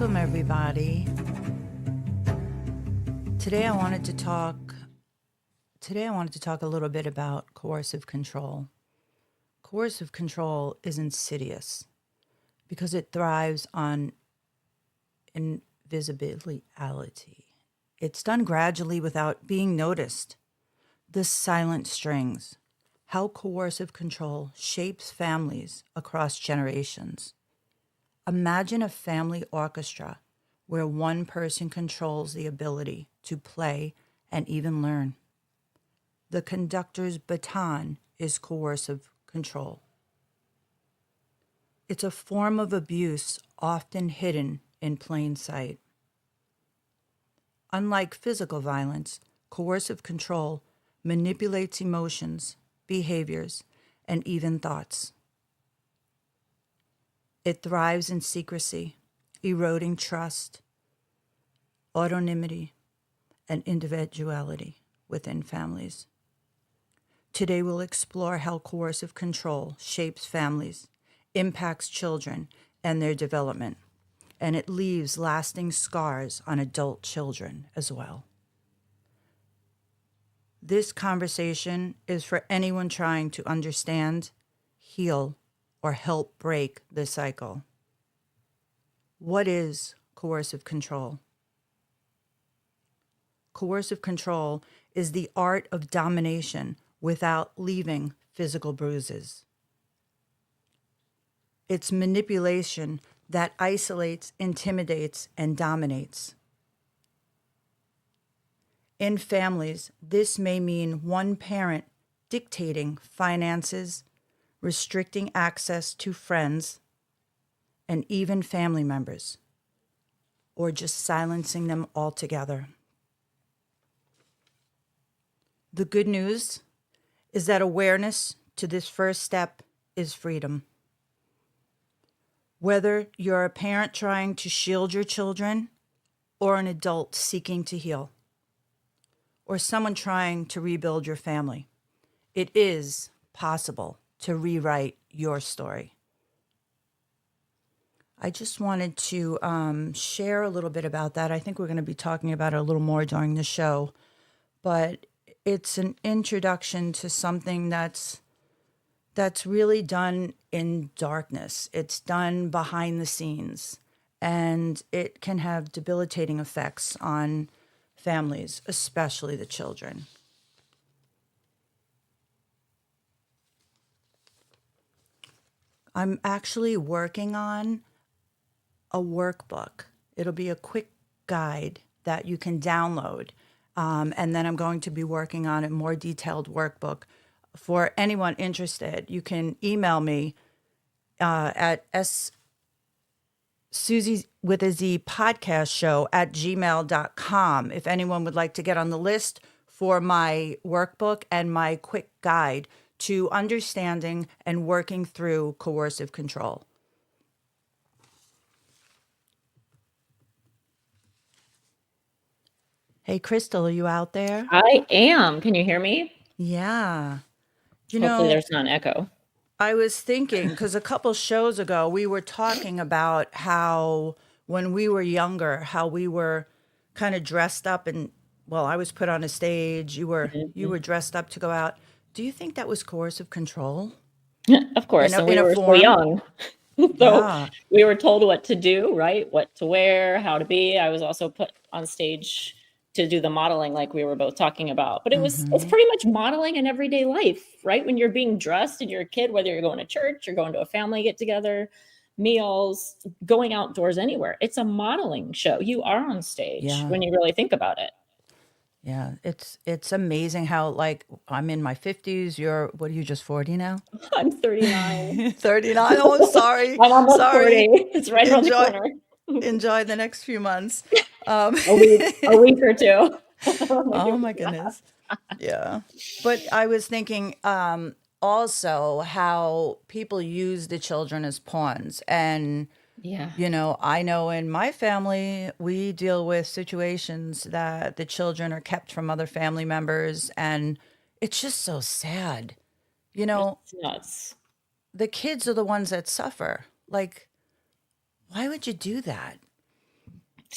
Welcome, everybody. Today I wanted to talk a little bit about coercive control. Coercive control is insidious because it thrives on invisibility. It's done gradually without being noticed. The silent strings, how coercive control shapes families across generations. Imagine a family orchestra where one person controls the ability to play and even learn. The conductor's baton is coercive control. It's a form of abuse often hidden in plain sight. Unlike physical violence, coercive control manipulates emotions, behaviors, and even thoughts. It thrives in secrecy, eroding trust, autonomy, and individuality within families. Today we'll explore how coercive control shapes families, impacts children and their development, and it leaves lasting scars on adult children as well. This conversation is for anyone trying to understand, heal, or help break the cycle. What is coercive control? Coercive control is the art of domination without leaving physical bruises. It's manipulation that isolates, intimidates, and dominates. In families, this may mean one parent dictating finances, restricting access to friends, and even family members, or just silencing them altogether. The good news is that awareness to this first step is freedom. Whether you're a parent trying to shield your children, or an adult seeking to heal, or someone trying to rebuild your family, it is possible to rewrite your story. I just wanted to share a little bit about that. I think we're going to be talking about it a little more during the show, but it's an introduction to something that's really done in darkness. It's done behind the scenes, and it can have debilitating effects on families, especially the children. I'm actually working on a workbook. It'll be a quick guide that you can download. And then I'm going to be working on a more detailed workbook. For anyone interested, you can email me at Susie with a Z podcast show at gmail.com if anyone would like to get on the list for my workbook and my quick guide to understanding and working through coercive control. Hey, Crystal, are you out there? I am. Can you hear me? Yeah. Hopefully there's not an echo. I was thinking, because a couple shows ago, we were talking about how when we were younger, how we were kind of dressed up and, well, I was put on a stage, you were dressed up to go out. Do you think that was coercive control? Of course, and we in a were so form? young. So Yeah. we were told what to do, right? What to wear, how to be. I was also put on stage to do the modeling like we were both talking about. But it's pretty much modeling in everyday life, right? When you're being dressed and you're a kid, whether you're going to church, you're going to a family get together, meals, going outdoors, anywhere. It's a modeling show. You are on stage when you really think about it. Yeah, it's amazing how, like, I'm in my 50s. What are you, just 40 now? I'm 39. 39. Oh, I'm sorry. I'm almost Sorry. 40. It's right around the corner. Enjoy the next few months. A week or two. Oh my goodness. Yeah. But I was thinking also how people use the children as pawns. And, Yeah. I know in my family, we deal with situations that the children are kept from other family members. And it's just so sad. It's nuts. The kids are the ones that suffer. Like, why would you do that?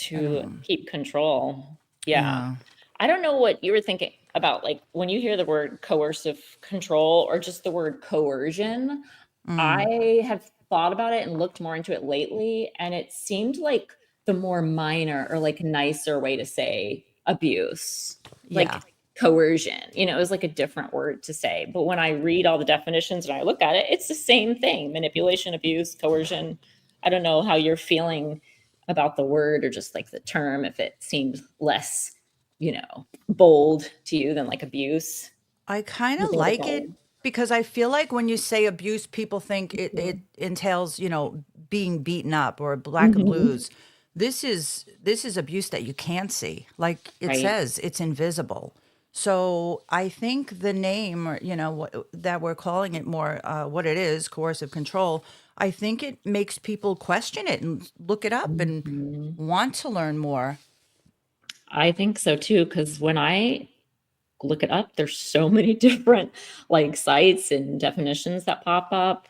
to keep control. Yeah. Yeah. I don't know what you were thinking about, like when you hear the word coercive control or just the word coercion. I have thought about it and looked more into it lately, and it seemed like the more minor or like nicer way to say abuse, Yeah. like coercion. You know, it was like a different word to say. But when I read all the definitions and I look at it, it's the same thing: manipulation, abuse, coercion. I don't know how you're feeling about the word or just like the term, if it seemed less, bold to you than like abuse. I kind You of think it's like all it because I feel like when you say abuse, people think it Mhm. entails, being beaten up or black and Mhm. blues. This is abuse that you can't see. Like it Right. says, it's invisible. So I think the name, or that we're calling it more, what it is, coercive control. I think it makes people question it and look it up and Mhm. want to learn more. I think so too, because when I look it up, there's so many different like sites and definitions that pop up.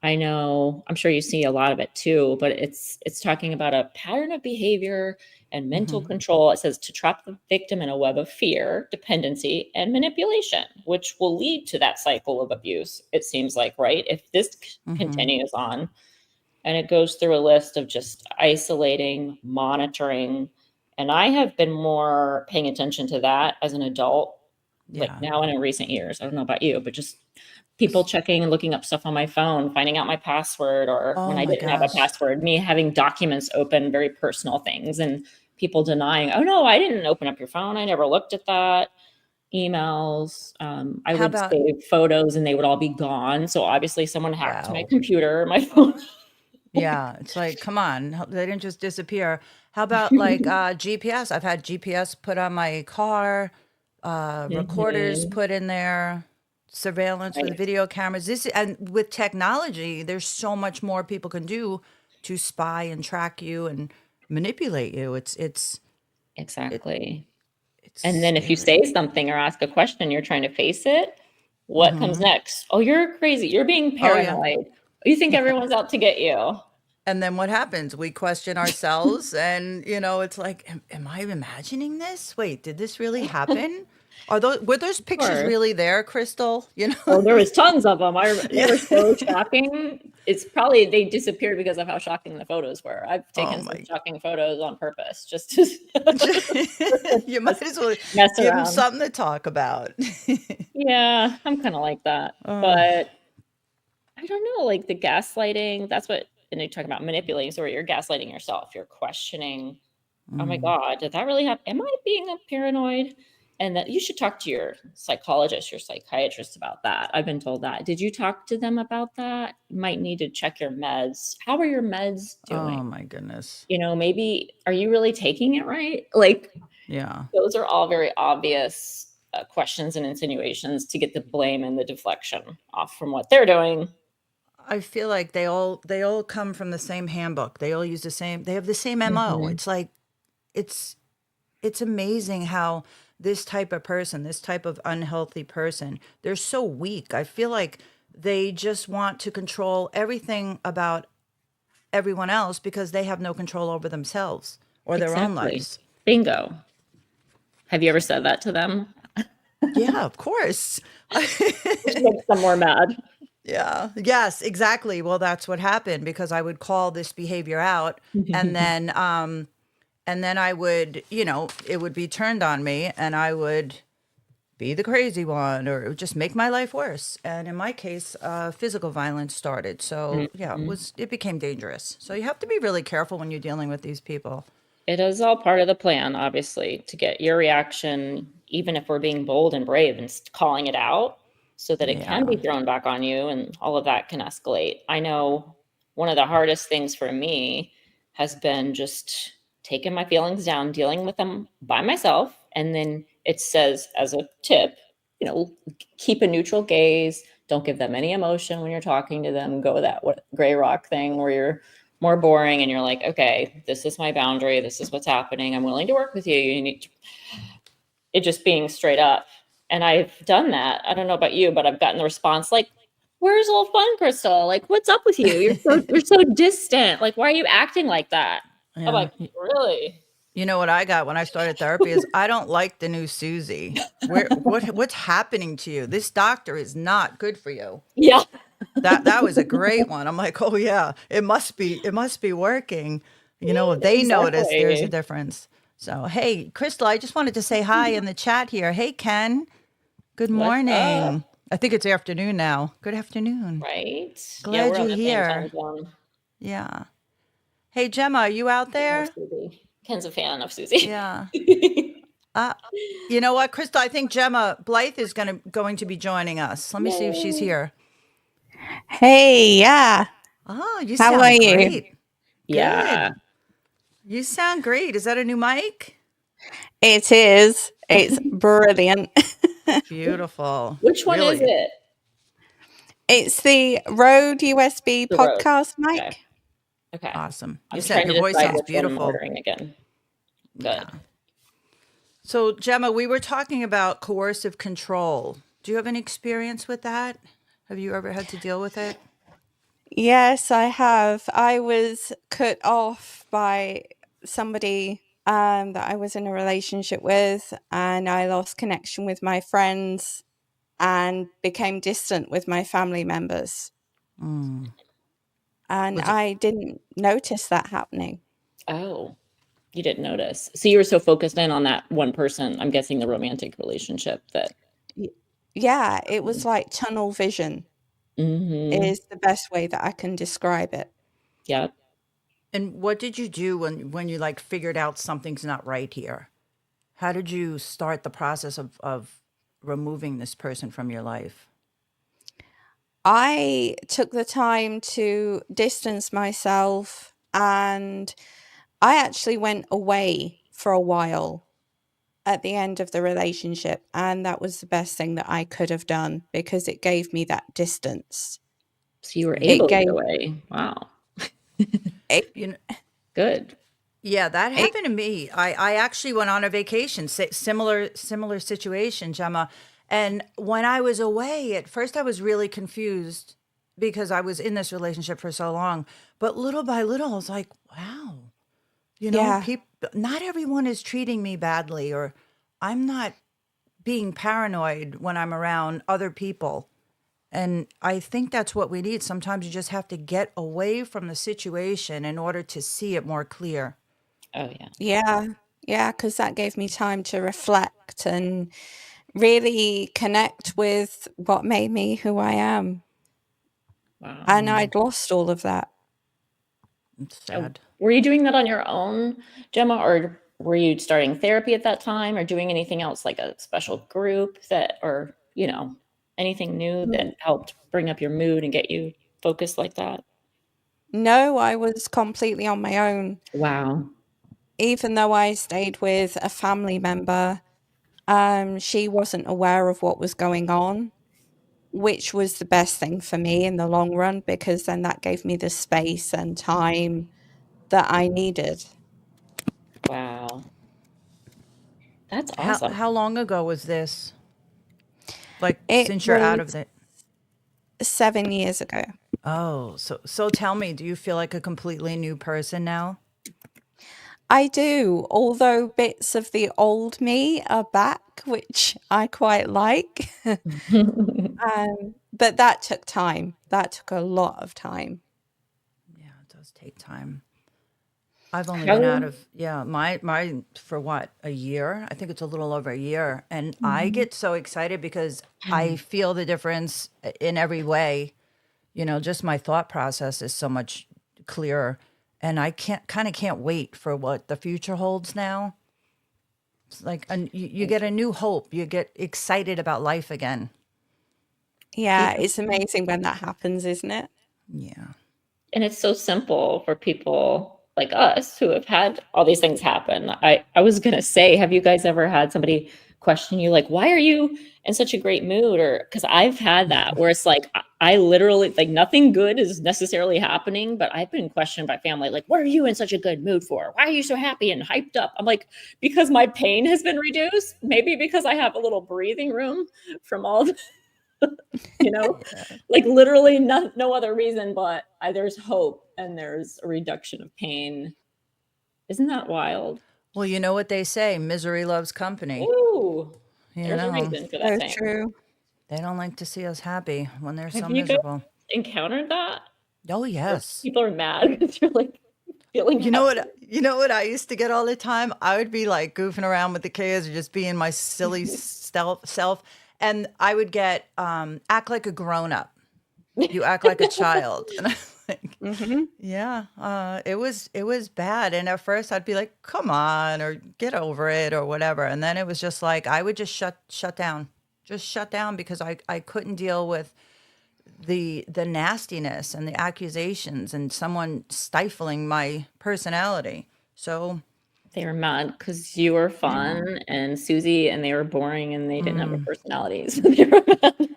I know, I'm sure you see a lot of it too, but it's talking about a pattern of behavior and mental Hmm. control. It says to trap the victim in a web of fear, dependency, and manipulation, which will lead to that cycle of abuse. It seems like, right? If this Hmm. continues on, and it goes through a list of just isolating, monitoring. And I have been more paying attention to that as an adult, like Yeah. now and in recent years. I don't know about you, but just people checking and looking up stuff on my phone, finding out my password, or when Oh I my didn't have a gosh. password, me having documents open, very personal things, and people denying, oh no, I didn't open up your phone. I never looked at that. Emails. I How would about, save photos and they would all be gone. So obviously someone hacked my wow. computer, my phone. Yeah, it's like, come on, they didn't just disappear. How about like GPS? I've had GPS put on my car, recorders Mhm. put in there, surveillance with Right. video cameras. And with technology, there's so much more people can do to spy and track you and manipulate you. It, Exactly. it's And then if you scary. say something or ask a question, you're trying to face it, what comes Hmm. next? Oh, you're crazy. You're being Oh yeah. paranoid. You think everyone's out to get you. And then what happens? We question ourselves, and it's like, am I imagining this? Wait, did this really happen? Were those pictures Sure. really there, Crystal? Oh, there was tons of them. They Yeah. were so shocking. It's probably they disappeared because of how shocking the photos were. I've Oh taken some my. shocking photos on purpose just to You might as well mess give them around. something to talk about. Yeah, I'm kind of like that. Oh. But I don't know, like the gaslighting, that's what, and they talk about manipulating. So where you're gaslighting yourself, you're questioning, oh my Mm. God, did that really happen? Am I being a paranoid? And that you should talk to your psychologist, your psychiatrist about that. I've been told that. Did you talk to them about that? You might need to check your meds. How are your meds doing? Oh my goodness. Maybe are you really taking it right? Like Yeah. those are all very obvious questions and insinuations to get the blame and the deflection off from what they're doing. I feel like they all come from the same handbook. They all use they have the same MO. Mhm. It's like it's it's amazing how this type of person, this type of unhealthy person, they're so weak. I feel like they just want to control everything about everyone else because they have no control over themselves or their own Exactly. lives. Bingo. Have you ever said that to them? Yeah, of course. Which makes them more mad. Yeah. Yes, exactly. Well, that's what happened because I would call this behavior out, and then I would, it would be turned on me, and I would be the crazy one, or it would just make my life worse. And in my case, physical violence started. So yeah, Mhm. it became dangerous. So you have to be really careful when you're dealing with these people. It is all part of the plan, obviously, to get your reaction, even if we're being bold and brave and calling it out so that it can Yeah. be thrown back on you and all of that can escalate. I know one of the hardest things for me has been just taking my feelings down, dealing with them by myself. And then it says, as a tip, keep a neutral gaze. Don't give them any emotion when you're talking to them. Go that gray rock thing where you're more boring and you're like, okay, this is my boundary, this is what's happening, I'm willing to work with you, you need to, it just being straight up. And I've done that. I don't know about you, but I've gotten the response like, where's all fun, Crystal? Like, what's up with you? You're so distant. Like, why are you acting like that? I'm Yeah. like, really? You know what I got when I started therapy is I don't like the new Susie. What's happening to you? This doctor is not good for you. Yeah. That was a great one. I'm like, oh yeah, it must be working. If they notice, there's a Exactly. difference. So hey, Crystal, I just wanted to say hi in the chat here. Hey Ken, good What's up? morning. I think it's afternoon now. Good afternoon. Right? Yeah, Glad we're on you're the same time here. zone. Yeah. Hey Gemma, are you out I love there? Susie. Ken's a fan of Susie. Yeah. Uh, you know what, Crystal? I think Gemma Blythe is going to be joining us. Let me see if she's Yay. here. Hey, yeah. Oh, you How are sound you? great. Yeah. Good. You sound great. Is that a new mic? It is. It's brilliant. Beautiful. Which one is Really. it? It's the Rode USB The Rode. podcast Okay. mic. Okay. Awesome. I'm trying Your to voice decide sounds which one I'm beautiful. ordering again. Good. Yeah. So, Gemma, we were talking about coercive control. Do you have any experience with that? Have you ever had to deal with it? Yes, I have. I was cut off by somebody that I was in a relationship with, and I lost connection with my friends and became distant with my family members. Mm. And Was it? I didn't notice that happening. Oh, you didn't notice. So you were so focused in on that one person, I'm guessing the romantic relationship that. Yeah, it was like tunnel vision. Mm-hmm. Is the best way that I can describe it. Yeah. And what did you do when you like figured out something's not right here? How did you start the process of removing this person from your life? I took the time to distance myself, and I actually went away for a while at the end of the relationship, and that was the best thing that I could have done because it gave me that distance. So you were It able to gave get away. Wow. it, You know, Good. yeah, that it happened to me. I actually went on a vacation, similar situation, Gemma. And when I was away, at first I was really confused because I was in this relationship for so long. But little by little, I was like, wow, yeah. people, not everyone is treating me badly, or I'm not being paranoid when I'm around other people. And I think that's what we need. Sometimes you just have to get away from the situation in order to see it more clear. Oh yeah. Yeah. Yeah, because that gave me time to reflect and really connect with what made me who I am. Wow. And I'd lost all of that. It's sad. Were you doing that on your own, Gemma, or were you starting therapy at that time, or doing anything else like a special group that, or anything new that helped bring up your mood and get you focused like that? No, I was completely on my own. Wow. Even though I stayed with a family member, she wasn't aware of what was going on, which was the best thing for me in the long run, because then that gave me the space and time that I needed. Wow. That's How awesome. how long ago was this? Like It since you're out was of it. 7 years ago. Oh, so tell me, do you feel like a completely new person now? I do, although bits of the old me are back, which I quite like. But that took time. That took a lot of time. Yeah, it does take time. I've only been out How? of my for what, a year? I think it's a little over a year, and I Mhm. get so excited because I feel the difference in every way. Just my thought process is so much clearer, and I can't wait for what the future holds now. It's like you get a new hope. You get excited about life again. Yeah, Even it's amazing when that happens, isn't it? yeah. And it's so simple for people like us who have had all these things happen. I was going to say, have you guys ever had somebody question you, like, why are you in such a great mood? Or because I've had that where it's like, I literally, like, nothing good is necessarily happening, but I've been questioned by family, like, what are you in such a good mood for? Why are you so happy and hyped up? I'm like, because my pain has been reduced. Maybe because I have a little breathing room from all the, Yeah. like literally no other reason, but there's hope and there's a reduction of pain. Isn't that wild? Well, you know what they say, misery loves company. Ooh, You there's a know, reason for that So saying. true. they don't like to see us happy when they're so Have you guys miserable. encountered that? Oh, Where yes. people are mad because you're like feeling You know happy. what? You know what I used to get all the time? I would be like goofing around with the kids or just being my silly self, and I would get act like a grown up. You act like a child, and I'm like, Hmm. yeah, it was bad. And at first, I'd be like, come on, or get over it, or whatever. And then it was just like I would just shut down, just shut down because I couldn't deal with the nastiness and the accusations and someone stifling my personality. So, They were mad because you were Yeah. fun and Susie and they were boring and they didn't have a personality. So they were mad.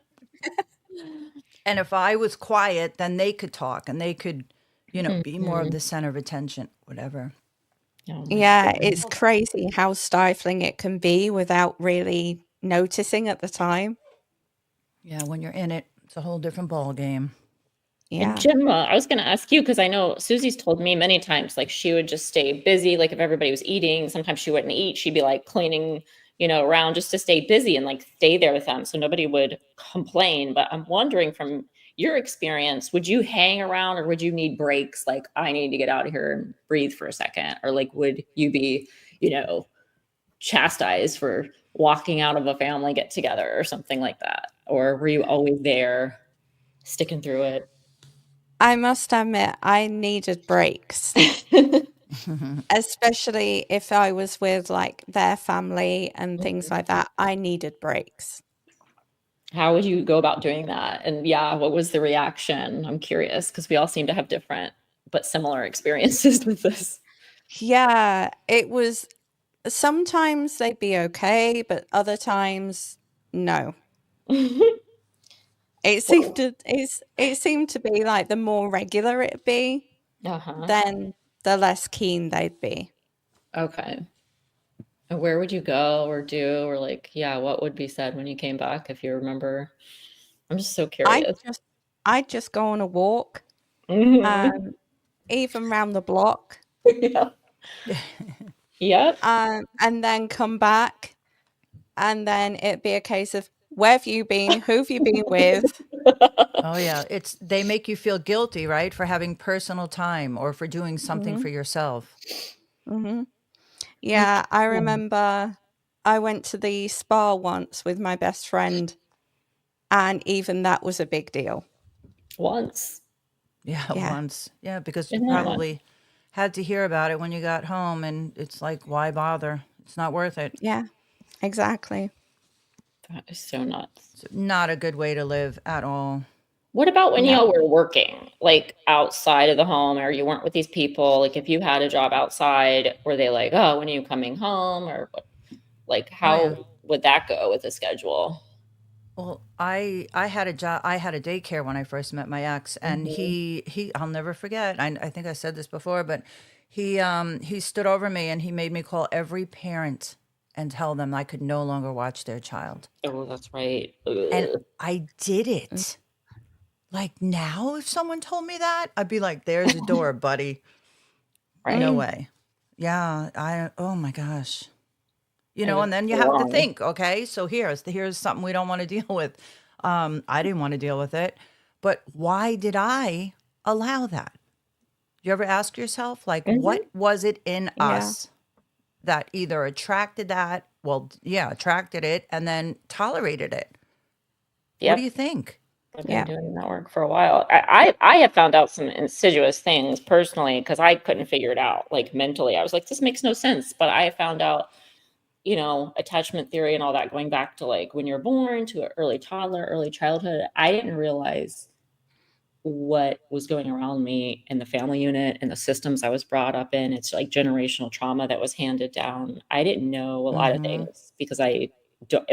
and if I was quiet, then they could talk and they could, be more of Mhm. the center of attention, whatever. Oh my Yeah, it's goodness. crazy how stifling it can be without really noticing at the time. Yeah, when you're in it, it's a whole different ball game. And Yeah. Jim, I was going to ask you because I know Susie's told me many times, like she would just stay busy. Like if everybody was eating, sometimes she wouldn't eat. She'd be like cleaning, around just to stay busy and like stay there with them, so nobody would complain. But I'm wondering from your experience, would you hang around or would you need breaks? Like I need to get out of here and breathe for a second, or like would you be, you know, chastised for walking out of a family get together or something like that, or were you always there, sticking through it? I must admit, I needed breaks, especially if I was with like their family and things like that. I needed breaks. How would you go about doing that? And yeah, what was the reaction? I'm curious because we all seem to have different but similar experiences with this. Yeah, it was sometimes they'd be okay, but other times, no. Well, It seemed to be like the more regular it'd be, uh-huh. then the less keen they'd be. Okay. And where would you go or do, or like, yeah, what would be said when you came back if you remember? I'm just so I curious. just I'd just go on a walk, Mhm. um, even round the block, Yeah. Yep. and then come back, and then it'd be a case of where have you been? Who have you been with? Oh yeah, they make you feel guilty, right, for having personal time or for doing something Hmm. for yourself. Hmm. Like, Yeah, I yeah, remember I went to the spa once with my best friend, and even that was a big deal. once. Yeah, Yeah, once. Yeah, because you Isn't that much? probably had to hear about it when you got home, and it's like, why bother? It's not worth it. yeah, exactly. That is so nuts. It's not a good way to live at all. What about when No. y'all were working, like outside of the home, or you weren't with these people? Like if you had a job outside, were they like, "Oh, when are you coming home?" Or what? Like Oh yeah. how would that go with the schedule? Well, I had a job. I had a daycare when I first met my ex, and Mhm. he I'll never forget. I think I said this before, but he stood over me and he made me call every parent and tell them I could no longer watch their child. Oh, that's right. And Ugh. I did Mm, it. Like now, if someone told me that, I'd be like, "There's a door, buddy. No Right. mm, way." Yeah, oh my gosh. It was And then you have to wrong. think, okay, so here's something we don't want to deal with. I didn't want to deal with it, but why did I allow that? You ever ask yourself, like, Mhm. what was it in yeah, us that either attracted that? Well, yeah, attracted it and then tolerated it. What do you Yep. think? I've been yeah, doing that work for a while. I have found out some insidious things personally because I couldn't figure it out. Like mentally, I was like, this makes no sense. But I found out, attachment theory and all that going back to like when you're born to an early toddler, early childhood. I didn't realize what was going around me in the family unit and the systems I was brought up in. It's like generational trauma that was handed down. I didn't know a lot of Mm-hmm. things because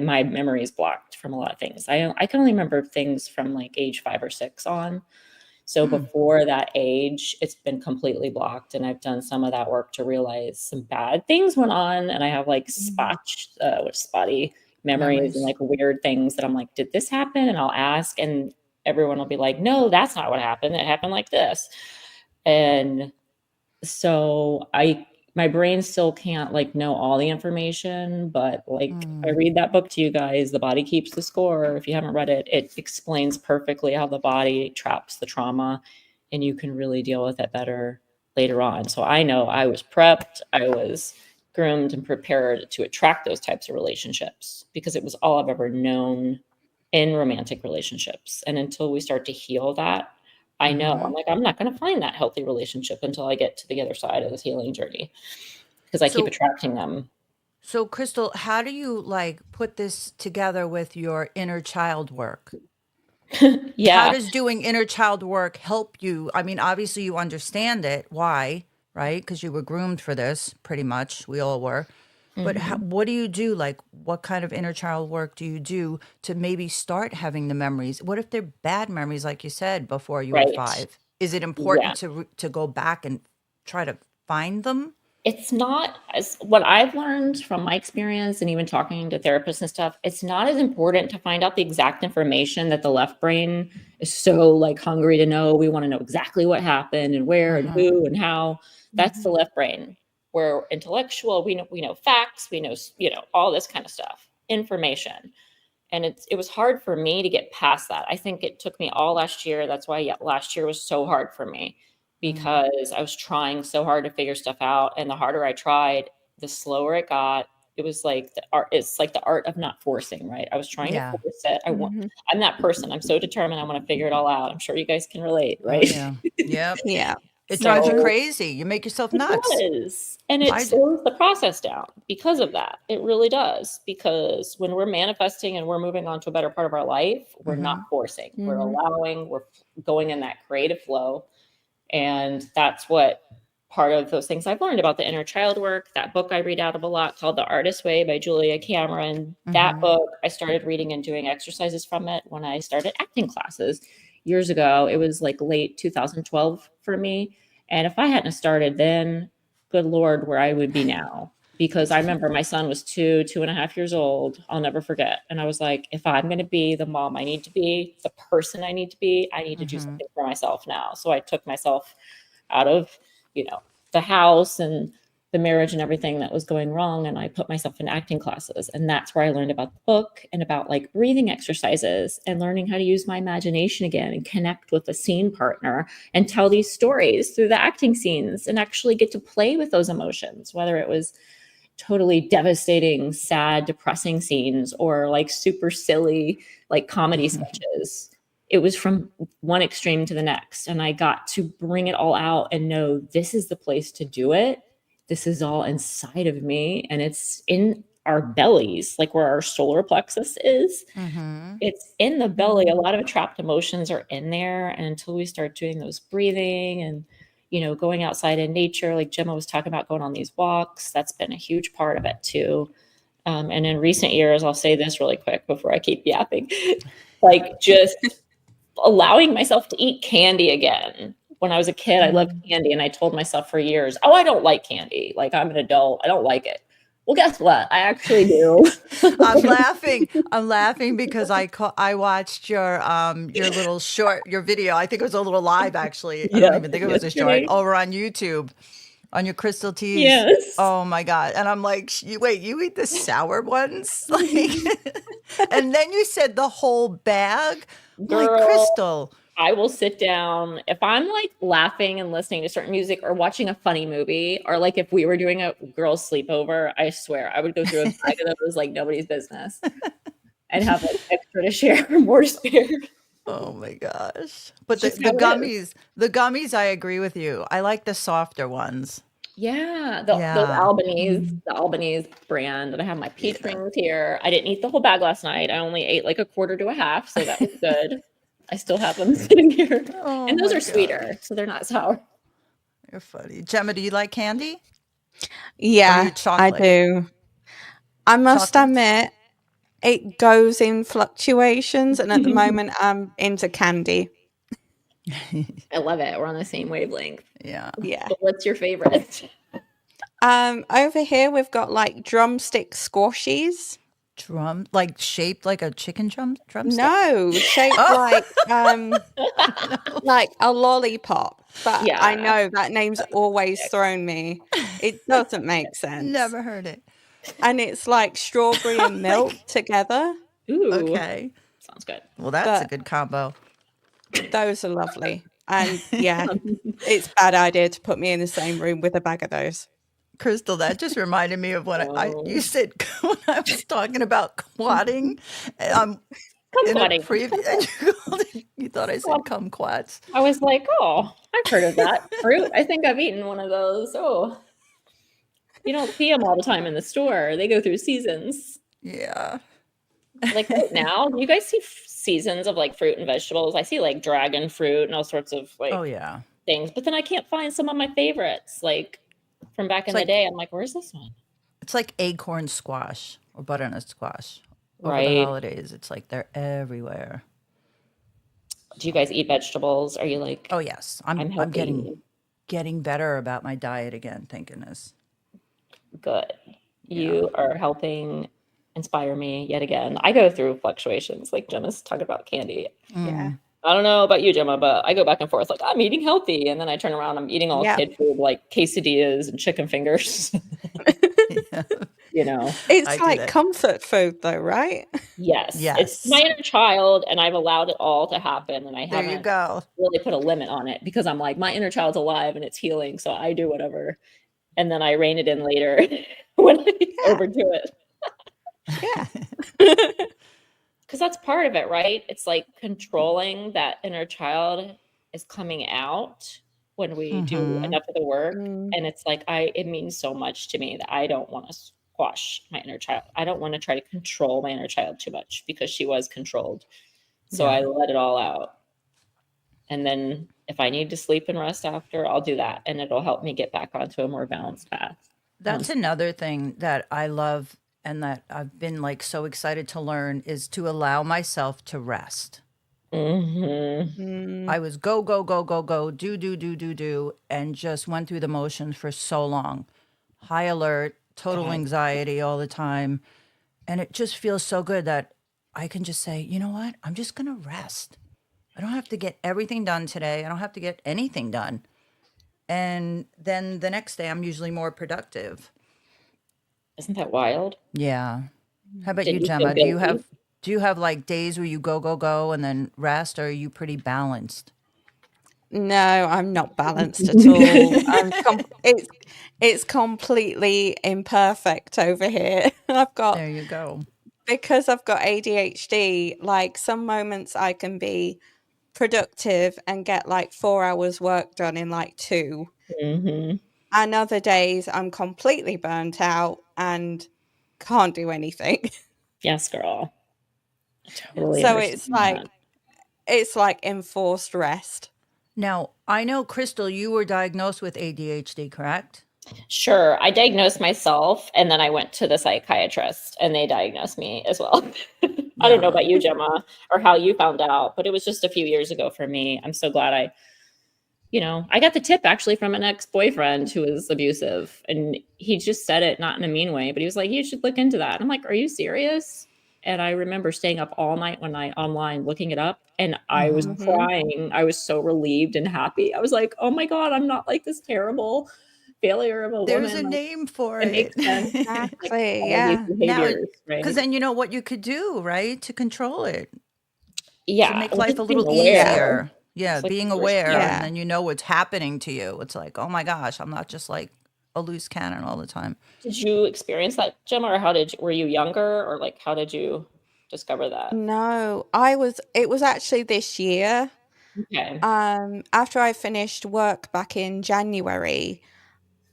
my memory is blocked from a lot of things. I can only remember things from like age 5 or 6 on. So Hmm. before that age, it's been completely blocked, and I've done some of that work to realize some bad things went on, and I have like mhm, spotty memories and Memories. like weird things that I'm like, did this happen? And I'll ask, and everyone will be like, no, that's not what happened. It happened like this. And so I my brain still can't like know all the information, but like I read that book to you guys, The Body Keeps the Score. If you haven't read it, it explains perfectly how the body traps the trauma and you can really deal with it better later on. So I know I was prepped, I was groomed and prepared to attract those types of relationships because it was all I've ever known in romantic relationships. And until we start to heal that, I know I'm like, I'm not going to find that healthy relationship until I get to the other side of this healing journey because I keep So, attracting them. so Crystal, how do you like put this together with your inner child work? How Yeah. does doing inner child work help you? I mean, obviously you understand it. Why? Right? Because you were groomed for this, pretty much. We all were. But what do you do? Like, what kind of inner child work do you do to maybe start having the memories? What if they're bad memories, like you said, before you were Right. 5? Is it Yeah. important to go back and try to find them? It's not as what I've learned from my experience and even talking to therapists and stuff, it's not as important to find out the exact information that the left brain is so like hungry to know. We want to know exactly what happened and where and who and how. That's the left brain. We're intellectual, we know facts, we know, all this kind of stuff, information. And it was hard for me to get past that. I think it took me all last year. That's why last year was so hard for me because I was trying so hard to figure stuff out. And the harder I tried, the slower it got. It was like the art. It's like the art of not forcing, right? I was trying to Yeah. force it. I'm that person. I'm so determined. I want to figure it all out. I'm sure you guys can relate, Oh, right? yeah. Yep. Yeah. It drives you So crazy. You make yourself it nuts. does. And it I do. slows the process down because of that. It really does. Because when we're manifesting and we're moving on to a better part of our life, we're not forcing. We're allowing, we're going in that creative flow. And that's what part of those things I've learned about the inner child work. That book I read out of a lot called The Artist's Way by Julia Cameron. That book, I started reading and doing exercises from it when I started acting classes years ago. It was like late 2012 for me. And if I hadn't started then, good Lord, where I would be now. Because I remember my son was 2.5 years old. I'll never forget. And I was like, if I'm going to be the mom I need to be, the person I need to be, I need to do something for myself now. So I took myself out of, the house and the marriage and everything that was going wrong. And I put myself in acting classes. And that's where I learned about the book and about like breathing exercises and learning how to use my imagination again and connect with a scene partner and tell these stories through the acting scenes and actually get to play with those emotions, whether it was totally devastating, sad, depressing scenes or like super silly, like comedy sketches. It was from one extreme to the next. And I got to bring it all out and know this is the place to do it. This is all inside of me. And it's in our bellies, like where our solar plexus is. It's in the belly. A lot of trapped emotions are in there. And until we start doing those breathing and, going outside in nature, like Gemma was talking about going on these walks, that's been a huge part of it too. And in recent years, I'll say this really quick before I keep yapping, like just allowing myself to eat candy again. When I was a kid, I loved candy and I told myself for years, oh, I don't like candy. Like I'm an adult. I don't like it. Well, guess what? I actually do. I'm laughing because I watched your little short, your video. I think it was a little live actually. I don't even think it was a short Yesterday. over on YouTube on your Crystal Tease. Yes. Oh my God. And I'm like, wait, you eat the sour ones? Like, and then you said the whole bag. I'm like, Girl, Crystal. I will sit down if I'm like laughing and listening to certain music or watching a funny movie, or like if we were doing a girls' sleepover, I swear I would go through a bag of those like nobody's business and have like extra to share, more to spare. Oh my gosh. But Just the how it is. gummies, I agree with you. I like the softer ones. Yeah, those Yeah. The Albanese brand. And I have my peach rings here. I didn't eat the whole bag last night. I only ate like a quarter to a half, so that was good. I still have them sitting here. Oh And those my are gosh. sweeter, so they're not sour. You're funny. Gemma, do you like candy? Or Yeah, you I chocolate? do. I must Chocolates? admit, it goes in fluctuations, and at the moment, I'm into candy. I love it. We're on the same wavelength. Yeah. Yeah. But what's your favorite? Over here we've got like drumstick squashies. like shaped like a chicken drumstick? No, shaped like a lollipop. But Yeah. I know that name's always thrown me. It doesn't make sense. Never heard it. And it's like strawberry and milk together. Ooh. Okay. Sounds good. Well, that's a But good combo. those are lovely. And yeah, it's a bad idea to put me in the same room with a bag of those. Crystal, that just reminded me of when you Oh. said when I was talking about quadding. In a Kumquatting. you thought I said kumquats. I was like, oh, I've heard of that fruit. I think I've eaten one of those. Oh, you don't see them all the time in the store. They go through seasons. Yeah. Like right now, you guys see seasons of like fruit and vegetables. I see like dragon fruit and all sorts of like things, but then I can't find some of my favorites like from back in the day. I'm like, where's this one? It's like acorn squash or butternut squash. Over Right. the holidays, it's like they're everywhere. Do you guys eat vegetables? Are you like? Oh yes, I'm getting better about my diet again. Thank goodness. Good. You are helping inspire me yet again. I go through fluctuations, like Gemma's talking about candy. Yeah. I don't know about you, Gemma, but I go back and forth. Like I'm eating healthy, and then I turn around, I'm eating all kid food, like quesadillas and chicken fingers. You know, it's like comfort food, though, right? Yes. It's my inner child, and I've allowed it all to happen, and I haven't really put a limit on it because I'm like, my inner child's alive and it's healing, so I do whatever, and then I rein it in later when I overdo it. Yeah. Because that's part of it, right? It's like controlling that inner child is coming out when we do enough of the work. And it's like, it means so much to me that I don't want to squash my inner child. I don't want to try to control my inner child too much because she was controlled. So I let it all out. And then if I need to sleep and rest after, I'll do that. And it'll help me get back onto a more balanced path. That's another thing that I love and that I've been like so excited to learn is to allow myself to rest. I was go, do, and just went through the motions for so long. High alert, total anxiety all the time. And it just feels so good that I can just say, you know what? I'm just going to rest. I don't have to get everything done today. I don't have to get anything done. And then the next day, I'm usually more productive. Isn't that wild? Yeah. How about you, Gemma? Do you have like days where you go, and then rest, or are you pretty balanced? No, I'm not balanced at all. It's completely imperfect over here. There you go. Because I've got ADHD, like some moments I can be productive and get like 4 hours work done in like 2. And other days I'm completely burnt out and can't do anything. Yes, girl. Totally. So it's like enforced rest. Now, I know, Crystal, you were diagnosed with ADHD, correct? Sure. I diagnosed myself, and then I went to the psychiatrist, and they diagnosed me as well. I don't know about you, Gemma, or how you found out, but it was just a few years ago for me. I'm so glad I got the tip actually from an ex-boyfriend who was abusive, and he just said it not in a mean way, but he was like, you should look into that. And I'm like, are you serious? And I remember staying up all night one night online looking it up, and I was crying. I was so relieved and happy. I was like, oh my God, I'm not like this terrible failure of a woman. There's a name for it. Makes sense. Exactly, yeah. Because then you know what you could do, right? To control it. Yeah. To make life a little easier. Yeah, being aware, and then you know what's happening to you. It's like, oh my gosh, I'm not just like a loose cannon all the time. Did you experience that, Gemma, or were you younger, or like how did you discover that? No, it was actually this year. Okay. After I finished work back in January,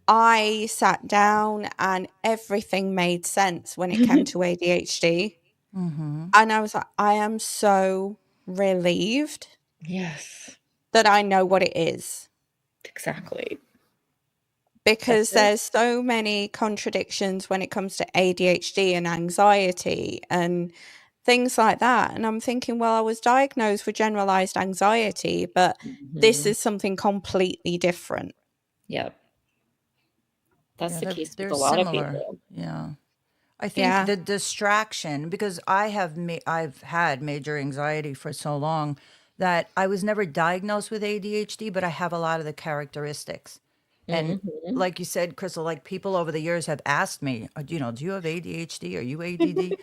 I sat down and everything made sense when it came to ADHD. And I was like, I am so relieved. Yes. That I know what it is. Exactly. Because there's so many contradictions when it comes to ADHD and anxiety and things like that. And I'm thinking, well, I was diagnosed with generalized anxiety, but this is something completely different. Yep. That's the case with a lot of people. Yeah. I think Yeah. the distraction, because I've had major anxiety for so long that I was never diagnosed with ADHD, but I have a lot of the characteristics. And Mhm. like you said, Crystal, like people over the years have asked me, do you have ADHD? Are you ADD?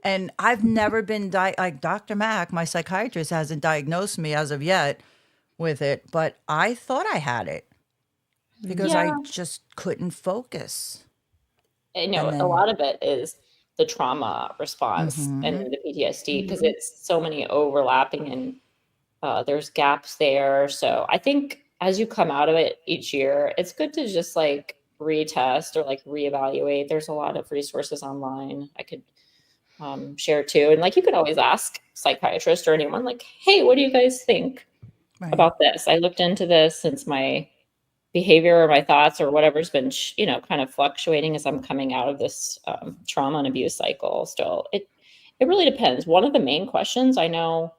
And I've never been like Dr. Mack, my psychiatrist, hasn't diagnosed me as of yet with it, but I thought I had it because Mm. I Yeah. just couldn't focus. I And know a then, lot of it is the trauma response and mm-hmm, the PTSD because Mhm. it's so many overlapping and there's gaps there. So I think as you come out of it each year, it's good to just like retest or like reevaluate. There's a lot of resources online I could share too. And like you could always ask psychiatrist or anyone like, hey, what do you guys think right, about this? I looked into this since my behavior or my thoughts or whatever's been kind of fluctuating as I'm coming out of this trauma and abuse cycle. Still, it really depends. One of the main questions I know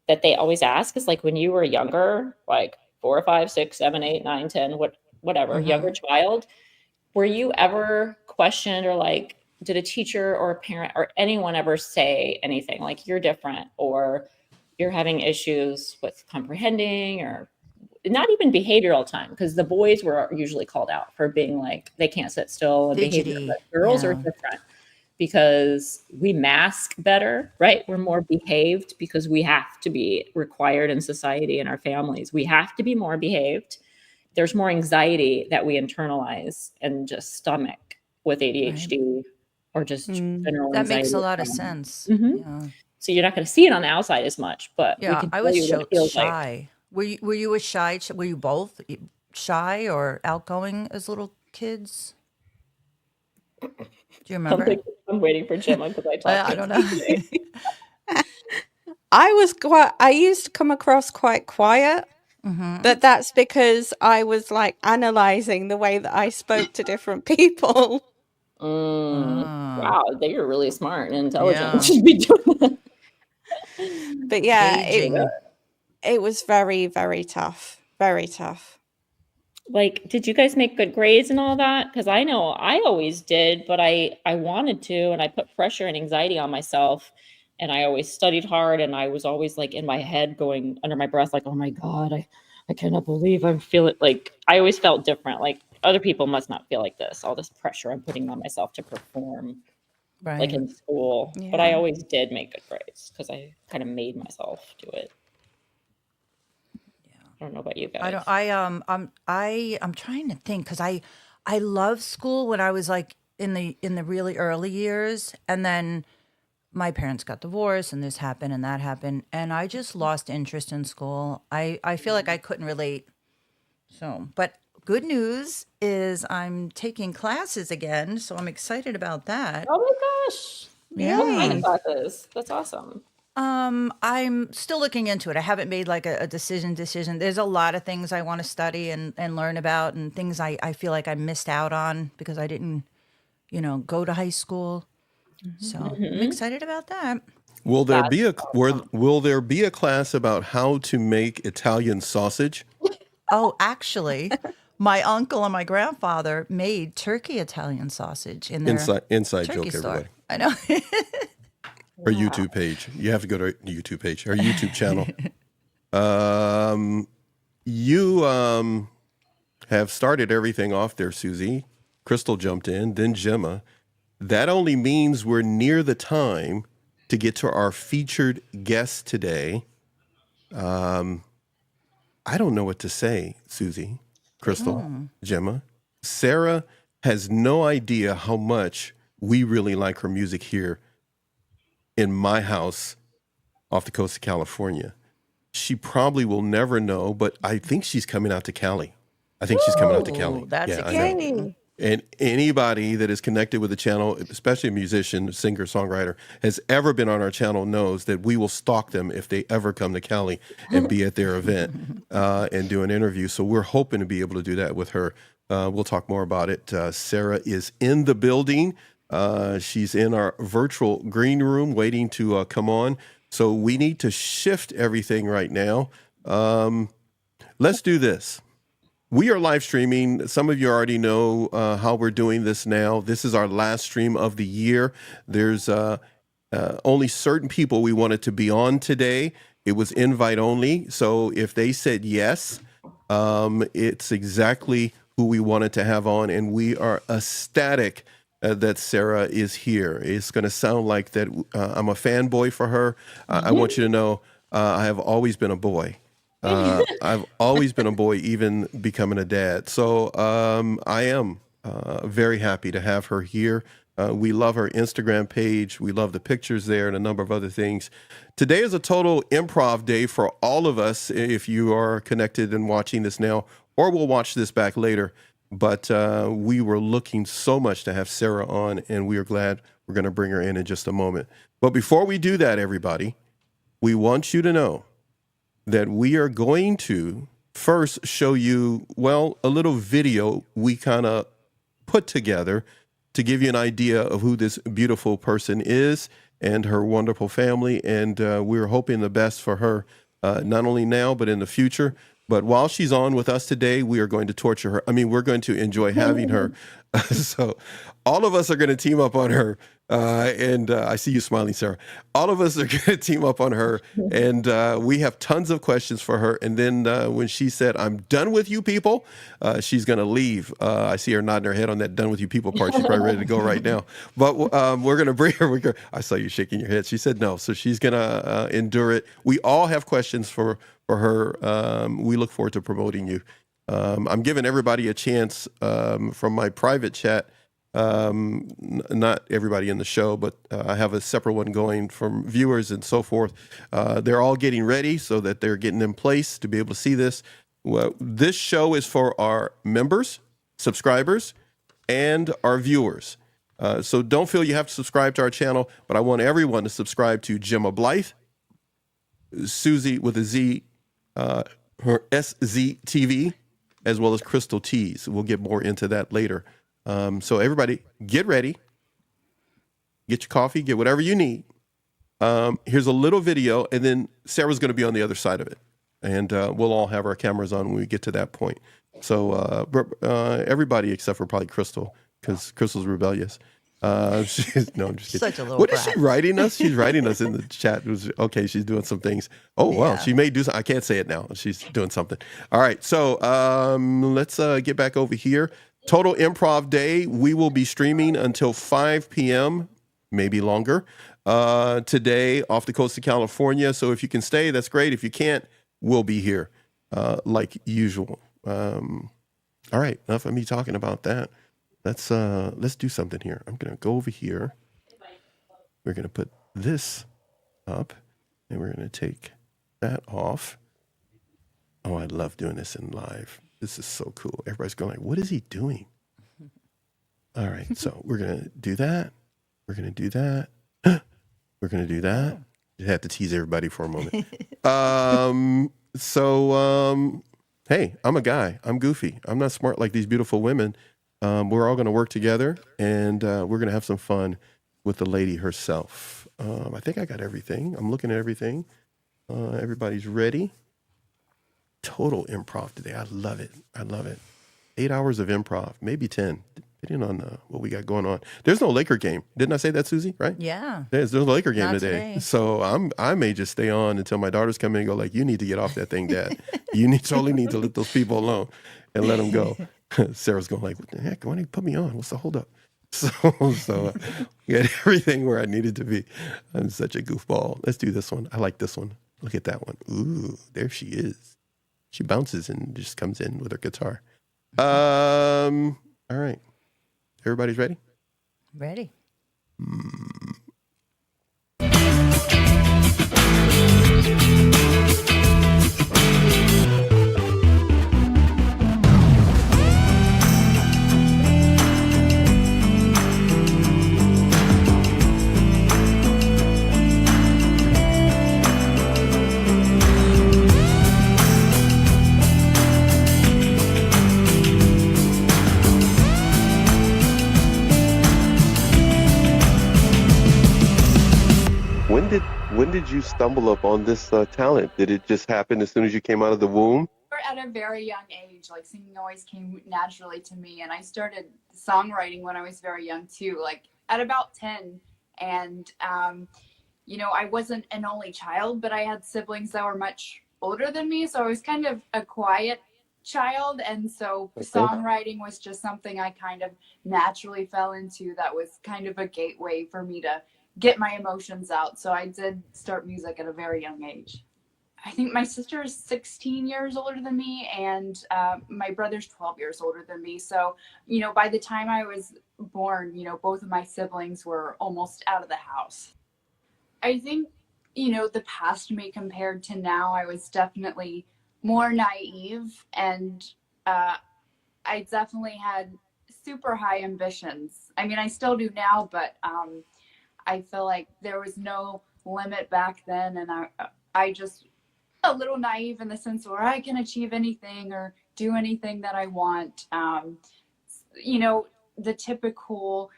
that they always ask is like when you were younger, like 4 or 5, 6, 7, 8, 9, 10, whatever, younger mm-hmm, child, were you ever questioned or like did a teacher or a parent or anyone ever say anything like you're different or you're having issues with comprehending or not even behavioral time because the boys were usually called out for being like they can't sit still and behavior, but fidgety, girls are yeah, different because we mask better, right? We're more behaved because we have to be required in society and our families. We have to be more behaved. There's more anxiety that we internalize and just stomach with right. ADHD or just Mm. general That makes anxiety. a lot of sense. Mhm. Yeah. So you're not going to see it on the outside as much, but we Yeah, can I tell was you what it feels like. shy. Were you a were you both shy or outgoing as little kids? Do you remember? I'm waiting for Gemma because I talked I to don't know. I used to come across quite quiet, Mm-hmm. but that's because I was like analyzing the way that I spoke to different people. Ah, Wow, they are really smart and intelligent. You yeah. should be doing that. But yeah, So Gauging. it was very, very tough. Very tough. like, did you guys make good grades and all that? Because I know I always did, but I wanted to, and I put pressure and anxiety on myself, and I always studied hard, and I was always like in my head, going under my breath, like, "Oh my God, I cannot believe I'm feeling like." I always felt different. Like other people must not feel like this. All this pressure I'm putting on myself to perform, like Right. in school. But I Yeah. always did make good grades because I kind of made myself do it. I don't know about you I don't. guys. I'm trying to think because I loved school when I was like in the really early years, and then my parents got divorced, and this happened and that happened, and I just lost interest in school. I feel like I couldn't relate. So, but good news is I'm taking classes again, so I'm excited about that. Oh my gosh. What kind of Yeah. Yay. classes? That's awesome. I'm still looking into it. I haven't made like a decision. There's a lot of things I want to study and learn about and things I feel like I missed out on because I didn't, go to high school. So I'm Mhm. excited about that. That's awesome. will there be a class about how to make Italian sausage? Oh, actually, my uncle and my grandfather made turkey Italian sausage in their Inside turkey joke, store. everybody. I know. Our Wow. YouTube page. You have to go to our YouTube page, our YouTube channel. Um, you have started everything off there, Susie. Crystal jumped in, then Gemma. That only means we're near the time to get to our featured guest today. I don't know what to say, Susie, Crystal, Gemma. Sarah has no idea how much we really like her music here in my house off the coast of California. She probably will never know, but I think she's coming out to Cali. I think she's coming out to Oh, Cali. that's Yeah, I know. exciting. Yay. And anybody that is connected with the channel, especially a musician, singer, songwriter, has ever been on our channel knows that we will stalk them if they ever come to Cali and be at their event and do an interview. So we're hoping to be able to do that with her. We'll talk more about it. Sarah is in the building. She's in our virtual green room waiting to come on. So we need to shift everything right now. Let's do this. we are live streaming. Some of you already know how we're doing this now. This is our last stream of the year. There's only certain people we wanted to be on today. It was invite only. So if they said yes, it's exactly who we wanted to have on. And we are ecstatic that Sarah is here. It's going to sound like that I'm a fanboy for her. I want you to know I have always been a boy. I've always been a boy, even becoming a dad. So I am very happy to have her here. We love her Instagram page. We love the pictures there and a number of other things. Today is a total improv day for all of us, if you are connected and watching this now, or we'll watch this back later. But we were looking so much to have Sarah on, and we are glad we're going to bring her in just a moment. But before we do that, everybody, we want you to know that we are going to first show you, well, a little video we kind of put together to give you an idea of who this beautiful person is and her wonderful family. And we're hoping the best for her, not only now, but in the future. But while she's on with us today, we are going to torture her. I mean, we're going to enjoy having her. So all of us are going to team up on her. And I see you smiling, Sarah. All of us are going to team up on her. And we have tons of questions for her. And then when she said, I'm done with you people, she's going to leave. I see her nodding her head on that done with you people part. She's probably ready to go right now. But we're going to bring her. I saw you shaking your head. She said no. So she's going to endure it. We all have questions for her. We look forward to promoting you. I'm giving everybody a chance from my private chat. Not everybody in the show, but I have a separate one going from viewers and so forth. They're all getting ready so that they're getting in place to be able to see this. Well, this show is for our members, subscribers, and our viewers. So don't feel you have to subscribe to our channel, but I want everyone to subscribe to Gemma Blythe, Susie with a Z, her SZTV, as well as Crystal Tease. We'll get more into that later. So everybody get ready, get your coffee, get whatever you need. Here's a little video, and then Sarah's going to be on the other side of it. And we'll all have our cameras on when we get to that point. So everybody except for probably Crystal, because Crystal's rebellious. No, I'm just kidding. Such a little What brat. is she writing us? She's writing us in the chat. It was, okay, she's doing some things. Oh, wow. Yeah. She may do something. I can't say it now. She's doing something. All right. So let's get back over here. Total Improv Day. We will be streaming until 5 p.m., maybe longer, today off the coast of California. So if you can stay, that's great. If you can't, we'll be here like usual. All right. Enough of me talking about that. Let's do something here. I'm going to go over here. We're going to put this up, and we're going to take that off. Oh, I love doing this in live. This is so cool. Everybody's going like, what is he doing? All right. So we're going to do that. We're going to do that. We're going to do that. You have to tease everybody for a moment. Hey, I'm a guy. I'm goofy. I'm not smart like these beautiful women. We're all going to work together, and we're going to have some fun with the lady herself. I think I got everything. I'm looking at everything. Everybody's ready. Total improv today. I love it. I love it. 8 hours of improv, maybe 10, depending on what we got going on. There's no Laker game. Didn't I say that, Susie? Right? Yeah. There's no Laker game Not today. today. So I may just stay on until my daughters come in and go like, you need to get off that thing, Dad. Totally need to let those people alone and let them go. Sarah's going like, what the heck? Why didn't you put me on? What's the holdup? So got everything where I needed to be. I'm such a goofball. Let's do this one. I like this one. Look at that one. Ooh, there she is. She bounces and just comes in with her guitar. All right. Everybody's ready? Ready. When did you stumble upon this talent? Did it just happen as soon as you came out of the womb? Or at a very young age. Like singing always came naturally to me, and I started songwriting when I was very young too, like at about 10. And you know, I wasn't an only child, but I had siblings that were much older than me, so I was kind of a quiet child, and so songwriting was just something I kind of naturally fell into. That was kind of a gateway for me to get my emotions out. So I did start music at a very young age. I think my sister is 16 years older than me, and my brother's 12 years older than me. So, you know, by the time I was born, you know, both of my siblings were almost out of the house. I think, you know, the past me compared to now, I was definitely more naive, and I definitely had super high ambitions. I mean, I still do now, but I feel like there was no limit back then, and I just a little naive in the sense where I can achieve anything or do anything that I want. You know, the typical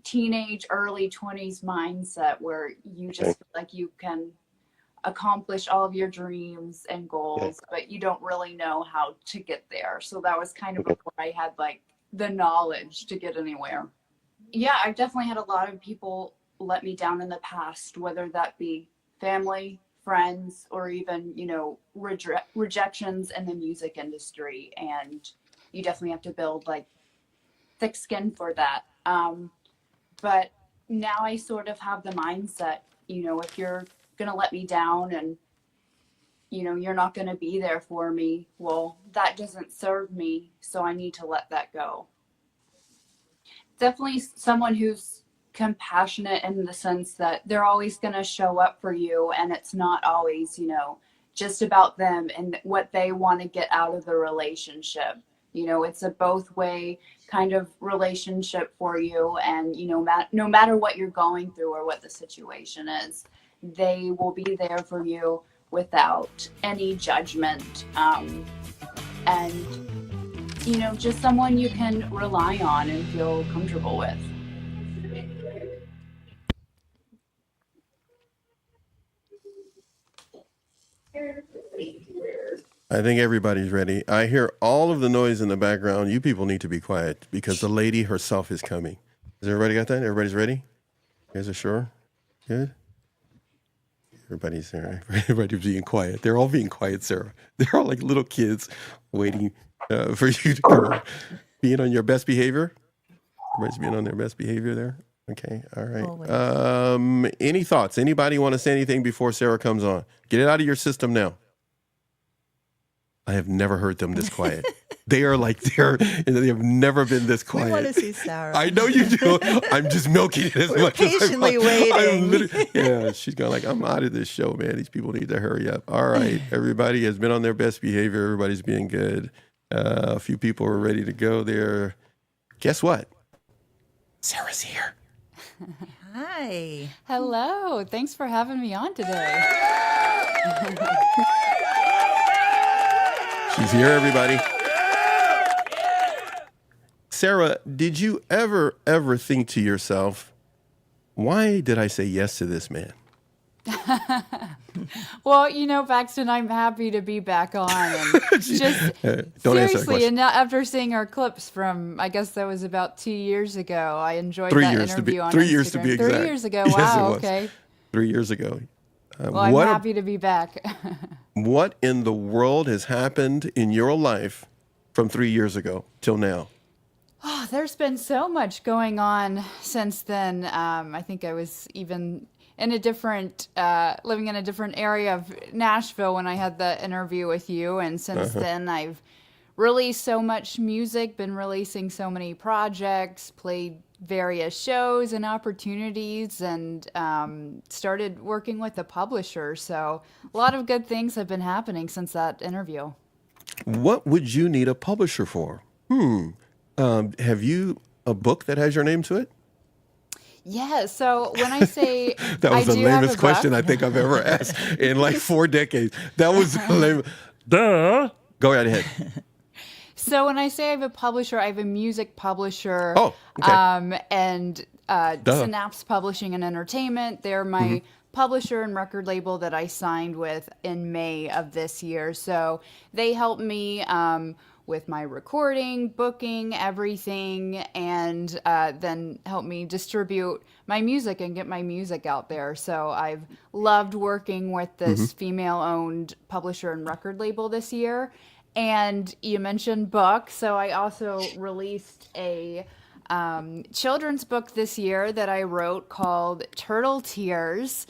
teenage, early 20s mindset where you just feel like you can accomplish all of your dreams and goals, but you don't really know how to get there. So that was kind of before I had like the knowledge to get anywhere. Yeah, I've definitely had a lot of people let me down in the past, whether that be family, friends, or even, you know, rejections in the music industry. And you definitely have to build like thick skin for that. But now I sort of have the mindset, you know, if you're going to let me down and, you know, you're not going to be there for me, well, that doesn't serve me. So I need to let that go. Definitely someone who's compassionate in the sense that they're always going to show up for you, and it's not always, you know, just about them and what they want to get out of the relationship. You know, it's a both way kind of relationship for you, and you know, no matter what you're going through or what the situation is, they will be there for you without any judgment, and you know, just someone you can rely on and feel comfortable with. I think everybody's ready. I hear all of the noise in the background. You people need to be quiet because the lady herself is coming. Has everybody got that? Everybody's ready? You guys are sure? Good? Everybody's there. Everybody's being quiet. They're all being quiet, Sarah. They're all like little kids waiting for you to come on. Being on your best behavior? Everybody's being on their best behavior there? Okay, all right. Always. Any thoughts? Anybody want to say anything before Sarah comes on? Get it out of your system now. I have never heard them this quiet. They are like they have never been this quiet. We want to see Sarah. I know you do. I'm just milking it as We're much as patiently waiting. Yeah, she's going like, I'm out of this show, man. These people need to hurry up. All right, everybody has been on their best behavior. Everybody's being good. A few people are ready to go there. Guess what? Sarah's here. Hi. Hello. Thanks for having me on today. She's here, everybody. Sarah, did you ever think to yourself, why did I say yes to this man? Well, you know, Paxton, I'm happy to be back on. And just Don't answer that seriously, question. and after seeing our clips from, I guess that was about 2 years ago, I enjoyed 3 that years to be interview on 3 years to Instagram. be exact. 3 years ago. Yes, Wow. it was. Okay. 3 years ago. Well, I'm happy to be back. What in the world has happened in your life from 3 years ago till now? Oh, there's been so much going on since then. I think I was even in a different, living in a different area of Nashville when I had the interview with you. And since then, I've released so much music, been releasing so many projects, played various shows and opportunities, and started working with a publisher. So a lot of good things have been happening since that interview. What would you need a publisher for? Have you a book that has your name to it? Yeah, so when I say That was the I do have lamest a question book- I think I've ever asked in like 4 decades. That was the lame. Duh. Go right ahead. So when I say I have a publisher, I have a music publisher. Oh, okay. And Synapse Publishing and Entertainment. They're my publisher and record label that I signed with in May of this year. So they helped me with my recording, booking, everything, and then help me distribute my music and get my music out there. So I've loved working with this female-owned publisher and record label this year. And you mentioned book, so I also released a children's book this year that I wrote called Turtle Tears.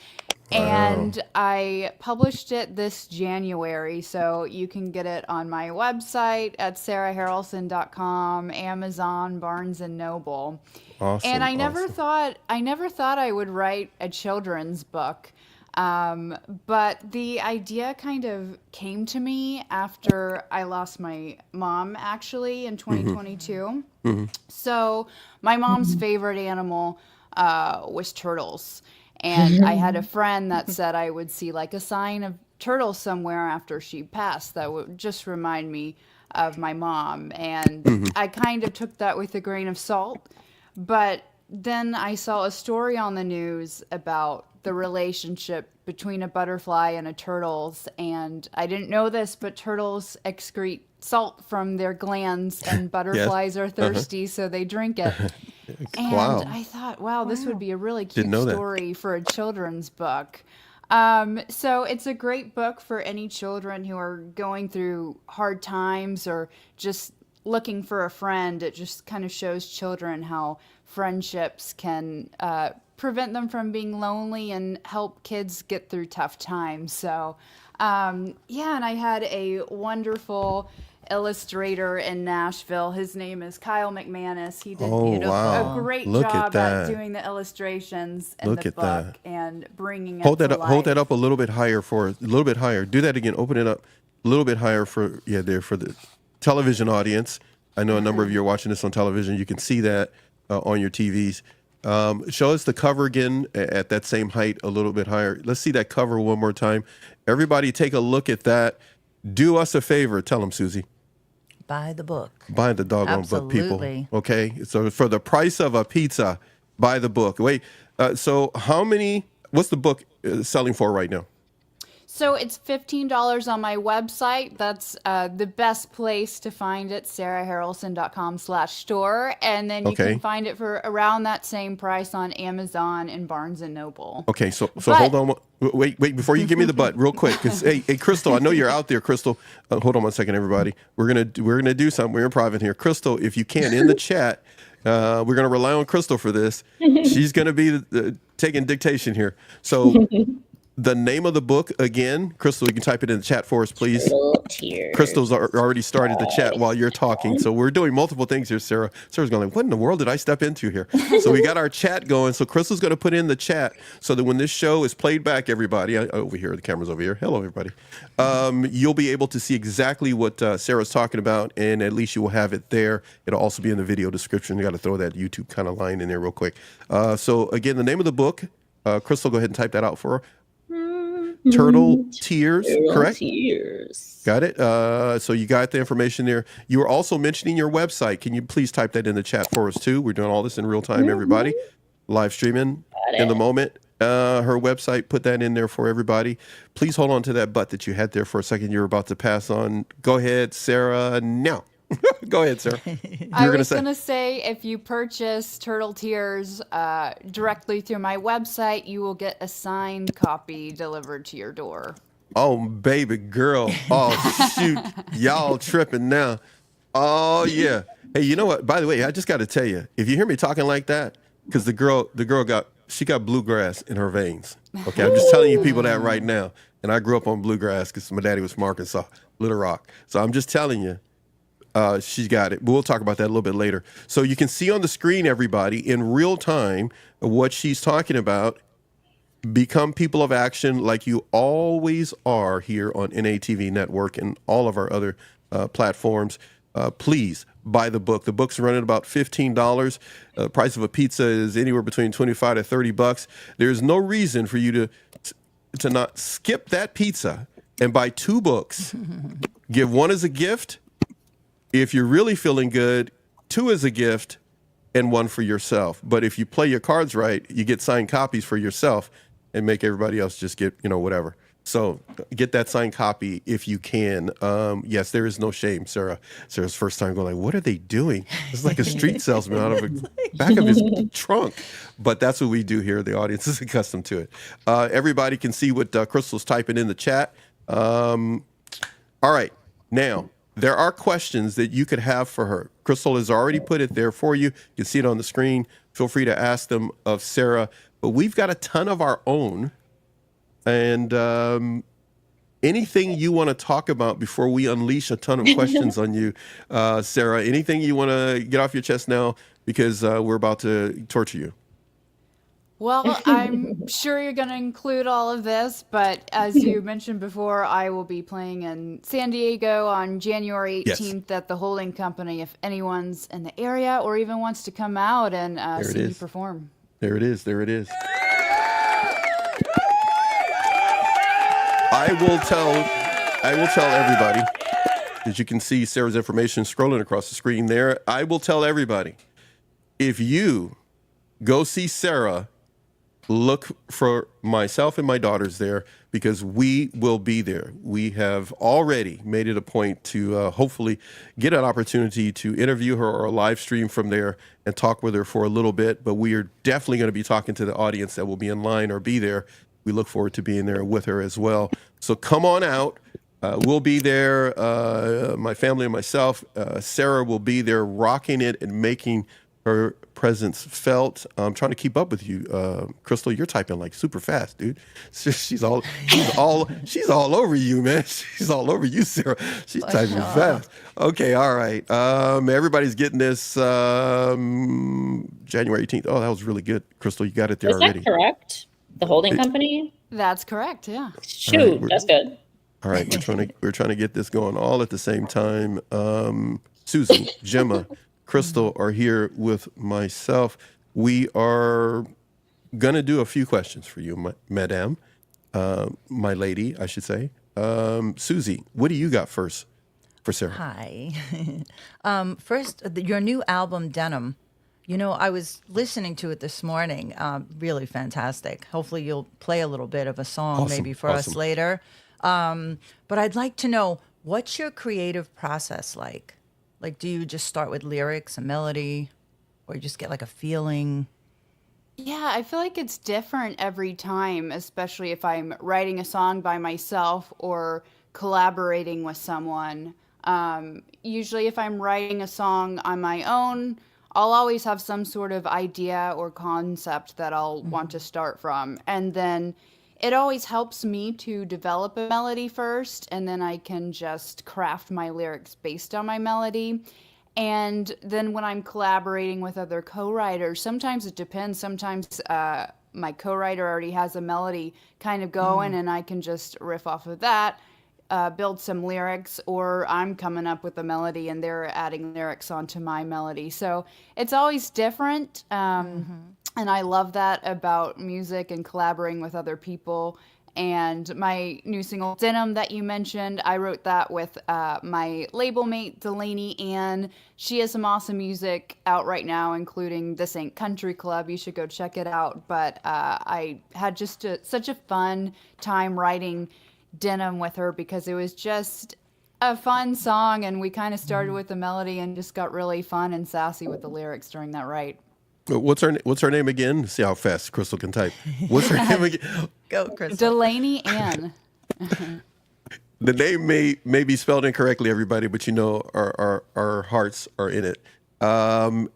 And I published it this January, so you can get it on my website at sarahharrelson.com, Amazon, Barnes and Noble. Awesome. And I never thought I would write a children's book. But the idea kind of came to me after I lost my mom, actually, in 2022. So my mom's favorite animal was turtles. And I had a friend that said I would see like a sign of turtles somewhere after she passed that would just remind me of my mom. And I kind of took that with a grain of salt. But then I saw a story on the news about the relationship between a butterfly and a turtles. And I didn't know this, but turtles excrete salt from their glands, and butterflies are thirsty, so they drink it. And I thought, wow, this would be a really cute story for a children's book. So it's a great book for any children who are going through hard times or just looking for a friend. It just kind of shows children how friendships can prevent them from being lonely and help kids get through tough times. So, and I had a wonderful illustrator in Nashville. His name is Kyle McManus. He did a great job at doing the illustrations in the book and bringing it to life. Hold that up a little bit higher a little bit higher. Do that again. Open it up a little bit higher for the television audience. I know a number of you are watching this on television. You can see that on your TVs. Show us the cover again at that same height, a little bit higher. Let's see that cover one more time. Everybody take a look at that. Do us a favor. Tell them, Susie. Buy the book. Buy the doggone book, people. Okay? So for the price of a pizza, buy the book. Wait, so what's the book selling for right now? So it's $15 on my website. That's the best place to find it, sarahharrelson.com/store. And then you can find it for around that same price on Amazon and Barnes and Noble. Okay, so hold on. Wait, before you give me the butt real quick. Because, hey, Crystal, I know you're out there, Crystal. Hold on one second, everybody. We're gonna do something. We're improvising here. Crystal, if you can, in the chat, we're going to rely on Crystal for this. She's going to be taking dictation here. So the name of the book again, Crystal, you can type it in the chat for us, please. Turtle Tears. Crystal's already started the chat while you're talking. So we're doing multiple things here, Sarah. Sarah's going like, what in the world did I step into here? So we got our chat going. So Crystal's going to put in the chat so that when this show is played back, everybody, over here, the camera's over here. Hello, everybody. You'll be able to see exactly what Sarah's talking about, and at least you will have it there. It'll also be in the video description. You got to throw that YouTube kind of line in there real quick. So again, the name of the book, Crystal, go ahead and type that out for her. Turtle Tears, correct? Tears. Got it. So you got the information there. You were also mentioning your website. Can you please type that in the chat for us too? We're doing all this in real time, everybody. Live streaming in the moment. Her website, put that in there for everybody. Please hold on to that butt that you had there for a second. You're about to pass on. Go ahead, Sarah, now. Go ahead, Sarah. I was going to say, if you purchase Turtle Tears directly through my website, you will get a signed copy delivered to your door. Oh, baby girl. Oh, shoot. Y'all tripping now. Oh, yeah. Hey, you know what? By the way, I just got to tell you, if you hear me talking like that, because the girl got bluegrass in her veins. Okay, I'm just telling you people that right now. And I grew up on bluegrass because my daddy was from Arkansas, Little Rock. So I'm just telling you. She's got it. But we'll talk about that a little bit later. So you can see on the screen, everybody, in real time, what she's talking about. Become people of action like you always are here on NATV Network and all of our other platforms. Please buy the book. The book's running about $15. The price of a pizza is anywhere between $25 to $30. There's no reason for you to not skip that pizza and buy 2 books. Give 1 as a gift. If you're really feeling good, 2 as a gift and 1 for yourself. But if you play your cards right, you get signed copies for yourself and make everybody else just get, whatever. So get that signed copy if you can. Yes, there is no shame, Sarah. Sarah's first time going like, what are they doing? It's like a street salesman out of the back of his trunk. But that's what we do here. The audience is accustomed to it. Everybody can see what Crystal's typing in the chat. All right. Now, there are questions that you could have for her. Crystal has already put it there for you. You can see it on the screen. Feel free to ask them of Sarah. But we've got a ton of our own. And anything you want to talk about before we unleash a ton of questions on you, Sarah, anything you want to get off your chest now, because we're about to torture you. Well, I'm sure you're going to include all of this, but as you mentioned before, I will be playing in San Diego on January 18th at the Holding Company. If anyone's in the area or even wants to come out and see me perform. There it is. There it is. I will tell everybody, as you can see Sarah's information scrolling across the screen there. I will tell everybody, if you go see Sarah, look for myself and my daughters there, because we will be there. We have already made it a point to hopefully get an opportunity to interview her or live stream from there and talk with her for a little bit. But we are definitely going to be talking to the audience that will be in line or be there. We look forward to being there with her as well. So come on out. We'll be there, my family and myself. Sarah will be there rocking it and making her presence felt. I'm trying to keep up with you, Crystal. You're typing like super fast, dude. She's all over you, man. She's all over you, Sarah. She's typing fast. Okay, all right. Everybody's getting this January 18th. Oh, that was really good, Crystal. You got it there already. Is that correct? The Holding Company? That's correct, yeah. Shoot, right, that's good. All right, we're trying to get this going all at the same time. Susan, Gemma, Crystal are here with myself. We are gonna do a few questions for you, madame, my lady, I should say. Susie, what do you got first for Sarah? Hi. First, your new album, Denim. I was listening to it this morning. Really fantastic. Hopefully you'll play a little bit of a song maybe for us later. But I'd like to know, what's your creative process like? Like, do you just start with lyrics, a melody, or you just get like a feeling? Yeah, I feel like it's different every time, especially if I'm writing a song by myself or collaborating with someone. Usually if I'm writing a song on my own, I'll always have some sort of idea or concept that I'll want to start from. And then it always helps me to develop a melody first, and then I can just craft my lyrics based on my melody. And then when I'm collaborating with other co-writers, sometimes it depends. Sometimes my co-writer already has a melody kind of going, and I can just riff off of that. Build some lyrics, or I'm coming up with a melody and they're adding lyrics onto my melody. So it's always different. And I love that about music and collaborating with other people. And my new single, Denim, that you mentioned, I wrote that with my label mate, Delaney Ann. She has some awesome music out right now, including This Ain't Country Club. You should go check it out. But I had just such a fun time writing Denim with her, because it was just a fun song, and we kind of started with the melody and just got really fun and sassy with the lyrics during that write. What's her name again? See how fast Crystal can type. What's her name again? Go, Crystal. Delaney Ann. The name may be spelled incorrectly, everybody, but our hearts are in it. And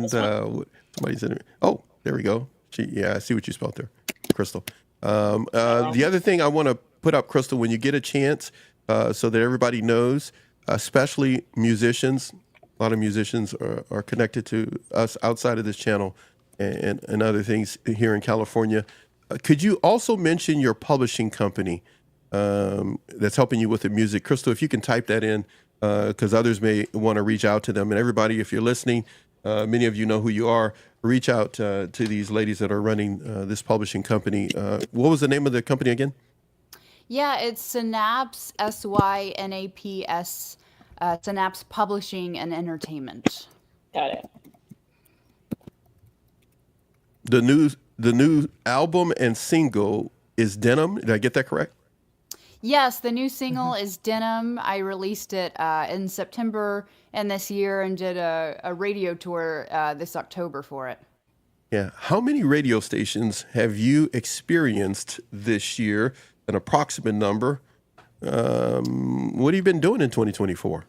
somebody said, oh, there we go. I see what you spelled there, Crystal. The other thing I want to put up, Crystal, when you get a chance, so that everybody knows, especially musicians, a lot of musicians are connected to us outside of this channel and other things here in California. Could you also mention your publishing company that's helping you with the music? Crystal, if you can type that in, because others may want to reach out to them. And everybody, if you're listening, many of you know who you are. Reach out to these ladies that are running this publishing company. What was the name of the company again? Yeah, it's Synapse, SYNAPS, Synapse Publishing and Entertainment. Got it. The the new album and single is Denim. Did I get that correct? Yes, the new single is Denim. I released it in September and this year and did a radio tour this October for it. Yeah. How many radio stations have you experienced this year? An approximate number. What have you been doing in 2024?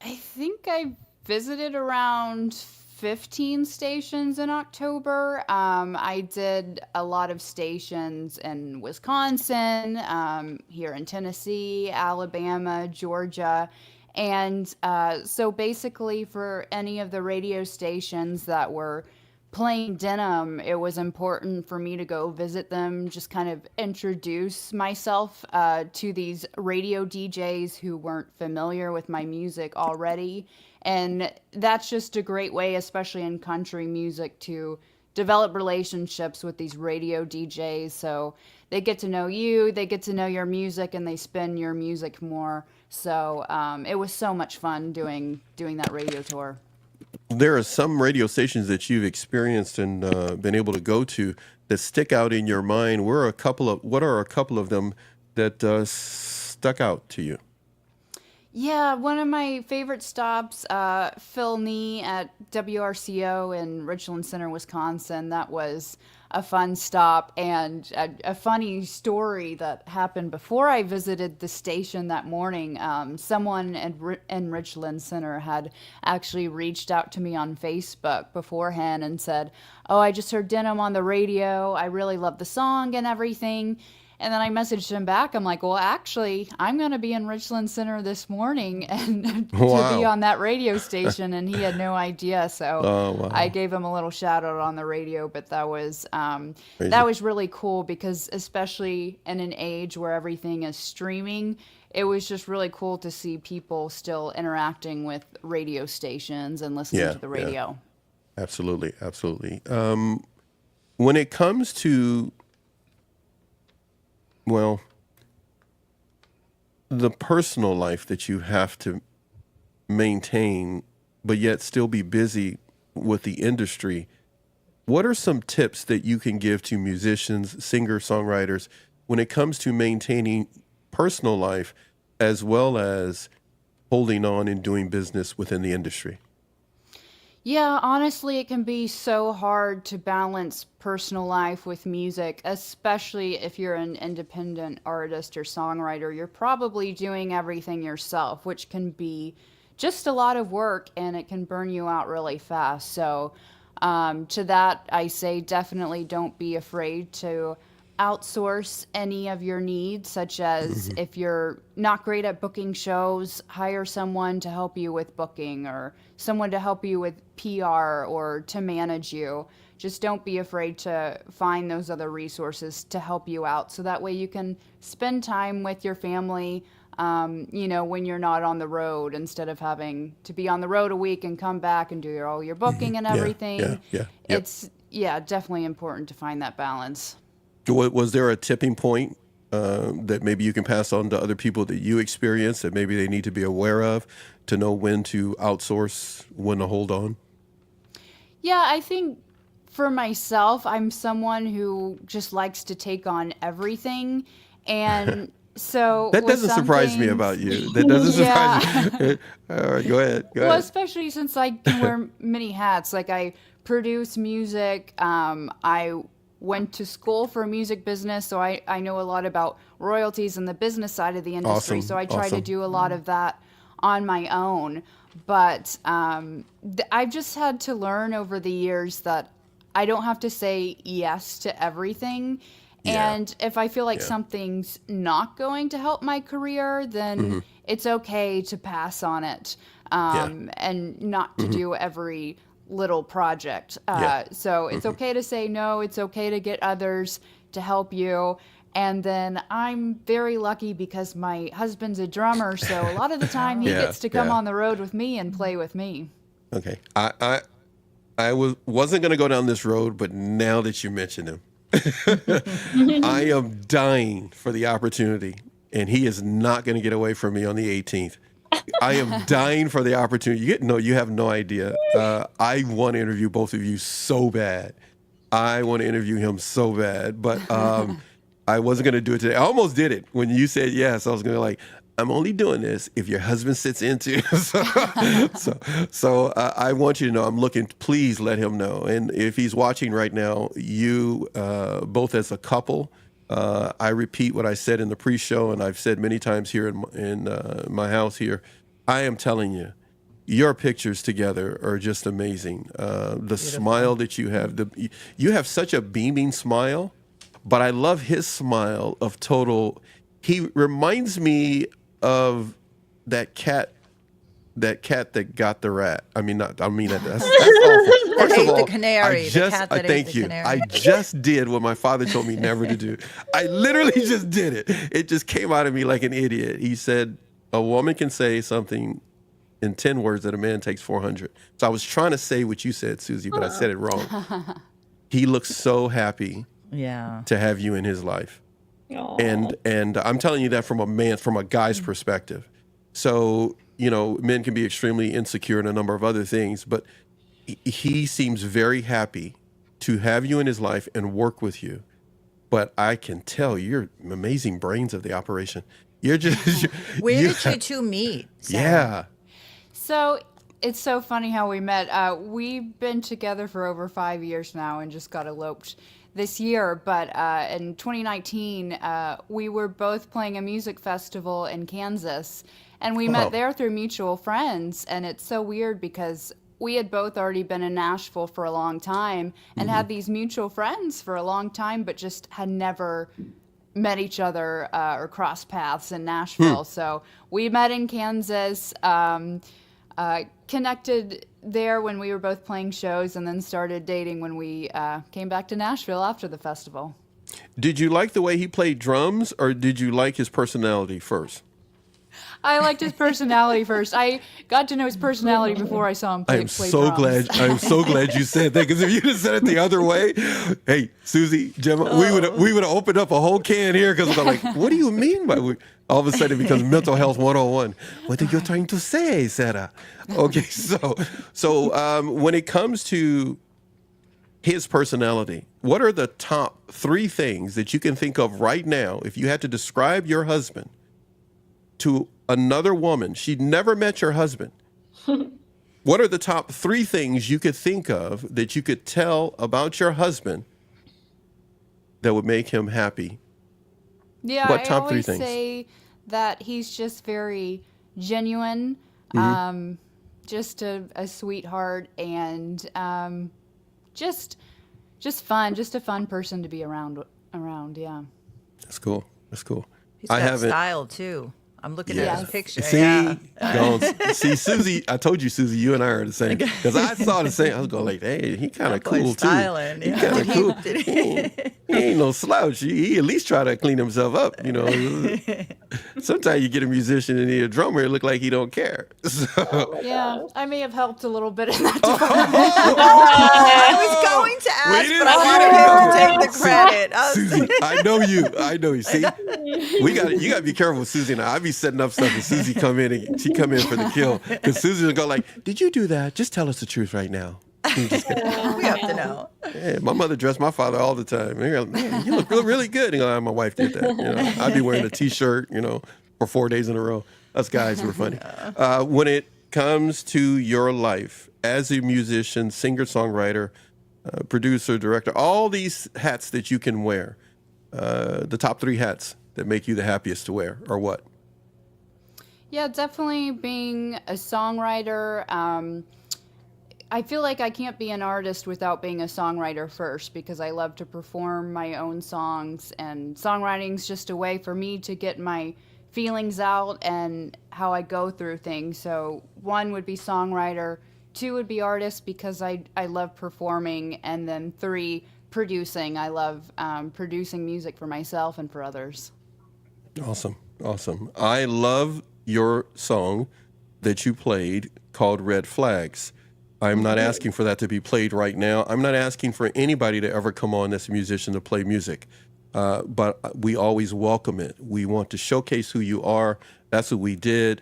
I think I visited around 15 stations in October. I did a lot of stations in Wisconsin, here in Tennessee, Alabama, Georgia. And so basically for any of the radio stations that were playing Denim, it was important for me to go visit them, just kind of introduce myself to these radio DJs who weren't familiar with my music already. And that's just a great way, especially in country music, to develop relationships with these radio DJs. So they get to know you, they get to know your music, and they spin your music more. So it was so much fun doing that radio tour. There are some radio stations that you've experienced and been able to go to that stick out in your mind. What are a couple of them that stuck out to you? Yeah, one of my favorite stops, Phil Nee at WRCO in Richland Center, Wisconsin. That was a fun stop, and a funny story that happened before I visited the station that morning. Someone in Richland Center had actually reached out to me on Facebook beforehand and said, "Oh, I just heard Denim on the radio. I really love the song and everything." And then I messaged him back. I'm like, well, actually, I'm going to be in Richland Center this morning and to be on that radio station. And he had no idea. So I gave him a little shout out on the radio. But that was really cool because especially in an age where everything is streaming, it was just really cool to see people still interacting with radio stations and listening to the radio. Yeah. Absolutely. Absolutely. When it comes to the personal life that you have to maintain, but yet still be busy with the industry, what are some tips that you can give to musicians, singers, songwriters, when it comes to maintaining personal life as well as holding on and doing business within the industry? Yeah, honestly, it can be so hard to balance personal life with music, especially if you're an independent artist or songwriter. You're probably doing everything yourself, which can be just a lot of work and it can burn you out really fast. So to that, I say definitely don't be afraid to outsource any of your needs, such as if you're not great at booking shows, hire someone to help you with booking or someone to help you with PR or to manage you. Just don't be afraid to find those other resources to help you out. So that way you can spend time with your family, when you're not on the road, instead of having to be on the road a week and come back and do all your booking and everything. It's definitely important to find that balance. Was there a tipping point that maybe you can pass on to other people that you experience that maybe they need to be aware of to know when to outsource, when to hold on? Yeah, I think for myself, I'm someone who just likes to take on everything. And so that doesn't surprise me about you. That doesn't surprise me. All right, go ahead. Well, especially since I can wear many hats. Like I produce music. I went to school for music business, so I know a lot about royalties and the business side of the industry. So I try to do a lot of that on my own. But I've just had to learn over the years that I don't have to say yes to everything. And if I feel like something's not going to help my career, then it's okay to pass on it and not to do every little project. So it's okay to say no. It's okay to get others to help you. And then I'm very lucky because my husband's a drummer, so a lot of the time he gets to come on the road with me and play with me. Okay. I wasn't going to go down this road, but now that you mention him, I am dying for the opportunity, and he is not going to get away from me on the 18th. I am dying for the opportunity. You have no idea. I want to interview both of you so bad. I want to interview him so bad, but I wasn't going to do it today. I almost did it when you said yes. I was going to like, I'm only doing this if your husband sits into. So I want you to know I'm looking. Please let him know. And if he's watching right now, you both as a couple, I repeat what I said in the pre-show, and I've said many times here in my house here. I am telling you, your pictures together are just amazing. The smile that you have, you have such a beaming smile, but I love his smile of total. He reminds me of that cat that got the rat. I mean, that's awful. First of all, the canary. Thank you. I just did what my father told me never to do. I literally just did it. It just came out of me like an idiot. He said, a woman can say something in 10 words that a man takes 400. So I was trying to say what you said, Susie, but I said it wrong. He looks so happy to have you in his life. Aww. And I'm telling you that from a guy's perspective. So, men can be extremely insecure in a number of other things, but he seems very happy to have you in his life and work with you. But I can tell you're amazing brains of the operation. You're just Where did you two meet, Sarah? Yeah. So it's so funny how we met. We've been together for over 5 years now and just got eloped this year. But in 2019, we were both playing a music festival in Kansas, and we met there through mutual friends. And it's so weird because we had both already been in Nashville for a long time and had these mutual friends for a long time, but just had never met each other or crossed paths in Nashville. So we met in Kansas, connected there when we were both playing shows, and then started dating when we came back to Nashville after the festival. Did you like the way he played drums, or did you like his personality first? I liked his personality first. I got to know his personality before I saw him play drums. I'm so glad you said that, because if you'd have said it the other way, hey, Susie, Gemma, we would have opened up a whole can here, because I'm like, what do you mean by all of a sudden it becomes mental health 101. What are you trying to say, Sarah? Okay, so when it comes to his personality, what are the top 3 things that you can think of right now if you had to describe your husband to another woman? She'd never met your husband. What are the top 3 things you could think of that you could tell about your husband that would make him happy? Yeah, what top I 3 always things? say that he's just very genuine, just a sweetheart, and just fun, just a fun person to be around. Yeah. That's cool. He's got style too. I'm looking at his picture. See, Susie, I told you, Susie, you and I are the same. Because I saw the same. I was going like, hey, he kind of cool too. He kind of cool. He ain't no slouch. He at least try to clean himself up, Sometimes you get a musician and a drummer, it look like he don't care. So. Yeah, I may have helped a little bit in that department. I was going to ask, but I wanted him to take the credit. Susie, I know you. See, you got to be careful with Susie and I be setting up stuff, and Susie come in for the kill, because Susie will go like, "Did you do that? Just tell us the truth right now." We have to know. Yeah, my mother dressed my father all the time. And you're like, man, you look really good. And my wife did that. I'd be wearing a T-shirt, for 4 days in a row. Us guys were funny. When it comes to your life as a musician, singer, songwriter, producer, director, all these hats that you can wear, the top 3 hats that make you the happiest to wear are what? Yeah, definitely being a songwriter. I feel like I can't be an artist without being a songwriter first, because I love to perform my own songs, and songwriting's just a way for me to get my feelings out and how I go through things. So 1 would be songwriter, 2 would be artist, because I love performing, and then 3, producing. I love producing music for myself and for others. Awesome. I love your song that you played called Red Flags. I'm not asking for that to be played right now. I'm not asking for anybody to ever come on as a musician to play music, but we always welcome it. We want to showcase who you are. That's what we did.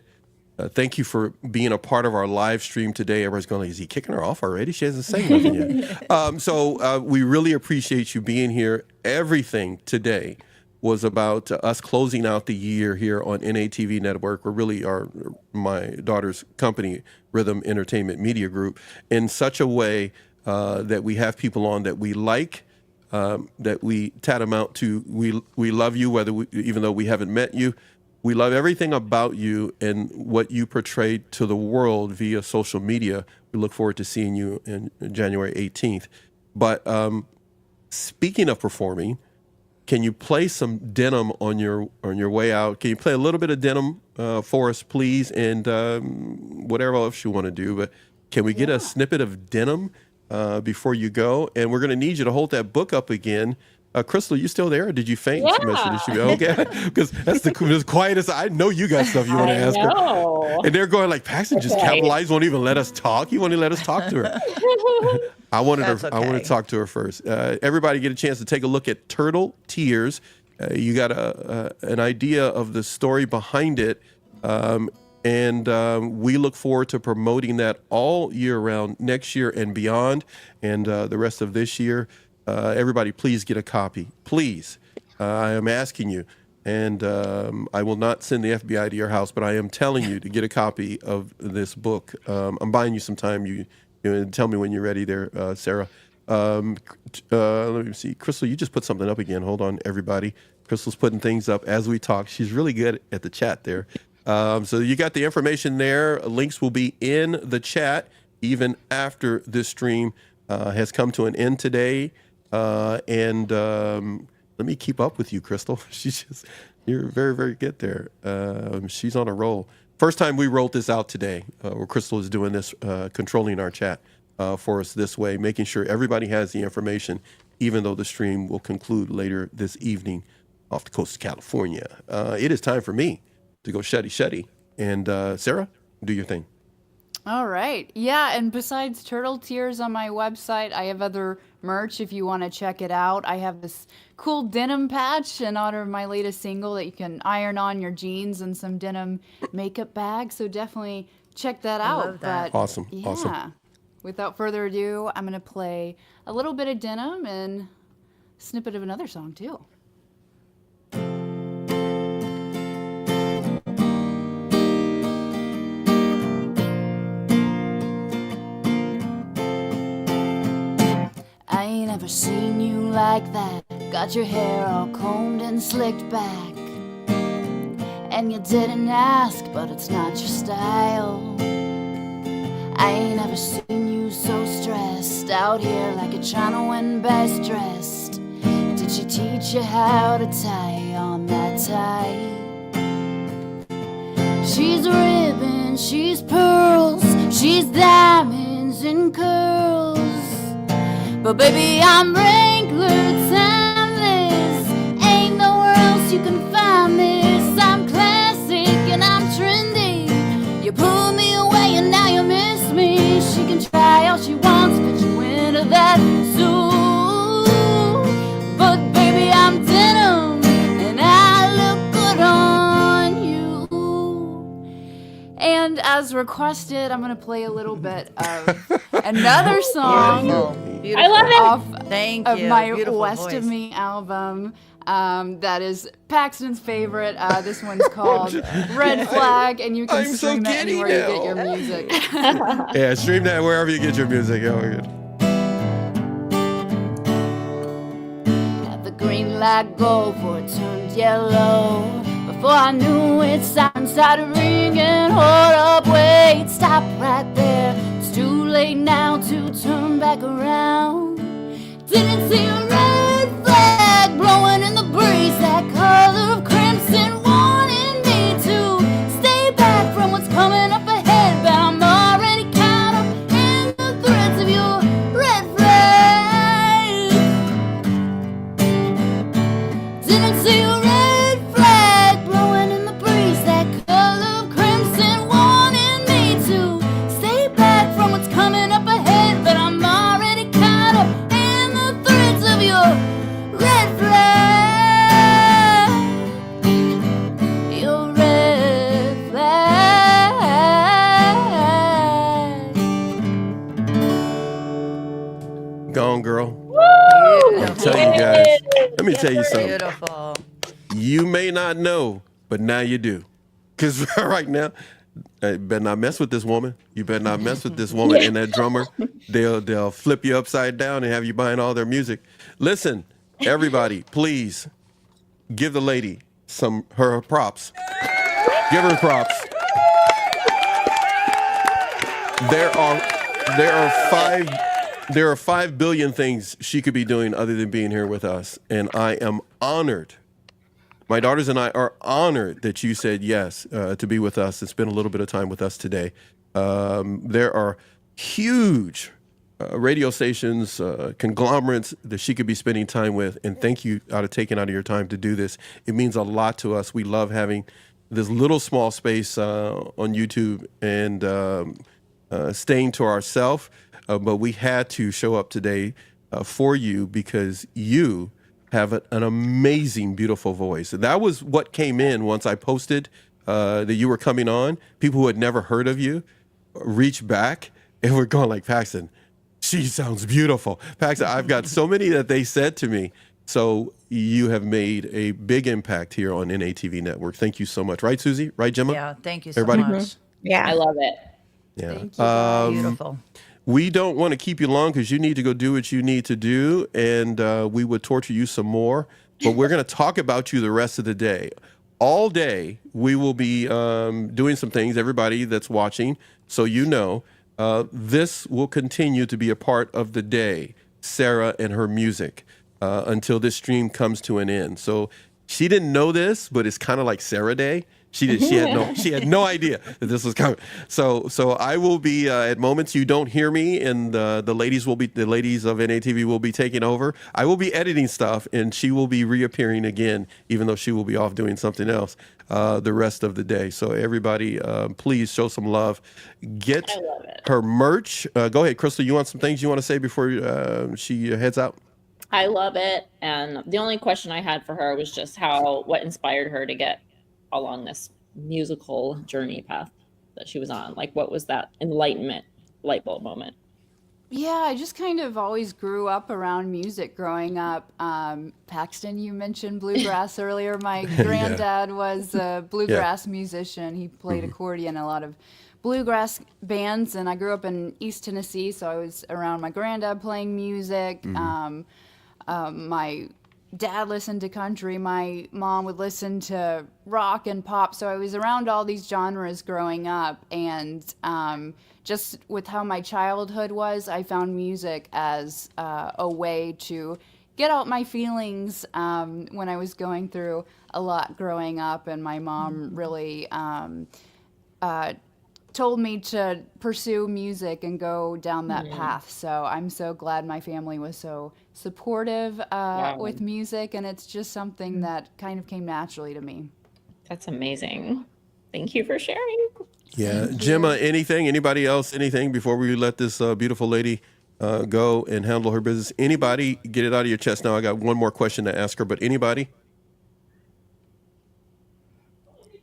thank you for being a part of our live stream today. Everybody's going, is he kicking her off already? She hasn't said nothing yet. So we really appreciate you being here. Everything today was about us closing out the year here on NATV Network. We're really my daughter's company, Rhythm Entertainment Media Group, in such a way that we have people on that we like, that we tantamount to. We love you, even though we haven't met you. We love everything about you and what you portrayed to the world via social media. We look forward to seeing you in January 18th. But speaking of performing, can you play some Denim on your way out? Can you play a little bit of Denim for us, please? And whatever else you want to do. But can we get a snippet of Denim before you go? And we're going to need you to hold that book up again. Crystal, you still there? Or did you faint? Yeah. Okay, because that's the quietest. I know you got stuff you want to ask her. And they're going like, Paxton just capitalized, won't even let us talk. He won't even let us talk to her. I wanted to talk to her first. Everybody get a chance to take a look at Turtle Tears. You got an idea of the story behind it. And we look forward to promoting that all year round, next year and beyond, and the rest of this year. Everybody, please get a copy. Please. I am asking you. And I will not send the FBI to your house, but I am telling you to get a copy of this book. I'm buying you some time. You tell me when you're ready there, Sarah. Let me see. Crystal, you just put something up again. Hold on, everybody. Crystal's putting things up as we talk. She's really good at the chat there. So you got the information there. Links will be in the chat even after this stream has come to an end today. And let me keep up with you, Crystal. You're very, very good there. She's on a roll. First time we rolled this out today, where Crystal is doing this, controlling our chat for us this way, making sure everybody has the information, even though the stream will conclude later this evening off the coast of California. It is time for me to go shuddy. And Sarah, do your thing. All right. Yeah, and besides Turtle Tears on my website, I have other merch if you want to check it out. I have this cool denim patch in honor of my latest single that you can iron on your jeans, and some denim makeup bags. So definitely check that out. Love that. But Awesome. yeah, Awesome. Without further ado, I'm going to play a little bit of denim and a snippet of another song too. I ain't ever seen you like that. Got your hair all combed and slicked back, and you didn't ask, but it's not your style. I ain't ever seen you so stressed out here like you're trying to win best dressed. Did she teach you how to tie on that tie? She's ribbon, she's pearls, she's diamonds and curls. But baby, I'm Wrangler, timeless. Ain't nowhere else you can find this. I'm classic and I'm trendy. You pull me away and now you miss me. She can try all she wants, but you into that zoo. But baby, I'm denim and I look good on you. And as requested, I'm gonna play a little bit of another song. Beautiful. I love it. Off Thank of you. my Beautiful West voice. of Me album. That is Paxton's favorite. This one's called Red Flag, and you can I'm so stream it giddy anywhere you now. get your music. Yeah, stream that wherever you get your music. Oh, good. Had the green light go before it turned yellow. Before I knew it, sirens started ringing. Hold up, wait, stop right there. It's too late now to turn back around. Didn't see a red flag blowing in the breeze, that color of crimson warning me to stay back from what's coming up ahead. But I'm already caught up in the threads of your red flag. Didn't see a red flag blowing in the breeze, that color of crimson warning me to stay back from what's coming up ahead. But I'm already caught up in the threads of Beautiful. tell you guys. Let me tell you something. Beautiful. You may not know, but now you do. Because right now, you better not mess with this woman. You better not mess with this woman and that drummer. They'll flip you upside down and have you buying all their music. Listen, everybody, please give the lady her props. Give her props. There are 5 billion things she could be doing other than being here with us, and I am honored. My daughters and I are honored that you said yes to be with us and spend a little bit of time with us today. There are huge radio stations, conglomerates that she could be spending time with, and thank you taking out of your time to do this. It means a lot to us. We love having this little small space on YouTube and staying to ourselves, but we had to show up today for you because you have an amazing, beautiful voice. And that was what came in once I posted that you were coming on. People who had never heard of you reached back and were going like, Paxton, she sounds beautiful. Paxton, I've got so many that they said to me. So you have made a big impact here on NATV Network. Thank you so much. Right, Susie? Right, Gemma? Yeah, thank you so Everybody? much. Yeah. I love it. Yeah. Thank you. Beautiful. We don't want to keep you long because you need to go do what you need to do, and we would torture you some more. But we're going to talk about you the rest of the day. All day, we will be doing some things, everybody that's watching, so you know. This will continue to be a part of the day, Sarah and her music, until this stream comes to an end. So she didn't know this, but it's kind of like Sarah Day. She had no idea that this was coming. So I will be at moments you don't hear me, and the ladies of NATV will be taking over. I will be editing stuff, and she will be reappearing again, even though she will be off doing something else the rest of the day. So everybody, please show some love. Get her merch. Go ahead, Crystal. You want some things you want to say before she heads out? I love it. And the only question I had for her was just what inspired her to get along this musical journey path that she was on. Like, what was that enlightenment light bulb moment? Yeah, I just kind of always grew up around music growing up. Paxton, you mentioned bluegrass earlier. My granddad was a bluegrass musician. He played accordion in a lot of bluegrass bands, and I grew up in East Tennessee, so I was around my granddad playing music. My dad listened to country. My mom would listen to rock and pop. So I was around all these genres growing up. And just with how my childhood was, I found music as a way to get out my feelings when I was going through a lot growing up. And my mom really told me to pursue music and go down that path. So I'm so glad my family was so supportive with music, and it's just something that kind of came naturally to me. That's amazing. Thank you for sharing. Yeah. Gemma, anybody else, anything before we let this beautiful lady go and handle her business? Anybody, get it out of your chest now. I got one more question to ask her, but anybody?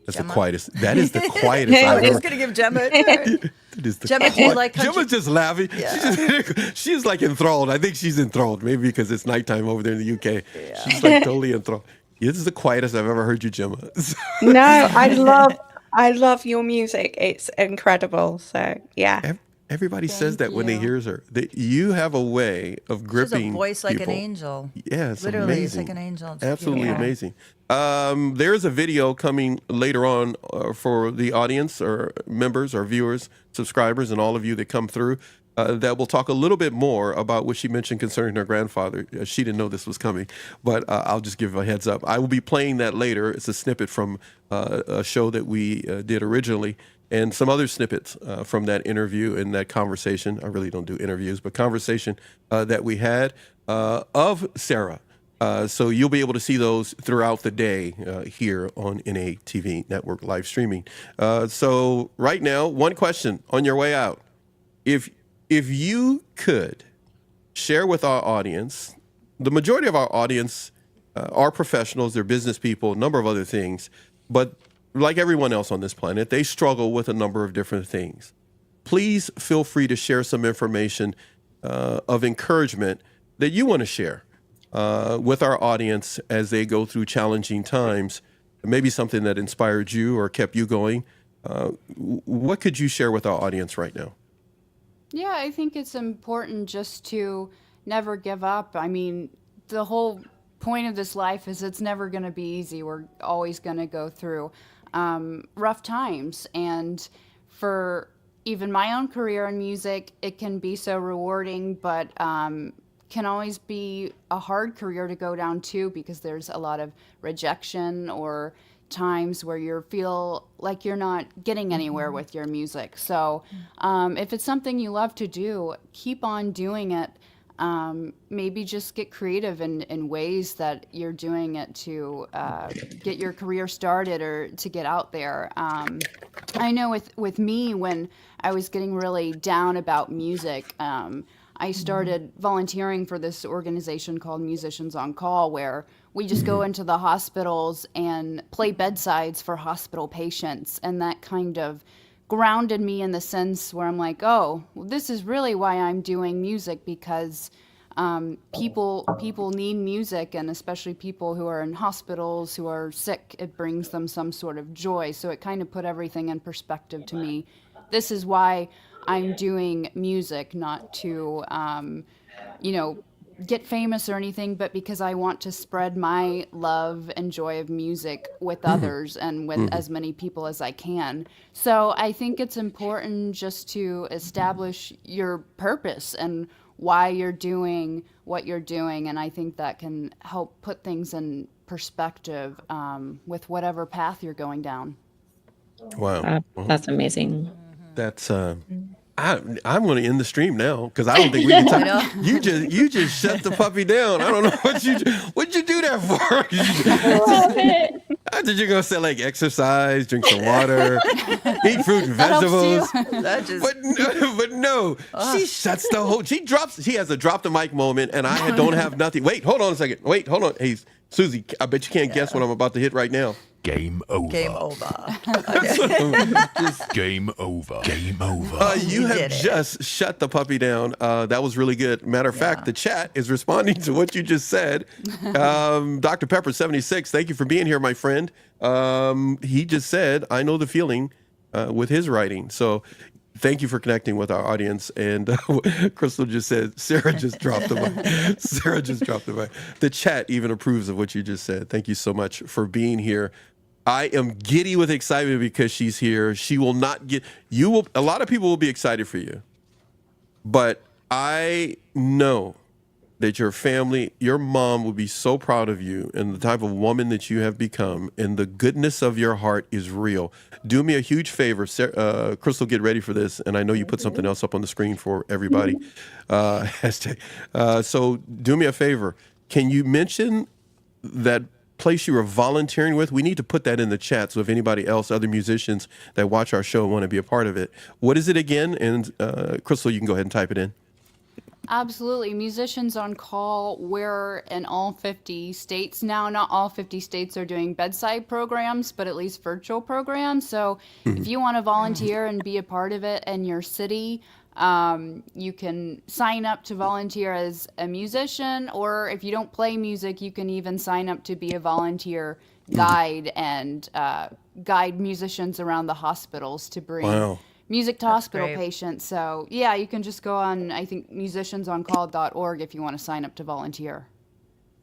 That's Gemma? the quietest. That is the quietest I've I was ever. going to give Gemma. It is the Gemma, do you like country? Gemma's just laughing. Yeah. She's like enthralled. I think she's enthralled. Maybe because it's nighttime over there in the UK. Yeah. She's like totally enthralled. This is the quietest I've ever heard you, Gemma. No, I love your music. It's incredible. So yeah. Everybody says that when they hear her. That you have a way of gripping. She has a voice like people. an angel. Yeah, it's Literally, amazing. it's like an angel. It's Absolutely beautiful. amazing. There's a video coming later on for the audience or members or viewers, subscribers, and all of you that come through that will talk a little bit more about what she mentioned concerning her grandfather. She didn't know this was coming, but I'll just give a heads up. I will be playing that later. It's a snippet from a show that we did originally, and some other snippets from that interview and that conversation. I really don't do interviews, but conversation that we had of Sarah. So you'll be able to see those throughout the day here on NATV Network live streaming. So right now, one question on your way out. If you could share with our audience, the majority of our audience are professionals, they're business people, a number of other things, but like everyone else on this planet, they struggle with a number of different things. Please feel free to share some information of encouragement that you want to share with our audience as they go through challenging times, maybe something that inspired you or kept you going. What could you share with our audience right now? Yeah, I think it's important just to never give up. I mean, the whole point of this life is it's never going to be easy. We're always going to go through rough times. And for even my own career in music, it can be so rewarding, but can always be a hard career to go down too, because there's a lot of rejection or times where you feel like you're not getting anywhere with your music. So if it's something you love to do, keep on doing it. Maybe just get creative in ways that you're doing it to get your career started or to get out there. I know with me, when I was getting really down about music, I started volunteering for this organization called Musicians on Call, where we just go into the hospitals and play bedsides for hospital patients. And that kind of grounded me in the sense where I'm like, oh, well, this is really why I'm doing music, because people need music, and especially people who are in hospitals, who are sick, it brings them some sort of joy. So it kind of put everything in perspective to me. This is why I'm doing music, not to, get famous or anything, but because I want to spread my love and joy of music with others and with as many people as I can. So I think it's important just to establish your purpose and why you're doing what you're doing. And I think that can help put things in perspective with whatever path you're going down. Wow. That's amazing. That's I'm going to end the stream now, because I don't think we can talk. You just shut the puppy down. I don't know what'd you do that for? I love it. I thought you're going to say like exercise, drink some water, eat fruit and vegetables. But no, she shuts the whole. She has a drop the mic moment, and I don't have nothing. Wait, hold on a second. Wait, hold on. Hey, Susie, I bet you can't guess what I'm about to hit right now. Game over. Game over. Game over. Game over. You have just shut the puppy down. That was really good. Matter of fact, the chat is responding to what you just said. Dr. Pepper 76, thank you for being here, my friend. He just said, I know the feeling with his writing. So thank you for connecting with our audience. And Crystal just said, Sarah just dropped the mic. Sarah just dropped the mic. The chat even approves of what you just said. Thank you so much for being here. I am giddy with excitement because she's here. She will not get, a lot of people will be excited for you. But I know that your family, your mom will be so proud of you and the type of woman that you have become, and the goodness of your heart is real. Do me a huge favor, Sarah, Crystal, get ready for this. And I know you put something else up on the screen for everybody. Hashtag. So do me a favor. Can you mention that place you were volunteering with? We need to put that in the chat, so if anybody else, other musicians that watch our show want to be a part of it. What is it again? And Crystal, you can go ahead and type it in. Absolutely. Musicians on Call, we're in all 50 states now. Not all 50 states are doing bedside programs, but at least virtual programs. So if you want to volunteer and be a part of it in your city, you can sign up to volunteer as a musician, or if you don't play music, you can even sign up to be a volunteer guide and guide musicians around the hospitals to bring music to hospital patients. So yeah, you can just go on, I think, musiciansoncall.org if you want to sign up to volunteer.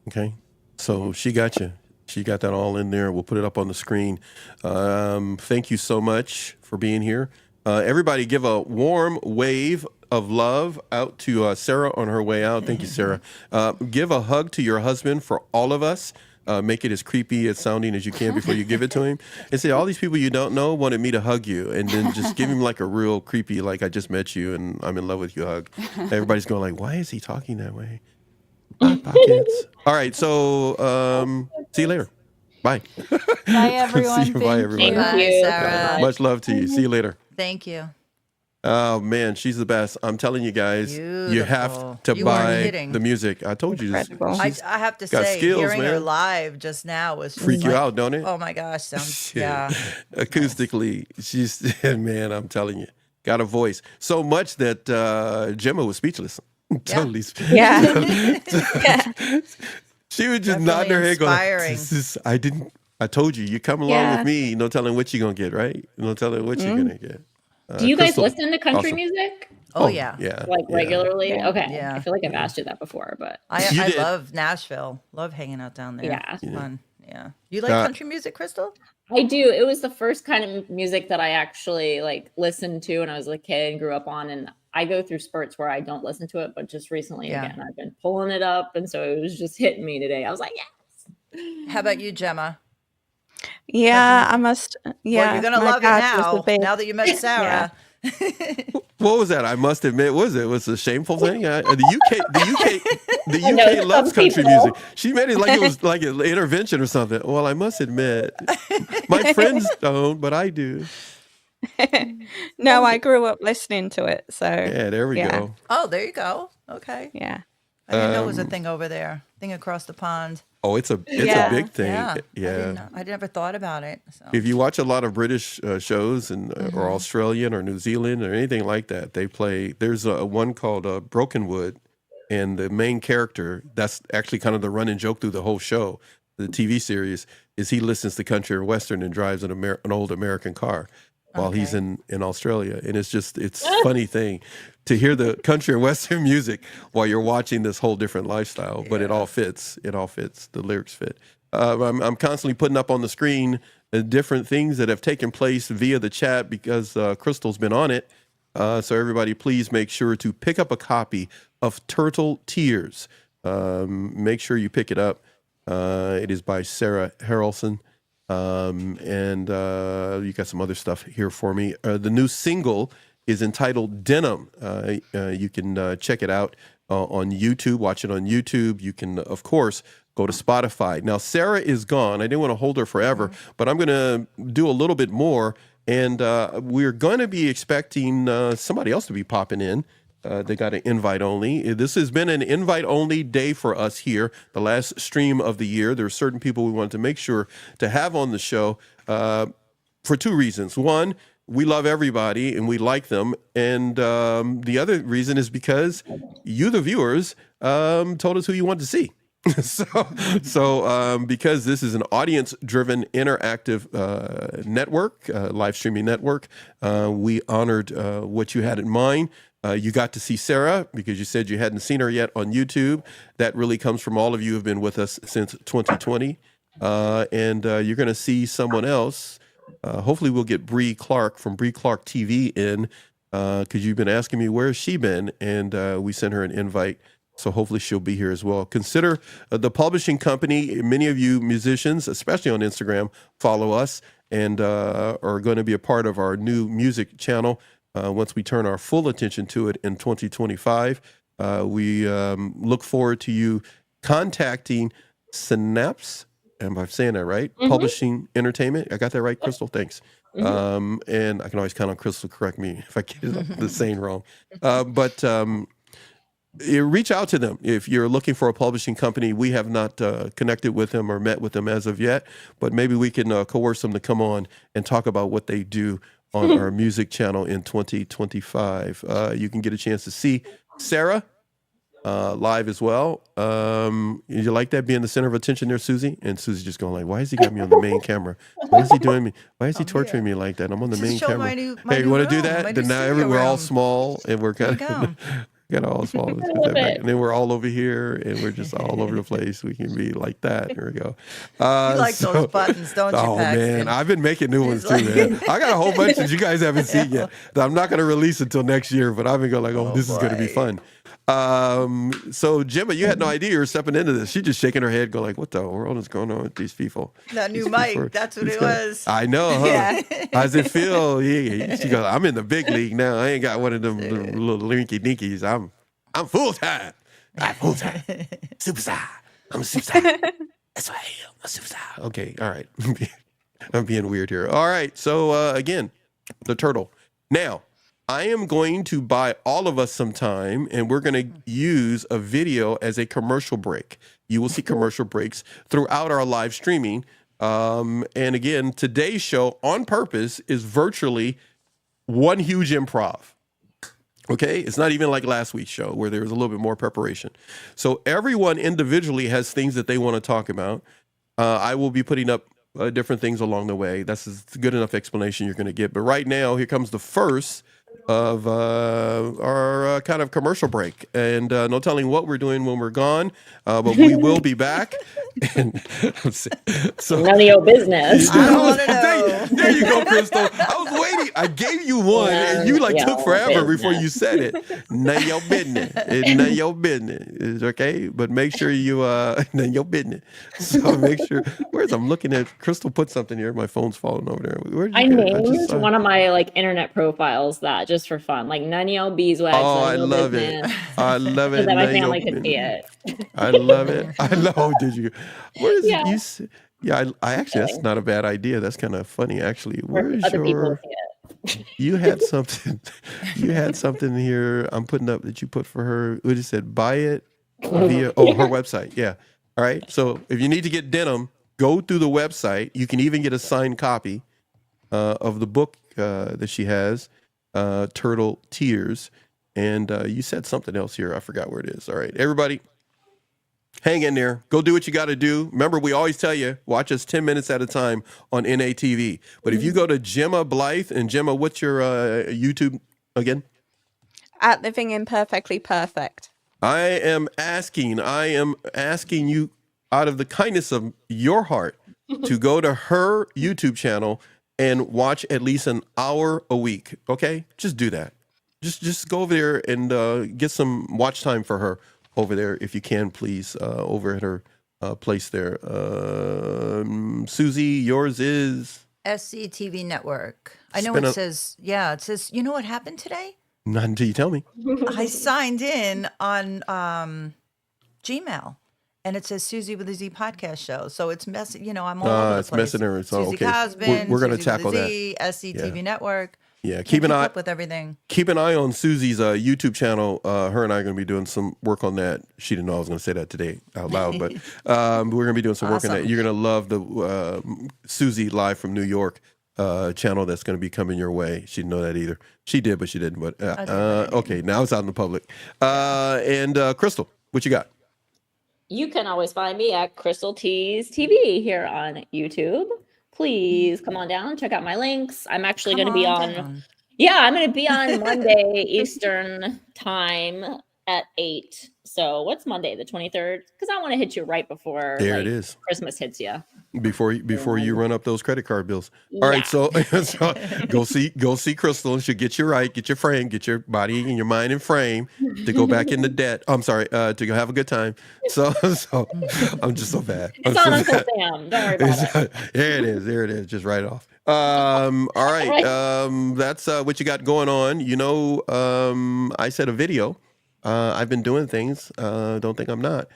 Okay. So she got you. She got that all in there. We'll put it up on the screen. Thank you so much for being here. Everybody give a warm wave of love out to Sarah on her way out. Thank you, Sarah. Give a hug to your husband for all of us. Make it as creepy as sounding as you can before you give it to him. And say, all these people you don't know wanted me to hug you. And then just give him like a real creepy, like I just met you and I'm in love with you hug. Everybody's going like, why is he talking that way? Pockets. All right. So see you later. Bye. Bye, everyone. See you. Bye, everyone. Thank you. Sarah. Much love to you. See you later. Thank you. Oh, man, she's the best. I'm telling you guys, you have to You weren't buy kidding. the music. I told you this. I have to got say, skills, hearing her man. live just now was just Freak you like, out, don't it? Oh my gosh, sounds Shit. yeah. Acoustically, she's, man, I'm telling you, got a voice. So much that Gemma was speechless. Totally. Yeah. Yeah. She was just Definitely nodding her head going, inspiring. I told you, you come along Yeah. with me, no telling what you're going to get, right? No telling what you're going to get. Do you guys Crystal, listen to country awesome. music? Oh, yeah. Yeah. Like yeah. regularly? Yeah. Okay. Yeah. I feel like I've asked you that before, but I You did. love Nashville. Love hanging out down there. Yeah. It's fun. Yeah. You like Uh, country music, Crystal? I do. It was the first kind of music that I actually like listened to when I was a kid and grew up on. And I go through spurts where I don't listen to it, but just recently Yeah. again, I've been pulling it up. And so it was just hitting me today. I was like, yes. How about you, Gemma? Yeah, I must. Yeah, Well, you're gonna my love it dad was a now. big- Now that you met Sarah. What was that? I must admit, was it a shameful thing? The I know, UK loves some country people. music. She made it like it was like an intervention or something. Well, I must admit, my friends don't, but I do. No, I grew up listening to it. So Yeah, there we Yeah. go. Oh, there you go. Okay. yeah. I didn't know it was a thing over there. Thing across the pond. Oh, it's a Yeah. big thing. Yeah. Yeah. I never thought about it. So. If you watch a lot of British shows and or Australian or New Zealand or anything like that, they play. There's one called Brokenwood, and the main character, that's actually kind of the running joke through the whole show, the TV series, is he listens to country or western and drives an old American car while he's Okay. in Australia, and it's a funny thing to hear the country and western music while you're watching this whole different lifestyle. But it all fits. It all fits. The lyrics fit. I'm constantly putting up on the screen different things that have taken place via the chat because Crystal's been on it. So everybody, please make sure to pick up a copy of Turtle Tears. Make sure you pick it up. It is by Sarah Harrelson. And you got some other stuff here for me. The new single is entitled Denim. You can check it out on YouTube, watch it on YouTube. You can, of course, go to Spotify. Now, Sarah is gone. I didn't want to hold her forever, but I'm going to do a little bit more. And we're going to be expecting somebody else to be popping in. They got an invite only. This has been an invite only day for us here, the last stream of the year. There are certain people we wanted to make sure to have on the show for two reasons. One, we love everybody and we like them. And the other reason is because you, the viewers, told us who you want to see. So because this is an audience-driven interactive network, live streaming network, we honored what you had in mind. You got to see Sarah because you said you hadn't seen her yet on YouTube. That really comes from all of you who have been with us since 2020. And you're going to see someone else. Hopefully we'll get Bree Clark from Bree Clark TV in because you've been asking me where's she been, and we sent her an invite. So hopefully she'll be here as well. Consider the publishing company. Many of you musicians, especially on Instagram, follow us and are going to be a part of our new music channel once we turn our full attention to it in 2025. We look forward to you contacting Synapse. Am I saying that right? Publishing Entertainment. I got that right, Crystal? Thanks. And I can always count on Crystal to correct me if I get the saying wrong. But reach out to them if you're looking for a publishing company. We have not connected with them or met with them as of yet, but maybe we can coerce them to come on and talk about what they do on our music channel in 2025. You can get a chance to see Sarah live as well. You like that, being the center of attention there, Susie? And Susie just going like, why has he got me on the main camera? Why is he doing me? Why is he torturing me like that? I'm on the Just main show camera. my new Hey, you want to do room, that? my Then new now studio we're all room. small and we're kind There you of got all small. Let's put that back. And then we're all over here and we're just all over the place. We can be like that. Here we go. You like those buttons, don't you, Oh Paxton? man, I've been making new ones too, He's man. I got a whole bunch that you guys haven't seen yet that I'm not going to release until next year. But I've been going like, oh, this is going to be fun. So Gemma, you had no idea you were stepping into this. She's just shaking her head, going like, what the world is going on with these people? That new These mic, people- that's what these it guys- was. I know, huh? Yeah. How's it feel? Yeah. She goes, I'm in the big league now. I ain't got one of them little linky dinkies. I'm full time. I'm full time. Superstar. I'm a superstar. That's what I am. I'm a superstar. Okay, all right. I'm being weird here. All right. So again, the turtle. Now, I am going to buy all of us some time, and we're going to use a video as a commercial break. You will see commercial breaks throughout our live streaming. And again, today's show on purpose is virtually one huge improv. Okay, it's not even like last week's show where there was a little bit more preparation. So everyone individually has things that they want to talk about. I will be putting up different things along the way. That's a good enough explanation you're going to get. But right now, here comes the first of our kind of commercial break. And no telling what we're doing when we're gone, but we will be back. And so None of your business. I don't want to know. there you go, Crystal. I was waiting. I gave you one, and you like took forever before you said it. None of your business. It's none of your business. It's okay, but make sure you none of your business. So make sure. I'm looking at Crystal put something here. My phone's falling over there. Where'd you I get it? named one of my like internet profiles that just for fun, like none of your beeswax. Oh, I love it. I love it. So that my None of your family could see business. it. I love it. I know. Did you? Where is Yeah. it? Yeah, I actually, that's not a bad idea. That's kind of funny, actually. For Where is other people your? to see it. You had something. You had something here. I'm putting up that you put for her. What you said? Buy it via her website. Yeah. All right. So if you need to get denim, go through the website. You can even get a signed copy of the book that she has, Turtle Tears. And you said something else here. I forgot where it is. All right, everybody. Hang in there. Go do what you got to do. Remember, we always tell you, watch us 10 minutes at a time on NATV. But if you go to Gemma Blythe, and Gemma, what's your YouTube again? At Living Imperfectly Perfect. I am asking you out of the kindness of your heart to go to her YouTube channel and watch at least an hour a week. Okay? Just do that. Just go over there and get some watch time for her over there, if you can, please, over at her place there. Susie, yours is? SCTV Network. I know Spin it up. says, you know what happened today? Not until you tell me. I signed in on Gmail. And it says Susie with a Z podcast show. So it's messy. I'm all over the It's place. messing her. So, Susie okay. Cosbin, We're going to Susie with a tackle that. Z, SCTV Network. Yeah, Can't keep an eye up with everything. Keep an eye on Susie's YouTube channel. Her and I are going to be doing some work on that. She didn't know I was going to say that today out loud, but we're going to be doing some work on that. You're going to love the Susie Live from New York channel that's going to be coming your way. She didn't know that either. She did, but she didn't. But okay, now it's out in the public. And Crystal, what you got? You can always find me at Crystal Tease TV here on YouTube. Please come on down, check out my links. I'm actually going to be on. Yeah, I'm going to be on Monday Eastern time at 8. So what's Monday, the 23rd? Because I want to hit you right before it is. Christmas hits you. Before you run up those credit card bills. All right, so go see Crystal. She'll get you right, get your frame, get your body and your mind in frame to go back into debt. I'm sorry, to go have a good time. So I'm just so bad. It's on Uncle Sam. Don't worry about it. There it is. Just write it off. All right. That's what you got going on. I said a video. I've been doing things. Don't think I'm not.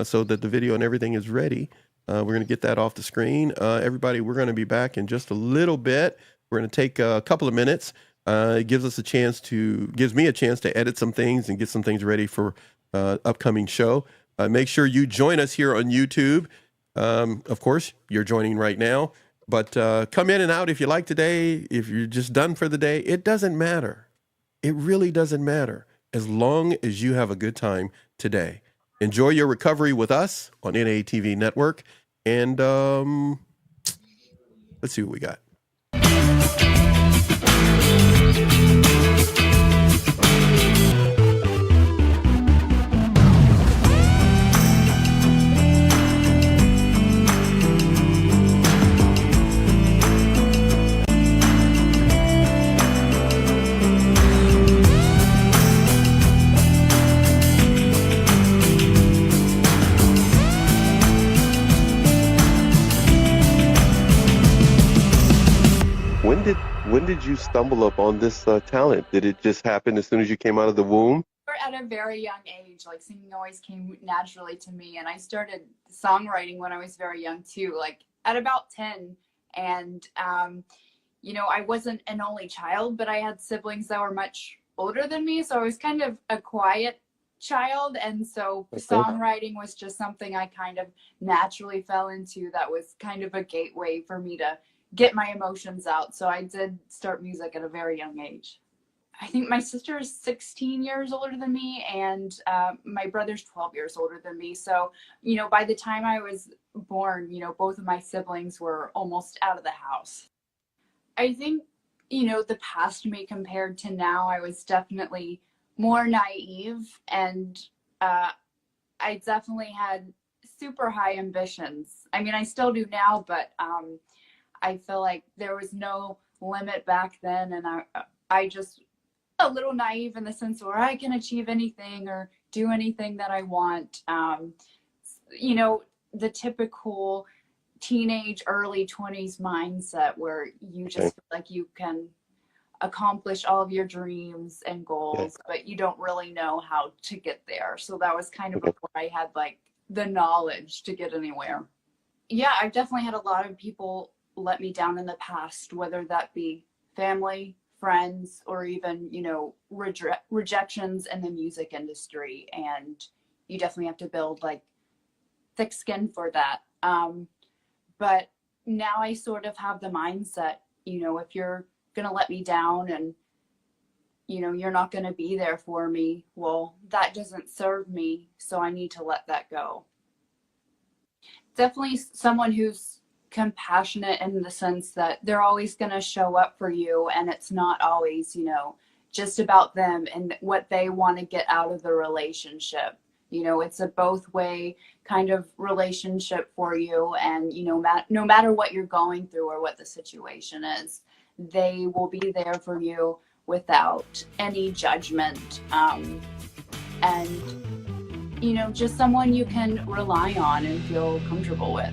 So that the video and everything is ready. We're going to get that off the screen. Everybody, we're going to be back in just a little bit. We're going to take a couple of minutes. It gives me a chance to edit some things and get some things ready for upcoming show. Make sure you join us here on YouTube. Of course, you're joining right now. But come in and out if you like today. If you're just done for the day, it doesn't matter. It really doesn't matter. As long as you have a good time today. Enjoy your recovery with us on NATV Network. And let's see what we got. When did you stumble upon this talent? Did it just happen as soon as you came out of the womb? At a very young age, like singing always came naturally to me, and I started songwriting when I was very young too, like at about 10. And I wasn't an only child, but I had siblings that were much older than me, so I was kind of a quiet child, and so songwriting was just something I kind of naturally fell into. That was kind of a gateway for me to get my emotions out. So I did start music at a very young age. I think my sister is 16 years older than me, and my brother's 12 years older than me. So, you know, by the time I was born, you know, both of my siblings were almost out of the house. I think, you know, the past me compared to now, I was definitely more naive, and I definitely had super high ambitions. I mean, I still do now, but I feel like there was no limit back then, and I just a little naive in the sense where I can achieve anything or do anything that I want. You know, the typical teenage, early 20s mindset where you just feel like you can accomplish all of your dreams and goals, but you don't really know how to get there. So that was kind of before I had like the knowledge to get anywhere. Yeah, I've definitely had a lot of people let me down in the past, whether that be family, friends, or even, you know, rejections in the music industry. And you definitely have to build like thick skin for that. But now I sort of have the mindset, you know, if you're going to let me down and, you know, you're not going to be there for me, well, that doesn't serve me. So I need to let that go. Definitely someone who's compassionate in the sense that they're always going to show up for you, and it's not always, you know, just about them and what they want to get out of the relationship. You know, it's a both way kind of relationship for you, and, you know, no matter what you're going through or what the situation is, they will be there for you without any judgment, and, you know, just someone you can rely on and feel comfortable with.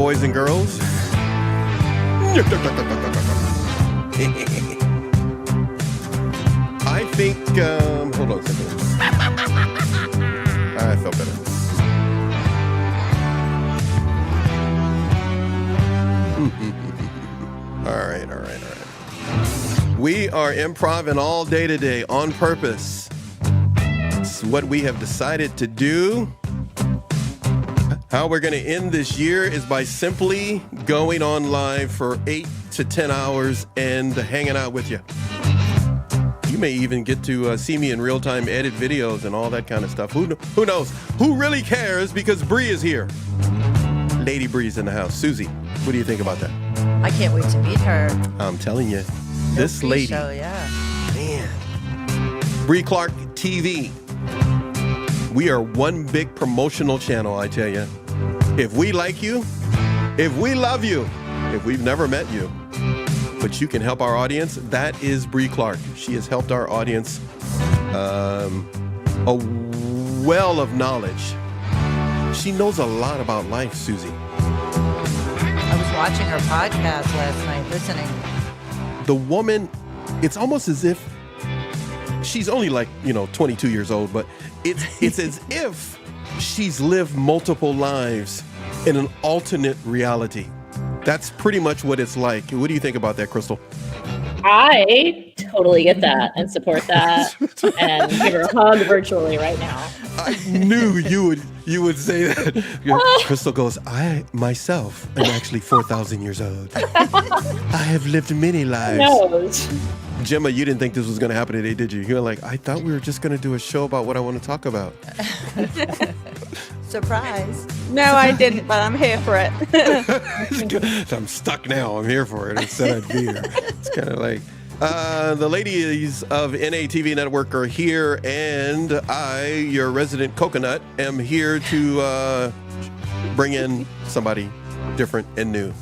boys and girls. I think, hold on a second. I felt better. All right. We are improvising all day today on purpose. It's what we have decided to do. How we're going to end this year is by simply going on live for 8 to 10 hours and hanging out with you. You may even get to see me in real time, edit videos and all that kind of stuff. Who knows? Who really cares? Because Bree is here. Lady Bree's in the house. Susie, what do you think about that? I can't wait to meet her. I'm telling you, this lady, Show, yeah. man. Bree Clark TV. We are one big promotional channel, I tell you. If we like you, if we love you, if we've never met you, but you can help our audience, that is Bree Clark. She has helped our audience a well of knowledge. She knows a lot about life, Susie. I was watching her podcast last night, listening. The woman, it's almost as if she's only like, 22 years old, but it's as if she's lived multiple lives in an alternate reality. That's pretty much what it's like. What do you think about that, Crystal? I totally get that and support that and give her a hug virtually right now. I knew you would say that. Crystal goes, I myself am actually 4,000 years old. I have lived many lives. No. Gemma, you didn't think this was going to happen today, did you? You're like, I thought we were just going to do a show about what I want to talk about. Surprise. No, I didn't, but I'm here for it. I'm stuck now. I'm here for it. Instead I'd be here. It's kind of like, the ladies of NATV Network are here, and I, your resident coconut, am here to bring in somebody different and new.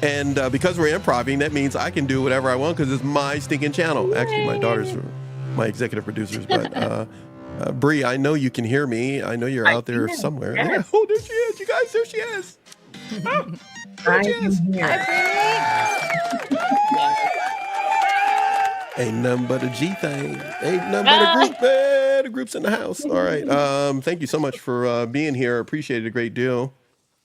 And because we're improvising, that means I can do whatever I want because it's my stinking channel. Actually, my daughters are my executive producers. But Bree, I know you can hear me. I know you're out there somewhere. Yes. Yeah. Oh, there she is. You guys, there she is. Oh, there she is. Ain't nothing but a G thing. Ain't nothing but a group. The group's in the house. All right. Thank you so much for being here. Appreciate it a great deal.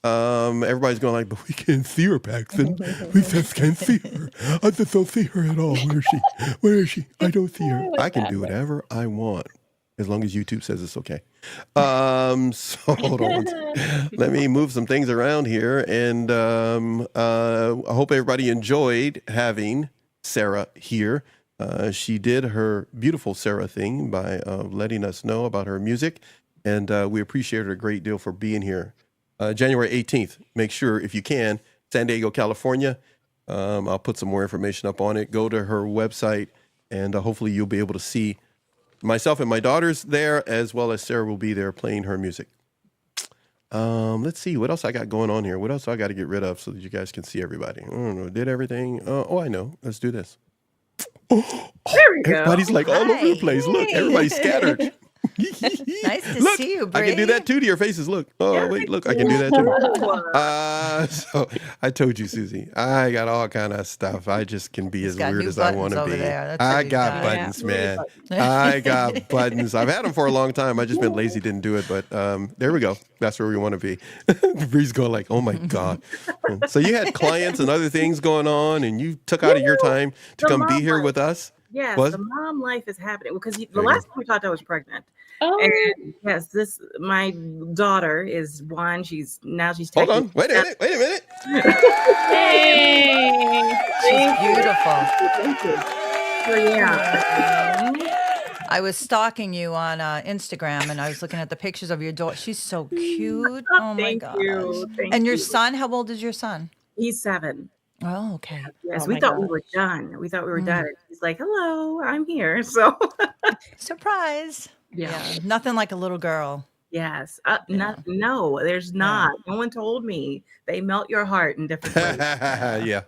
Everybody's going like, but we can't see her, Paxton. We just can't see her. I just don't see her at all. Where is she? Where is she? I don't see her. I can do whatever I want as long as YouTube says it's okay. So hold on. Let me move some things around here. And I hope everybody enjoyed having Sarah here. She did her beautiful Sarah thing by letting us know about her music. And we appreciate her a great deal for being here. January 18th, make sure if you can, San Diego, California. I'll put some more information up on it. Go to her website, and hopefully you'll be able to see myself and my daughters there, as well as Sarah will be there playing her music. Let's see what else I got going on here. What else I got to get rid of so that you guys can see everybody? I don't know. Did everything? I know. Let's do this. There we go. Everybody's like all over the place. Look, everybody's scattered. Nice to look, see you, Bree. I can do that too to your faces. Look. Oh, wait, look, I can do that too. So I told you, Susie, I got all kind of stuff. I just can be as weird as I want to be. I got buttons, man. I got buttons. I've had them for a long time. I just been lazy, didn't do it. But there we go. That's where we want to be. Bree's going like, oh my God. So you had clients and other things going on, and you took out of your time to come be here with us. Yes, what? the mom life is happening because the last time we talked, I was pregnant. Oh. And yes, my daughter is one. She's Hold on. Wait a minute. Hey. She's beautiful. Thank you. So yeah. I was stalking you on Instagram, and I was looking at the pictures of your daughter. She's so cute. Oh my Thank gosh. you. And your son, how old is your son? He's 7. Oh, okay. Yes, Oh we my thought we gosh. were done. We thought we were done. He's like, hello, I'm here. So Surprise. yeah. Nothing like a little girl. Yes. No, there's not. No one told me. They melt your heart in different ways. Yeah.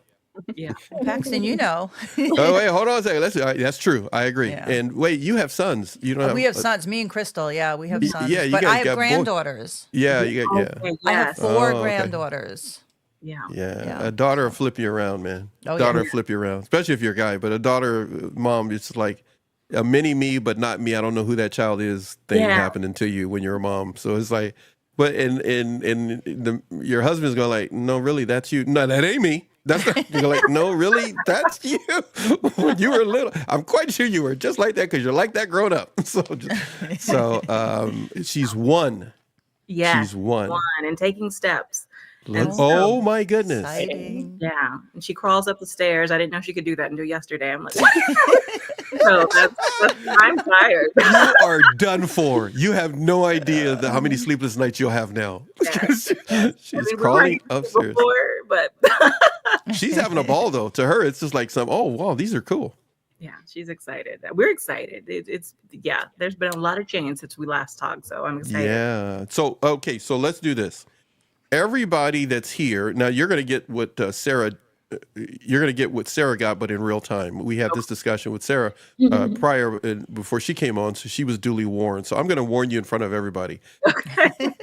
Yeah. Paxton, you know. Oh, wait, hold on a second. That's true. I agree. Yeah. And wait, you have sons. You don't have. We have sons. Me and Crystal. Yeah, we have sons. yeah, you but guys I have got boys. granddaughters. Yeah, you got. Yeah. Okay, I have yes. 4 Oh, okay. granddaughters. Yeah. Yeah. A daughter will flip you around, man. Oh, Daughter yeah. will flip you around, especially if you're a guy. But a daughter, mom, it's like a mini me, but not me. I don't know who that child is thing Yeah. happening to you when you're a mom. So it's like, but your husband's going like, no, really, that's you. No, that ain't me. That's not, you're like, no, really, that's you. When you were little, I'm quite sure you were just like that because you're like that grown up. She's one. Yes. She's one. And taking steps. And Oh my goodness. Exciting. Yeah. And she crawls up the stairs. I didn't know she could do that until yesterday. I'm like, so I'm tired. You are done for. You have no idea how many sleepless nights you'll have now. She's crawling upstairs. But she's having a ball though. To her, it's just like oh wow, these are cool. Yeah, she's excited. We're excited. It's there's been a lot of change since we last talked, so I'm excited. Yeah. So okay, so let's do this. Everybody that's here now, you're going to get what Sarah. You're going to get what Sarah got, but in real time. We had this discussion with Sarah prior before she came on, so she was duly warned. So I'm going to warn you in front of everybody. Okay.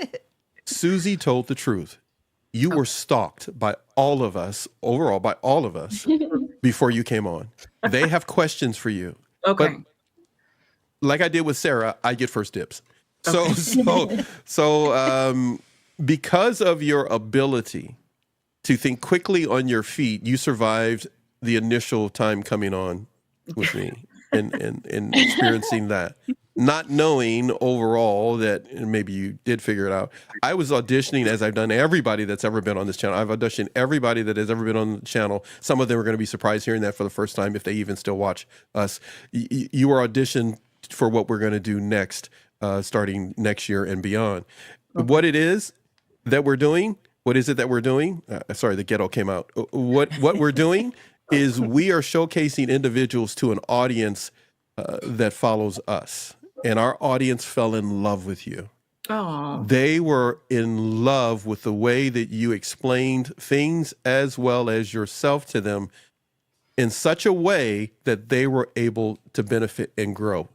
Susie told the truth. You were stalked by all of us, overall by all of us, before you came on. They have questions for you. Okay. But like I did with Sarah, I get first dibs. Okay. So because of your ability to think quickly on your feet, you survived the initial time coming on with me and experiencing that. Not knowing overall that, and maybe you did figure it out. I was auditioning, as I've done everybody that's ever been on this channel. I've auditioned everybody that has ever been on the channel. Some of them are going to be surprised hearing that for the first time if they even still watch us. You were auditioned for what we're going to do next, starting next year and beyond. Okay. What it is that we're doing, what is it that we're doing? Sorry, the ghetto came out. What we're doing is we are showcasing individuals to an audience that follows us. And our audience fell in love with you. Oh. They were in love with the way that you explained things as well as yourself to them in such a way that they were able to benefit and grow.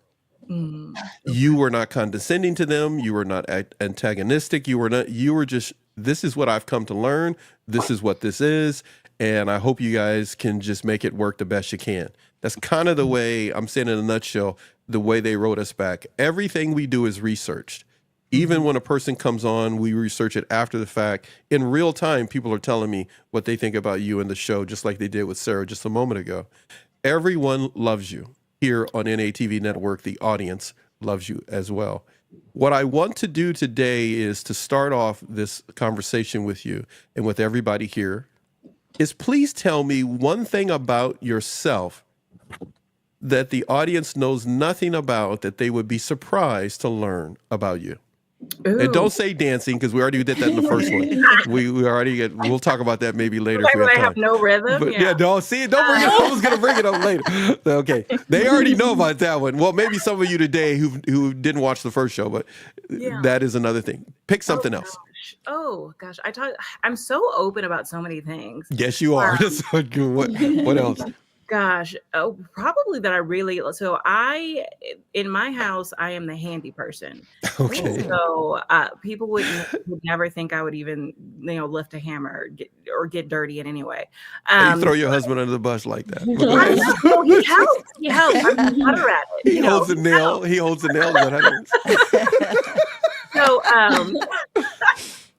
Mm. You were not condescending to them. You were not antagonistic. You were just, this is what I've come to learn. This is what this is. And I hope you guys can just make it work the best you can. That's kind of the way, I'm saying in a nutshell, the way they wrote us back. Everything we do is researched. Even when a person comes on, we research it after the fact. In real time, people are telling me what they think about you in the show, just like they did with Sarah just a moment ago. Everyone loves you. Here on NATV Network, the audience loves you as well. What I want to do today is to start off this conversation with you and with everybody here is please tell me one thing about yourself that the audience knows nothing about that they would be surprised to learn about you. Ooh. And don't say dancing because we already did that in the first one. We'll talk about that maybe later. If we have time. I have no rhythm. But yeah, don't bring it. I was gonna bring it up later. Okay, they already know about that one. Well, maybe some of you today who didn't watch the first show, but that is another thing. Pick something else. Oh gosh, I'm so open about so many things. Yes, you are. What else? Gosh, probably that in my house, I am the handy person. Okay. So people would never think I would even, lift a hammer or get dirty in any way. You throw your husband under the bus like that. I know, he helps. He helps. I'm better at it. He holds a nail. He holds a nail.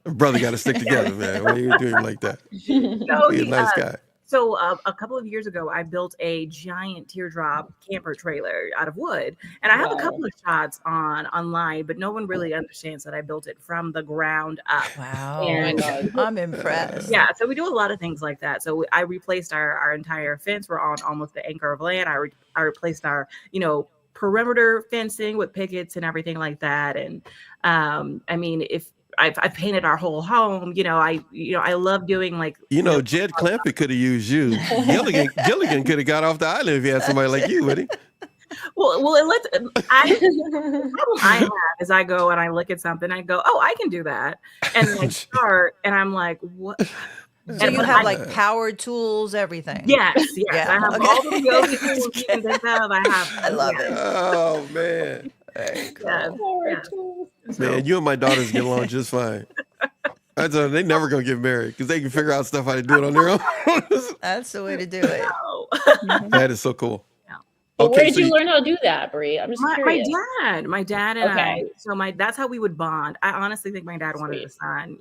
Brother got to stick together, man. Why are you doing like that? No, Be a nice guy. So a couple of years ago, I built a giant teardrop camper trailer out of wood. And I have a couple of shots online, but no one really understands that I built it from the ground up. Wow. And, I'm impressed. Yeah. So we do a lot of things like that. So I replaced our entire fence. We're on almost the acre of land. I replaced our, perimeter fencing with pickets and everything like that. And if I've painted our whole home. I love doing like. Jed Clampett could have used you. Gilligan could have got off the island if he had somebody like you, would he? Well, the problem I have is I go and I look at something, I go, oh, I can do that, and I start, and I'm like, what? So you have like power tools, everything. Yes. Yeah. I have all the yoga tools you can think of. I love it. Oh man. Yes. Man, you and my daughters get along just fine. I told them they never gonna get married because they can figure out stuff how to do it on their own. That's the way to do it. Oh. That is so cool. But where Okay, did so you learn how to do that, Brie? I'm just My curious. dad and I, Okay. so that's how we would bond. I honestly think my dad wanted a Sweet. son,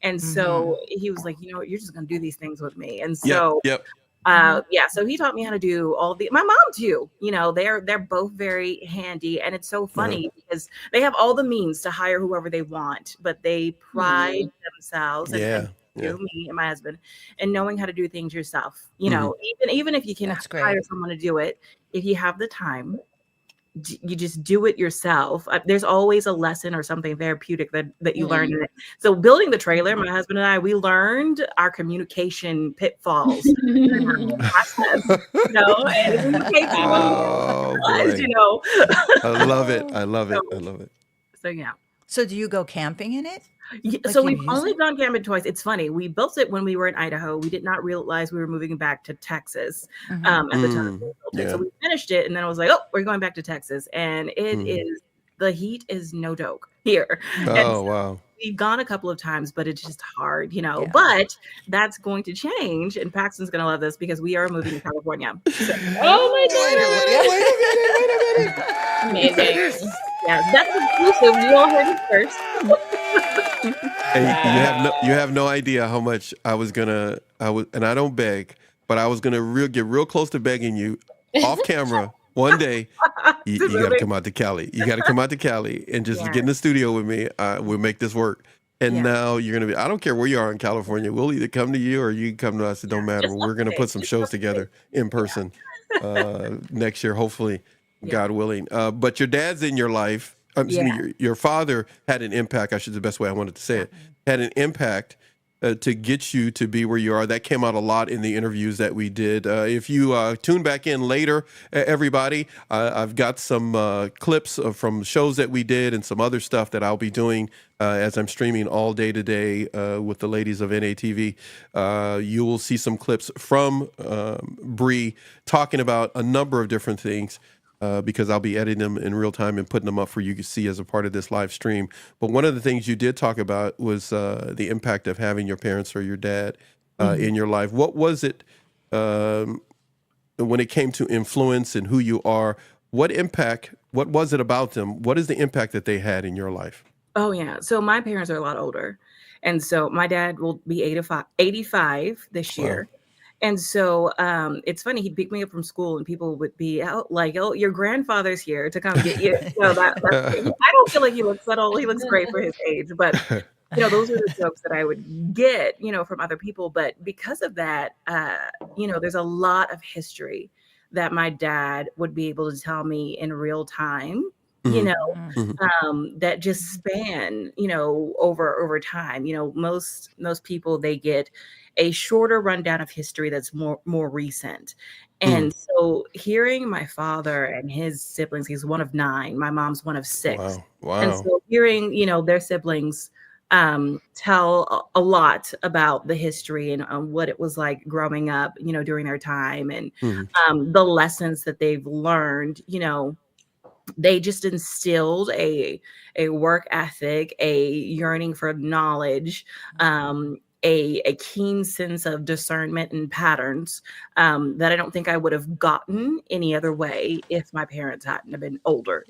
and so he was like, you're just gonna do these things with me. And Yep, so yep. yeah, so he taught me how to do my mom too, they're both very handy, and it's so funny because they have all the means to hire whoever they want, but they pride themselves and me and my husband and knowing how to do things yourself, even if you can That's great. hire someone to do it, if you have the time, you just do it yourself. There's always a lesson or something therapeutic that you learn in it. So building the trailer, my husband and I, we learned our communication pitfalls process, and communication, Oh, boy. I love it. I love it. I love it. So yeah. So do you go camping in it? Yeah, Like so you we've use only it? gone camping twice. It's funny. We built it when we were in Idaho. We did not realize we were moving back to Texas at the time we built it. So we finished it, and then I was like, "Oh, we're going back to Texas." And it is, the heat is no joke here. Oh, wow. We've gone a couple of times, but it's just hard, But that's going to change, and Paxton's going to love this because we are moving to California. So, Oh my God! Wait a minute. Amazing. yeah, that's exclusive. You all heard it first. Hey, you have no idea how much I was, and I don't beg, but I was gonna get real close to begging you off camera one day. You got to come out to Cali. You got to come out to Cali and just get in the studio with me. We'll make this work. And now you're gonna be. I don't care where you are in California. We'll either come to you or you can come to us. It don't matter. We're gonna put some shows together in person next year, hopefully, God willing. But your dad's in your life. Excuse me, your father had an impact. I should the best way I wanted to say it. Had an impact to get you to be where you are. That came out a lot in the interviews that we did. If you tune back in later, everybody, I've got some clips from shows that we did and some other stuff that I'll be doing as I'm streaming all day today with the ladies of NATV. You will see some clips from Bree talking about a number of different things. Because I'll be editing them in real time and putting them up for you to see as a part of this live stream. But one of the things you did talk about was the impact of having your parents or your dad in your life. What was it when it came to influence and who you are? What was it about them? What is the impact that they had in your life? Oh, yeah. So my parents are a lot older. And so my dad will be 85 this year. And so it's funny, he'd pick me up from school and people would be out like, "Oh, your grandfather's here to come get you." I don't feel like he looks that old. He looks great for his age. But, those are the jokes that I would get, from other people. But because of that, there's a lot of history that my dad would be able to tell me in real time. That just span, over time. Most people, they get a shorter rundown of history that's more recent. And so hearing my father and his siblings, he's one of 9, my mom's one of 6. Wow. And so hearing, their siblings tell a lot about the history and what it was like growing up, during their time and the lessons that they've learned, they just instilled a work ethic, a yearning for knowledge, a keen sense of discernment and patterns that I don't think I would have gotten any other way if my parents hadn't have been older,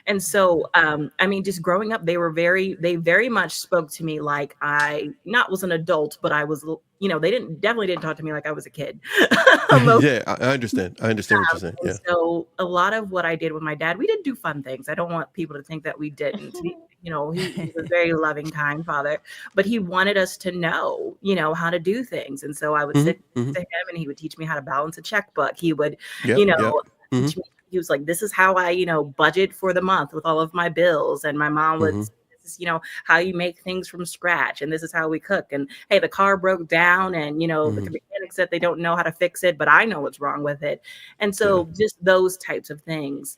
And so, just growing up, they very much spoke to me like I not was an adult, but I was, they definitely didn't talk to me like I was a kid. Yeah, I understand. I understand what you're saying. Yeah. So a lot of what I did with my dad, we didn't do fun things. I don't want people to think that we didn't. He was a very loving, kind father, but he wanted us to know, how to do things. And so I would sit to him and he would teach me how to balance a checkbook. He would, teach me, he was like, "This is how I, budget for the month with all of my bills." And my mom would, "This is, how you make things from scratch. And this is how we cook. And hey, the car broke down and, the mechanic said they don't know how to fix it, but I know what's wrong with it." And so just those types of things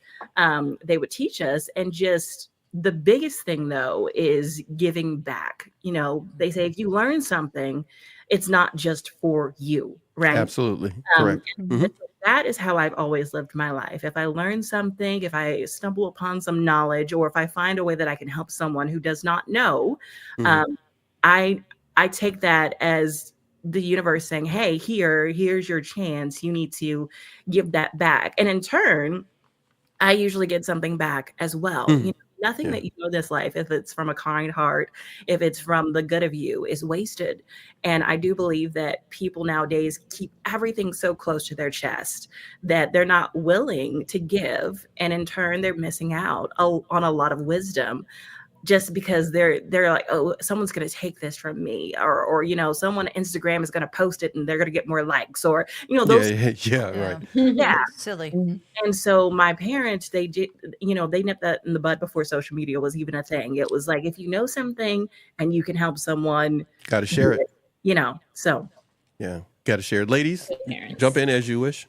they would teach us. And just the biggest thing, though, is giving back. They say if you learn something, it's not just for you, right? Absolutely. Correct. That is how I've always lived my life. If I learn something, if I stumble upon some knowledge, or if I find a way that I can help someone who does not know, I take that as the universe saying, hey, here's your chance. You need to give that back. And in turn, I usually get something back as well. You know, nothing that you know this life, if it's from a kind heart, if it's from the good of you, is wasted. And I do believe that people nowadays keep everything so close to their chest that they're not willing to give. And in turn, they're missing out on a lot of wisdom just because they're like, oh, someone's going to take this from me, or you know, someone on Instagram is going to post it and they're going to get more likes, or you know, those Right. yeah. Silly. And so my parents, they did, you know, they nipped that in the bud before social media was even a thing. It was like, if you know something and you can help someone, Got to share it. you know, so Yeah, got to share it. Ladies, Parents. jump in as you wish.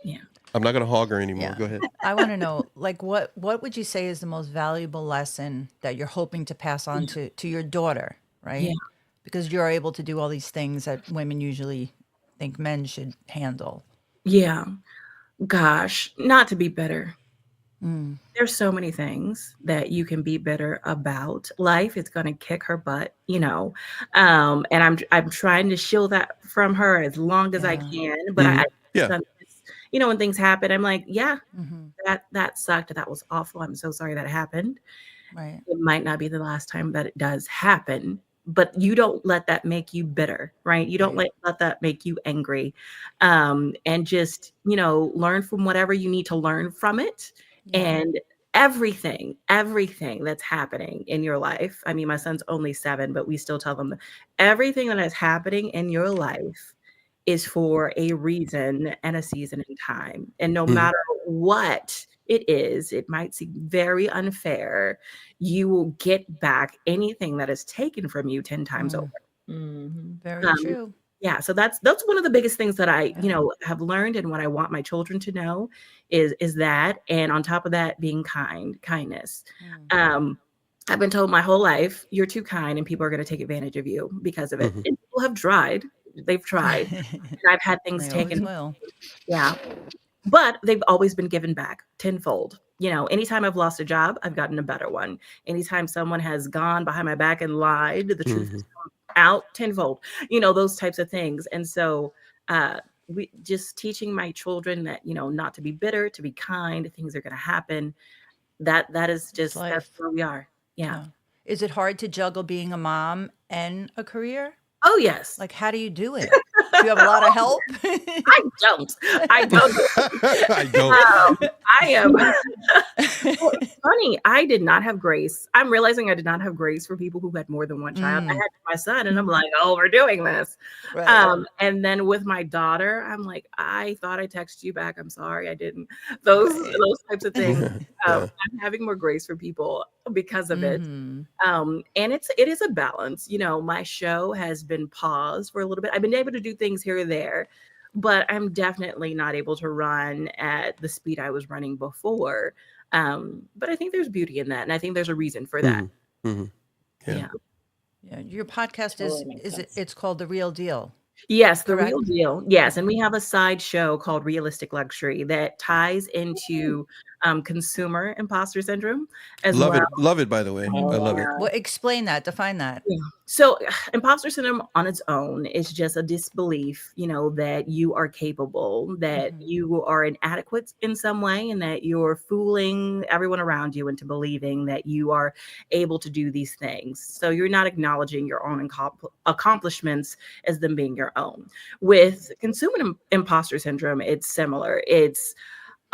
yeah. I'm not going to hog her anymore. Yeah. Go ahead. I want to know, like, what would you say is the most valuable lesson that you're hoping to pass on to your daughter, right? Yeah. Because you're able to do all these things that women usually think men should handle. Yeah. Gosh, not to be bitter. There's so many things that you can be bitter about. Life is going to kick her butt, you know. And I'm trying to shield that from her as long as I can. But Yeah. you know, when things happen, I'm like, yeah, that sucked. That was awful. I'm so sorry that happened. Right. It might not be the last time that it does happen, but you don't let that make you bitter, right? You don't let that make you angry. And just, you know, learn from whatever you need to learn from it. And everything that's happening in your life. I mean, my son's only 7, but we still tell them everything that is happening in your life is for a reason and a season and time. And no matter what it is, it might seem very unfair, you will get back anything that is taken from you 10 times over. Very true. Yeah, so that's one of the biggest things that I, you know, have learned, and what I want my children to know is that, and on top of that, being kindness. I've been told my whole life, you're too kind and people are going to take advantage of you because of it. And people have tried. They've tried. And I've had things They always taken. will. Yeah. But they've always been given back tenfold. You know, anytime I've lost a job, I've gotten a better one. Anytime someone has gone behind my back and lied, the truth has come out tenfold. You know, those types of things. And so we just teaching my children that, you know, not to be bitter, to be kind, things are going to happen. That is just, that's where we are. Yeah. Is it hard to juggle being a mom and a career? Oh, yes. Like, how do you do it? Do you have a lot of help? I don't. I don't. I am. Well, it's funny. I did not have grace. I'm realizing I did not have grace for people who had more than one child. I had my son, and I'm like, oh, we're doing this. Right. And then with my daughter, I'm like, I thought I texted you back. I'm sorry, I didn't. Those types of things. I'm having more grace for people because of it. And it is a balance. You know, my show has been paused for a little bit. I've been able to do things here or there, but I'm definitely not able to run at the speed I was running before. But I think there's beauty in that, and I think there's a reason for that. Yeah. Your podcast it's called The Real Deal. Yes, The Correct? Real Deal. Yes, and we have a side show called Realistic Luxury that ties into consumer imposter syndrome as well. Love it, by the way. I love it. Well, explain that. Define that. So imposter syndrome on its own is just a disbelief, you know, that you are capable, that you are inadequate in some way, and that you're fooling everyone around you into believing that you are able to do these things. So you're not acknowledging your own accomplishments as them being your own. With consumer imposter syndrome, it's similar. It's,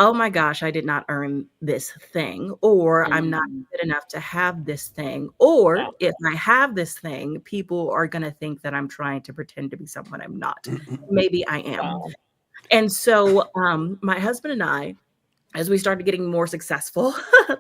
oh my gosh, I did not earn this thing, or I'm not good enough to have this thing, or if I have this thing, people are going to think that I'm trying to pretend to be someone I'm not. Maybe I am. And so my husband and I, as we started getting more successful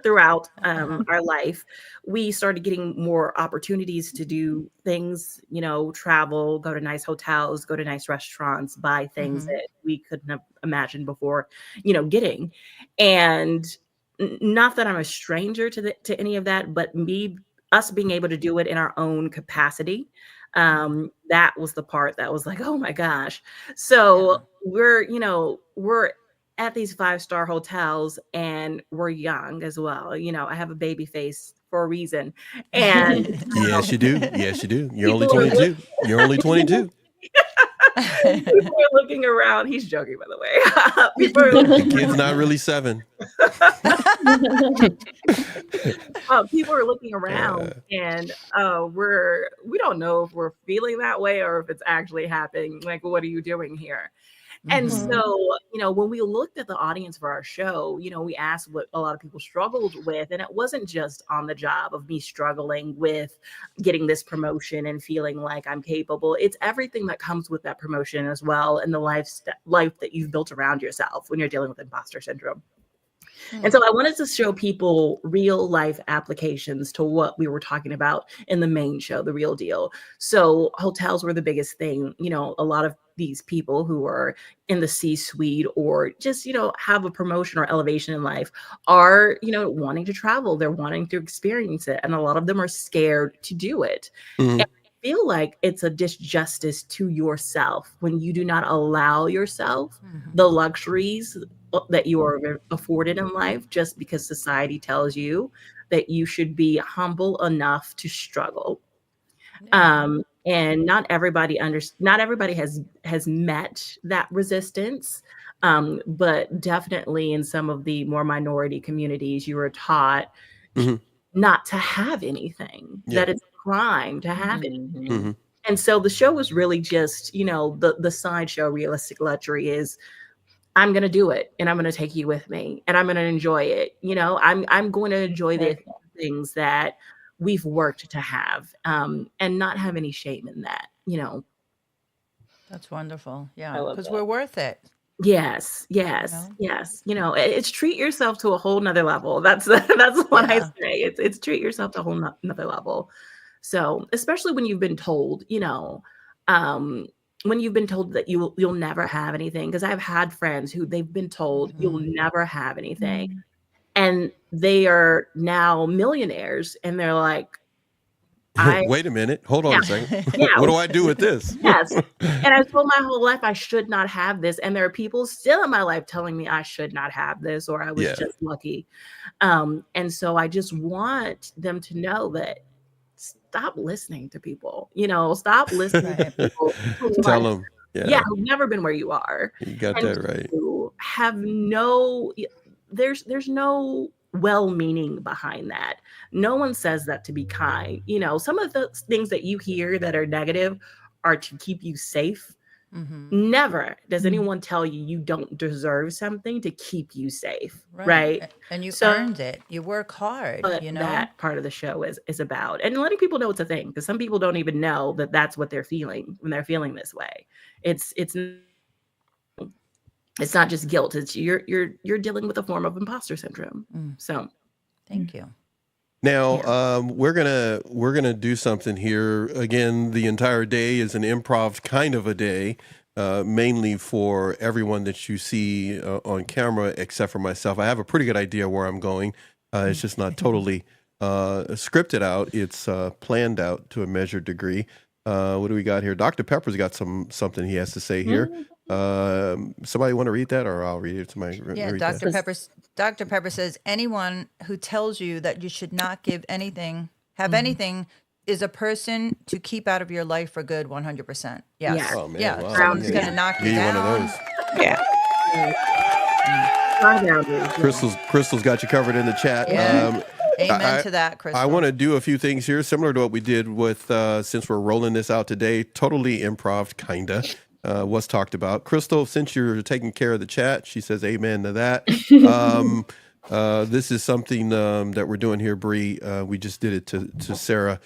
throughout our life, we started getting more opportunities to do things, you know, travel, go to nice hotels, go to nice restaurants, buy things that we couldn't have imagined before, you know, getting. And not that I'm a stranger to any of that, but us being able to do it in our own capacity, that was the part that was like, oh my gosh. So we're at these 5-star hotels, and we're young as well. You know, I have a baby face for a reason. And Yes, you do. Yes, you do. You're only people are 22. You're only 22. people are looking around. He's joking, by the way. People are The looking, kid's not really 7. people are looking around, and we don't know if we're feeling that way or if it's actually happening. Like, what are you doing here? And Mhm. so, you know, when we looked at the audience for our show, you know, we asked what a lot of people struggled with. And it wasn't just on the job of me struggling with getting this promotion and feeling like I'm capable. It's everything that comes with that promotion as well, and the life that you've built around yourself when you're dealing with imposter syndrome. And so I wanted to show people real life applications to what we were talking about in the main show, The Real Deal. So hotels were the biggest thing. You know, a lot of these people who are in the C-suite or just, you know, have a promotion or elevation in life are, you know, wanting to travel. They're wanting to experience it. And a lot of them are scared to do it. Mhm. And I feel like it's a disjustice to yourself when you do not allow yourself the luxuries that you are afforded in life just because society tells you that you should be humble enough to struggle. And not everybody has met that resistance. But definitely in some of the more minority communities, you are taught Mhm. not to have anything, Yeah. that it's a crime to have anything. Mhm. And so the show was really just, you know, the sideshow Realistic Luxury is, I'm going to do it, and I'm going to take you with me, and I'm going to enjoy it. You know, I'm going to enjoy the things that we've worked to have, and not have any shame in that, you know. That's wonderful. I Yeah, love because that. we're worth it. Yes, You yes, know? yes. You know, it's treat yourself to a whole nother level. That's what I Yeah. say. It's treat yourself to a whole nother level. So, especially when you've been told, you know, when you've been told that you'll never have anything, because I've had friends who they've been told you'll never have anything, and they are now millionaires, and they're like, I Wait a minute. Hold on yeah, a second. yeah. What do I do with this? Yes. And I told my whole life I should not have this. And there are people still in my life telling me I should not have this, or I was Yeah. just lucky. And so I just want them to know that stop listening to people, you know, stop listening to Right. people who Tell are, them. yeah, Yeah. who've never been where you are. You got And that right. to have no, there's no well-meaning behind that. No one says that to be kind. You know, some of the things that you hear that are negative are to keep you safe. Never does anyone tell you you don't deserve something to keep you safe, right? And you So earned it. You work hard, but you know? that part of the show is about, and letting people know it's a thing, because some people don't even know that that's what they're feeling when they're feeling this way. It's not just guilt. It's you're dealing with a form of imposter syndrome. So Thank you. Now, we're gonna do something here. Again, the entire day is an improv kind of a day, mainly for everyone that you see on camera, except for myself. I have a pretty good idea where I'm going. It's just not totally scripted out. It's planned out to a measured degree. What do we got here? Dr. Pepper's got something he has to say here. Somebody want to read that, or I'll read it. Somebody Yeah, read Dr. that. Dr. Pepper says anyone who tells you that you should not give anything, have anything, is a person to keep out of your life for good. 100%. Yes. Yeah. Oh man, Yeah. wow. Someone's Yeah. going to knock you Give you down. one of those. Yeah. Strong boundaries. Crystal's got you covered in the chat. Yeah. Amen I- to that, Crystal. I want to do a few things here, similar to what we did with, since we're rolling this out today, totally improv, kinda, was talked about. Crystal, since you're taking care of the chat, she says amen to that. This is something that we're doing here, Bree. We just did it to Sarah.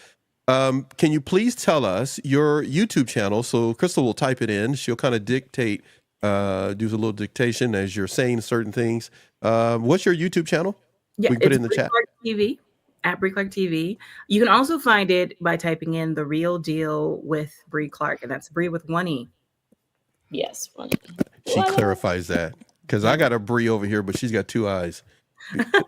Can you please tell us your YouTube channel? So Crystal will type it in. She'll kind of dictate, do a little dictation as you're saying certain things. What's your YouTube channel? Yeah, We can put it it's in the Bree chat. Clark TV, at Bree Clark TV. You can also find it by typing in The Real Deal with Bree Clark, and that's Bree with one E. Yes. Funny. She clarifies that, because I got a Bree over here, but she's got 2 eyes.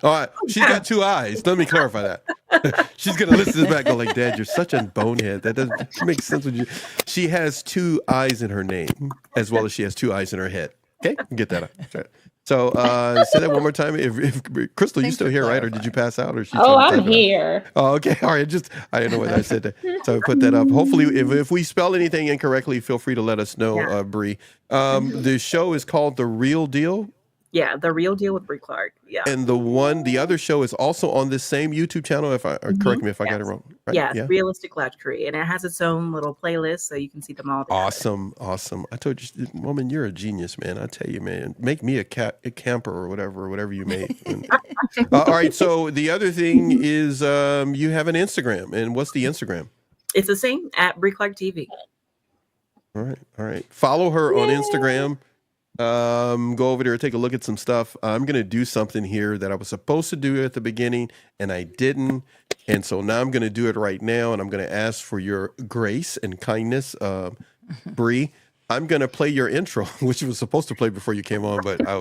All right, she's got 2 eyes. Let me clarify that. She's gonna listen to this back and go like, Dad, you're such a bonehead. That doesn't make sense with you. She has 2 eyes in her name, as well as she has 2 eyes in her head. Okay, get that. So say that one more time. If Crystal, you Thanks still for here, right? Or did you pass out, or is she Oh, trying to I'm type it out? here. Oh, okay. All right. I didn't know whether I said that. So put that up. Hopefully, if we spell anything incorrectly, feel free to let us know, Yeah. Bree. The show is called The Real Deal. Yeah, The Real Deal with Bree Clark. Yeah. And the other show is also on this same YouTube channel. Or correct me if I got it wrong. Right? Yes, Yeah. Realistic Luxury, and it has its own little playlist, so you can see them all together. Awesome. I told you, woman, you're a genius, man. I tell you, man. Make me a camper or whatever you made. All right. So the other thing is you have an Instagram, and what's the Instagram? It's the same at Bree Clark TV. All right. Follow her on Instagram. Go over there, take a look at some stuff. I'm gonna do something here that I was supposed to do at the beginning and I didn't, and so now I'm gonna do it right now, and I'm gonna ask for your grace and kindness. Bree, I'm gonna play your intro, which was supposed to play before you came on, but I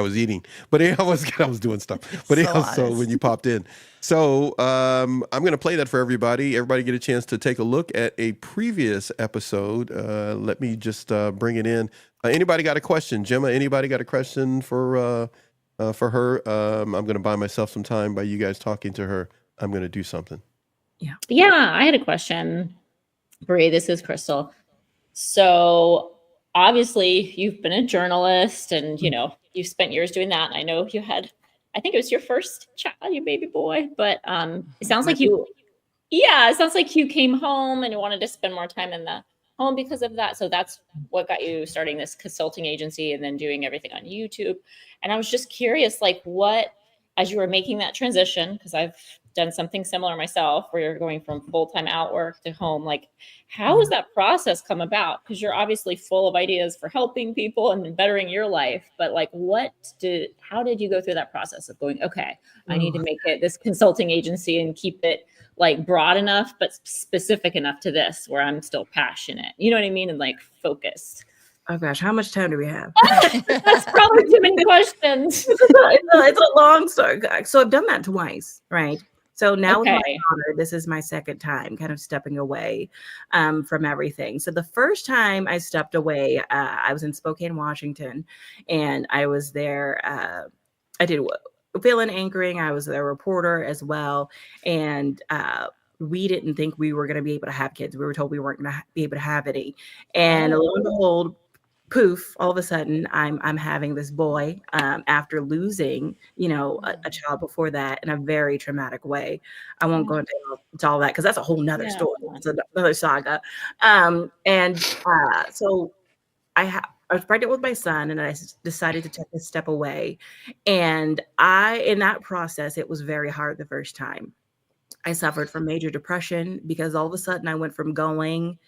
was eating, but I was doing stuff. But so when you popped in, so I'm gonna play that for everybody. Everybody get a chance to take a look at a previous episode. Let me just bring it in. Anybody got a question, Gemma? Anybody got a question for her? I'm gonna buy myself some time by you guys talking to her. I'm gonna do something. Yeah, I had a question. Bree, this is Crystal. So obviously you've been a journalist and you've spent years doing that. I know you had, I think it was your first child, your baby boy, but it sounds like you came home and you wanted to spend more time in the home because of that. So that's what got you starting this consulting agency and then doing everything on YouTube. And I was just curious, like what, as you were making that transition, because I've done something similar myself where you're going from full-time out work to home, like how has that process come about? Because you're obviously full of ideas for helping people and bettering your life, but like how did you go through that process of going, okay, I need to make it this consulting agency and keep it like broad enough but specific enough to this where I'm still passionate, you know what I mean, and like focused. Oh gosh, how much time do we have? That's probably too many questions. It's a long story. So I've done that twice, right? So now with my daughter, this is my second time kind of stepping away from everything. So the first time I stepped away, I was in Spokane, Washington, and I was there. I did fill-in anchoring. I was a reporter as well. And we didn't think we were going to be able to have kids. We were told we weren't going to be able to have any. And lo and behold, poof, all of a sudden I'm having this boy after losing, a child before that in a very traumatic way. I won't go into all that because that's a whole nother story. It's another saga. So I was pregnant with my son and I decided to take a step away. And in that process, it was very hard the first time. I suffered from major depression because all of a sudden I went from going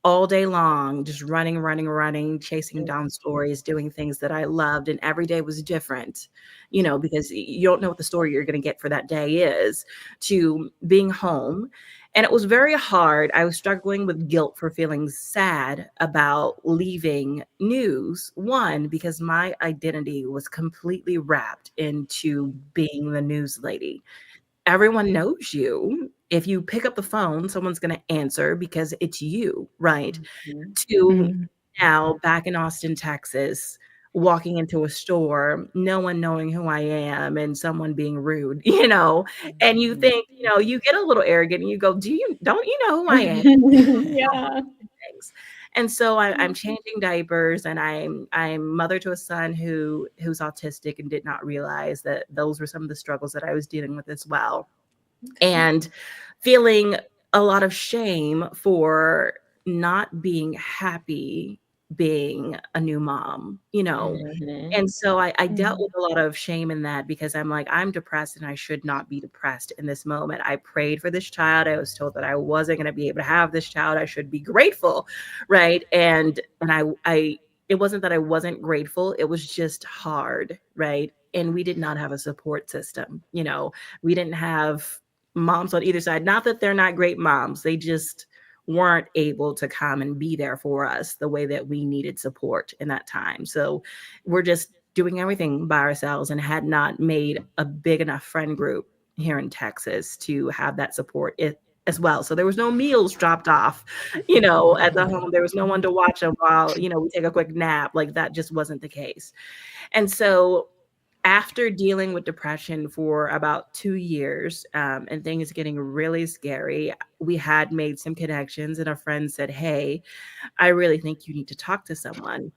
all day long, just running, chasing down stories, doing things that I loved. And every day was different, because you don't know what the story you're going to get for that day is, to being home. And it was very hard. I was struggling with guilt for feeling sad about leaving news. One, because my identity was completely wrapped into being the news lady. Everyone knows you. If you pick up the phone, someone's going to answer because it's you, right? To now back in Austin, Texas, walking into a store, no one knowing who I am and someone being rude, and you think, you get a little arrogant and you go, don't you know who I am? Yeah. And so I'm changing diapers, and I'm mother to a son who's autistic and did not realize that those were some of the struggles that I was dealing with as well. And feeling a lot of shame for not being happy being a new mom, And so I dealt with a lot of shame in that because I'm like, I'm depressed and I should not be depressed in this moment. I prayed for this child. I was told that I wasn't going to be able to have this child. I should be grateful, right? And it wasn't that I wasn't grateful. It was just hard, right? And we did not have a support system. We didn't have moms on either side. Not that they're not great moms. They just weren't able to come and be there for us the way that we needed support in that time. So we're just doing everything by ourselves and had not made a big enough friend group here in Texas to have that support, as well. So there was no meals dropped off, you know, at the home. There was no one to watch them while, you know, we take a quick nap. Like that just wasn't the case. And so after dealing with depression for about 2 years, and things getting really scary, we had made some connections, and a friend said, "Hey, I really think you need to talk to someone."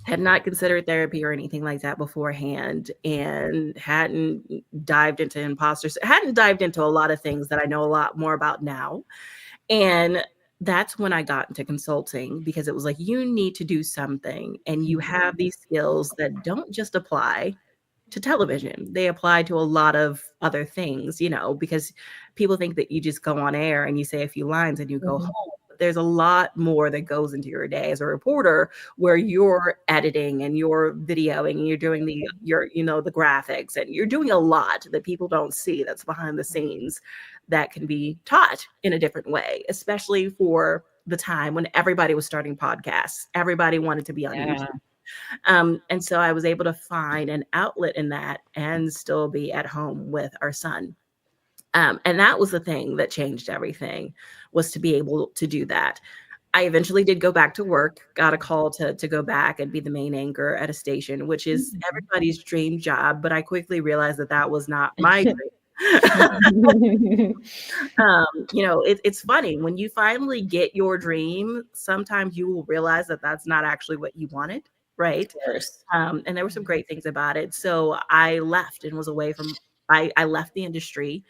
Had not considered therapy or anything like that beforehand, and hadn't dived into imposters, hadn't dived into a lot of things that I know a lot more about now. And that's when I got into consulting, because it was like, you need to do something, and you have these skills that don't just apply to television. They apply to a lot of other things, you know, because people think that you just go on air and you say a few lines and you go home. But there's a lot more that goes into your day as a reporter, where you're editing and you're videoing and you're doing the graphics, and you're doing a lot that people don't see, that's behind the scenes, that can be taught in a different way, especially for the time when everybody was starting podcasts. Everybody wanted to be on YouTube. And so I was able to find an outlet in that and still be at home with our son. And that was the thing that changed everything, was to be able to do that. I eventually did go back to work, got a call to go back and be the main anchor at a station, which is everybody's dream job. But I quickly realized that that was not my dream. You know, it's funny when you finally get your dream, sometimes you will realize that that's not actually what you wanted. Right. And there were some great things about it. So I left and was away from, I left the industry,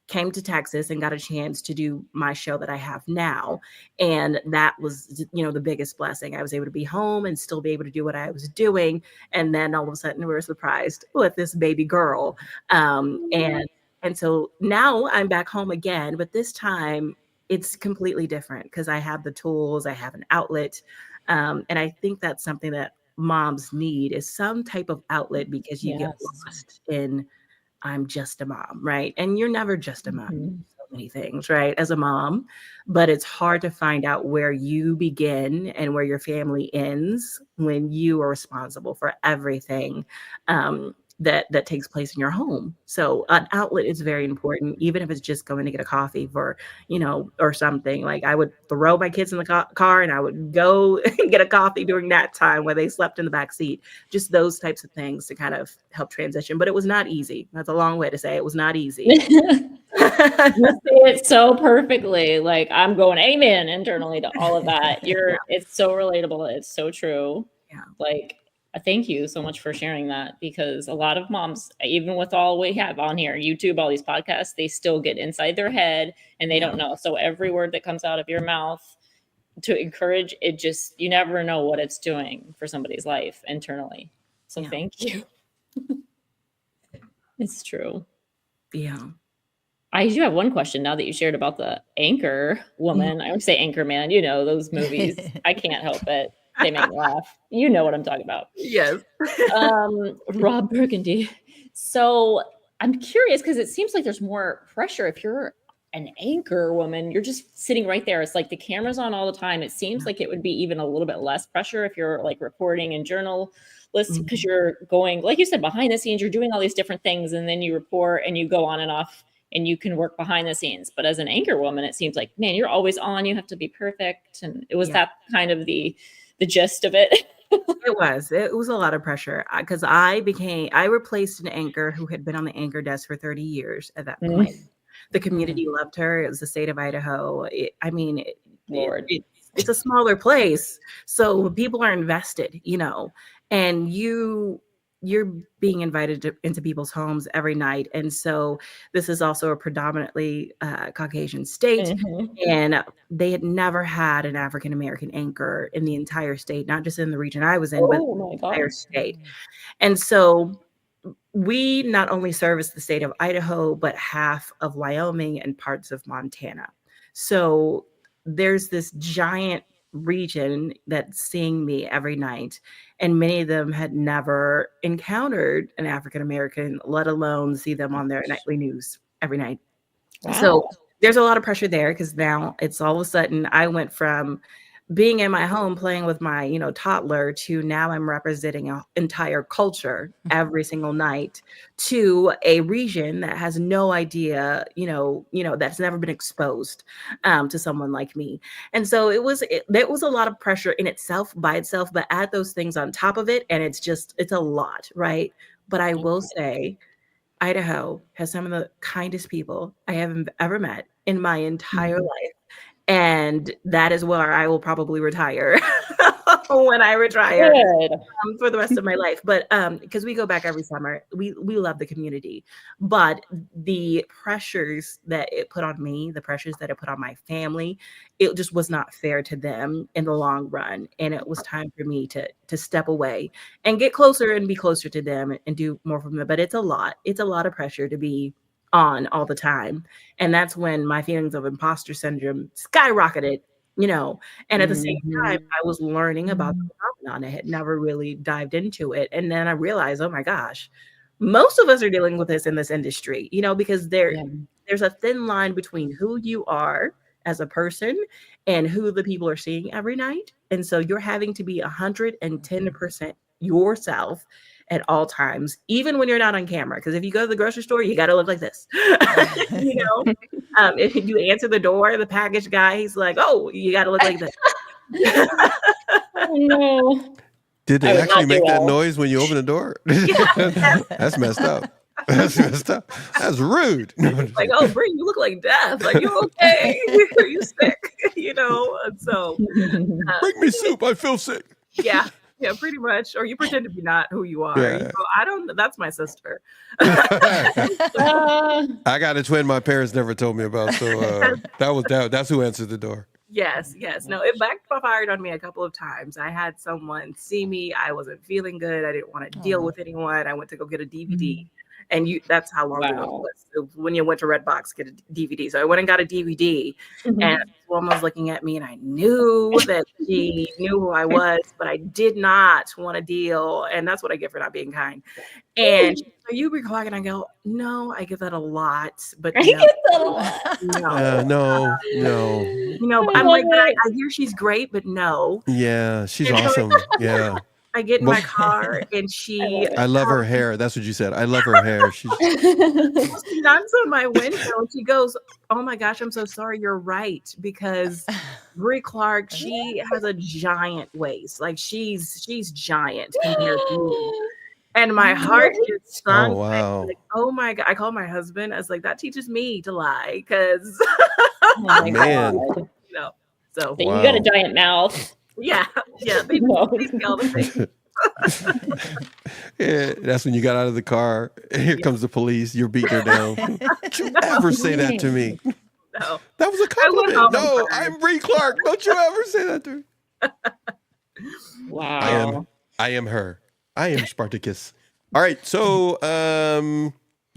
came to Texas, and got a chance to do my show that I have now. And that was, you know, the biggest blessing. I was able to be home and still be able to do what I was doing. And then all of a sudden we were surprised with this baby girl. And so now I'm back home again, but this time it's completely different, because I have the tools, I have an outlet. And I think that's something that moms need, is some type of outlet, because you get lost in, I'm just a mom, right? And you're never just a mom. So many things, right, as a mom, but it's hard to find out where you begin and where your family ends when you are responsible for everything that takes place in your home. So an outlet is very important, even if it's just going to get a coffee for, you know, or something. Like I would throw my kids in the car and I would go get a coffee during that time where they slept in the back seat. Just those types of things to kind of help transition. But it was not easy. That's a long way to say it was not easy. You say it so perfectly. Like, I'm going amen internally to all of that. It's so relatable. It's so true. Yeah. Like, thank you so much for sharing that, because a lot of moms, even with all we have on here, YouTube, all these podcasts, they still get inside their head and they don't know. So every word that comes out of your mouth to encourage, it just, you never know what it's doing for somebody's life internally. So thank you. It's true. Yeah. I do have one question now that you shared about the anchor woman. I would say anchor man, you know, those movies. I can't help it. They make me laugh. You know what I'm talking about. Yes. Rob Burgundy. So I'm curious, because it seems like there's more pressure if you're an anchor woman. You're just sitting right there. It's like the camera's on all the time. It seems like it would be even a little bit less pressure if you're like reporting and journalists, because you're going, like you said, behind the scenes, you're doing all these different things, and then you report and you go on and off and you can work behind the scenes. But as an anchor woman, it seems like, man, you're always on. You have to be perfect. And it was that kind of the gist of it. It was a lot of pressure, because I replaced an anchor who had been on the anchor desk for 30 years at that point. The community loved her. It was the state of Idaho. It's a smaller place, so people are invested, you know, and you're being invited into people's homes every night. And so this is also a predominantly Caucasian state. And they had never had an African-American anchor in the entire state, not just in the region I was in, but the entire state. And so we not only service the state of Idaho, but half of Wyoming and parts of Montana. So there's this giant region that's seeing me every night, and many of them had never encountered an African-American, let alone see them on their nightly news every night. So there's a lot of pressure there, because now it's all of a sudden I went from being in my home playing with my, toddler, to now I'm representing an entire culture every single night, to a region that has no idea, that's never been exposed to someone like me. And so there was a lot of pressure in itself, by itself, but add those things on top of it, and it's a lot, right? But I will say, Idaho has some of the kindest people I have ever met in my entire life. And that is where I will probably retire when I retire for the rest of my life. But because we go back every summer, we love the community. But the pressures that it put on me, the pressures that it put on my family, it just was not fair to them in the long run. And it was time for me to step away and get closer and be closer to them and do more from them. But it's a lot. It's a lot of pressure to be on all the time. And that's when my feelings of imposter syndrome skyrocketed, and at the same time, I was learning about the phenomenon. I had never really dived into it. And then I realized, oh my gosh, most of us are dealing with this in this industry, because there's a thin line between who you are as a person and who the people are seeing every night. And so you're having to be 110% yourself at all times, even when you're not on camera. Because if you go to the grocery store, you got to look like this. If you answer the door, the package guy, he's like, "Oh, you got to look like this." Oh, no. Did they actually make that noise when you open the door? That's messed up. That's messed up. That's rude. Like, oh, Bree, you look like death. Like, you okay? Are you sick? And so bring me soup. I feel sick. Yeah. Yeah, pretty much. Or you pretend to be not who you are. Yeah. That's my sister. I got a twin my parents never told me about. So that's who answered the door. Yes. No, it backfired on me a couple of times. I had someone see me. I wasn't feeling good. I didn't want to deal with anyone. I went to go get a DVD. And that's how long ago it was. So when you went to Redbox, get a DVD. So I went and got a DVD, and this woman was looking at me, and I knew that she knew who I was, but I did not want to deal. And that's what I get for not being kind. And she's like, "You recall?" And I go, "No, I get that a lot, but I get that a lot. No. But I'm like, I hear she's great, but no. Yeah, she's awesome. Yeah." I get in my car and I love her hair. That's what you said. I love her hair. She knocks on my window and she goes, "Oh my gosh, I'm so sorry. You're right." Because Brie Clark, she has a giant waist. Like she's giant compared to me. And my heart just sunk. Oh, wow. Like, oh my God. I called my husband. I was like, that teaches me to lie. Because man. So you got a giant mouth. Yeah, they see all the things. Yeah, that's when you got out of the car. Here comes the police. You're beating her down. Don't you ever say that to me. No. That was a compliment. No, I'm Brie Clark. Don't you ever say that to me. Wow. I am her. I am Spartacus. All right. So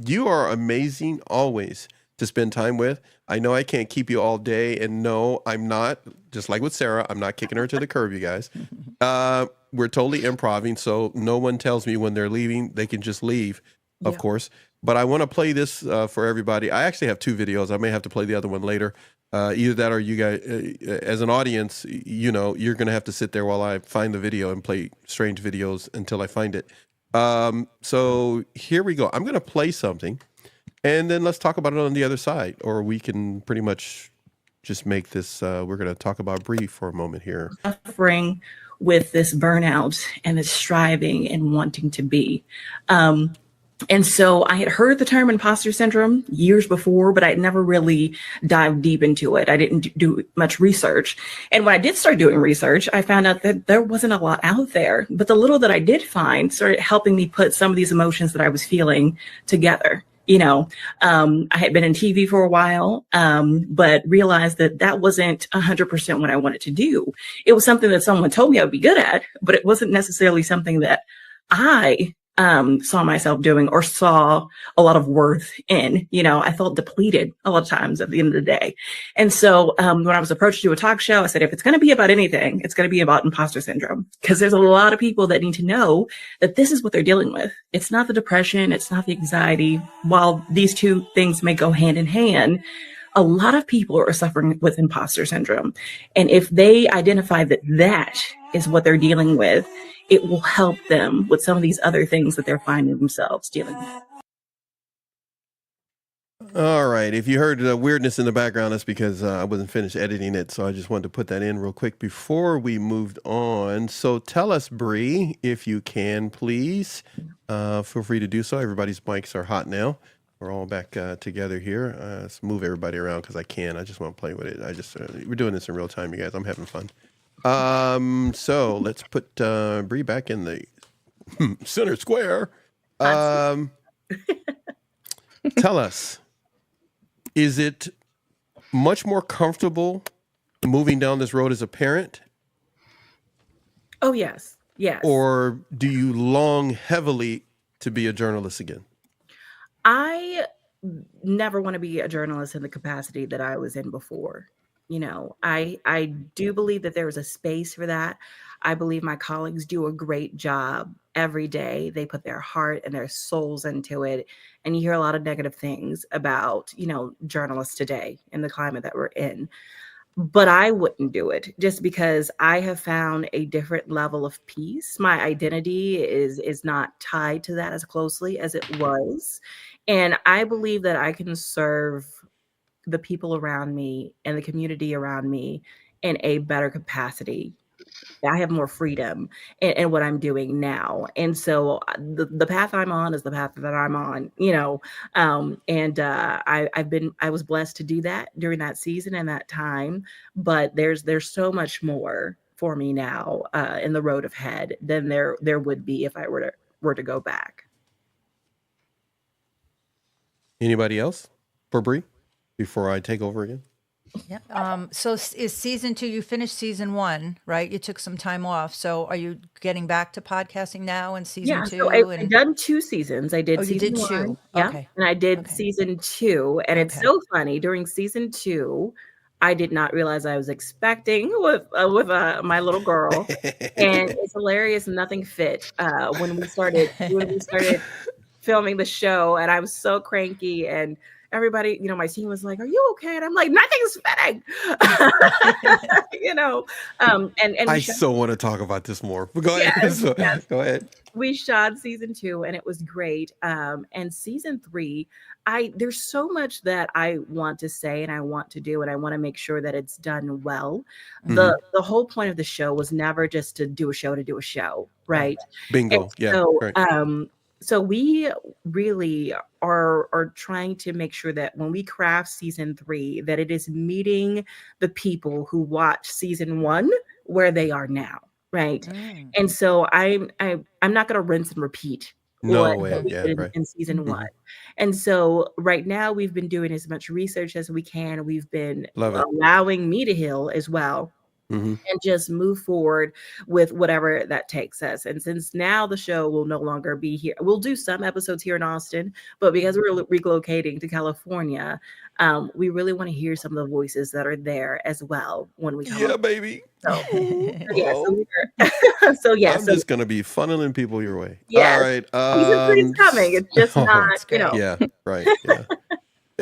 you are amazing always to spend time with. I know I can't keep you all day, and no, I'm not, just like with Sarah, I'm not kicking her to the curb, you guys. We're totally improvising, so no one tells me when they're leaving. They can just leave, of course. But I want to play this for everybody. I actually have 2 videos. I may have to play the other one later. Either that or you guys, as an audience, you're going to have to sit there while I find the video and play strange videos until I find it. So here we go. I'm going to play something. And then let's talk about it on the other side, or we can pretty much just make this, we're going to talk about Brie for a moment here. Suffering with this burnout and this striving and wanting to be. And so I had heard the term imposter syndrome years before, but I had never really dived deep into it. I didn't do much research. And when I did start doing research, I found out that there wasn't a lot out there. But the little that I did find started helping me put some of these emotions that I was feeling together. I had been in TV for a while, but realized that wasn't 100% what I wanted to do. It was something that someone told me I would be good at, but it wasn't necessarily something that I saw myself doing or saw a lot of worth in. I felt depleted a lot of times at the end of the day. And so when I was approached to do a talk show, I said, if it's going to be about anything, it's going to be about imposter syndrome, because there's a lot of people that need to know that this is what they're dealing with. It's not the depression. It's not the anxiety. While these two things may go hand in hand, a lot of people are suffering with imposter syndrome. And if they identify that that is what they're dealing with, it will help them with some of these other things that they're finding themselves dealing with. All right. If you heard weirdness in the background, that's because I wasn't finished editing it. So I just wanted to put that in real quick before we moved on. So tell us, Bree, if you can, please. Feel free to do so. Everybody's mics are hot now. We're all back together here. Let's move everybody around because I can. I just want to play with it. We're doing this in real time, you guys. I'm having fun. So let's put Bree back in the center square. Tell us, is it much more comfortable moving down this road as a parent? Oh, yes. Yes. Or do you long heavily to be a journalist again? I never want to be a journalist in the capacity that I was in before. You know, I do believe that there is a space for that. I believe my colleagues do a great job every day. They put their heart and their souls into it. And you hear a lot of negative things about, you know, journalists today in the climate that we're in. But I wouldn't do it just because I have found a different level of peace. My identity is not tied to that as closely as it was. And I believe that I can serve the people around me and the community around me in a better capacity. I have more freedom in what I'm doing now. And so the path I'm on is the path that I'm on, you know. I was blessed to do that during that season and that time, but there's so much more for me now in the road ahead than there would be if I were to go back. Anybody else for Bree before I take over again? Yeah. So is season 2, you finished season 1, right? You took some time off. So are you getting back to podcasting now in season 2? So I've done 2 seasons. I did season 1. 2. Yeah. Okay. And I did season 2. And it's so funny. During season 2, I did not realize I was expecting with my little girl. And it's hilarious. Nothing fit when we started filming the show. And I was so cranky, and everybody, you know, my team was like, "Are you okay?" And I'm like, "Nothing's fitting." You know, and I so want to talk about this more. But go ahead. Go ahead. We shot season 2 and it was great. And season 3, there's so much that I want to say and I want to do, and I want to make sure that it's done well. The whole point of the show was never just to do a show, right? Bingo. And Yeah. so, right. So we really are trying to make sure that when we craft season 3, that it is meeting the people who watch season 1 where they are now, right? And so I'm not going to rinse and repeat what we did in season 1. And so right now we've been doing as much research as we can. We've been allowing me to heal as well. And just move forward with whatever that takes us. And since now the show will no longer be here, we'll do some episodes here in Austin, but because we're relocating to California, we really want to hear some of the voices that are there as well when we come. Yeah, baby. So, I'm just going to be funneling people your way. Yes. All right. Season 3 is coming. It's just not, you know. Yeah, right. Yeah.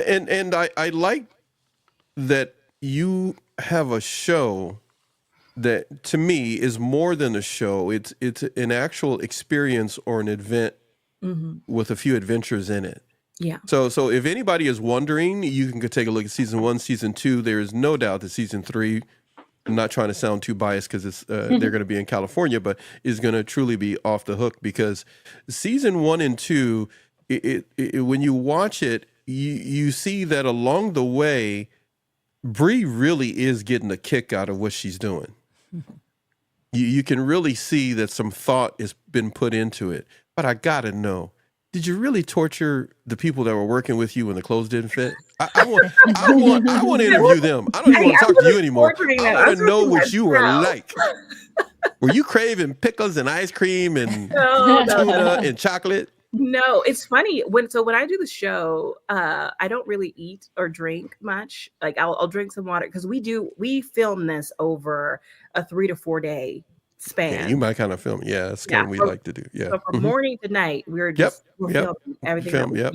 and I like that you have a show that to me is more than a show. It's an actual experience or an event with a few adventures in it. Yeah. So if anybody is wondering, you can go take a look at season 1, season 2. There is no doubt that season 3, I'm not trying to sound too biased because it's they're going to be in California, but is going to truly be off the hook, because season 1 and 2, when you watch it, you see that along the way, Bree really is getting a kick out of what she's doing. You can really see that some thought has been put into it. But I gotta know, did you really torture the people that were working with you when the clothes didn't fit? I want to interview them. I don't even want to talk to you anymore. I want to know what you were like. Were you craving pickles and ice cream and tuna and chocolate? No, it's funny when I do the show, I don't really eat or drink much. Like I'll drink some water because we film this over a 3 to 4 day span. Yeah, you might kind of film. Yeah, that's kind of what we like to do. Yeah. So from morning to night, we're filming everything.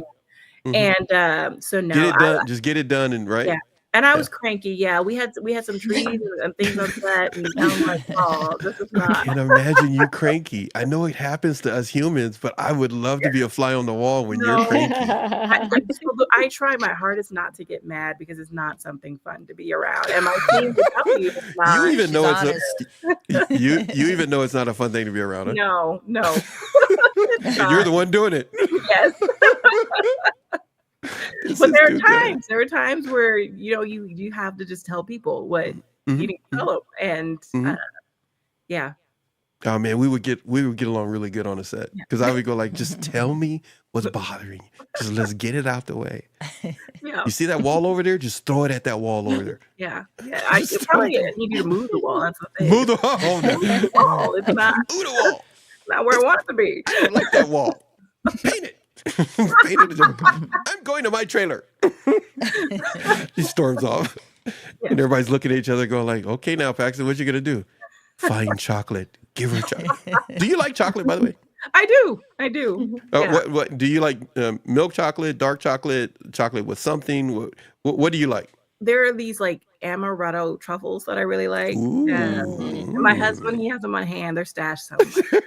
And so no, get it done. Just get it done and right. Yeah. And I Yeah. was cranky. Yeah, we had some trees and things on set, and I'm like, oh, this is I not. can't imagine you cranky. I know it happens to us humans, but I would love to be a fly on the wall when you're No. cranky. I try my hardest not to get mad because it's not something fun to be around. And my team will tell you it's not. You even She's know it's honest. you even know it's not a fun thing to be around. Huh? No. And you're the one doing it. Yes. This But is there too are times where you have to just tell people what good. you need to tell them, and Mhm. yeah, Oh man, we would get along really good on a set because I would go like, just tell me what's bothering you. Just let's get it out the way. yeah, You see that wall over there? Just throw it at that wall over there. yeah. I probably need you to move the wall. That's the thing. Move the wall. Move the wall. It's not Move the wall. where I want it to be. I don't like that wall. Paint it. Paint it. I'm going to my trailer. He storms off. And everybody's looking at each other going like, okay, now, Paxton, what you going to do? Find chocolate. Give her chocolate. Do you like chocolate, by the way? I do. Yeah. What do you like? Milk chocolate, dark chocolate, chocolate with something? What do you like? There are these like amaretto truffles that I really like. Ooh. And my husband, he has them on hand. They're stashed somewhere.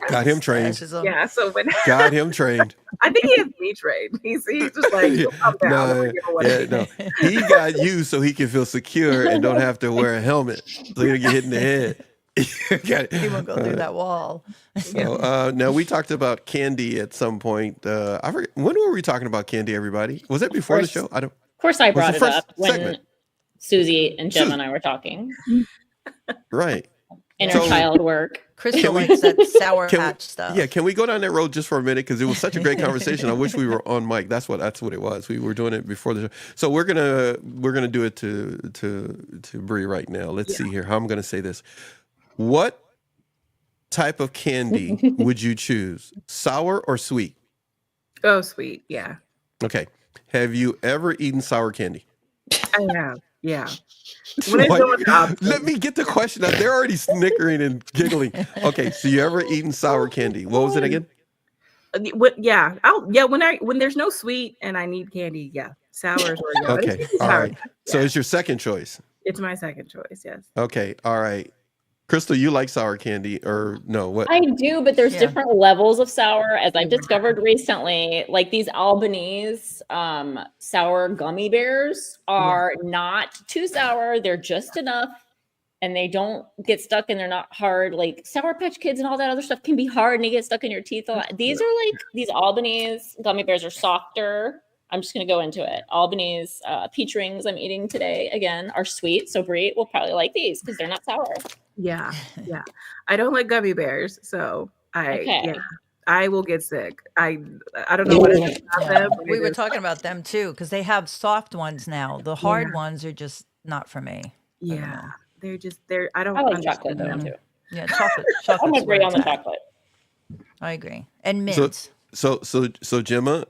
Got him trained. Yeah, so when Got him trained. I think he has me trained. He's just like, calm down. No, no. He got you so he can feel secure and don't have to wear a helmet. So he don't get hit in the head. He won't go through that wall. So, now we talked about candy at some point. I forget, when were we talking about candy, everybody? Was it before the show? I don't. Of course, I Was brought the it first up when segment. Susie and Gemma Susie. and I were talking. Right. Inner So- child work. Crystal we- likes that Sour can we- Patch stuff. Yeah, can we go down that road just for a minute? Because it was such a great conversation. I wish we were on mic. That's what it was. We were doing it before the show. So we're gonna do it to Bree right now. Let's see here how I'm gonna say this. What type of candy would you choose? Sour or sweet? Oh, sweet. Yeah. Okay. Have you ever eaten sour candy? I have. Yeah. When it's What? going up, Let me get the question out. They're already snickering and giggling. Okay, so you ever eaten sour candy? What was it again? yeah. When there's no sweet and I need candy, yeah. Sours or yeah. Okay, all right. So it's your second choice. It's my second choice, yes. Okay, all right. Crystal, you like sour candy or no? What? I do, but there's Yeah. different levels of sour. As I've discovered recently, like these Albanese sour gummy bears are not too sour. They're just enough, and they don't get stuck, and they're not hard. Like Sour Patch Kids and all that other stuff can be hard, and they get stuck in your teeth a lot. These are like these Albanese gummy bears are softer. I'm just going to go into it. Albanese peach rings I'm eating today, again, are sweet. So Brie will probably like these because they're not sour. Yeah. I don't like gummy bears, so I will get sick. I don't know what it is about them. but We it were is- talking about them too because they have soft ones now. The hard ones are just not for me. Yeah. They're I don't I like understand chocolate though them. too. Yeah, chocolate. I'm Chocolate's agree where on it's the at. chocolate. I agree. And mint. So Gemma,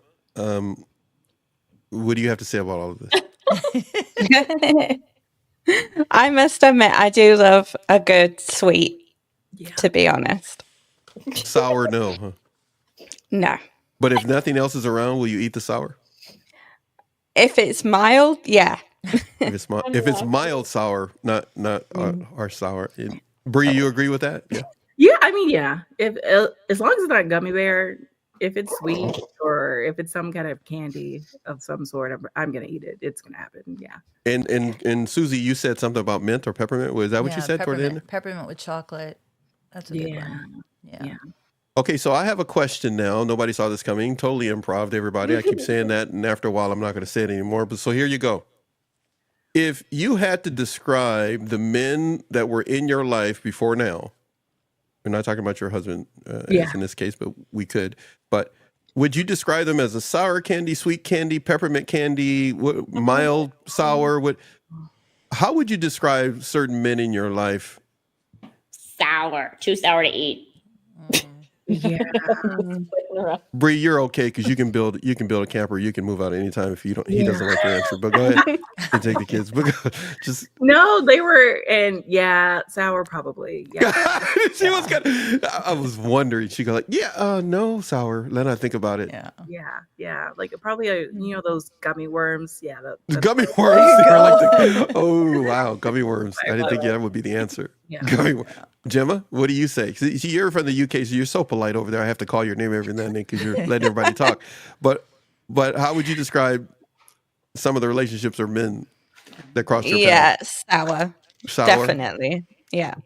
what do you have to say about all of this? I must admit, I do love a good sweet, Yeah. to be honest. Sour, no. Huh? No. But if nothing else is around, will you eat the sour? If it's mild, yeah. If it's mild sour, not our sour. Bree, you agree with that? Yeah. Yeah, I mean, yeah. If as long as it's not gummy bear, if it's sweet or if it's some kind of candy of some sort, I'm gonna eat it. It's gonna happen. Yeah. And Susie, you said something about mint or peppermint. Was that what you said toward the end? Peppermint with chocolate. That's a good one. Yeah. Okay, so I have a question now. Nobody saw this coming. Totally improv, everybody. I keep saying that, and after a while, I'm not going to say it anymore. But so here you go. If you had to describe the men that were in your life before now, we're not talking about your husband as in this case, but we could. But would you describe them as a sour candy, sweet candy, peppermint candy, mild, sour? How would you describe certain men in your life? Sour. Too sour to eat. Yeah. Bree, you're okay because you can build a camper. You can move out anytime if you don't. He Yeah. doesn't like your answer, but go ahead and take the kids. But just No, they were, and yeah, sour probably. Yeah. she was I was wondering. She go like, yeah, no, sour. Let I think about it. Yeah. Yeah. Like probably those gummy worms. Yeah. The gummy worms. They're like oh wow, gummy worms. I didn't think that would be the answer. Yeah. Gummy worms. Gemma, what do you say? See, you're from the UK, so you're so polite over there. I have to call your name every now and then because you're letting everybody talk. But how would you describe some of the relationships or men that cross your path? Sour. Sour. Definitely. Yeah.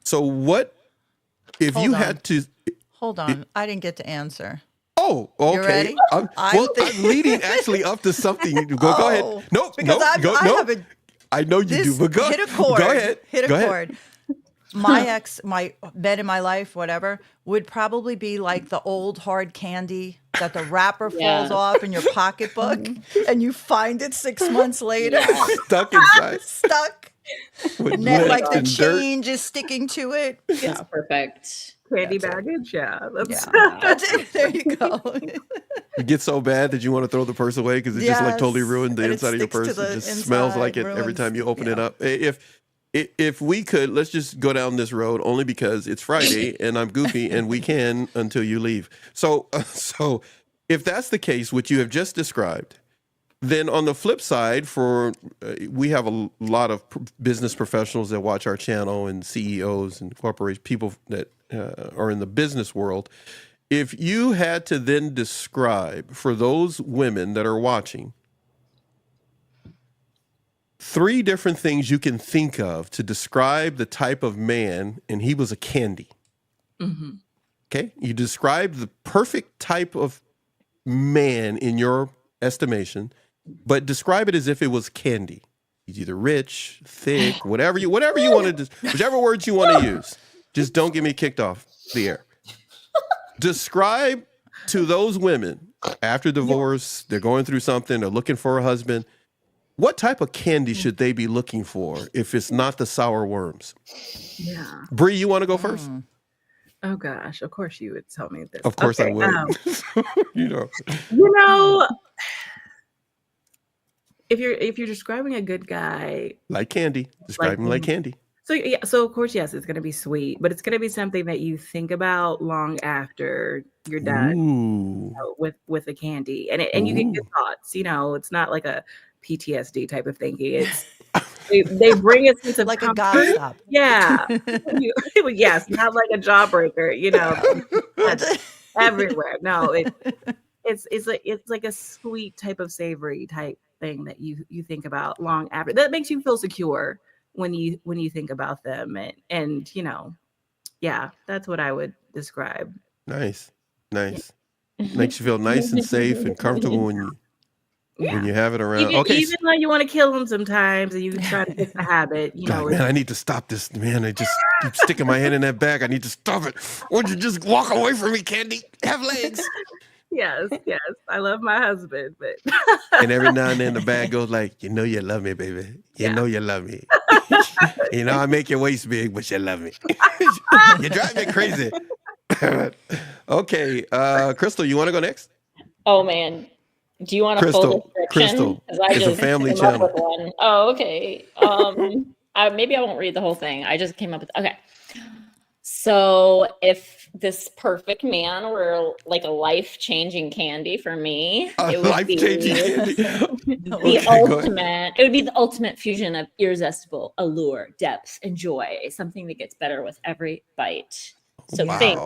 So what if Hold you on. had to? Hold on. I didn't get to answer. Oh, okay. You ready? I'm leading actually up to something. Go ahead. Nope. Because I have a I know you do, but go hit a chord. Go ahead. Hit a Go ahead. chord. My ex, my men in my life, whatever, would probably be like the old hard candy that the wrapper falls off in your pocketbook and you find it 6 months later. Stuck inside. Stuck. With Like the and dirt. change is sticking to it. Yeah, perfect. Candy That's baggage. Yeah. That's it. There you go. It gets so bad that you want to throw the purse away because it just like totally ruined the And it inside of your sticks to purse. It the just smells like it inside, every time you open it yeah. up. If we could, let's just go down this road only because it's Friday and I'm goofy and we can until you leave. So if that's the case, which you have just described, then on the flip side, we have a lot of business professionals that watch our channel and CEOs and corporations, people that are in the business world. If you had to then describe for those women that are watching 3 different things you can think of to describe the type of man, and he was a candy. Mm-hmm. Okay? You describe the perfect type of man in your estimation, but describe it as if it was candy. He's either rich, thick, whatever you want to, whichever words you want to use. Just don't get me kicked off the air. Describe to those women after divorce, they're going through something, they're looking for a husband. What type of candy should they be looking for if it's not the sour worms? Yeah. Bree, you want to go first? Oh gosh, of course you would tell me this. Of course I would. If you're describing a good guy, like candy, describe him like candy. So of course, yes, it's going to be sweet, but it's going to be something that you think about long after you're done with the candy, and you get good thoughts. It's not like a PTSD type of thinking. It's they bring a sense of like comfort. a gobstop. Yeah. Yes, not like a jawbreaker. That's everywhere. No, it's like a sweet type of savory type thing that you think about long after. That makes you feel secure when you think about them, and yeah, that's what I would describe. Nice. Makes you feel nice and safe and comfortable when you have it around. Even though you want to kill them sometimes, and you try to fix the habit, God, man, I need to stop this. Man, I just keep sticking my head in that bag. I need to stop it. Won't you just walk away from me, Candy? Have legs. Yes, I love my husband, but and every now and then the bag goes like, you love me, baby. You know you love me. I make your waist big, but you love me. You drive me crazy. Okay, Crystal, you want to go next? Oh man, do you want a full description? Crystal, it's a family channel. One. Oh, okay. Maybe I won't read the whole thing. I just came up with okay. So if this perfect man were like a life-changing candy for me, it would be the ultimate. It would be the ultimate fusion of irresistible allure, depth, and joy. Something that gets better with every bite. So think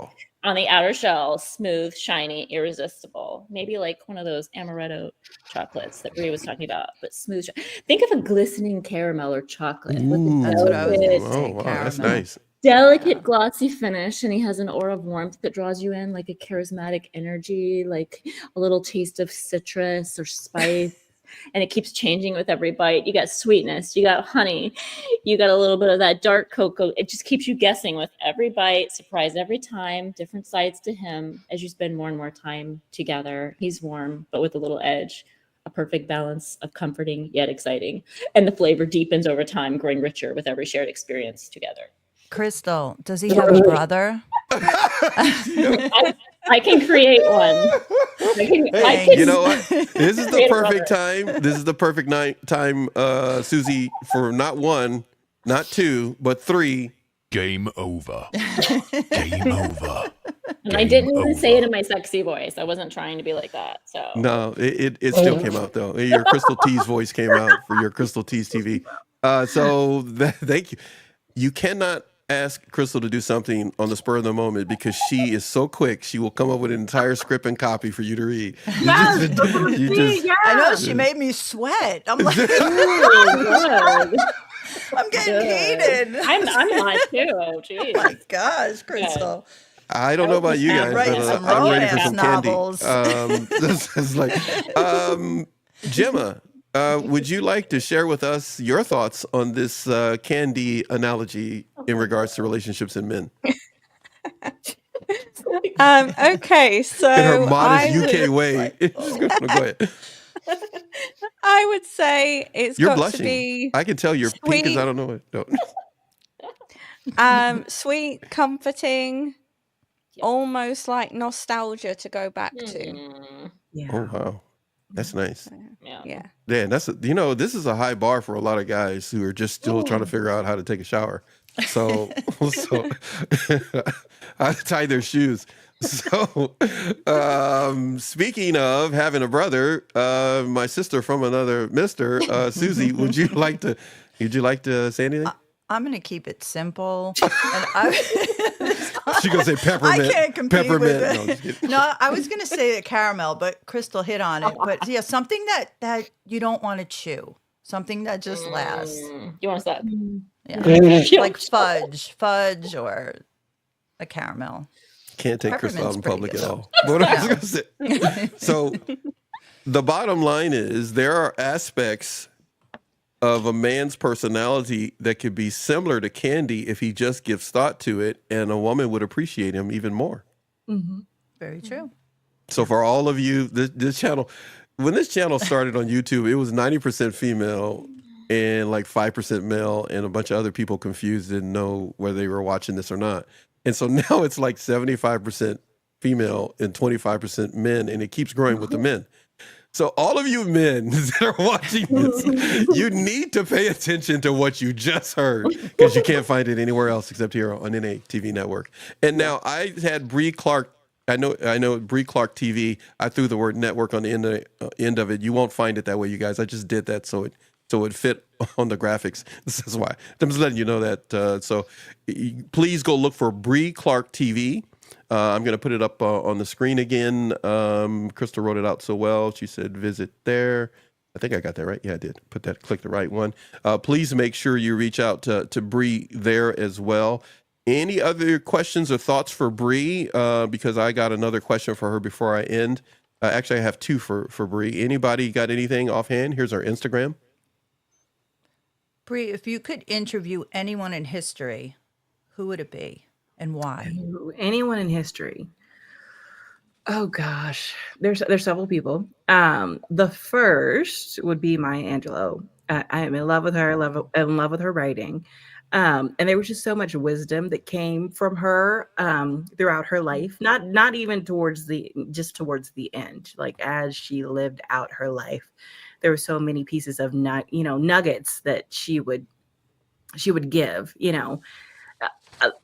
on the outer shell, smooth, shiny, irresistible. Maybe like one of those amaretto chocolates that Bria was talking about, but smooth. Think of a glistening caramel or chocolate. That's what I was going to say. Wow, that's nice. Delicate, glossy finish, and he has an aura of warmth that draws you in, like a charismatic energy, like a little taste of citrus or spice, and it keeps changing with every bite. You got sweetness, you got honey, you got a little bit of that dark cocoa. It just keeps you guessing with every bite, surprise every time, different sides to him as you spend more and more time together. He's warm, but with a little edge, a perfect balance of comforting yet exciting, and the flavor deepens over time, growing richer with every shared experience together. Crystal, does he have a brother? I can create one. I can You know what? This is the create a perfect brother. time. This is the perfect time, Susie, for not one, not two, but three. Game over. Game over. And I Game didn't even say it over. in my sexy voice. I wasn't trying to be like that. So No, it still came out though. Your Crystal Tease voice came out for your Crystal Tease TV. Thank you. You cannot ask Crystal to do something on the spur of the moment because she is so quick. She will come up with an entire script and copy for you to read. I know she made me sweat. I'm like, good. I'm getting heated. I'm hot too. Oh Jeez. my gosh, Crystal. I don't know about you guys, Writing but some I'm ready for romance some novels. candy. This is like, Gemma, would you like to share with us your thoughts on this candy analogy in regards to relationships and men? Okay, so In her modest I UK would, way. Go ahead. I would say it's You're got blushing. to be I can tell you're pink as sweet. I don't know it. No. Sweet, comforting, almost like nostalgia to go back to. Mm, Yeah. Oh wow, that's nice. yeah. Yeah. Yeah, this is a high bar for a lot of guys who are just still trying to figure out how to take a shower. So I tie their shoes. So speaking of having a brother, my sister from another Mister, Susie, would you like to say anything? I'm going to keep it simple. And She's gonna say peppermint. I can't compete peppermint. with No, it. just kidding. No, I was going to say caramel, but Crystal hit on it. But yeah, something that you don't want to chew. Something that just lasts. You want that? Yeah. Like fudge or a caramel. Can't take Crystal out in Peppermint's public pretty at all. What I was gonna say. So the bottom line is there are aspects of a man's personality that could be similar to candy if he just gives thought to it, and a woman would appreciate him even more. Mm-hmm. Very true. So for all of you, this channel, when this channel started on YouTube, it was 90% female and like 5% male, and a bunch of other people confused, didn't know whether they were watching this or not. And so now it's like 75% female and 25% men, and it keeps growing with the men. So all of you men that are watching this, you need to pay attention to what you just heard, because you can't find it anywhere else except here on NATV network. And now I had Bree Clark. I know Bree Clark TV. I threw the word network on the end of it. You won't find it that way, you guys. I just did that so it fit on the graphics. This is why. I'm just letting you know that. So please go look for Bree Clark TV. I'm going to put it up on the screen again. Crystal wrote it out so well. She said, visit there. I think I got that right. Yeah, I did. Click the right one. Please make sure you reach out to Bree there as well. Any other questions or thoughts for Bree? Because I got another question for her before I end. Actually, I have two for Bree. Anybody got anything offhand? Here's our Instagram. Bree, if you could interview anyone in history, who would it be and why? Anyone in history? Oh gosh, there's several people. The first would be Maya Angelou. I am in love with her. In love with her writing, and there was just so much wisdom that came from her throughout her life. Not even towards the end. Like as she lived out her life, there were so many pieces of nuggets that she would give.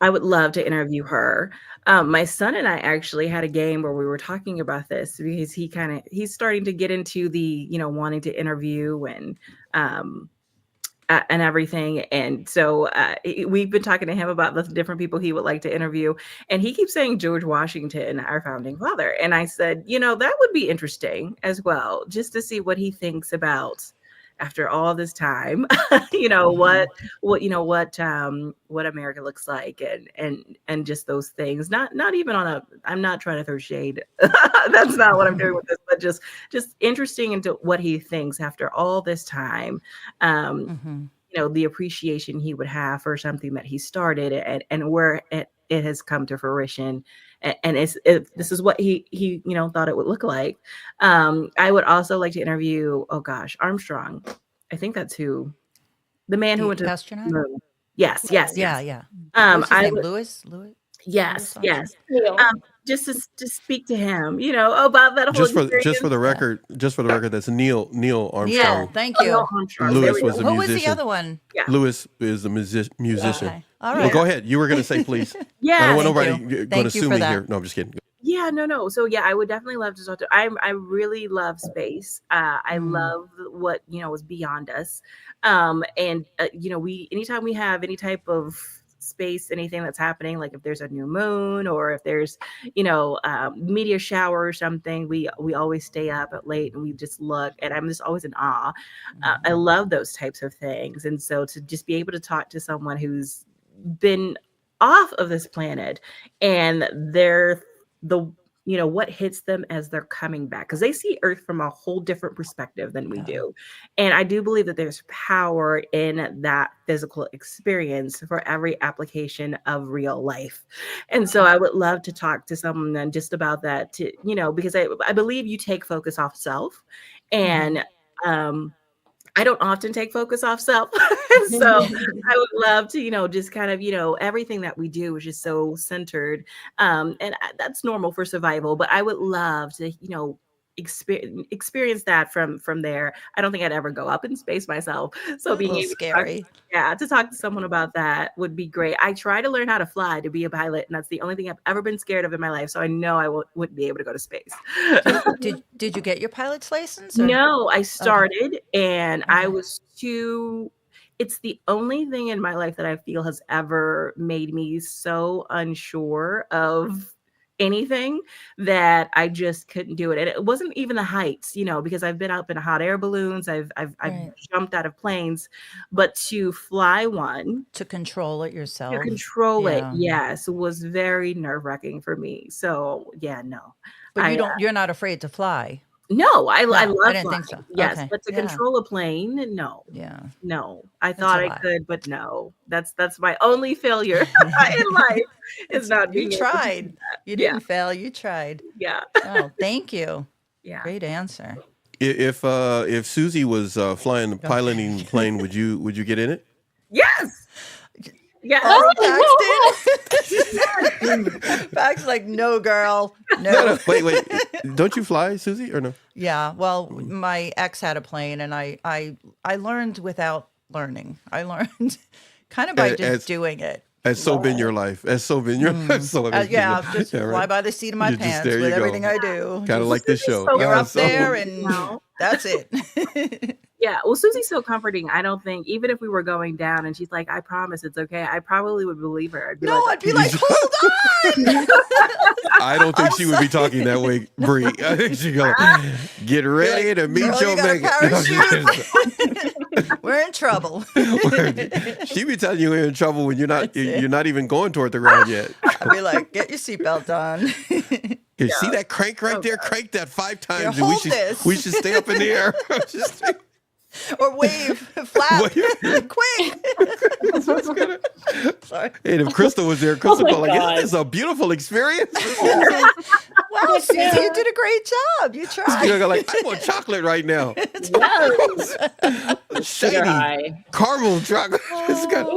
I would love to interview her. My son and I actually had a game where we were talking about this because he's starting to get into the, wanting to interview and everything. And so we've been talking to him about the different people he would like to interview. And he keeps saying George Washington, our founding father. And I said, that would be interesting as well, just to see what he thinks about after all this time, what America looks like and just those things, not even I'm not trying to throw shade. That's not what I'm doing with this, but just interesting into what he thinks after all this time. The appreciation he would have for something that he started and where it has come to fruition. And this is what he thought it would look like. I would also like to interview, Armstrong. I think that's the man who went to astronaut? the moon. Yes, yes, Yeah, yes. yeah. Um, What's his I name? would, Louis? Louis yes, Armstrong? yes. Neil. Just speak to him, about that whole Just for experience. the record, that's Neil Neil, Armstrong. thank Neil you. Armstrong. There Lewis we go. was a Who was the musician. other one? Yeah. Lewis is a musician. Okay. All Well, right. go ahead. You were going to say, please. I Yeah. don't want Thank nobody you. going to Thank you sue for me that. here. No, I'm just kidding. Yeah, no. So yeah, I would definitely love to talk to. I really love space. I love what was beyond us. And anytime we have any type of space, anything that's happening, like if there's a new moon or if there's meteor shower or something, we always stay up at late and we just look, and I'm just always in awe. I love those types of things, and so to just be able to talk to someone who's been off of this planet and they're what hits them as they're coming back, because they see Earth from a whole different perspective than we do. And I do believe that there's power in that physical experience for every application of real life. And so I would love to talk to someone then just about that, because I believe you take focus off self, and I don't often take focus off self. So I would love to, just kind of, everything that we do is just so centered. That's normal for survival, but I would love to, experience that from there. I don't think I'd ever go up in space myself. So A being little able scary. to talk to someone about that would be great. I try to learn how to fly to be a pilot, and that's the only thing I've ever been scared of in my life. So I know I wouldn't be able to go to space. Did you get your pilot's license? Or? No, I started and I was too. It's the only thing in my life that I feel has ever made me so unsure of anything that I just couldn't do it. And it wasn't even the heights, because I've been up in hot air balloons, I've Right. jumped out of planes, but to fly one, To control it yourself. to control it, Yeah. yes, was very nerve-wracking for me. So yeah, no. But you're not afraid to fly. No, I No, love I didn't flying. think so. Yes, Okay. but to Yeah. control a plane, no. Yeah. No. I That's thought a I lot. could, but no. That's my only failure in life is not You being able to do tried. that. You Yeah. didn't fail. You tried. Yeah. Oh, thank you. Yeah. Great answer. If Susie was piloting the plane, would you get in it? Yes. Yes. Paxton's like, no, girl. No. No. Wait. Don't you fly, Susie, or no? Yeah. Well, my ex had a plane, and I learned without learning. I learned kind of by just doing it. That's so been your life. That's so been your life. So Yeah, just fly by the seat of my You just- pants there you with go. everything I do. Kind of like this show. so You're up So- there, and No. that's it. Yeah. Well, Susie's so comforting. I don't think, even if we were going down and she's like, I promise it's okay, I probably would believe her. I'd be No, like, I'd be like, hold on. I don't think she would be talking that way, Bree. I think she'd go, get ready to meet "Girl, your you got a mate. parachute?" We're in trouble. She be telling you you're in trouble when you're not even going toward the ground yet. I'd be like, get your seatbelt on. You see that crank right there? Crank that 5 times, Here, and we hold should this. we should stay up in the air. Just- Or wave, flap, Wave. quick. Sorry. and if Crystal was there, Crystal my would be like, God. "Isn't this a beautiful experience?" Wow, Susie, you did a great job. You You're tried. gonna go like, "I want chocolate right now." Yes. Sugar Shady high. caramel chocolate. It's got-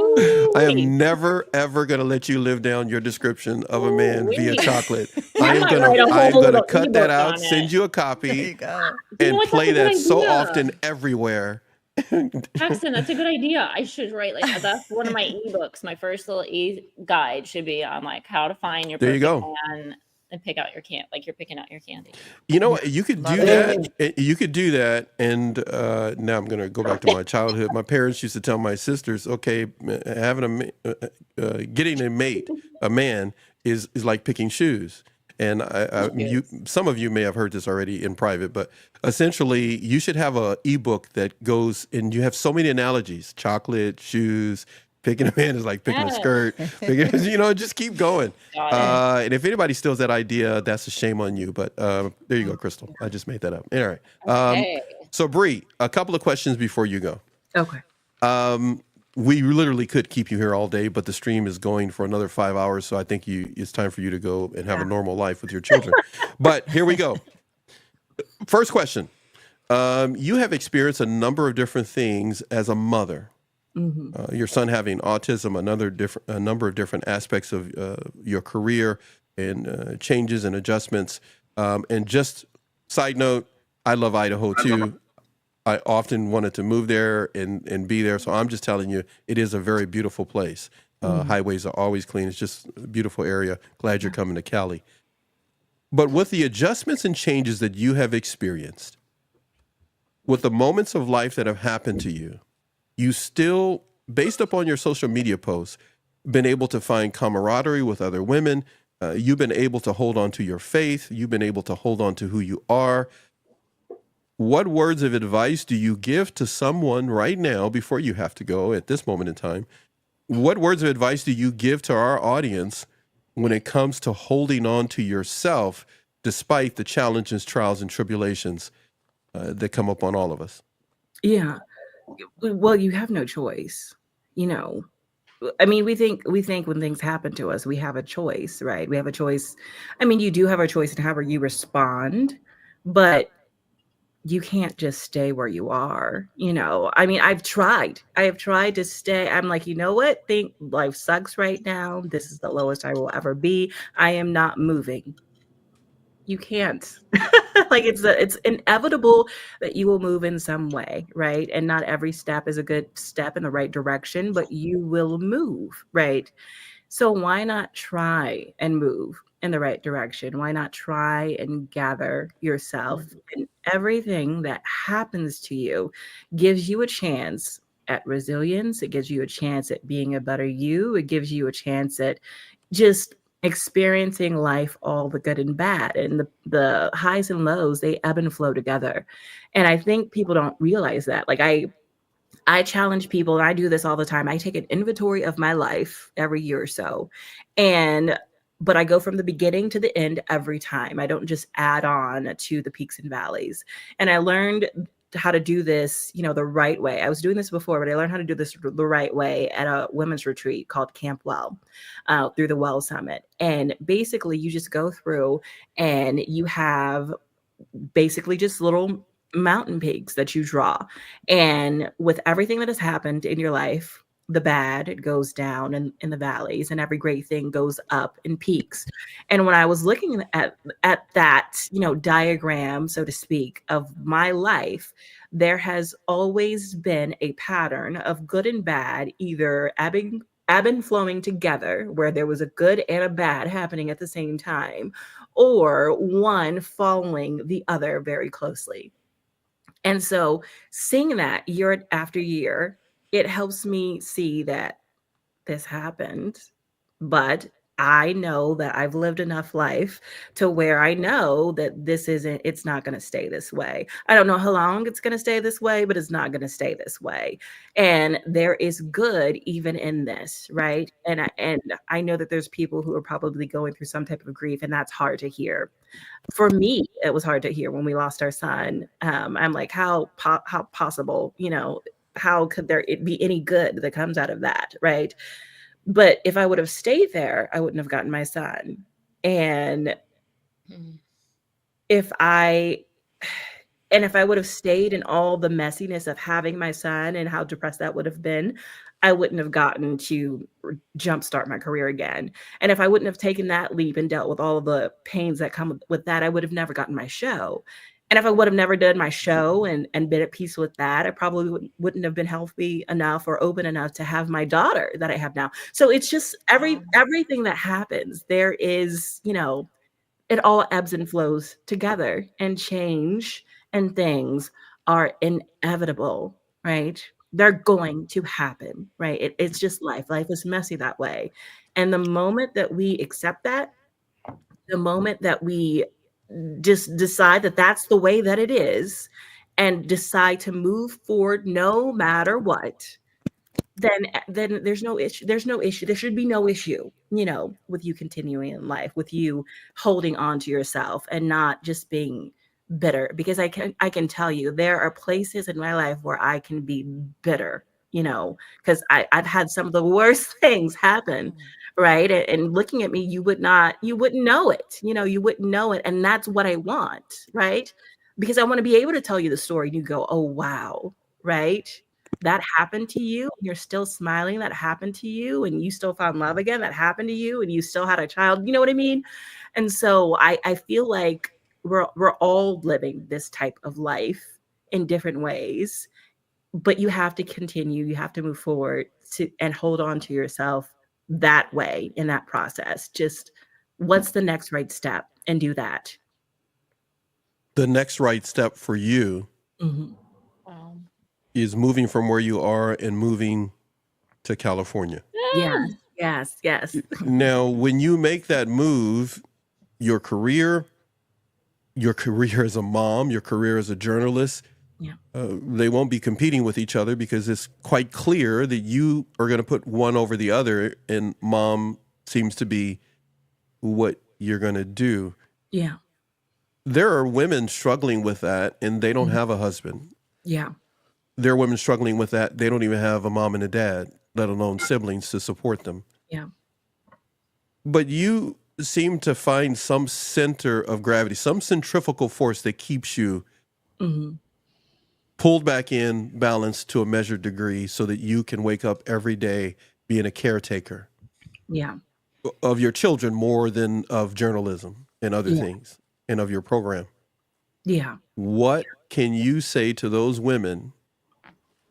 I am never ever gonna let you live down your description of a man via Ooh-wee. chocolate. I I am might gonna write a whole gonna little cut that ebook out, on send it. you a There copy, you go. You know and what? play That's a that good so idea. often everywhere. Paxton, that's a good idea. I should write that's one of my ebooks. My first little guide should be on like how to find your There you perfect go. man and pick out your like you're picking out your candy. You know what? You could do Love that. You could do that. And now I'm going to go back to my childhood. My parents used to tell my sisters, okay, getting a mate, a man, is like picking shoes. And some of you may have heard this already in private, but essentially you should have a ebook that goes, and you have so many analogies: chocolate, shoes. Picking a man is like picking a Yes. skirt. Just keep going. Got And if anybody steals that idea, that's a shame on you. But there you go, Crystal. I just made that up. All right. Okay. So, Bree, a couple of questions before you go. okay. We literally could keep you here all day, but the stream is going for another 5 hours. So I think it's time for you to go and have a normal life with your children. But here we go. First question. You have experienced a number of different things as a mother. Your son having autism, a number of different aspects of your career and changes and adjustments. And just side note, I love Idaho too. I often wanted to move there and be there. So I'm just telling you, it is a very beautiful place. Highways are always clean. It's just a beautiful area. Glad you're coming to Cali. But with the adjustments and changes that you have experienced, with the moments of life that have happened to you, you still, based upon your social media posts, been able to find camaraderie with other women. You've been able to hold on to your faith. You've been able to hold on to who you are. What words of advice do you give to someone right now before you have to go at this moment in time? What words of advice do you give to our audience when it comes to holding on to yourself despite the challenges, trials, and tribulations that come up on all of us? Yeah. Well, you have no choice. You know, I mean, we think when things happen to us, we have a choice, right? We have a choice. I mean, you do have a choice in how you respond, but you can't just stay where you are. You know, I mean, I have tried to stay. I'm like, you know what? Think life sucks right now. This is the lowest I will ever be. I am not moving. You can't. Like it's inevitable that you will move in some way, right? And not every step is a good step in the right direction, but you will move, right? So why not try and move in the right direction? Why not try and gather yourself? And everything that happens to you gives you a chance at resilience. It gives you a chance at being a better you. It gives you a chance at just experiencing life, all the good and bad, and the highs and lows, they ebb and flow together. And I think people don't realize that. Like I challenge people, and I do this all the time. I take an inventory of my life every year or so. But I go from the beginning to the end every time. I don't just add on to the peaks and valleys. And I learned how to do this, you know, the right way. I was doing this before, but I learned how to do this the right way at a women's retreat called Camp Well, through the Well Summit. And basically you just go through and you have basically just little mountain peaks that you draw. And with everything that has happened in your life, the bad, it goes down in the valleys, and every great thing goes up in peaks. And when I was looking at that, you know, diagram, so to speak, of my life, there has always been a pattern of good and bad, either ebb and flowing together, where there was a good and a bad happening at the same time, or one following the other very closely. And so seeing that year after year, it helps me see that this happened, but I know that I've lived enough life to where I know that it's not going to stay this way. I don't know how long it's going to stay this way, but it's not going to stay this way. And there is good even in this, right? And I know that there's people who are probably going through some type of grief, and that's hard to hear. For me, it was hard to hear when we lost our son. I'm like, how possible, you know, how could there be any good that comes out of that, right? But if I would have stayed there, I wouldn't have gotten my son. And if I would have stayed in all the messiness of having my son and how depressed that would have been, I wouldn't have gotten to jumpstart my career again. And if I wouldn't have taken that leap and dealt with all of the pains that come with that, I would have never gotten my show. And if I would have never done my show and been at peace with that, I probably wouldn't have been healthy enough or open enough to have my daughter that I have now. So it's just everything that happens, there is, you know, it all ebbs and flows together, and change and things are inevitable, right? They're going to happen, right? It's just life. Life is messy that way. And the moment that we accept that, the moment that we just decide that that's the way that it is, and decide to move forward no matter what, then there's no issue. There should be no issue, you know, with you continuing in life, with you holding on to yourself and not just being bitter. Because I can tell you, there are places in my life where I can be bitter, you know, because I've had some of the worst things happen, right? And looking at me, you wouldn't know it, you know, you wouldn't know it. And that's what I want, right? Because I want to be able to tell you the story and you go, oh, wow, right? that happened to you, and you're still smiling, that happened to you, and you still found love again, that happened to you, and you still had a child. You know what I mean? And so I feel like we're all living this type of life in different ways, but you have to continue, you have to move forward and hold on to yourself that way in that process. Just what's the next right step, and do that. The next right step for you Wow. is moving from where you are and moving to California. Yes. Now, when you make that move, your career as a mom, your career as a journalist, Yeah. they won't be competing with each other because it's quite clear that you are going to put one over the other, and mom seems to be what you're going to do. Yeah. There are women struggling with that, and they don't have a husband. Yeah. There are women struggling with that. They don't even have a mom and a dad, let alone siblings to support them. Yeah. But you seem to find some center of gravity, some centrifugal force that keeps you pulled back in, balanced to a measured degree so that you can wake up every day being a caretaker Yeah. of your children more than of journalism and other things and of your program. Yeah. What can you say to those women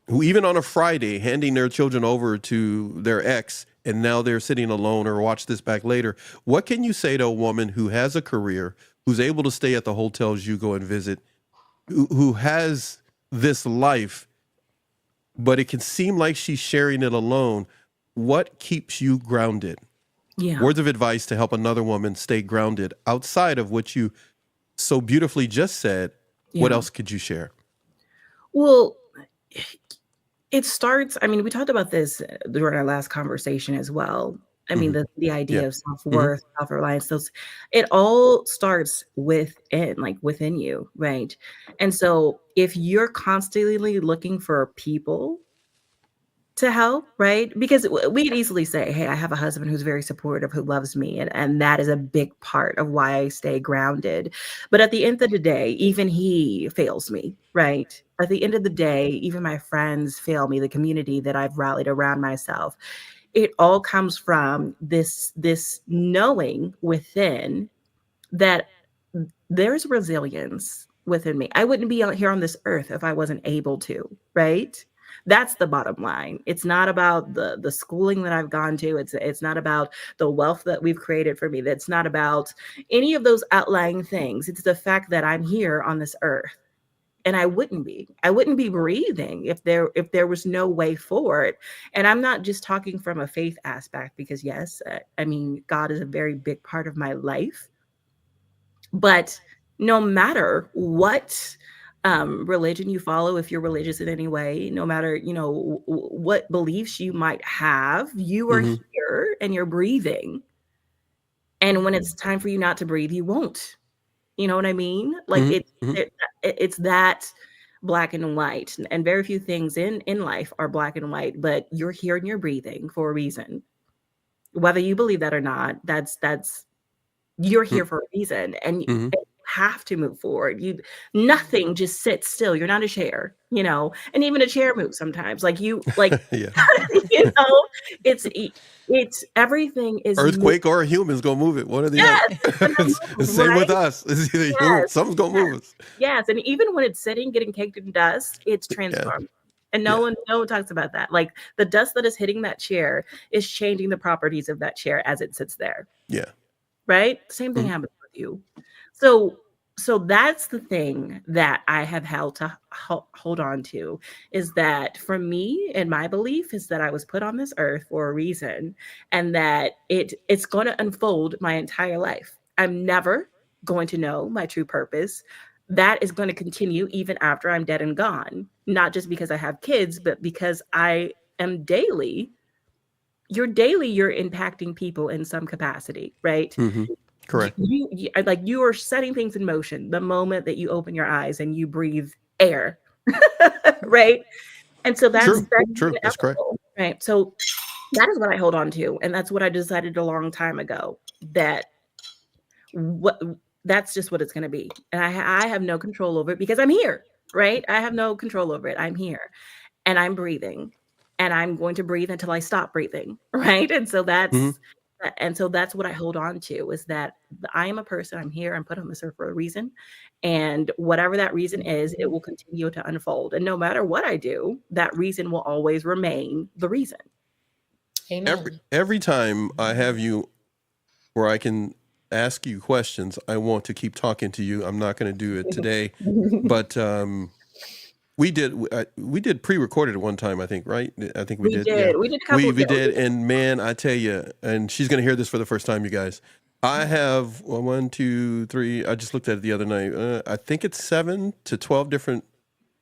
who, even on a Friday, handing their children over to their ex and now they're sitting alone, or watch this back later? What can you say to a woman who has a career, who's able to stay at the hotels you go and visit, who has this life, but it can seem like she's sharing it alone? What keeps you grounded? Yeah. Words of advice to help another woman stay grounded outside of what you so beautifully just said. What Yeah. else could you share? Well, it starts, I mean, we talked about this during our last conversation as well. I mean, the idea of self-worth, self-reliance, it all starts within you, right? And so if you're constantly looking for people to help, right? Because we could easily say, hey, I have a husband who's very supportive, who loves me. And that is a big part of why I stay grounded. But at the end of the day, even he fails me, right? At the end of the day, even my friends fail me, the community that I've rallied around myself. It all comes from this knowing within that there's resilience within me. I wouldn't be out here on this earth if I wasn't able to, right? That's the bottom line. It's not about the schooling that I've gone to. It's not about the wealth that we've created for me. That's not about any of those outlying things. It's the fact that I'm here on this earth. And I wouldn't be breathing if there was no way forward. And I'm not just talking from a faith aspect, because yes, I mean, God is a very big part of my life. But no matter what religion you follow, if you're religious in any way, no matter, what beliefs you might have, you are here and you're breathing. And when it's time for you not to breathe, you won't. You know what I mean? Like it's that black and white, and very few things in life are black and white, but you're here and you're breathing for a reason. Whether you believe that or not, that's you're here for a reason, and you have to move forward. Nothing just sits still. You're not a chair, and even a chair moves sometimes. It's everything is Earthquake or a human's gonna move it. One or the other. Same with us. It's either human, something's gonna move us. Yes, and even when it's sitting, getting caked in dust, it's transformed. And no one talks about that. Like, the dust that is hitting that chair is changing the properties of that chair as it sits there. Yeah. Right? Same thing happens with you. So that's the thing that I have held to hold on to, is that for me, and my belief is that I was put on this earth for a reason, and that it's going to unfold my entire life. I'm never going to know my true purpose. That is going to continue even after I'm dead and gone. Not just because I have kids, but because I am you're impacting people in some capacity, right? Correct. You are setting things in motion the moment that you open your eyes and you breathe air, right? And so that's true. That's correct. Right. So that is what I hold on to, and that's what I decided a long time ago, that's just what it's going to be, and I have no control over it because I'm here, right? I have no control over it. I'm here. and I'm breathing, and I'm going to breathe until I stop breathing, right? And so that's Mhm. what I hold on to, is that I am a person. I'm here. I'm put on this earth for a reason, and whatever that reason is, it will continue to unfold. And no matter what I do, that reason will always remain the reason. Amen. Every time I have you where I can ask you questions, I want to keep talking to you. I'm not going to do it today, but we did pre-recorded at one time, I think, right? I think we did. Yeah, We did a couple. we did, and man, I tell you, and she's going to hear this for the first time, you guys. I have 1, 2, 3. I just looked at it the other night. I think it's 7 to 12 different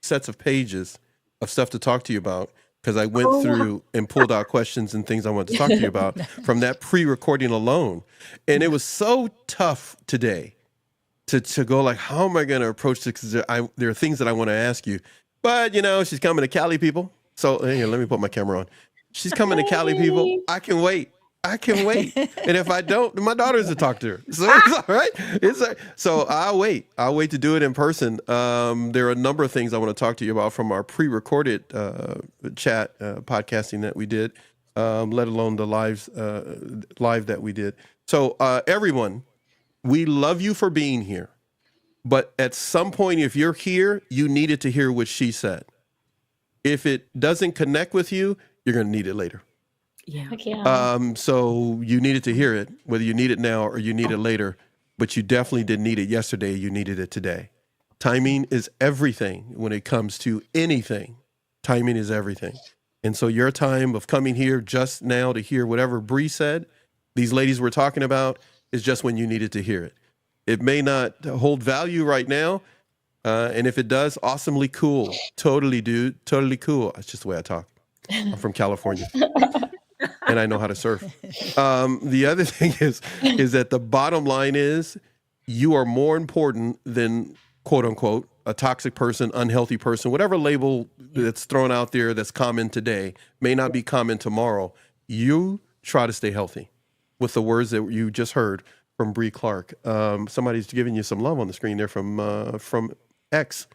sets of pages of stuff to talk to you about, because I went through and pulled out questions and things I wanted to talk to you about from that pre-recording alone. And it was so tough today to go like, how am I going to approach this? 'Cause there are things that I want to ask you. But, she's coming to Cali, people. So here, let me put my camera on. She's coming to Cali, people. I can wait. And if I don't, my daughter's to talk to her. So it's all right. So I'll wait. I'll wait to do it in person. There are a number of things I want to talk to you about from our pre-recorded chat podcasting that we did, let alone the live that we did. So everyone, we love you for being here. But at some point, if you're here, you needed to hear what she said. If it doesn't connect with you, you're going to need it later. Yeah. Heck yeah. So you needed to hear it, whether you need it now or you need it later, but you definitely didn't need it yesterday. You needed it today. Timing is everything when it comes to anything. Timing is everything. And so your time of coming here just now to hear whatever Bree said, these ladies we're talking about, is just when you needed to hear it. It may not hold value right now. And if it does, awesomely cool. Totally, dude. Totally cool. That's just the way I talk. I'm from California. And I know how to surf. The other thing is that the bottom line is you are more important than, quote unquote, a toxic person, unhealthy person, whatever label that's thrown out there that's common today may not be common tomorrow. You try to stay healthy with the words that you just heard from Bree Clark. Somebody's giving you some love on the screen there from X.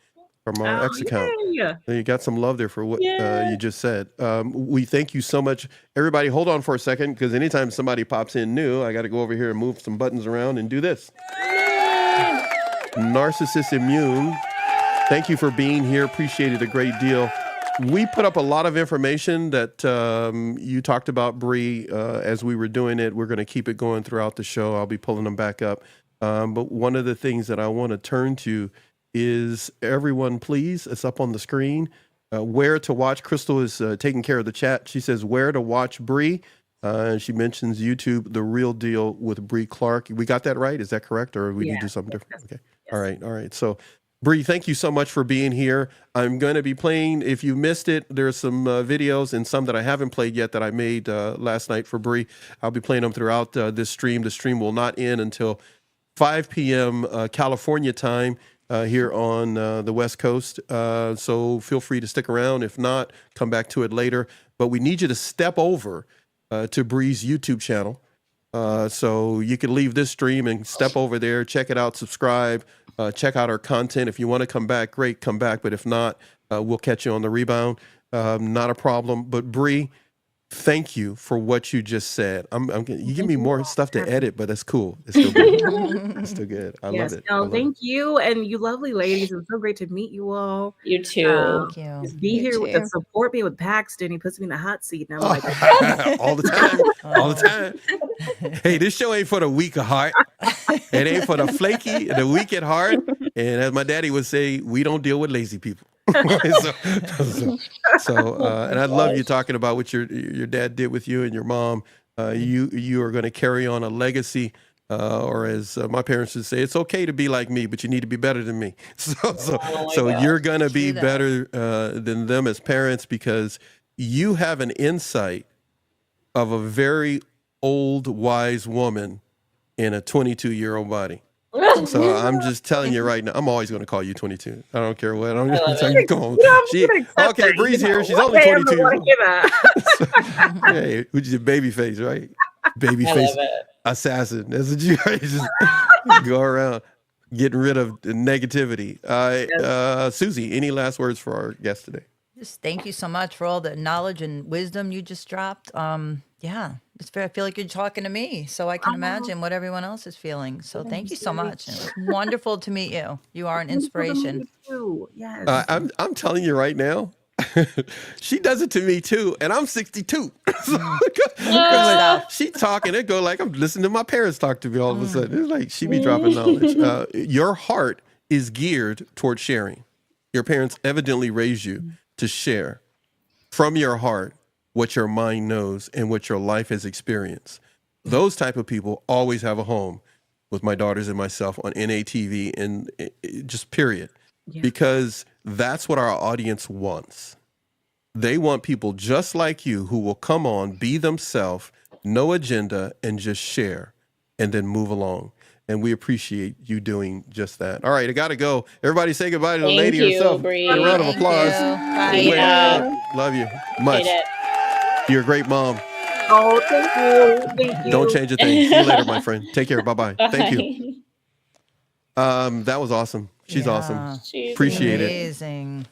From our X account. Yeah. You got some love there for what you just said. We thank you so much. Everybody, hold on for a second, because anytime somebody pops in new, I got to go over here and move some buttons around and do this. Narcissist Immune, thank you for being here. Appreciate it a great deal. We put up a lot of information that you talked about, Bree, as we were doing it. We're going to keep it going throughout the show. I'll be pulling them back up. But one of the things that I want to turn to is, everyone, please, it's up on the screen, where to watch. Crystal is taking care of the chat. She says where to watch Bree. And she mentions YouTube, The Real Deal with Bree Clark. We got that right? Is that correct? Or we need to do something different? Okay. Yes. All right. So, Bree, thank you so much for being here. I'm going to be playing, if you missed it, there's some videos and some that I haven't played yet that I made last night for Bree. I'll be playing them throughout this stream. The stream will not end until 5 p.m. California time. Here on the West Coast. So feel free to stick around. If not, come back to it later. But we need you to step over to Bree's YouTube channel. So you can leave this stream and step over there, check it out, subscribe, check out our content. If you want to come back, great, come back. But if not, we'll catch you on the rebound. Not a problem. But Bree, thank you for what you just said. You give me more stuff to edit, but that's cool. It's still good. It's still good. I love it. No, thank you, and you lovely ladies. It was so great to meet you all. You too. Thank you. Just be here to support me with Paxton. He puts me in the hot seat, and I'm like, all the time, all the time. Hey, this show ain't for the weak of heart. It ain't for the flaky, the weak at heart. And as my daddy would say, we don't deal with lazy people. And I love you talking about what your dad did with you and your mom. You are going to carry on a legacy, or as my parents would say, it's okay to be like me, but you need to be better than me. So you're going to be better than them as parents, because you have an insight of a very old, wise woman in a 22-year-old body. So I'm just telling you right now, I'm always going to call you 22. I don't care what. Okay, Bree's here. She's only 22 years old. Hey, which is a baby face, right? Baby face assassin. That's what you just go around getting rid of the negativity. Susie, any last words for our guest today? Just thank you so much for all the knowledge and wisdom you just dropped. Yeah, it's fair. I feel like you're talking to me, so I can imagine what everyone else is feeling. So thank you so much. It was wonderful to meet you. You are an inspiration. Yes. I'm telling you right now, she does it to me too, and I'm 62. So, 'cause, like, she talking, it go like I'm listening to my parents talk to me all of a sudden. It's like she be dropping knowledge. Your heart is geared toward sharing. Your parents evidently raised you to share from your heart what your mind knows and what your life has experienced. Those type of people always have a home with my daughters and myself on NATV and just period. Yeah. Because that's what our audience wants. They want people just like you who will come on, be themselves, no agenda, and just share and then move along. And we appreciate you doing just that. All right, I got to go. Everybody say goodbye to the lady herself. Bree. A round of Thank applause. you. Bye. Yeah. Love you much. Hate it. You're a great mom. Oh, thank you. Thank you. Don't change a thing. See you later, my friend. Take care. Bye-bye. Thank you. That was awesome. She's awesome. She's Appreciate it. Amazing.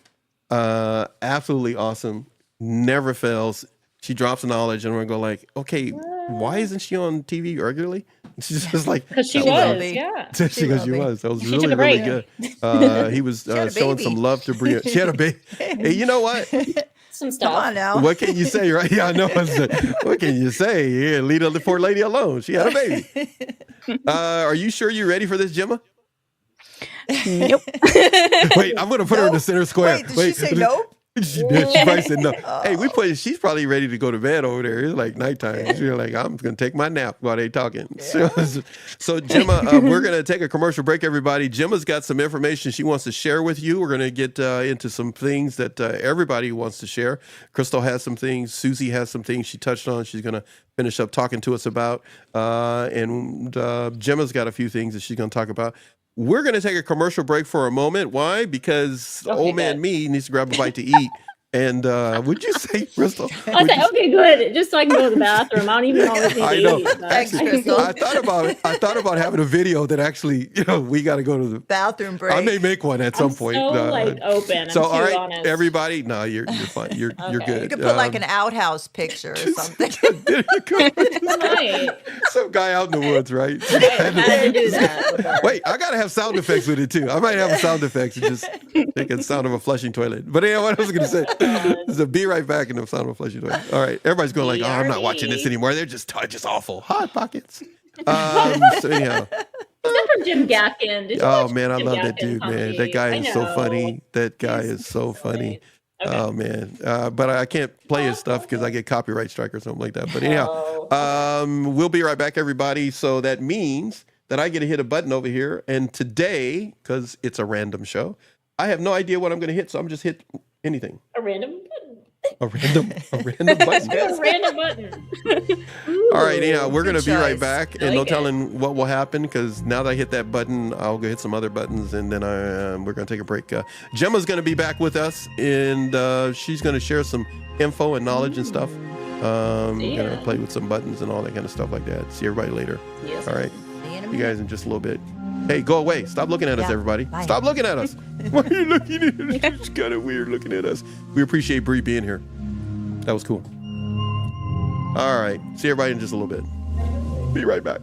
Absolutely awesome. Never fails. She drops knowledge, and we're going like, okay, why isn't she on TV regularly? She's just like, Because she She will was, be. yeah. she goes, will she be. was. That was She really, took a really break. good. He was had a showing baby. some love to Bria. She had a baby. Hey, you know what? Some Come stuff. on now. What can you say, right? Yeah, I know. What can you say? Yeah, leave the poor lady alone. She had a baby. Are you sure you're ready for this, Gemma? Nope. Wait, I'm going to put her in the center square. Wait, did she say nope? She did. She probably said no. Hey, she's probably ready to go to bed over there. It's like nighttime. She's like, I'm going to take my nap while they talking. So Gemma, we're going to take a commercial break, everybody. Gemma's got some information she wants to share with you. We're going to get into some things that everybody wants to share. Crystal has some things. Susie has some things she touched on. She's going to finish up talking to us about. And Gemma's got a few things that she's going to talk about. We're going to take a commercial break for a moment. Why? Because Okay, old man good. me needs to grab a bite to eat. And would you say, Crystal? I said, okay, good. Just so I can go to the bathroom. I don't even always need I to know. eat. but- Thanks, Crystal. I thought about having a video that actually, we got to go to the Bathroom break. I may make one at some I'm point. so open. So I'm all too right, honest. everybody. No, you're fine. You're Okay. good. You could put like an outhouse picture or something. There you go. Right. Some guy out in the woods, right? I had to do that. Wait, I gotta have sound effects with it too. I might have a sound effects and just make a sound of a flushing toilet. But yeah, what I was gonna say is be right back and the sound of a flushing toilet. All right, everybody's going like, oh, I'm not watching this anymore. They're just awful. Hot Pockets. So anyhow. Except for Jim Gaffigan. Did you Oh watch man, I Jim love that Gaffigan's dude, man. comedy? That guy I is so know. funny. That guy He's is so funny. Okay. Oh man, but I can't play his stuff because I get copyright strike or something like that. But anyhow, we'll be right back, everybody. So that means that I get to hit a button over here, and today, because it's a random show, I have no idea what I'm going to hit, so I'm just hit anything. A random button. A random button. A random button. All right, anyhow, we're going to Good be right choice. back, I and no like it. telling what will happen because now that I hit that button, I'll go hit some other buttons, and then we're going to take a break. Gemma's going to be back with us, and she's going to share some info and knowledge and stuff. We're going to play with some buttons and all that kind of stuff like that. See everybody later. Yes. All right, See you in a you minute. guys in just a little bit. Hey, go away. Stop looking at us, Yeah, everybody. bye. Stop looking at us. Why are you looking at us? It's kind of weird looking at us. We appreciate Bree being here. That was cool. All right. See everybody in just a little bit. Be right back.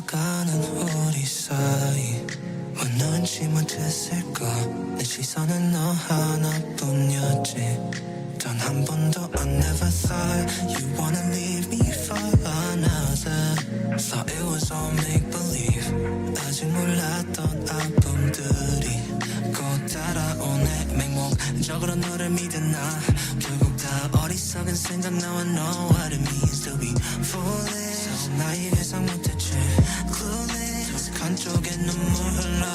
흘러가는 우리 사이 왜 눈치 못했을까 내 시선은 너 하나뿐이었지 단 한 번도 I never thought you wanna leave me for another Thought it was all make-believe 아직 몰랐던 아픔들이 곧 따라오네 맹목적으로 너를 믿은 나 결국 다 어리석은 생각 Now I know what it means to be foolish So 나의 예상 못했지 Clueless 한쪽에 눈물 흘러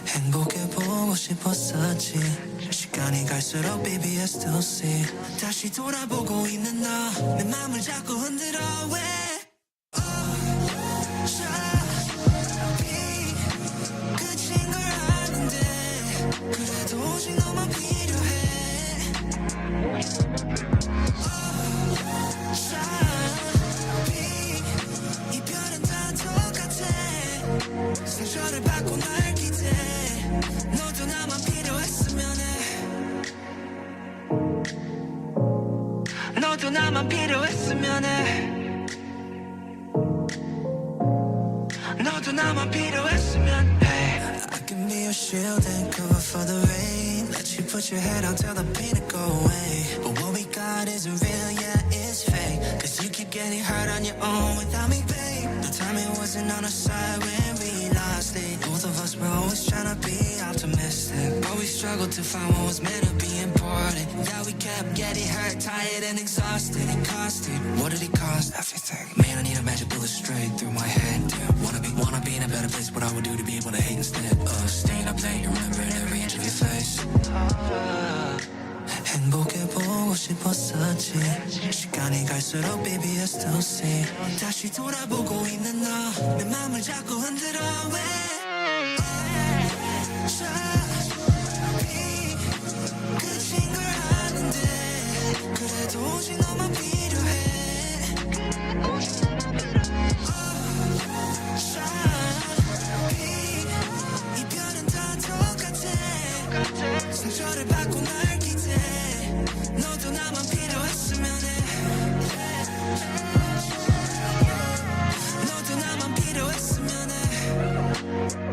행복해보고 싶었었지 시간이 갈수록 baby I still see 다시 돌아보고 있는 너 내 맘을 자꾸 흔들어 왜 어차피 끝인 걸 아는데 그래도 오직 너만 필요해 어차피 이별은 다 똑같아 상처를 받고 날 기대 너도 나만 필요했으면 해 너도 나만 필요했으면 해 너도 나만 필요했으면 해 I can be your shield and cover for the rain Let you put your head out till the pain will go away But what we got isn't real, yeah, it's fake Cause you keep getting hurt on your own without me, babe The timing wasn't on our side when we lost it Both of us were always trying to be optimistic But we struggled to find what was meant to be important Yeah, we kept getting hurt, tired and exhausted It costed, what did it cost? Everything Man, I need a magic bullet straight through my head Damn, wanna be in a better place What I would do to be able to hate instead of staying up late, remembering every inch of your face 행복해보고 싶었었지 시간이 갈수록 baby I still see 다시 돌아보고 있는 너 내 맘을 자꾸 흔들어 왜 어차피 끝인 걸 아는데 그래도 오직 너만 필요해 어차피 이별은 다 똑같아 상처를 받고 날 기대 너도 나만 필요했으면 해 너도 나만 필요했으면 해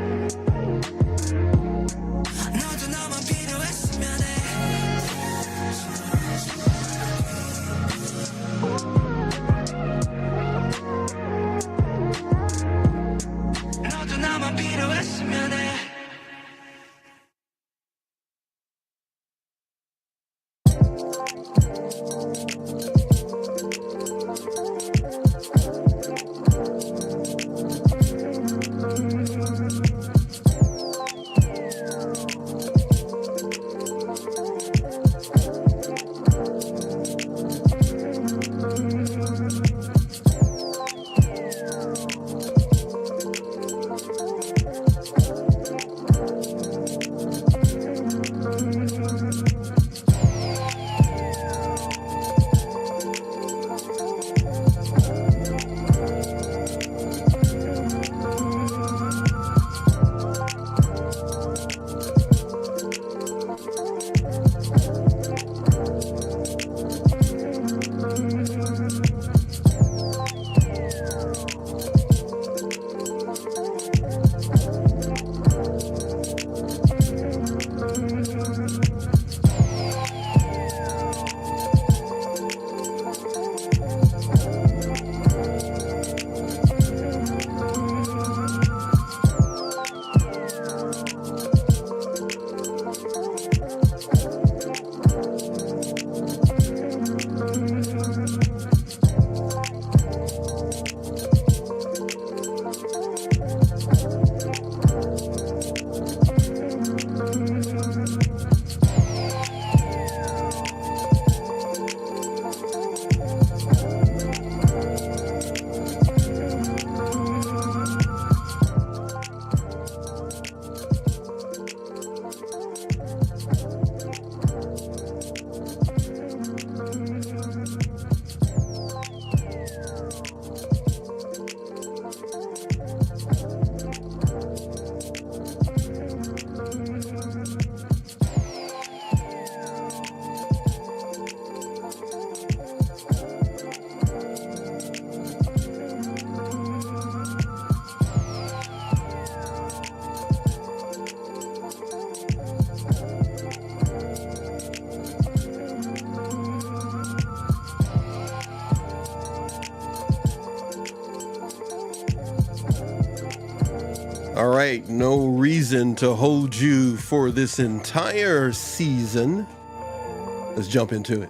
All right, no reason to hold you for this entire season. Let's jump into it.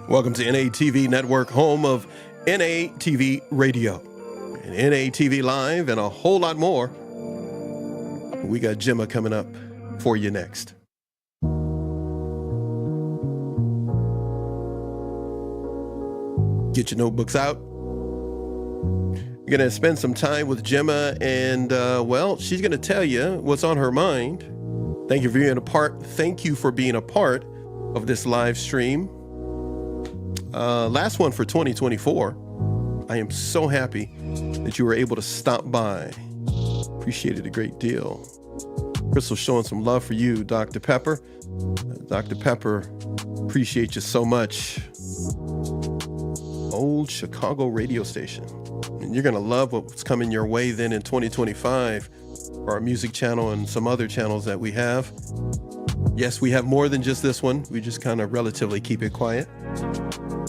Welcome to NATV Network, home of NATV Radio, and NATV Live, and a whole lot more. We got Gemma coming up for you next. Get your notebooks out. You're going to spend some time with Gemma, and, well, she's going to tell you what's on her mind. Thank you for being a part. Thank you for being a part of this live stream. Last one for 2024. I am so happy that you were able to stop by. Appreciate it a great deal. Crystal showing some love for you, Dr. Pepper. Dr. Pepper, appreciate you so much. Old Chicago radio station. And you're going to love what's coming your way then in 2025 for our music channel and some other channels that we have. Yes, we have more than just this one. We just kind of relatively keep it quiet.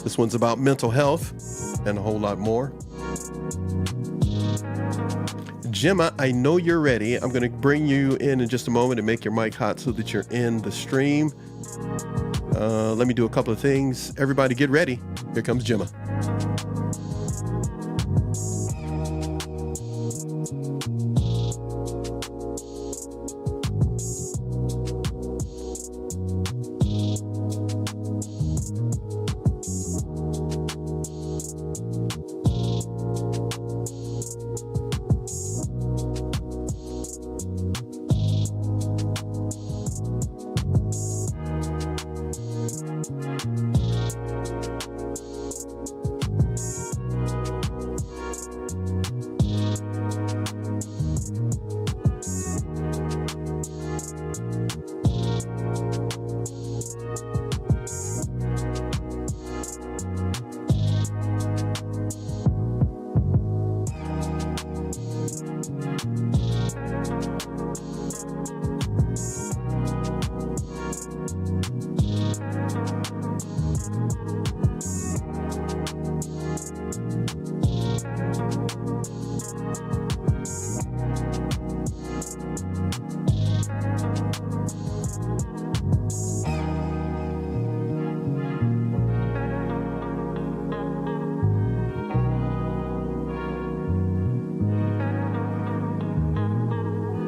This one's about mental health and a whole lot more. Gemma, I know you're ready. I'm going to bring you in just a moment and make your mic hot so that you're in the stream. Let me do a couple of things. Everybody get ready. Here comes Gemma.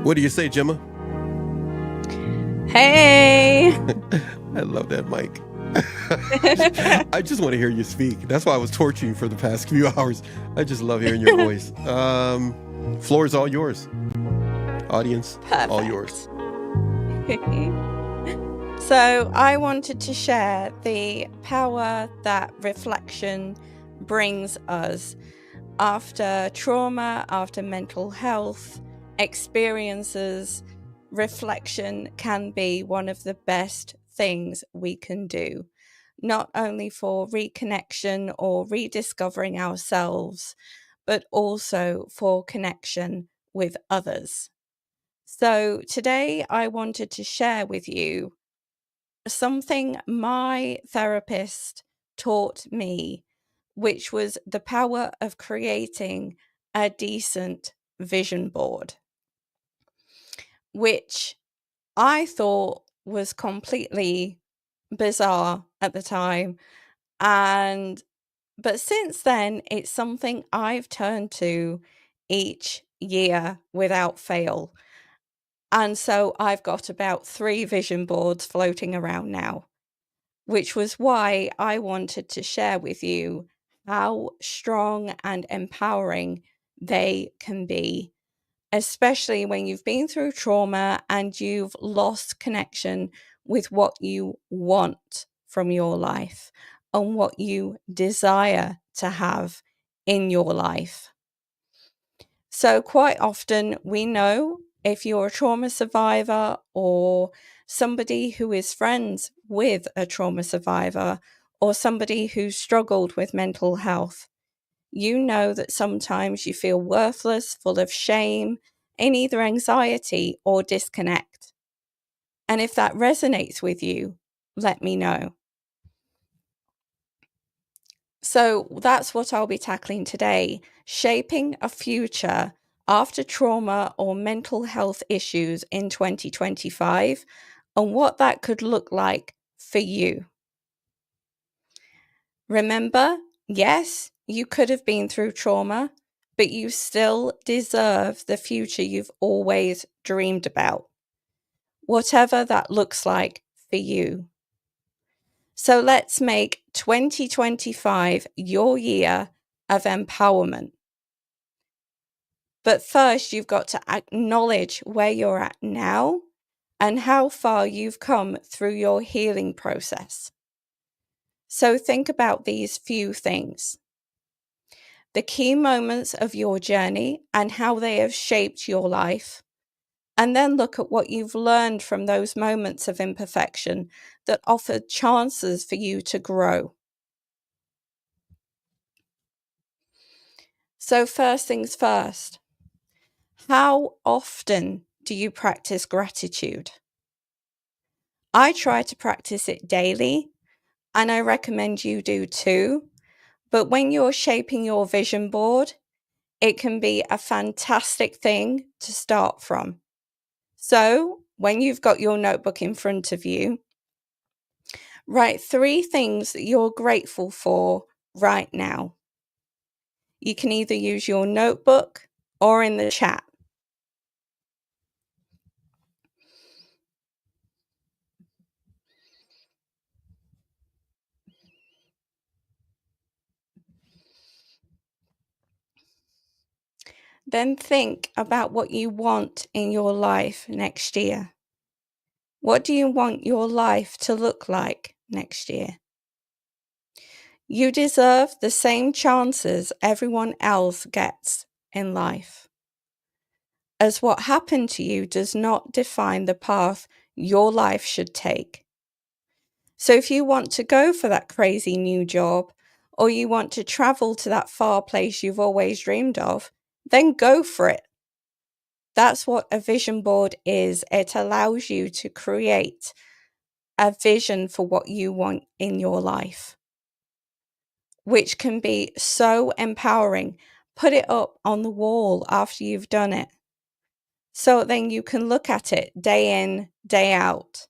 What do you say, Gemma? Hey. I love that mic. I just want to hear you speak. That's why I was torturing you for the past few hours. I just love hearing your voice. Floor is all yours. Audience, Perfect. all yours. So I wanted to share the power that reflection brings us after trauma, after mental health experiences. Reflection can be one of the best things we can do, not only for reconnection or rediscovering ourselves, but also for connection with others. So today I wanted to share with you something my therapist taught me, which was the power of creating a decent vision board, which I thought was completely bizarre at the time. But since then, it's something I've turned to each year without fail. And so I've got about 3 vision boards floating around now, which was why I wanted to share with you how strong and empowering they can be, especially when you've been through trauma and you've lost connection with what you want from your life and what you desire to have in your life. So quite often we know if you're a trauma survivor or somebody who is friends with a trauma survivor or somebody who's struggled with mental health, you know that sometimes you feel worthless, full of shame, in either anxiety or disconnect. And if that resonates with you, let me know. So that's what I'll be tackling today, shaping a future after trauma or mental health issues in 2025 and what that could look like for you. Remember, yes, you could have been through trauma, but you still deserve the future you've always dreamed about, whatever that looks like for you. So let's make 2025 your year of empowerment. But first, you've got to acknowledge where you're at now and how far you've come through your healing process. So think about these few things: the key moments of your journey and how they have shaped your life. And then look at what you've learned from those moments of imperfection that offered chances for you to grow. So first things first, how often do you practice gratitude? I try to practice it daily, and I recommend you do too. But when you're shaping your vision board, it can be a fantastic thing to start from. So when you've got your notebook in front of you, write 3 things that you're grateful for right now. You can either use your notebook or in the chat. Then think about what you want in your life next year. What do you want your life to look like next year? You deserve the same chances everyone else gets in life, as what happened to you does not define the path your life should take. So if you want to go for that crazy new job, or you want to travel to that far place you've always dreamed of, then go for it. That's what a vision board is. It allows you to create a vision for what you want in your life, which can be so empowering. Put it up on the wall after you've done it, so then you can look at it day in, day out.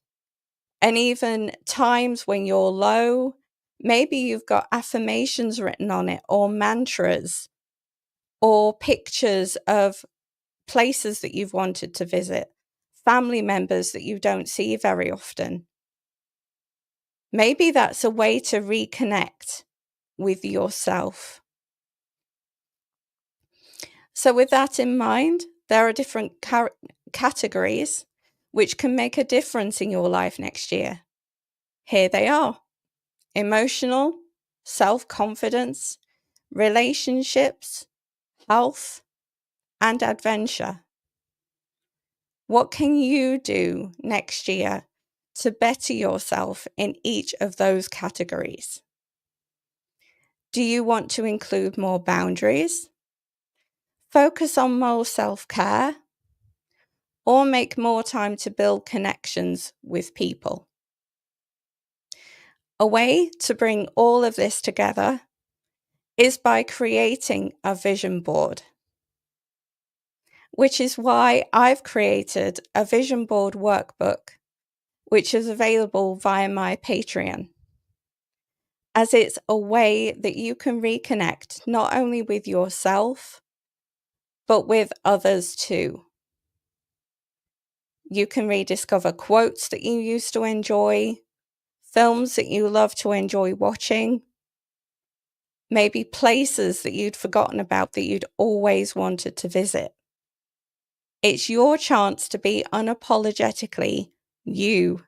And even times when you're low, maybe you've got affirmations written on it, or mantras, or pictures of places that you've wanted to visit, family members that you don't see very often. Maybe that's a way to reconnect with yourself. So with that in mind, there are different categories which can make a difference in your life next year. Here they are: emotional, self-confidence, relationships, health, and adventure. What can you do next year to better yourself in each of those categories? Do you want to include more boundaries, focus on more self-care, or make more time to build connections with people? A way to bring all of this together is by creating a vision board, which is why I've created a vision board workbook, which is available via my Patreon, as it's a way that you can reconnect not only with yourself, but with others too. You can rediscover quotes that you used to enjoy, films that you love to enjoy watching, maybe places that you'd forgotten about that you'd always wanted to visit. It's your chance to be unapologetically you,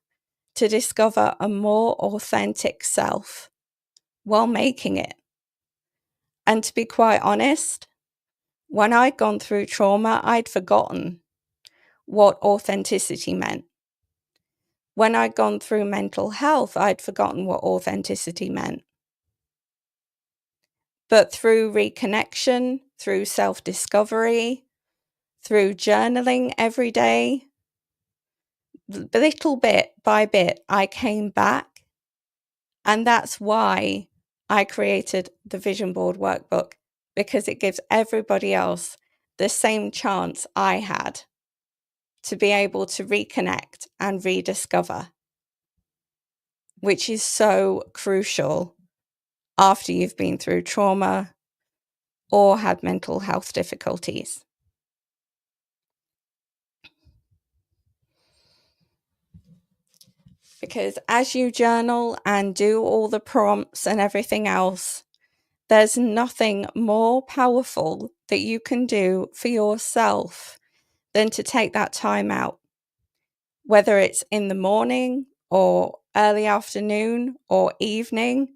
to discover a more authentic self while making it. And to be quite honest, when I'd gone through trauma, I'd forgotten what authenticity meant. When I'd gone through mental health, I'd forgotten what authenticity meant. But through reconnection, through self-discovery, through journaling every day, little bit by bit, I came back. And that's why I created the vision board workbook because it gives everybody else the same chance I had to be able to reconnect and rediscover, which is so crucial after you've been through trauma or had mental health difficulties. Because as you journal and do all the prompts and everything else, there's nothing more powerful that you can do for yourself than to take that time out, whether it's in the morning or early afternoon or evening.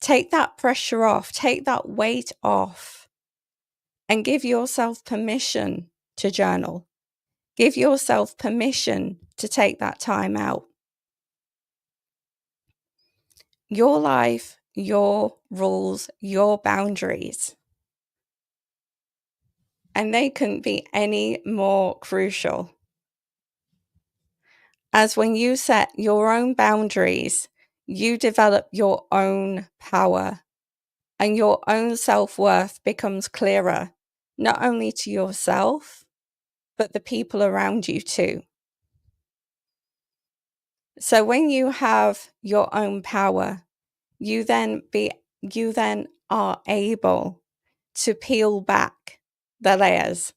Take that pressure off, take that weight off, and give yourself permission to journal. Give yourself permission to take that time out. Your life, your rules, your boundaries. And they couldn't be any more crucial. As when you set your own boundaries, you develop your own power, and your own self-worth becomes clearer, not only to yourself, but the people around you too. So when you have your own power, you then are able to peel back the layers.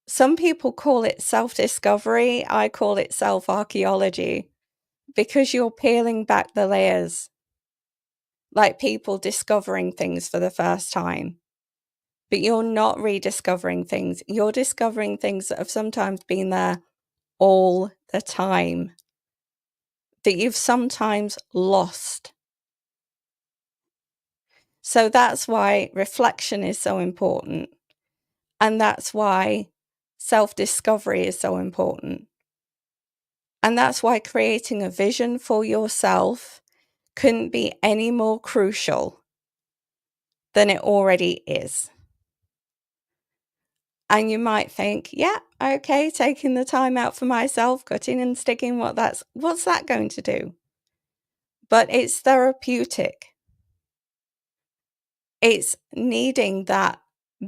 Some people call it self-discovery. I call it self-archaeology, because you're peeling back the layers, like people discovering things for the first time. But you're not rediscovering things. You're discovering things that have sometimes been there all the time, that you've sometimes lost. So that's why reflection is so important. And that's why self-discovery is so important. And that's why creating a vision for yourself couldn't be any more crucial than it already is. And you might think, yeah, okay, taking the time out for myself, cutting and sticking, what's that going to do? But it's therapeutic. It's needing that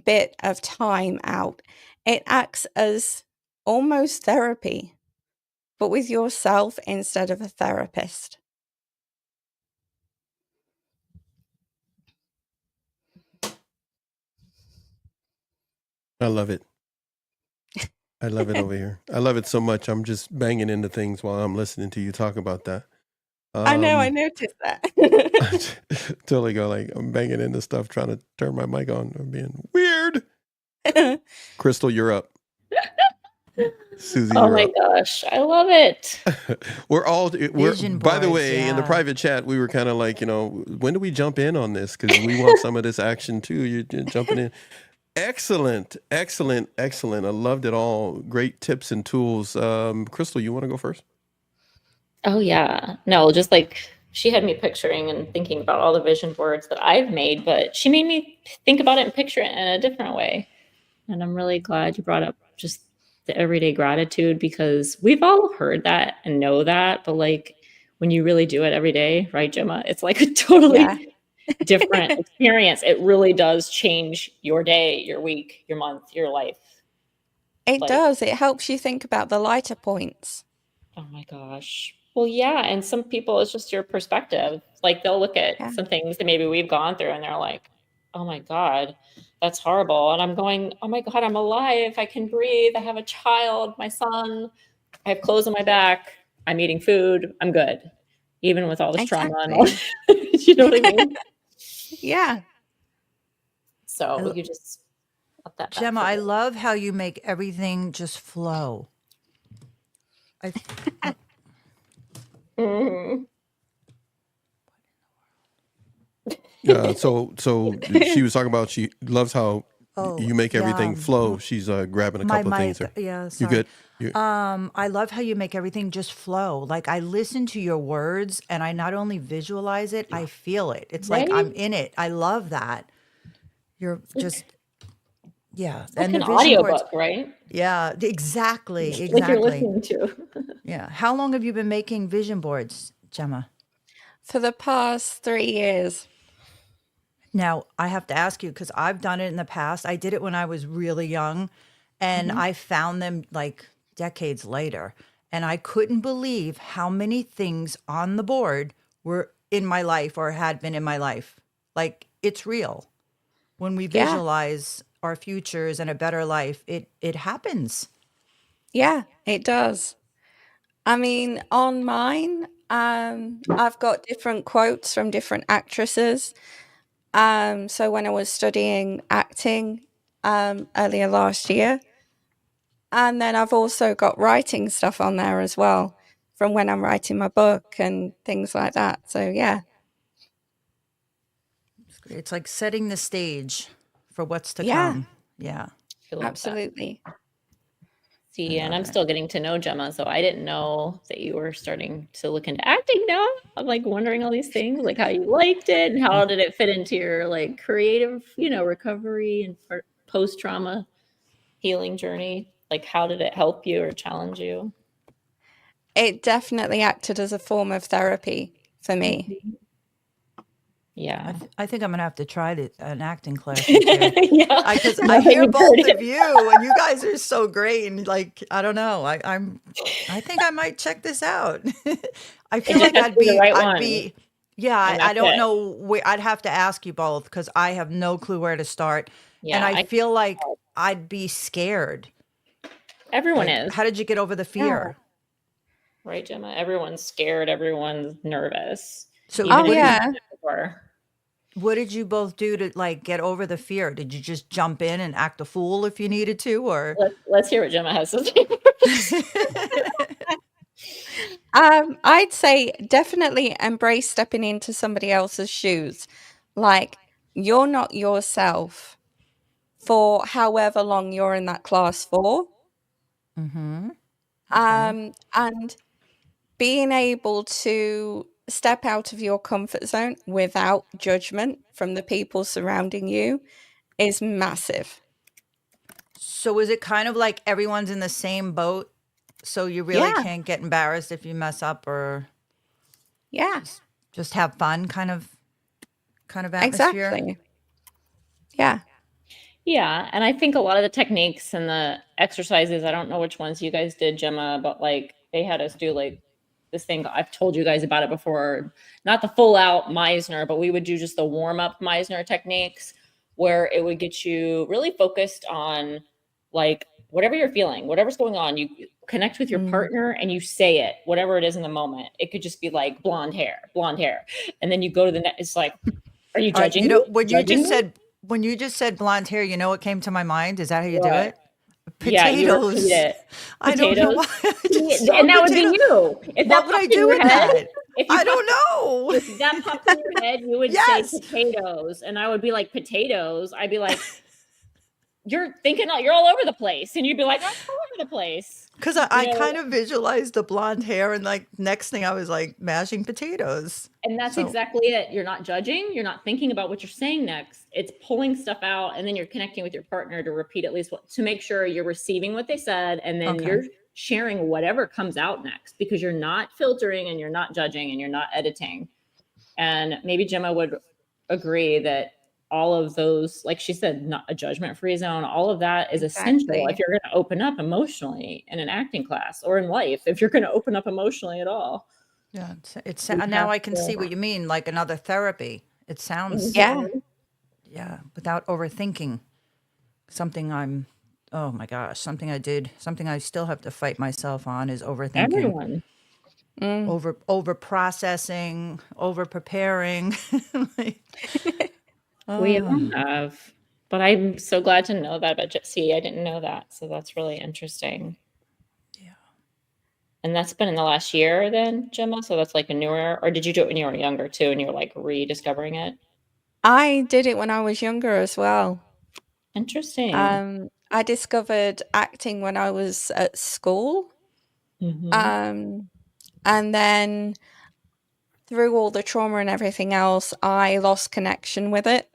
bit of time out. It acts as almost therapy, but with yourself instead of a therapist. I love it. I love it over here. I love it so much. I'm just banging into things while I'm listening to you talk about that. I know, I noticed that. Totally go like I'm banging into stuff, trying to turn my mic on. I'm being weird. Crystal, you're up. Susie, Oh you're my up. gosh, I love it. We're Vision by the boards, way, in the yeah. private chat, we were kind of like, when do we jump in on this? Because we want some of this action too. You're jumping in. Excellent. I loved it all. Great tips and tools. Crystal, you want to go first? Oh yeah. No, just like she had me picturing and thinking about all the vision boards that I've made, but she made me think about it and picture it in a different way. And I'm really glad you brought up just the everyday gratitude, because we've all heard that and know that, but like when you really do it every day, right, Gemma? It's like a totally Yeah. different experience. It really does change your day, your week, your month, your life. It Like, does. It helps you think about the lighter points. oh my gosh. Well, yeah. And some people, it's just your perspective. Like they'll look at Yeah. some things that maybe we've gone through and they're like, oh my God, that's horrible. And I'm going, oh my God, I'm alive. I can breathe. I have a child, my son. I have clothes on my back. I'm eating food. I'm good. Even with all this trauma and all. Exactly. You know what I mean? Yeah. So you just let that back. Gemma, I love how you make everything just flow. So she was talking about she loves how you make everything yeah. flow. She's grabbing a My couple of things mic, there. yeah, You sorry. good? I love how you make everything just flow. Like I listen to your words and I not only visualize it, I feel it. It's like I'm Right? in it. I love that. You're just, yeah. It's like And the an vision boards. audiobook, right? Yeah, exactly. Like you're Exactly. listening to. Yeah. How long have you been making vision boards, Gemma? For the past 3 years. Now, I have to ask you because I've done it in the past. I did it when I was really young, and I found them like decades later. And I couldn't believe how many things on the board were in my life or had been in my life. Like, it's real. When we Yeah. visualize our futures and a better life, it happens. Yeah, it does. I mean, on mine, I've got different quotes from different actresses. So when I was studying acting earlier last year, and then I've also got writing stuff on there as well from when I'm writing my book and things like that. So yeah, It's like setting the stage for what's to yeah, come. Yeah, I love that. absolutely. See, and love I'm it. still getting to know Gemma, so I didn't know that you were starting to look into acting now. I'm like wondering all these things, like how you liked it and how did it fit into your like creative, recovery and post-trauma healing journey? Like how did it help you or challenge you? It definitely acted as a form of therapy for me. Yeah. I think I'm gonna have to try an acting class with you. Yeah. Because Now I that hear you've both heard of you, and you guys are so great. And like, I don't know, I think I might check this out. I feel just like has to be the right one, yeah. and I that's don't it. know where. I'd have to ask you both because I have no clue where to start, and Yeah, I feel like I'd be scared. everyone Like, is, how did you get over the fear? right, Gemma? Everyone's scared, everyone's nervous. So Even Oh if you've yeah. done it before. what did you both do to like get over the fear? Did you just jump in and act a fool if you needed to, or? Let's hear what Gemma has to say first. I'd say definitely embrace stepping into somebody else's shoes. Like, you're not yourself for however long you're in that class for. Mm-hmm. Okay. And being able to step out of your comfort zone without judgment from the people surrounding you is massive. So is it kind of like everyone's in the same boat? So you really Yeah, can't get embarrassed if you mess up or yeah, just have fun kind of atmosphere? exactly. Yeah. Yeah, and I think a lot of the techniques and the exercises, I don't know which ones you guys did, Gemma, but like they had us do like this thing. I've told you guys about it before, not the full out Meisner, but we would do just the warm up Meisner techniques where it would get you really focused on like whatever you're feeling, whatever's going on. You connect with your Mm. partner and you say it, whatever it is in the moment. It could just be like blonde hair, blonde hair. And then you go to the next, it's like, are you All right, judging me? Judging me? when you just said blonde hair, you know what came to my mind? Is that how you do What? it? Yeah, you repeat Potatoes. it. I don't know Potatoes. why. I just See, saw and that would be potato. you. If that What would I popped in do your with head, that? if you I don't popped, know. if that popped in your head, you would say Yes. potatoes, and I would be like potatoes. I'd be like, you're thinking, you're all over the place, and you'd be like, I'm all over the place. Because You I know, kind of visualized the blonde hair, and like next thing I was like mashing potatoes. and that's So exactly it. You're not judging. You're not thinking about what you're saying next. It's pulling stuff out, and then you're connecting with your partner to repeat at least to make sure you're receiving what they said, and then okay. you're sharing whatever comes out next because you're not filtering and you're not judging and you're not editing. And maybe Gemma would agree that all of those, like she said, not a judgment-free zone, all of that is essential if Exactly. you're going to open up emotionally in an acting class or in life, if you're going to open up emotionally at all. Yeah, it's You now have I can to. see what you mean, like another therapy. It sounds, Yeah. yeah, without overthinking. Something I'm, oh my gosh, something I did, something I still have to fight myself on is overthinking, Everyone. Mm. over processing, over preparing. Like, We all oh, have. But I'm so glad to know that about Jesse. I didn't know that. So that's really interesting. yeah. And that's been in the last year then, Gemma? So that's like a newer, or did you do it when you were younger too and you're like rediscovering it? I did it when I was younger as well. Interesting. I discovered acting when I was at school. Mhm. And then through all the trauma and everything else, I lost connection with it.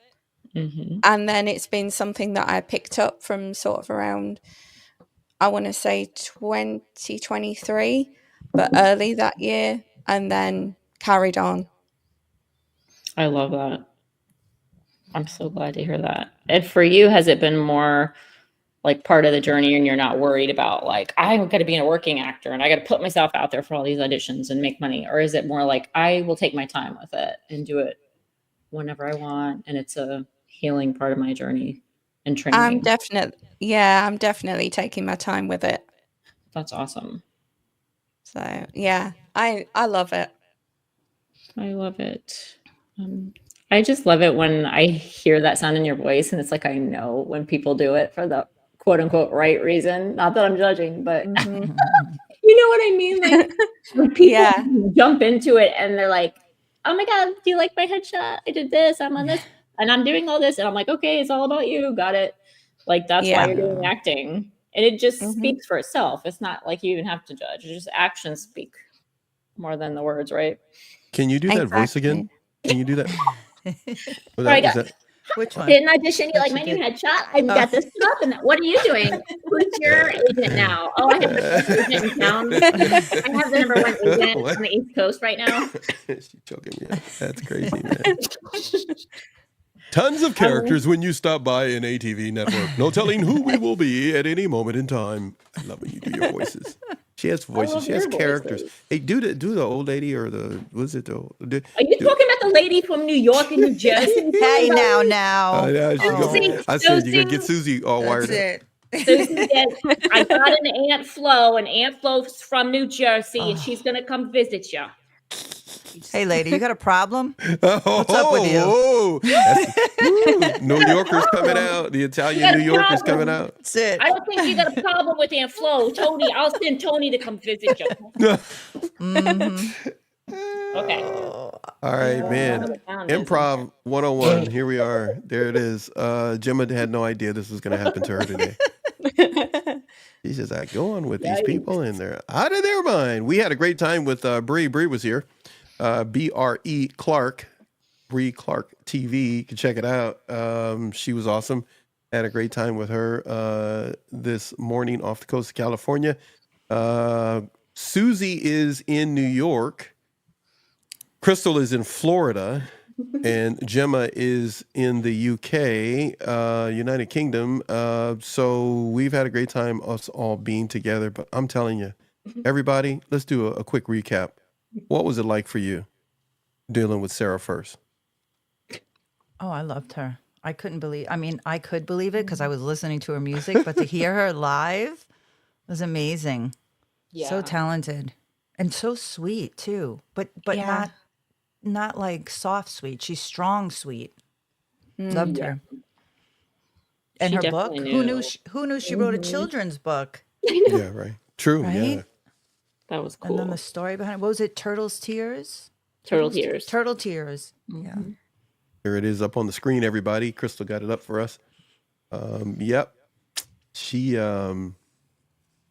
Mhm. And then it's been something that I picked up from sort of around, I want to say 2023, but early that year, and then carried on. I love that. I'm so glad to hear that. And for you, has it been more like part of the journey and you're not worried about like, I'm going to be a working actor and I got to put myself out there for all these auditions and make money? Or is it more like, I will take my time with it and do it whenever I want, and it's a healing part of my journey and I'm training? definitely taking my time with it. That's awesome. So yeah, I love it. I love it. I just love it when I hear that sound in your voice, and it's like I know when people do it for the quote unquote right reason. Not that I'm judging, but you know what I mean? Like when people jump into it and they're like, oh my God, do you like my headshot? I did this, I'm on this, and I'm doing all this. And I'm like, okay, it's all about you. Got it. Like that's why you're doing acting. And it just speaks for itself. It's not like you even have to judge. It's just actions speak more than the words, right? Can you do that voice again? Can you do that? Which one? Did an audition. You like my new headshot? I got this stuff. And what are you doing? Who's your agent now? Oh, I have the agent in town. I have the number one agent on the East Coast right now. She's choking me. That's crazy, man. Tons of characters when you stop by an ATV network. No telling who we will be at any moment in time. I love when you do your voices. She has voices. She has characters. Voices. Hey, do the old lady or the was it the? Are you talking about the lady from New York and New Jersey? Hey, now. I said you're gonna get Susie all wired up. Susie said, I got an Aunt Flo, and Aunt Flo's from New Jersey, and she's gonna come visit you. Hey, lady, you got a problem? What's up with you? New Yorkers coming out. The Italian New Yorkers coming out. That's it. I don't think you got a problem with Aunt Flo. Tony, I'll send Tony to come visit you. Okay. All right, man. Improv 101. Here we are. There it is. Gemma had no idea this was going to happen to her today. She's just like going with these people, and they're out of their mind. We had a great time with Bree. Bree was here. BRE Clark, Bree Clark TV. You can check it out. She was awesome. Had a great time with her this morning off the coast of California. Susie is in New York. Crystal is in Florida. And Gemma is in the UK, United Kingdom. So we've had a great time, us all being together. But I'm telling you, everybody, let's do a quick recap. What was it like for you dealing with Sarah first? Oh, I loved her. I couldn't believe, I could believe it because I was listening to her music, but to hear her live was amazing. Yeah. So talented and so sweet too, but not like soft sweet. She's strong sweet. Loved her. And her book. Who knew she wrote a children's book? Yeah, right. True. Right? Yeah. That was cool. And then the story behind it. What was it? Turtle's Tears? Turtle Tears. Turtle Tears. Yeah. Here it is up on the screen, everybody. Crystal got it up for us. Yep. She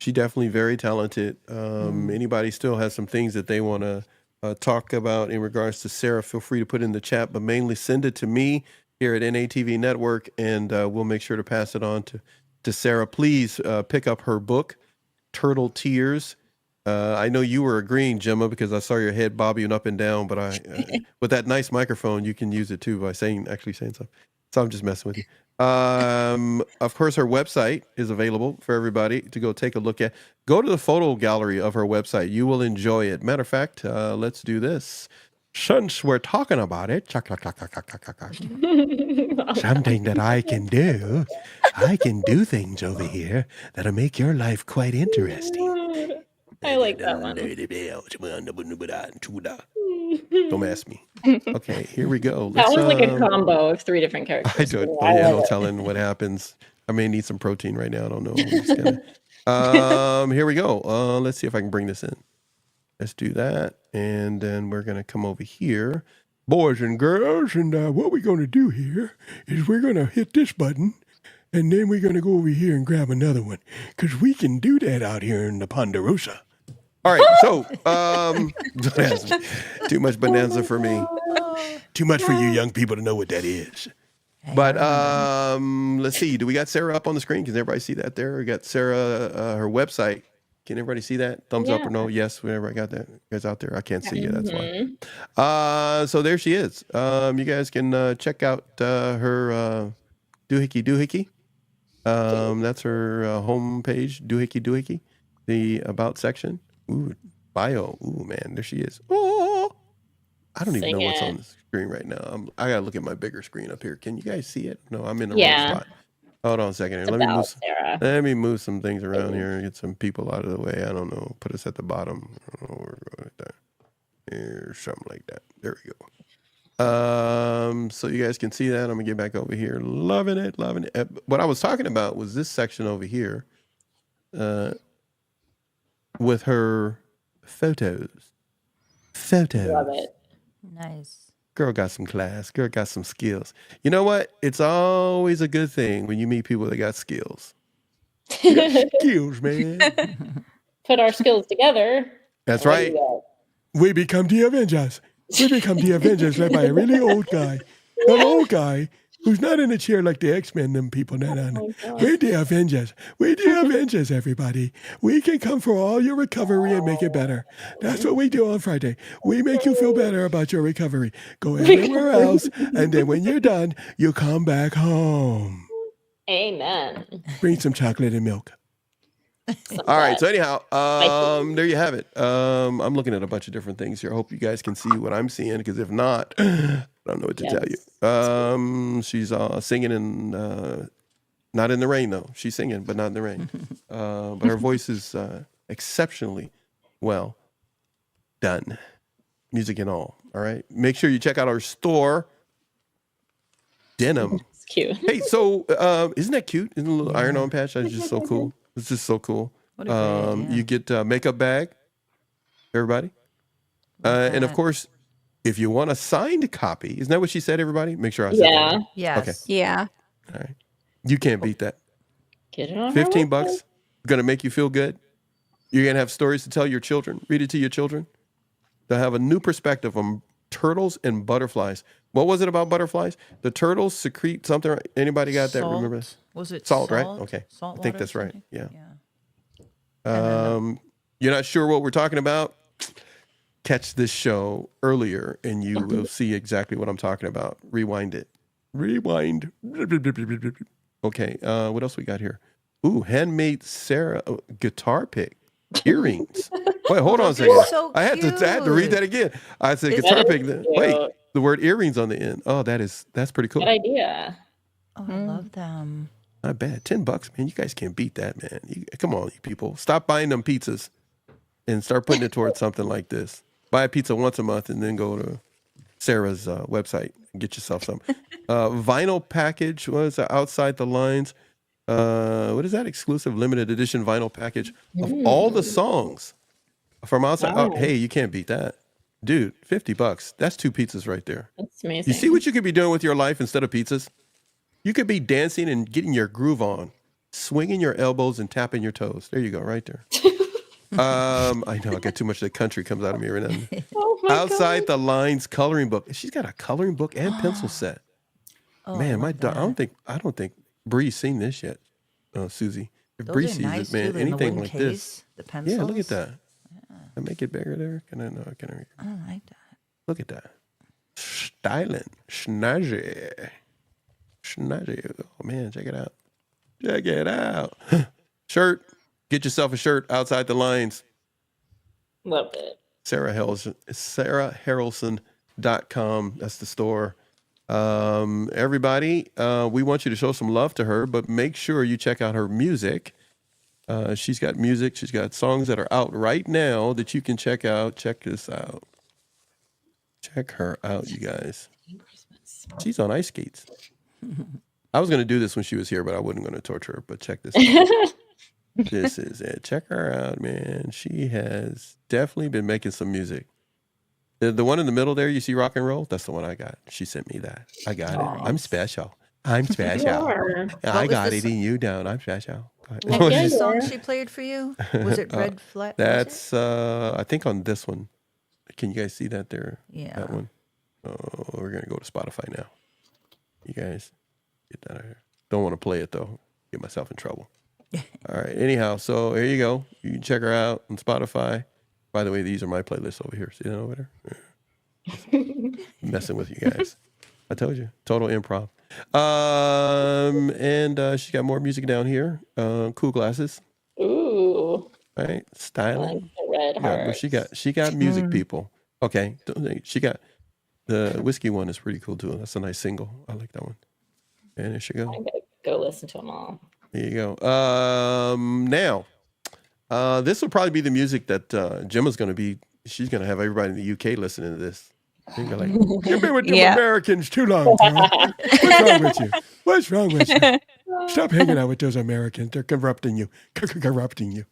definitely very talented. Anybody still has some things that they want to talk about in regards to Sarah, feel free to put in the chat, but mainly send it to me here at NATV Network, and we'll make sure to pass it on to Sarah. Please pick up her book, Turtle Tears. I know you were agreeing, Gemma, because I saw your head bobbing up and down, but with that nice microphone, you can use it too by actually saying something. So I'm just messing with you. Of course, her website is available for everybody to go take a look at. Go to the photo gallery of her website. You will enjoy it. Matter of fact, let's do this. Since we're talking about it, something that I can do things over here that'll make your life quite interesting. I like that one. Don't ask me. Okay, here we go. That one's like a combo of 3 different characters. I don't. No telling what happens. I may need some protein right now. I don't know. Here we go. Let's see if I can bring this in. Let's do that, and then we're gonna come over here, boys and girls. And what we're gonna do here is we're gonna hit this button, and then we're gonna go over here and grab another one because we can do that out here in the Ponderosa. All right, so too much bonanza for me. Too much for you young people to know what that is. But let's see. Do we got Sarah up on the screen? Can everybody see that there? We got Sarah, her website. Can everybody see that? Thumbs up or no? Yes, whenever I got that. You guys out there? I can't see you. That's why. So there she is. You guys can check out her Doohickey. That's her home page, Doohickey. The About section. Ooh, bio. Ooh, man, there she is. Oh, I don't even know what's on the screen right now. I gotta look at my bigger screen up here. Can you guys see it? No, I'm in the wrong spot. Hold on a second here. Let me move some things around here and get some people out of the way. I don't know. Put us at the bottom. I don't know where we're going with that. Here, something like that. There we go. So you guys can see that. I'm gonna get back over here. Loving it. What I was talking about was this section over here, with her photos. Love it. Nice. Girl got some class. Girl got some skills. You know what? It's always a good thing when you meet people that got skills. You got skills, man. Put our skills together. That's right. We become the Avengers. We become the Avengers led by a really old guy. An old guy who's not in a chair like the X-Men, them people. No. We're the Avengers. We're the Avengers, everybody. We can come for all your recovery and make it better. That's what we do on Friday. We make you feel better about your recovery. Go everywhere else, and then when you're done, you come back home. Amen. Bring some chocolate and milk. All right. So anyhow, there you have it. I'm looking at a bunch of different things here. I hope you guys can see what I'm seeing, because if not, I don't know what to tell you. She's singing in, not in the rain though. She's singing, but not in the rain. But her voice is exceptionally well done, music and all. All right. Make sure you check out our store, Denim. It's cute. Hey, so isn't that cute? Isn't a little iron-on patch? That's just so cool. It's just so cool. You get a makeup bag, everybody. And of course, if you want a signed copy, isn't that what she said, everybody? Make sure I said that. Right? Yes. Okay. Yeah. All right. You can't beat that. Get it on $15, gonna make you feel good. You're gonna have stories to tell your children. Read it to your children. They'll have a new perspective on turtles and butterflies. What was it about butterflies? The turtles secrete something. Anybody got that? Remember? Was it salt? Right? Okay. Salt I think water that's right. something? Yeah. Yeah. You're not sure what we're talking about? Catch this show earlier and you will see exactly what I'm talking about. Rewind it. Rewind. Okay. What else we got here? Ooh, handmade Sarah guitar pick. Earrings. Wait, hold on a second. So I had to read that again. I said guitar pick. Wait, the word earrings on the end. Oh, that's pretty cool. Good idea. Oh, I love them. Not bad. $10, man. You guys can't beat that, man. Come on, you people. Stop buying them pizzas and start putting it towards something like this. Buy a pizza once a month and then go to Sarah's website and get yourself some. Vinyl package was Outside the Lines. What is that? Exclusive limited edition vinyl package of all the songs from Outside. Wow. Oh, hey, you can't beat that. Dude, $50. That's 2 pizzas right there. That's amazing. You see what you could be doing with your life instead of pizzas? You could be dancing and getting your groove on, swinging your elbows and tapping your toes. There you go, right there. I know I got too much of the country comes out of me right now. Outside the Lines coloring book. She's got a coloring book and pencil set. Oh, Man, I I don't think Bree's seen this yet. Susie. If Those Bree are sees nice, it, man, too. They're in the anything wooden like case, this. the pencils. Yeah, look at that. I make it bigger there. Can I like that. look at that. Styling. Snazzy. Oh man, check it out. Check it out. Shirt. Get yourself a shirt. Outside the Lines. Love it. Sarah Harrelson.com. That's the store. Everybody, we want you to show some love to her, but make sure you check out her music. She's got music. She's got songs that are out right now that you can check out. Check this out. Check her out, you guys. She's on ice skates. I was going to do this when she was here, but I wasn't going to torture her. But check this out. This is it. Check her out, man. She has definitely been making some music. The one in the middle there, you see rock and roll? That's the one I got. She sent me that. I got it. I'm special. I'm special. I got it in you down. I'm special. What was the song she played for you? Was it Red Flag? That's, I think on this one. Can you guys see that there? Yeah. That one? Oh, we're going to go to Spotify now. You guys get that out of here. Don't want to play it, though. Get myself in trouble. All right. Anyhow, so here you go. You can check her out on Spotify. By the way, these are my playlists over here. See that over there? Messing with you guys. I told you. Total improv. And she got more music down here. Cool glasses. Ooh. Right. I like Styling. the red Yeah, heart. she got music, people. Okay. She got the whiskey one is pretty cool too. That's a nice single. I like that one. And there she go. I'm gonna go listen to them all. There you go. Now, this will probably be the music that Gemma's going to be. She's going to have everybody in the UK listening to this. They're like, you've been with them Americans too long, Tara. What's wrong with you? What's wrong with you? Stop hanging out with those Americans. They're corrupting you. Corrupting you.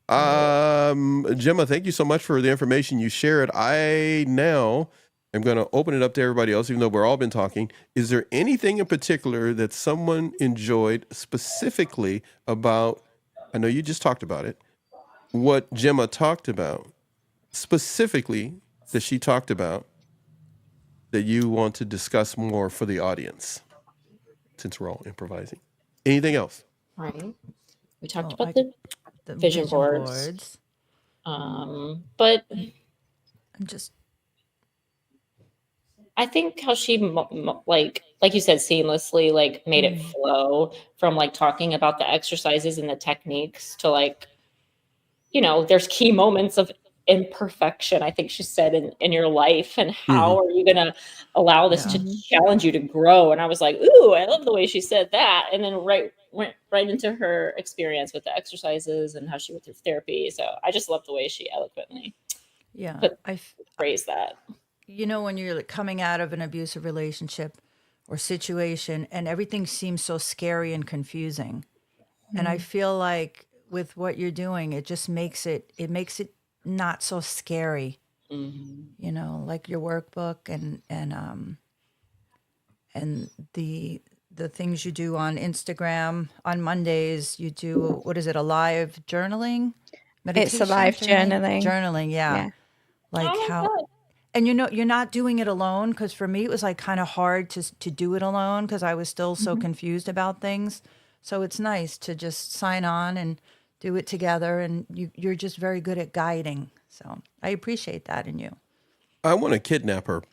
Gemma, thank you so much for the information you shared. I now am going to open it up to everybody else, even though we've all been talking. Is there anything in particular that someone enjoyed specifically about, I know you just talked about it, what Gemma talked about, specifically that she talked about, that you want to discuss more for the audience, since we're all improvising? Anything else? Right. We talked Oh, about the vision boards. But I'm just I think how she like you said, seamlessly like made it flow from like talking about the exercises and the techniques to like, you know, there's key moments of imperfection, I think she said, in your life, and how are you gonna allow this to challenge you to grow? And I was like, ooh, I love the way she said that. And then went right into her experience with the exercises and how she went through therapy. So I just love the way she eloquently phrased that. You know, when you're like coming out of an abusive relationship or situation and everything seems so scary and confusing. And I feel like with what you're doing, it just makes it not so scary. You know, like your workbook and the things you do on Instagram on Mondays. You do, what is it, a live journaling? It's a live journaling. Journaling, yeah. Like how. And you know, you're not doing it alone, because for me, it was like kind of hard to do it alone because I was still so confused about things. So it's nice to just sign on and do it together. And you're just very good at guiding. So I appreciate that in you. I want to kidnap her.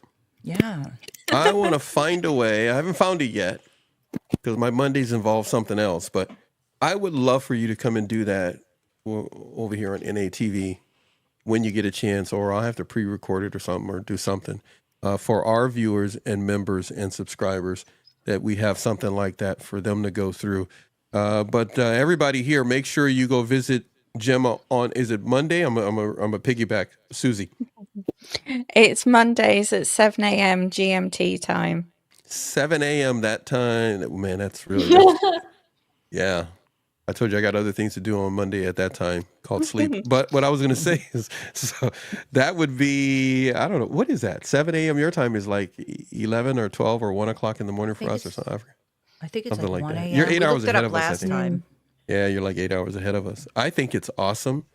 Yeah. I want to find a way. I haven't found it yet because my Mondays involve something else. But I would love for you to come and do that over here on NATV. When you get a chance, or I'll have to pre-record it or something, or do something for our viewers and members and subscribers, that we have something like that for them to go through. But everybody here, make sure you go visit Gemma on, is it Monday? I'm a piggyback. Susie. It's Mondays at 7 a.m. GMT time. 7 a.m. that time. Man, that's really, yeah. I told you I got other things to do on Monday at that time called sleep. But what I was going to say is, so that would be, I don't know, what is that? 7 a.m. your time is like 11 or 12 or 1 o'clock in the morning for us or something. I think it's something like 1 that. a.m. You're 8 hours ahead of us, last I think. time. Yeah, you're like 8 hours ahead of us. I think it's awesome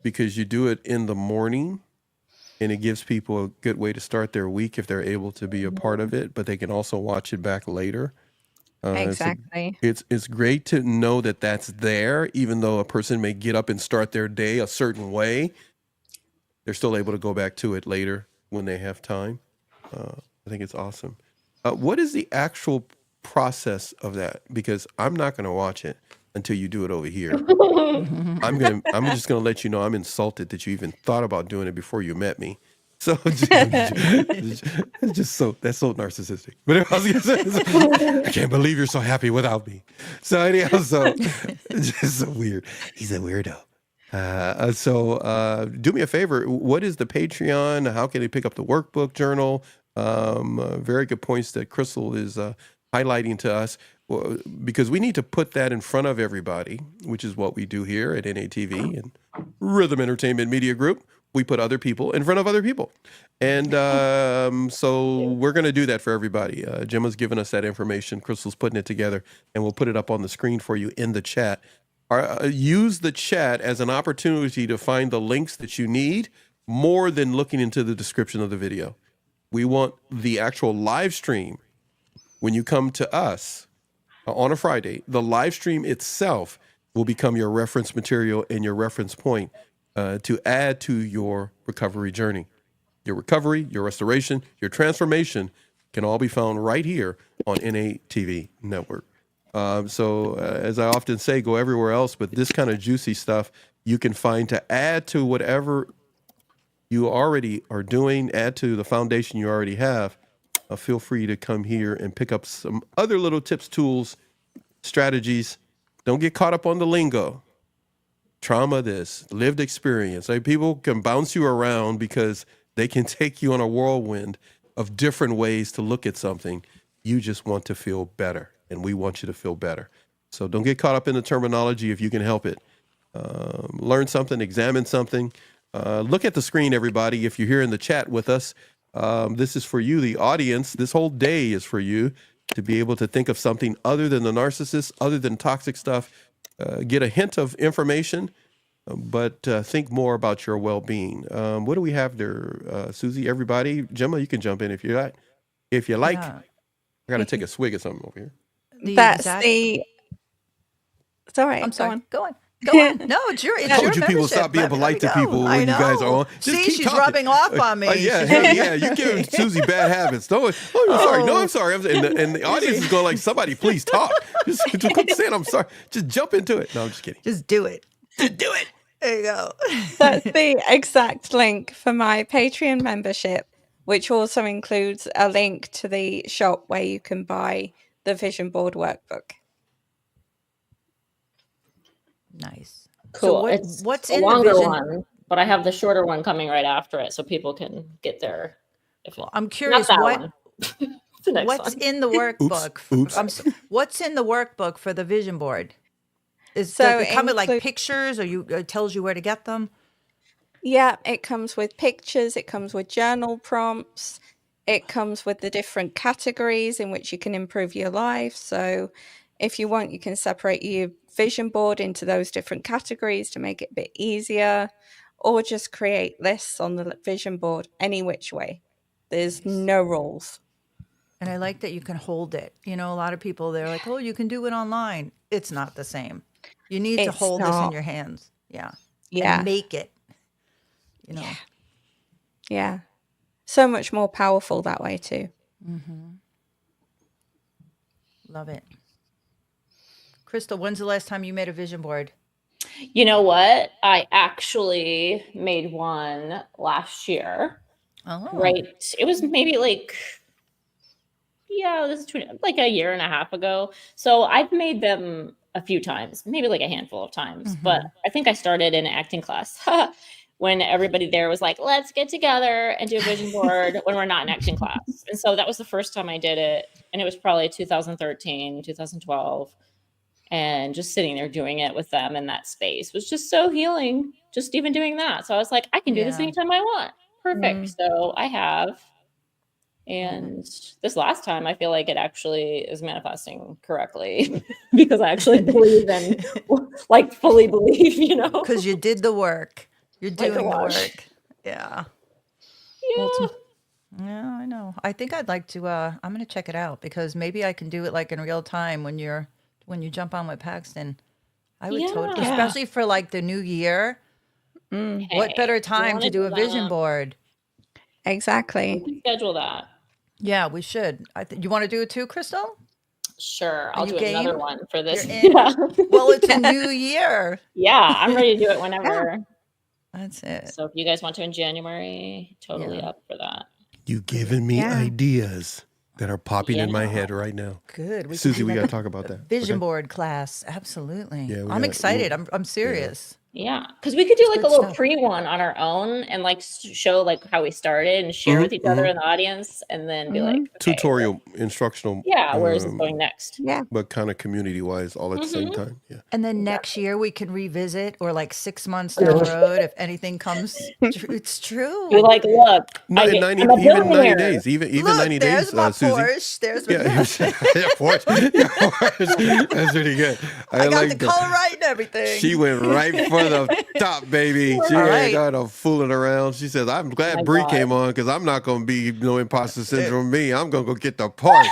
because you do it in the morning and it gives people a good way to start their week if they're able to be a part of it, but they can also watch it back later. Exactly. It's great to know that that's there, even though a person may get up and start their day a certain way, they're still able to go back to it later when they have time. I think it's awesome. What is the actual process of that? Because I'm not going to watch it until you do it over here. I'm just going to let you know I'm insulted that you even thought about doing it before you met me. So it's just so, that's so narcissistic. But I was gonna say, I can't believe you're so happy without me. So anyhow, so just so weird. He's a weirdo. So do me a favor. What is the Patreon? How can they pick up the workbook journal? Very good points that Crystal is highlighting to us, because we need to put that in front of everybody, which is what we do here at NATV and Rhythm Entertainment Media Group. We put other people in front of other people. And so we're going to do that for everybody. Gemma's given us that information. Crystal's putting it together, and we'll put it up on the screen for you in the chat. Use the chat as an opportunity to find the links that you need more than looking into the description of the video. We want the actual live stream. When you come to us on a Friday, the live stream itself will become your reference material and your reference point to add to your recovery journey. Your recovery, your restoration, your transformation can all be found right here on NATV Network. As I often say, go everywhere else, but this kind of juicy stuff you can find to add to whatever you already are doing, add to the foundation you already have. Feel free to come here and pick up some other little tips, tools, strategies. Don't get caught up on the lingo. Trauma this, lived experience. Like, people can bounce you around because they can take you on a whirlwind of different ways to look at something. You just want to feel better, and we want you to feel better. So don't get caught up in the terminology if you can help it. Learn something, examine something. Look at the screen, everybody. If you're here in the chat with us, this is for you, the audience. This whole day is for you to be able to think of something other than the narcissist, other than toxic stuff. Get a hint of information, but think more about your well-being. What do we have there, Susie? Everybody, Gemma, you can jump in if you like. Yeah. I got to take a swig of something over here. That's the. Sorry, I'm sorry. Go on. Go on. No, it's your. It's I told your you people membership. stop being Let me polite to go. people I when you guys are know. on. Just See, keep she's talking. rubbing off on me. Yeah. You giving Susie bad habits. No, I'm sorry. And the audience is going like, somebody please talk. Just quit saying I'm sorry. Just jump into it. No, I'm just kidding. Just do it. Just do it. There you go. That's the exact link for my Patreon membership, which also includes a link to the shop where you can buy the vision board workbook. Nice. Cool. So what's a in the longer vision? one, but I have the shorter one coming right after it, so people can get there. I'm curious one. The next what's one. in the workbook. Oops. What's in the workbook for the vision board? Does it come with like pictures, or it tells you where to get them? Yeah, it comes with pictures. It comes with journal prompts. It comes with the different categories in which you can improve your life. So if you want, you can separate your vision board into those different categories to make it a bit easier, or just create lists on the vision board any which way. There's no rules. And I like that you can hold it. You know, a lot of people, they're like, oh, you can do it online. It's not the same. You need to hold this in your hands. Yeah. And make it, you know. Yeah. So much more powerful that way too. Mm-hmm. Love it. Crystal, when's the last time you made a vision board? You know what? I actually made one last year. Oh. Right. It was maybe like, this is like a year and a half ago. So I've made them a few times, maybe like a handful of times. Mm-hmm. But I think I started in acting class when everybody there was like, let's get together and do a vision board when we're not in acting class. And so that was the first time I did it. And it was probably 2013, 2012. And just sitting there doing it with them in that space was just so healing, just even doing that. So I was like, I can do this anytime I want. Perfect. So I have. And this last time, I feel like it actually is manifesting correctly because I actually believe and like fully believe, you know, because you did the work. You're doing the work. Yeah. Yeah, I know. I think I'd like to, I'm going to check it out because maybe I can do it like in real time when you jump on with Paxton. I would totally, especially for like the new year. What better time to do a vision board? Exactly. We can schedule that. Yeah, we should. You want to do it too, Crystal? Sure. I'll do another one for this. Well, it's a new year. Yeah, I'm ready to do it whenever. That's it. So if you guys want to in January, totally up for that. You giving me ideas that are popping in my head right now. Good. Susie, we got to talk about that. Vision board class. Absolutely. Yeah, I'm excited. I'm serious. Yeah, because we could do like a little pre one on our own and like show like how we started and share with each other in the audience, and then be like okay, tutorial, instructional. Yeah, where is this going next? Yeah, but kind of community wise, all at the same time. Yeah, and then next year we can revisit, or like 6 months down the road, if anything comes. It's true. You're like, look, even 90 days, even 90 days. There's my Susie. Porsche. There's my Porsche. That's pretty good. I got the color right and everything. She went right for the top, baby. She ain't got no fooling around. She says, I'm glad Bree came on because I'm not going to be no imposter syndrome me. I'm going to go get the Porsche.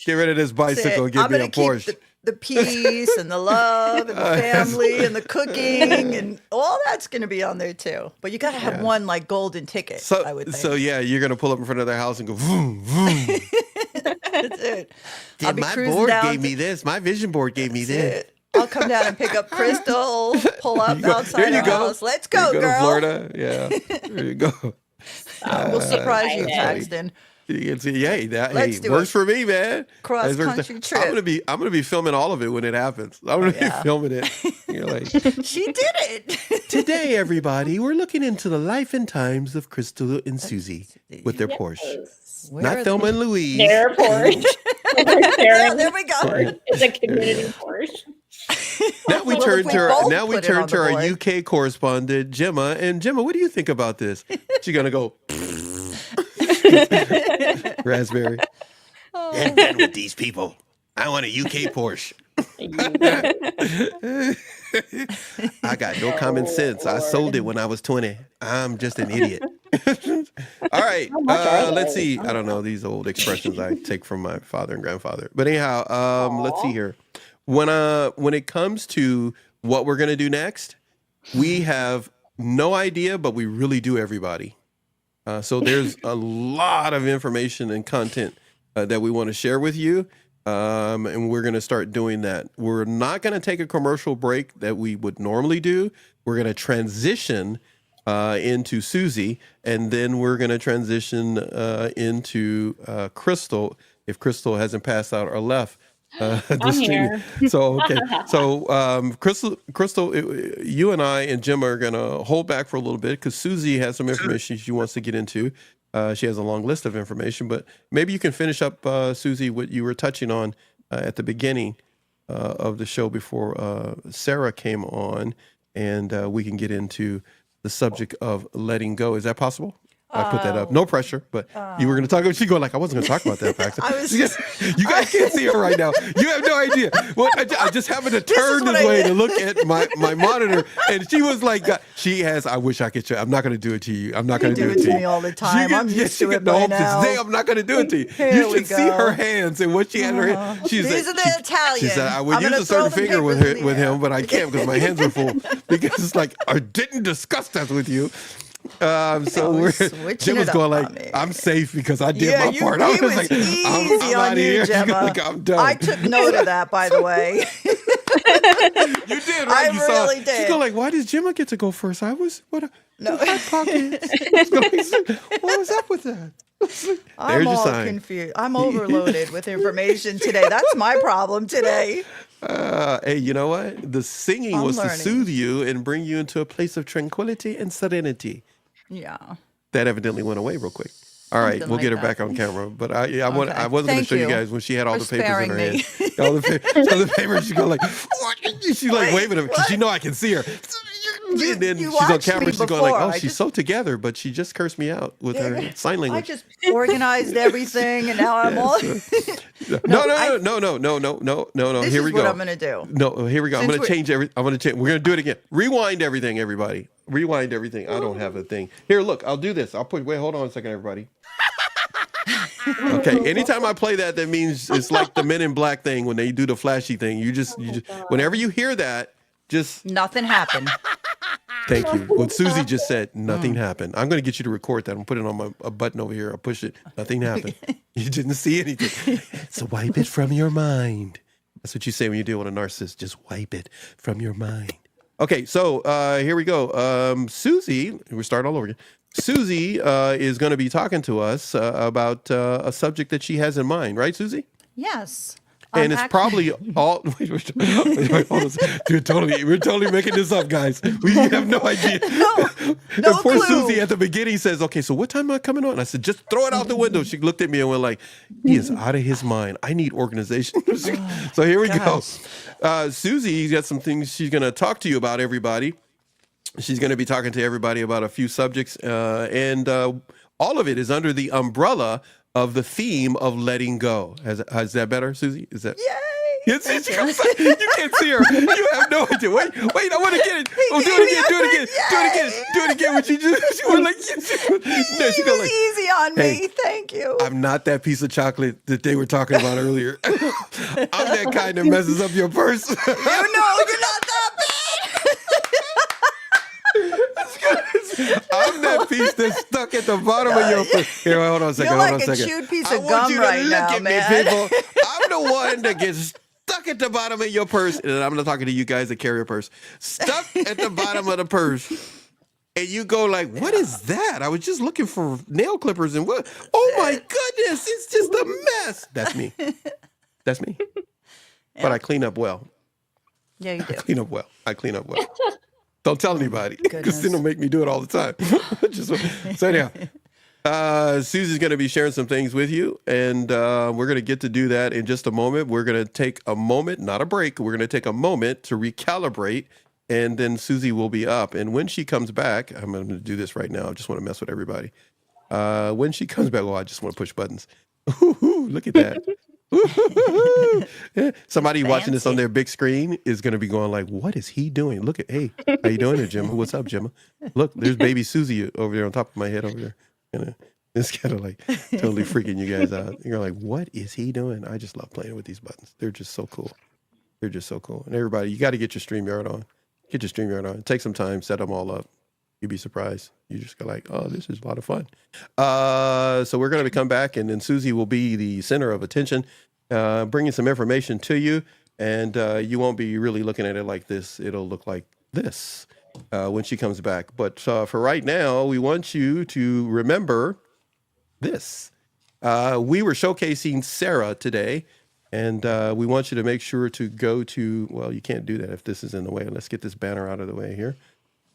Get rid of this bicycle and get me a Porsche. the peace and the love and the family and the cooking and all that's going to be on there too. But you got to have one like golden ticket, I would think. So yeah, you're going to pull up in front of their house and go, vroom, vroom. That's it. Yeah, my board gave me this. My vision board gave me this. I'll come down and pick up Crystal, pull up outside our house. Let's go, go girl. to Florida. Yeah. There you go. We'll surprise you, Paxton. You can see, hey, that Let's do works it. for me, man. Cross country trip. I'm gonna be filming all of it when it happens. I'm gonna be filming it. You're like, she did it. Today, everybody, we're looking into the life and times of Crystal and Susie with their Porsche. Not Thelma and Louise. Their Porsche. Yeah, there we go. It's a community Porsche. Now we turn to our UK correspondent, Gemma. And Gemma, what do you think about this? She's gonna go raspberry. I'm done with these people. I want a UK Porsche. I got no common sense. I sold it when I was 20. I'm just an idiot. All right. Let's see. I don't know. These old expressions I take from my father and grandfather. But anyhow, let's see here. When it comes to what we're going to do next, we have no idea, but we really do, everybody. So there's a lot of information and content that we want to share with you. And we're going to start doing that. We're not going to take a commercial break that we would normally do. We're going to transition into Susie, and then we're going to transition into Crystal, if Crystal hasn't passed out or left. I'm here. So, okay. So, Crystal, you and I and Jim are going to hold back for a little bit because Susie has some information she wants to get into. She has a long list of information, but maybe you can finish up, Susie, what you were touching on at the beginning of the show before Sarah came on, and we can get into the subject of letting go. Is that possible? I put that up. No pressure, but you were going to talk about. She go like, I wasn't going to talk about that, Paxton. You guys can't see her right now. You have no idea. Well, I just happened to turn this way to look at my monitor, and she was like, she has. I wish I could show. I'm not going to do it to you. I'm not going to do it to me all the time. I'm used to it by by now. Today, I'm not going to do it to you. You should see her hands and what she had in her hand. These are the Italian. She said, I would use a certain finger with him, but I can't because my hands are full. Because it's like, I didn't discuss that with you. So Jim was going like, I'm safe because I did my part. I was like, I'm out of here. Like, I'm done. I took note of that, by the way. You did, right? I really did. She's going like, why does Gemma get to go first? I was, no. Hot pockets. What was up with that? I'm all confused. I'm overloaded with information today. That's my problem today. Hey, you know what? The singing was to soothe you and bring you into a place of tranquility and serenity. Yeah. That evidently went away real quick. All right, we'll get her back on camera. But I wasn't going to show you guys when she had all the papers in her hand. All the papers. She go like, what? She's like waving at me because you know I can see her. And then she's on camera. She's going like, oh, she's so together, but she just cursed me out with her sign language. I just organized everything, and now I'm all. No. Here we go. What I'm gonna do. No, here we go. I'm gonna change everything. We're gonna do it again. Rewind everything, everybody. Rewind everything. I don't have a thing. Here, look. I'll do this. Wait. Hold on a second, everybody. Okay. Anytime I play that means it's like the Men in Black thing when they do the flashy thing. You just whenever you hear that, just nothing happened. Thank you. What Susie just said, nothing happened. I'm going to get you to record that. I'm putting it on a button over here. I'll push it. Nothing happened. You didn't see anything. So wipe it from your mind. That's what you say when you deal with a narcissist. Just wipe it from your mind. Okay, so here we go. Susie, we're starting all over again. Susie is going to be talking to us about a subject that she has in mind. Right, Susie? Yes. And it's probably all. Wait, hold on. We're totally making this up, guys. We have no idea. No poor clue. Susie at the beginning says, "Okay, so what time am I coming on?" I said, "Just throw it out the window." She looked at me and went like, "He is out of his mind. I need organization." So here we go. Susie's got some things she's going to talk to you about. Everybody, she's going to be talking to everybody about a few subjects, and all of it is under the umbrella of the theme of letting go. Is that better, Susie? Is that? Yay! You can't see her. You have no idea. Wait, I want to get it. Oh, do it again. When she went like, no, she goes like, easy on me. Hey, Thank you. I'm not that piece of chocolate that they were talking about earlier. I'm that kind that messes up your purse. You know you're not that bad. I'm that piece that's stuck at the bottom of your purse. Here, hold on a second. You're like hold on a a second. chewed piece I of want gum you to right look now, at man. me, people. I'm the one that gets stuck at the bottom of your purse, and I'm not talking to you guys that carry a purse. Stuck at the bottom of the purse. And you go like, what is that? I was just looking for nail clippers and what? Oh my goodness, it's just a mess. That's me. That's me. But I clean up well. Yeah, you do. I clean up well. Don't tell anybody, because then they'll make me do it all the time. So anyhow, Susie's going to be sharing some things with you, and we're going to get to do that in just a moment. We're going to take a moment, not a break. We're going to take a moment to recalibrate, and then Susie will be up. And when she comes back, I'm going to do this right now. I just want to mess with everybody. When she comes back, I just want to push buttons. Look at that. Somebody watching this on their big screen is going to be going like, what is he doing? Look at, hey, how you doing there, Gemma? What's up, Gemma? Look, there's baby Susie over there on top of my head over there. It's kind of like totally freaking you guys out. You're like, what is he doing? I just love playing with these buttons. They're just so cool. And everybody, you got to get your StreamYard on. Take some time, set them all up. You'd be surprised. You just go like, oh, this is a lot of fun. So we're going to come back, and then Susie will be the center of attention, bringing some information to you. And you won't be really looking at it like this. It'll look like this when she comes back. But for right now, we want you to remember this. We were showcasing Sarah today, and we want you to make sure to go to, well, you can't do that if this is in the way. Let's get this banner out of the way here.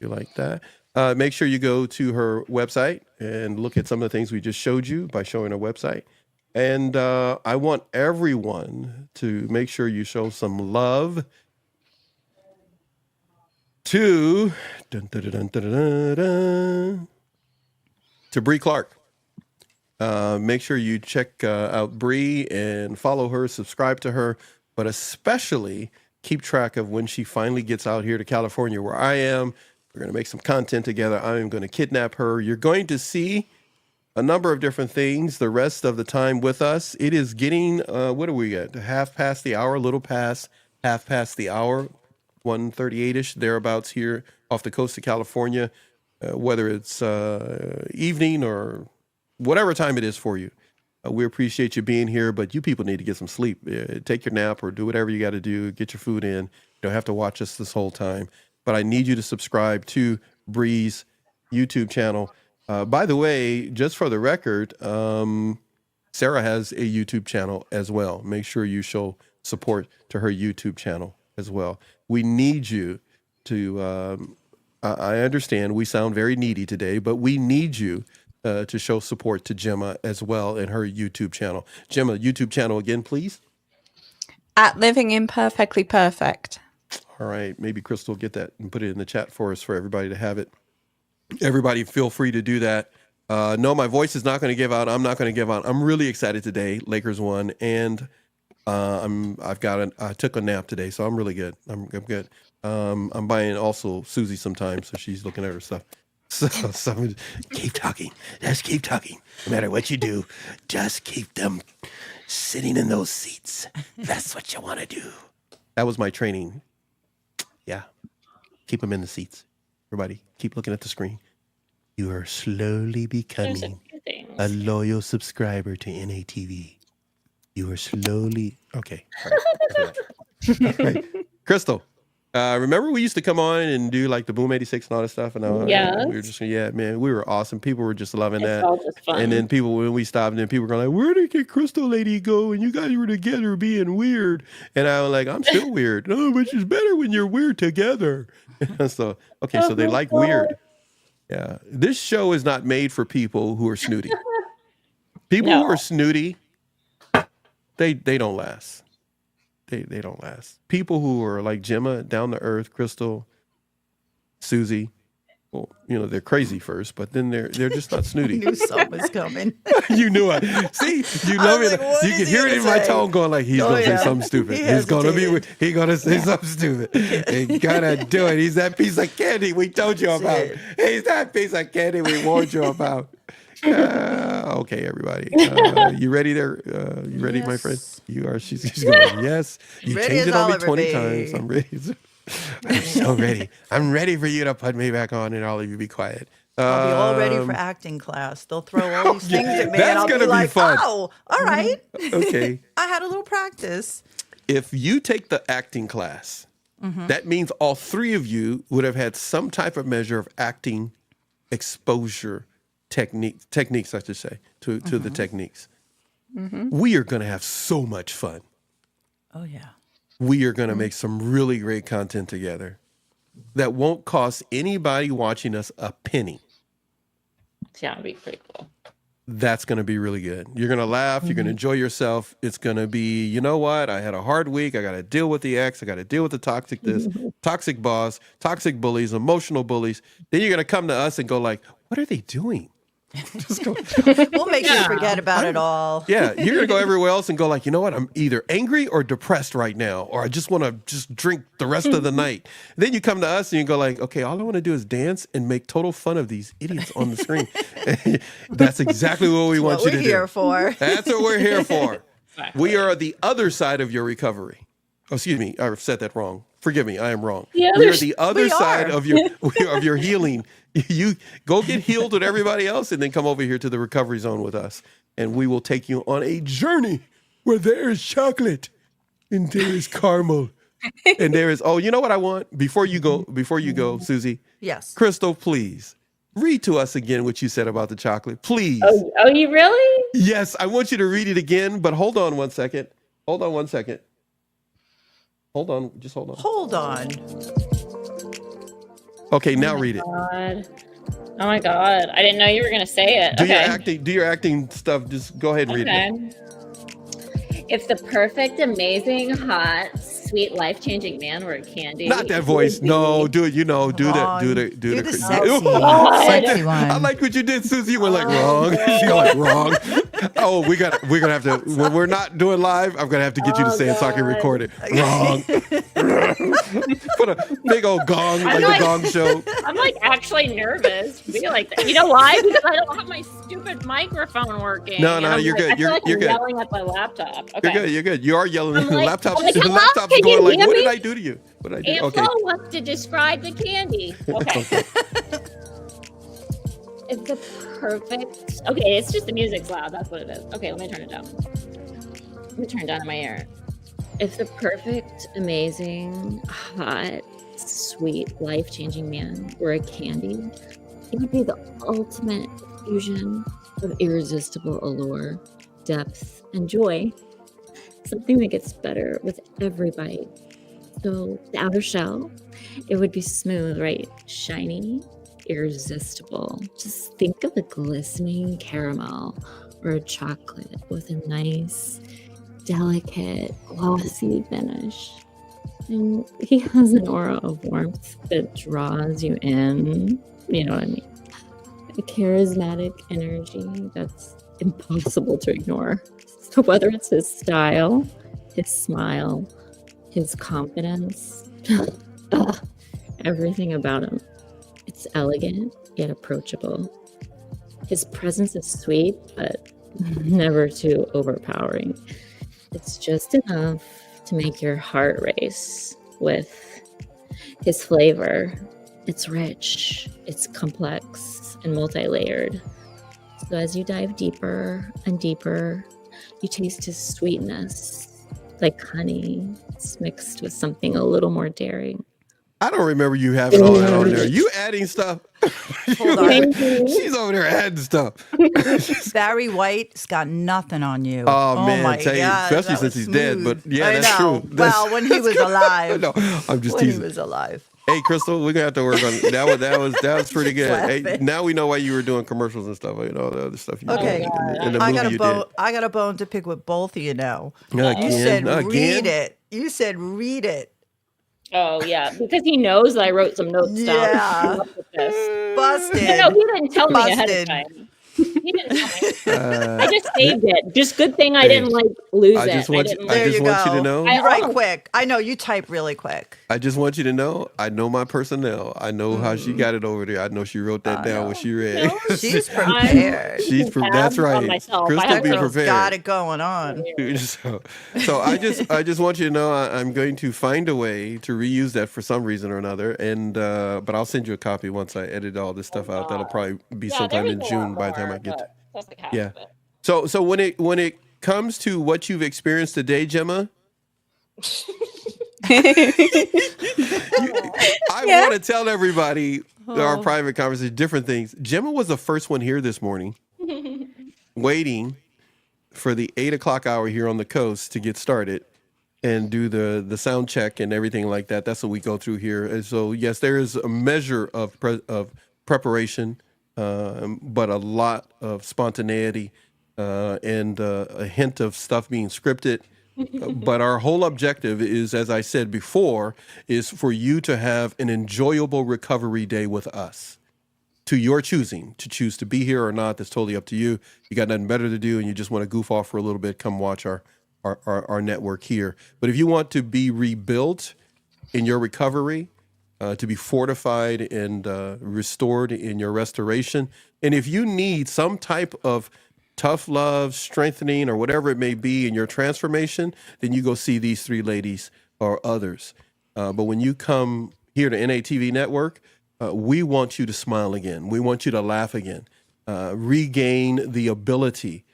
You like that? Make sure you go to her website and look at some of the things we just showed you by showing her website. And I want everyone to make sure you show some love to Bree Clark. Make sure you check out Bree and follow her, subscribe to her, but especially keep track of when she finally gets out here to California where I am. We're going to make some content together. I am going to kidnap her. You're going to see a number of different things the rest of the time with us. It is getting, what are we at? Half past the hour, a little past half past the hour, 1:38-ish, thereabouts here off the coast of California, whether it's evening or whatever time it is for you. We appreciate you being here, but you people need to get some sleep. Take your nap or do whatever you got to do. Get your food in. You don't have to watch us this whole time. But I need you to subscribe to Bree's YouTube channel. By the way, just for the record, Sarah has a YouTube channel as well. Make sure you show support to her YouTube channel as well. We need you to, I understand we sound very needy today, but we need you to show support to Gemma as well in her YouTube channel. Gemma, YouTube channel again, please. At Living Imperfectly Perfect. All right, maybe Crystal will get that and put it in the chat for us for everybody to have it. Everybody feel free to do that. No, my voice is not going to give out. I'm not going to give out. I'm really excited today. Lakers won, and I took a nap today, so I'm really good. I'm good. I'm buying also Susie sometimes, so she's looking at her stuff. So keep talking. Just keep talking. No matter what you do, just keep them sitting in those seats. That's what you want to do. That was my training. Yeah. Keep them in the seats. Everybody, keep looking at the screen. You are slowly becoming a loyal subscriber to NATV. You are slowly... Okay. All right. Crystal, remember we used to come on and do like the Boom 86 and all that stuff? And Yes. we were just, yeah, man, we were awesome. People were just loving It's that. all just fun. And then people, when we stopped, and then people were going like, where did the Crystal lady go? And you guys were together being weird. And I was like, I'm still weird. No, but it's better when you're weird together. So, okay, so they like weird. Yeah. This show is not made for people who are snooty. People who are snooty, they don't last. They don't last. People who are like Gemma, down to earth, Crystal, Susie, Well, they're crazy first, but then they're just not snooty. Knew something was coming. You knew it. See, you know me. like, what You is can he hear it gonna in my say? tone going like, he's Oh, going to yeah. say something stupid. He He's going to hesitated. he going to say something stupid. He gonna do it. He's that piece of candy we told you about. it. He's that piece of candy we warned you about. Okay, everybody. You ready there? You ready, my friend? Yes. You are. She's going, yes. You Ready changed as it on me I'll ever 20 be. times. I'm ready. I'm so ready. I'm ready for you to put me back on and all of you be quiet. I'll be all ready for acting class. They'll throw all these things at me, that's and I'll gonna be be like, fun. "Oh, all right." Okay. I had a little practice. If you take the acting class, that means all three of you would have had some type of measure of acting exposure techniques, I should say, to the techniques. We are going to have so much fun. Oh yeah. We are going to make some really great content together that won't cost anybody watching us a penny. Yeah, it'd be pretty cool. That's going to be really good. You're going to laugh. You're going to enjoy yourself. It's going to be, you know what? I had a hard week. I got to deal with the ex. I got to deal with the toxic boss, toxic bullies, emotional bullies. Then you're going to come to us and go like, what are they doing? Just go, We'll make you forget about it all. yeah, you're going to go everywhere else and go like, you know what? I'm either angry or depressed right now, or I just want to just drink the rest of the night. Then you come to us and you go like, okay, all I want to do is dance and make total fun of these idiots on the screen. That's exactly what we want you to do. We're here for. That's what we're here for. We are the other side of your recovery. Oh, excuse me, I said that wrong. Forgive me, I am wrong. We are the other side of your healing. You go get healed with everybody else and then come over here to the recovery zone with us. And we will take you on a journey where there is chocolate and there is caramel. And there is, you know what I want? Before you go, Susie. Yes. Crystal, please read to us again what you said about the chocolate. Please. Oh, you really? Yes, I want you to read it again, but hold on one second. Hold on. Just hold on. Hold on. Okay, now read it. God. Oh my God. I didn't know you were going to say it. Do your acting stuff. Just go ahead and read it. If the perfect, amazing, hot, sweet, life-changing man were a candy. Not that voice. No, do it. Do the sexy one. I like what you did, Susie. You went like wrong. You're like wrong. Oh, we're gonna have to. When we're not doing live, I'm gonna have to get you to say it so I can record it. Wrong. Put a big old gong like the Gong Show. I'm like actually nervous. Be like that. You know why? Because I don't have my stupid microphone working. No, you're good. I feel like You're I'm good. yelling at my laptop. Okay. You're good. You are yelling at the like, laptop. I'm like, The hello? laptop's Can you going like, hear what me? did I do to you? What did I do? Aunt Okay. Flo wants to describe the candy. Okay. It's the perfect. Okay, it's just the music's loud. That's what it is. Okay, let me turn it down. Let me turn it down in my ear. If the perfect, amazing, hot, sweet, life-changing man were a candy, it would be the ultimate fusion of irresistible allure, depth, and joy. Something that gets better with every bite. So the outer shell, it would be smooth, right? Shiny, irresistible. Just think of a glistening caramel or a chocolate with a nice, delicate, glossy finish. And he has an aura of warmth that draws you in. You know what I mean? A charismatic energy that's impossible to ignore. So whether it's his style, his smile, his confidence, everything about him, it's elegant yet approachable. His presence is sweet, but never too overpowering. It's just enough to make your heart race. With his flavor, it's rich, it's complex, and multi-layered. So as you dive deeper and deeper, you taste his sweetness, like honey. It's mixed with something a little more daring. I don't remember you having all that on there. You adding stuff? Hold on. She's over there adding stuff. Barry White's got nothing on you. Oh, man, my tell you, God, especially that since was he's dead. smooth. But yeah, I that's know. true. Well, when he was alive. No, I'm just when teasing. he was alive. Hey, Crystal, we're gonna have to work on that was pretty good. Hey, Laughing. now we know why you were doing commercials and stuff. You know the other stuff you Okay, did in the I movie got a you bone. I got a bone to pick with both of you now. did. You said Again? read it. You said read it. Oh yeah, because he knows that I wrote some notes down. Yeah. He loves this. Busted. No, he didn't tell me ahead of Busted. time. He didn't tell me. Uh, I just saved it. Just good thing I Hey, didn't like lose I it. just I want you, didn't I There like. just you want you to go. know. You write almost- quick. I know you type really quick. I just want you to know. I know my personnel. I know how she got it over there. I know she wrote that I down when know. she read. No, She's I'm prepared. She's keeping that's tabs on right. myself. I Crystal, have be That to- girl's prepared. got it going on. So I just want you to know I'm going to find a way to reuse that for some reason or another, and but I'll send you a copy once I edit all this stuff out. That'll probably be Yeah, sometime there in was a June lot by the time I more, get. but that's like half Yeah. of it. So when it comes to what you've experienced today, Gemma, I Yeah. want to tell everybody our Oh. private conversation, different things. Gemma was the first one here this morning, waiting for the 8 o'clock hour here on the coast to get started and do the sound check and everything like that. That's what we go through here. And so yes, there is a measure of preparation, but a lot of spontaneity and a hint of stuff being scripted. But our whole objective is, as I said before, is for you to have an enjoyable recovery day with us. To your choosing, to choose to be here or not, that's totally up to you. You got nothing better to do and you just want to goof off for a little bit, come watch our network here. But if you want to be rebuilt in your recovery, to be fortified and restored in your restoration, and if you need some type of tough love, strengthening, or whatever it may be in your transformation, then you go see these three ladies or others. But when you come here to NATV Network, we want you to smile again. We want you to laugh again, regain the ability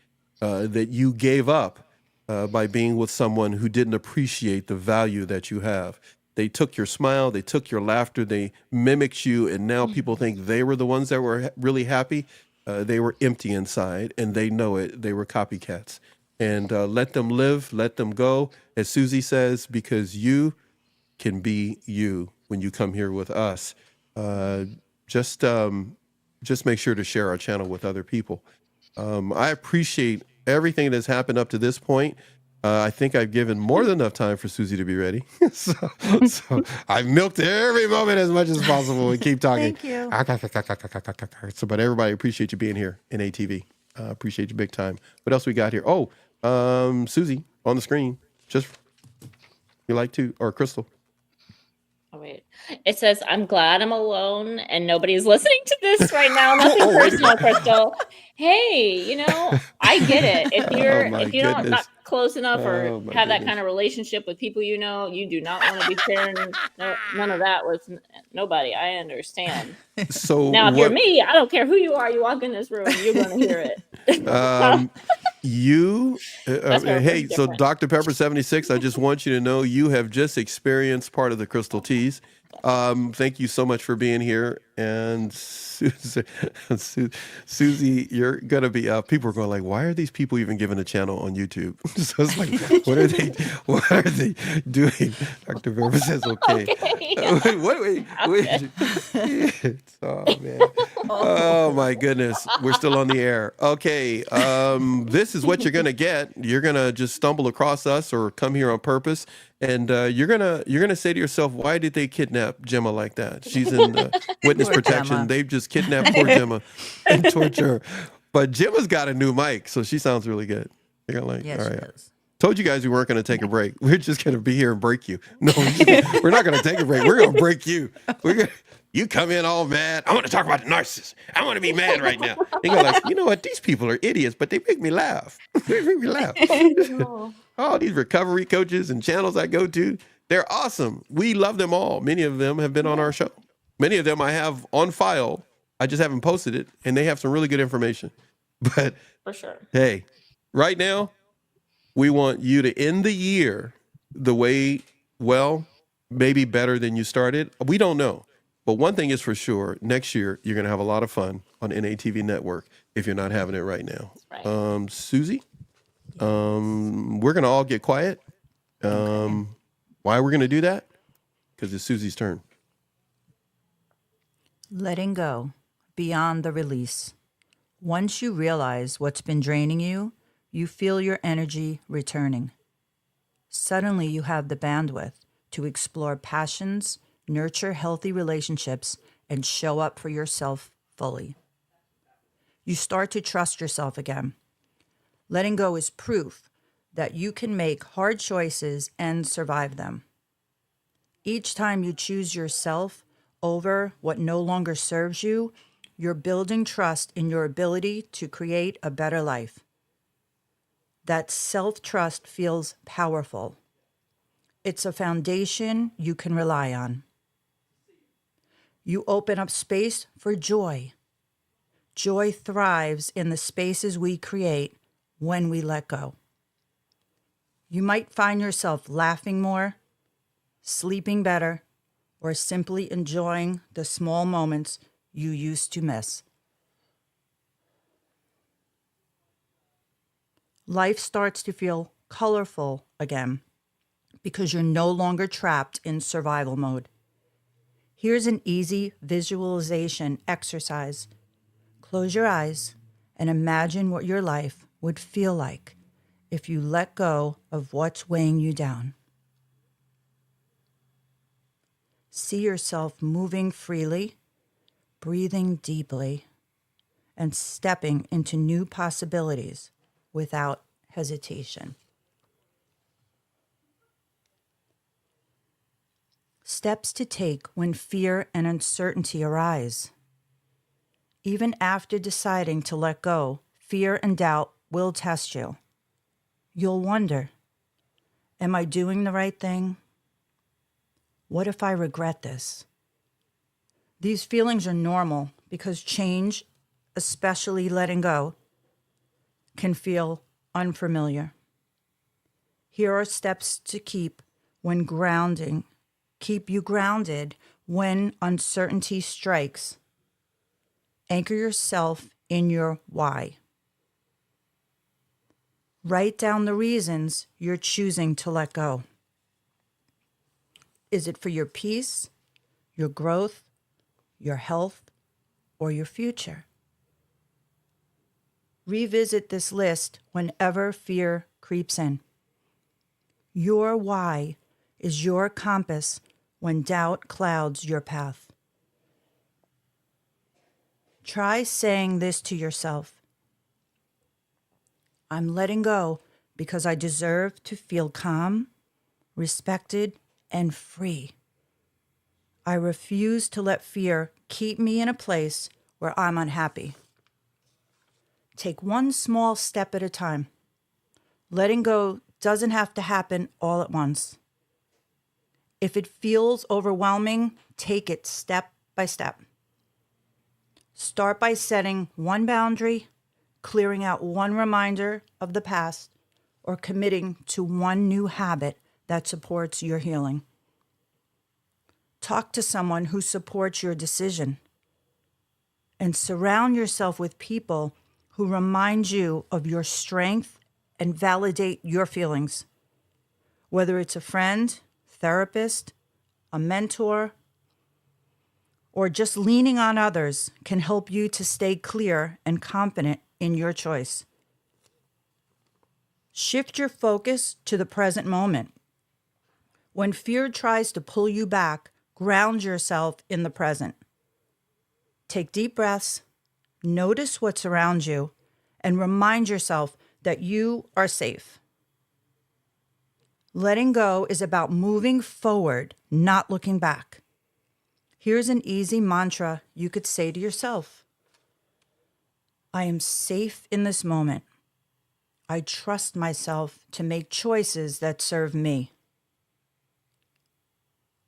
that you gave up by being with someone who didn't appreciate the value that you have. They took your smile, they took your laughter, they mimicked you, and now people think they were the ones that were really happy. They were empty inside, and they know it. They were copycats. And let them live, let them go, as Susie says, because you can be you when you come here with us. Just make sure to share our channel with other people. I appreciate everything that's happened up to this point. I think I've given more than enough time for Susie to be ready. so I've milked every moment as much as possible and keep talking. Thank you. So, but everybody, appreciate you being here in ATV. Appreciate you big time. What else we got here? Oh, Susie on the screen. Just you like to, or Crystal. Oh, wait. It says, I'm glad I'm alone and nobody's listening to this right now. Nothing personal, Crystal. Hey, I get it. If you're Oh, my if you don't goodness. not close enough or Oh, my have that goodness. kind of relationship with people you do not want to be sharing none of that with nobody. I understand. So Now, if you're me, I don't care who you are. You walk in this room, you're going to hear it. That's where hey, it's so different. Dr. Pepper 76, I just want you to know you have just experienced part of the Crystal Tease. Thank you so much for being here. And Susie, you're going to be, people are going like, why are these people even given a channel on YouTube? So it's like, what are they doing? Dr. Pepper says, okay. Wait. Oh, man. Oh, my goodness. We're still on the air. Okay. This is what you're going to get. You're going to just stumble across us or come here on purpose. And you're gonna say to yourself, why did they kidnap Gemma like that? She's in witness Poor protection. Gemma. They've just kidnapped poor Gemma and tortured her. But Gemma's got a new mic, so she sounds really good. You're like, Yes, all she right. does. Told you guys we weren't going to take a break. We're just going to be here and break you. No, we're not going to take a break. We're going to break you. You come in all mad. I want to talk about the narcissist. I want to be mad right now. They go like, you know what? These people are idiots, but they make me laugh. They make me laugh. All these recovery coaches and channels I go to, they're awesome. We love them all. Many of them have been on our show. Many of them I have on file. I just haven't posted it, and they have some really good information. But For sure. hey, right now, we want you to end the year the way, well, maybe better than you started. We don't know. But one thing is for sure, next year, you're going to have a lot of fun on NATV Network if you're not having it right now. Right. Susie, we're going to all get quiet. Why we're going to do that? Because it's Susie's turn. Letting go, beyond the release. Once you realize what's been draining you, you feel your energy returning. Suddenly you have the bandwidth to explore passions, nurture healthy relationships, and show up for yourself fully. You start to trust yourself again. Letting go is proof that you can make hard choices and survive them. Each time you choose yourself over what no longer serves you, you're building trust in your ability to create a better life. That self-trust feels powerful. It's a foundation you can rely on. You open up space for joy. Joy thrives in the spaces we create when we let go. You might find yourself laughing more, sleeping better, or simply enjoying the small moments you used to miss. Life starts to feel colorful again because you're no longer trapped in survival mode. Here's an easy visualization exercise. Close your eyes and imagine what your life would feel like if you let go of what's weighing you down. See yourself moving freely, breathing deeply, and stepping into new possibilities without hesitation. Steps to take when fear and uncertainty arise. Even after deciding to let go, fear and doubt will test you. You'll wonder, am I doing the right thing? What if I regret this? These feelings are normal because change, especially letting go, can feel unfamiliar. Here are steps to keep you grounded when uncertainty strikes. Anchor yourself in your why. Write down the reasons you're choosing to let go. Is it for your peace, your growth, your health, or your future? Revisit this list whenever fear creeps in. Your why is your compass when doubt clouds your path. Try saying this to yourself. I'm letting go because I deserve to feel calm, respected, and free. I refuse to let fear keep me in a place where I'm unhappy. Take one small step at a time. Letting go doesn't have to happen all at once. If it feels overwhelming, take it step by step. Start by setting one boundary, clearing out one reminder of the past, or committing to one new habit that supports your healing. Talk to someone who supports your decision, and surround yourself with people who remind you of your strength and validate your feelings. Whether it's a friend, therapist, a mentor, or just leaning on others can help you to stay clear and confident in your choice. Shift your focus to the present moment. When fear tries to pull you back, ground yourself in the present. Take deep breaths, notice what's around you, and remind yourself that you are safe. Letting go is about moving forward, not looking back. Here's an easy mantra you could say to yourself. I am safe in this moment. I trust myself to make choices that serve me.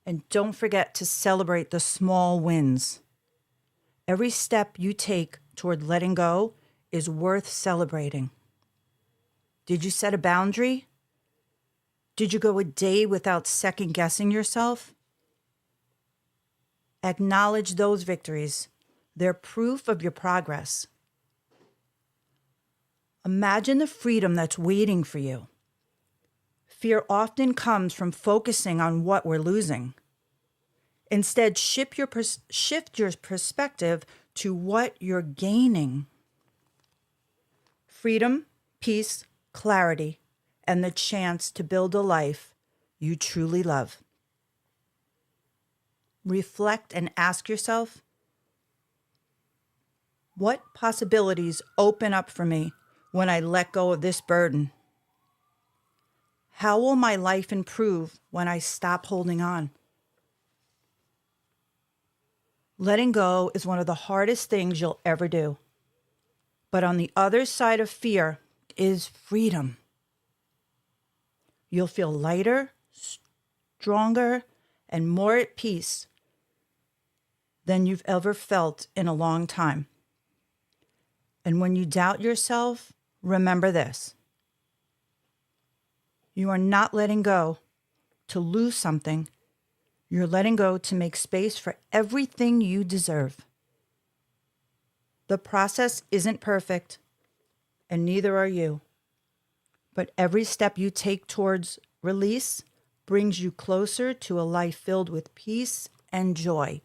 And don't forget to celebrate the small wins. Every step you take toward letting go is worth celebrating. Did you set a boundary? Did you go a day without second-guessing yourself? Acknowledge those victories. They're proof of your progress. Imagine the freedom that's waiting for you. Fear often comes from focusing on what we're losing. Instead, shift your perspective to what you're gaining. Freedom, peace, clarity, and the chance to build a life you truly love. reflect and ask yourself, what possibilities open up for me when I let go of this burden? How will my life improve when I stop holding on? Letting go is one of the hardest things you'll ever do. But on the other side of fear is freedom. You'll feel lighter, stronger, and more at peace than you've ever felt in a long time. And when you doubt yourself, remember this. You are not letting go to lose something. You're letting go to make space for everything you deserve. The process isn't perfect, and neither are you. But every step you take towards release brings you closer to a life filled with peace and joy.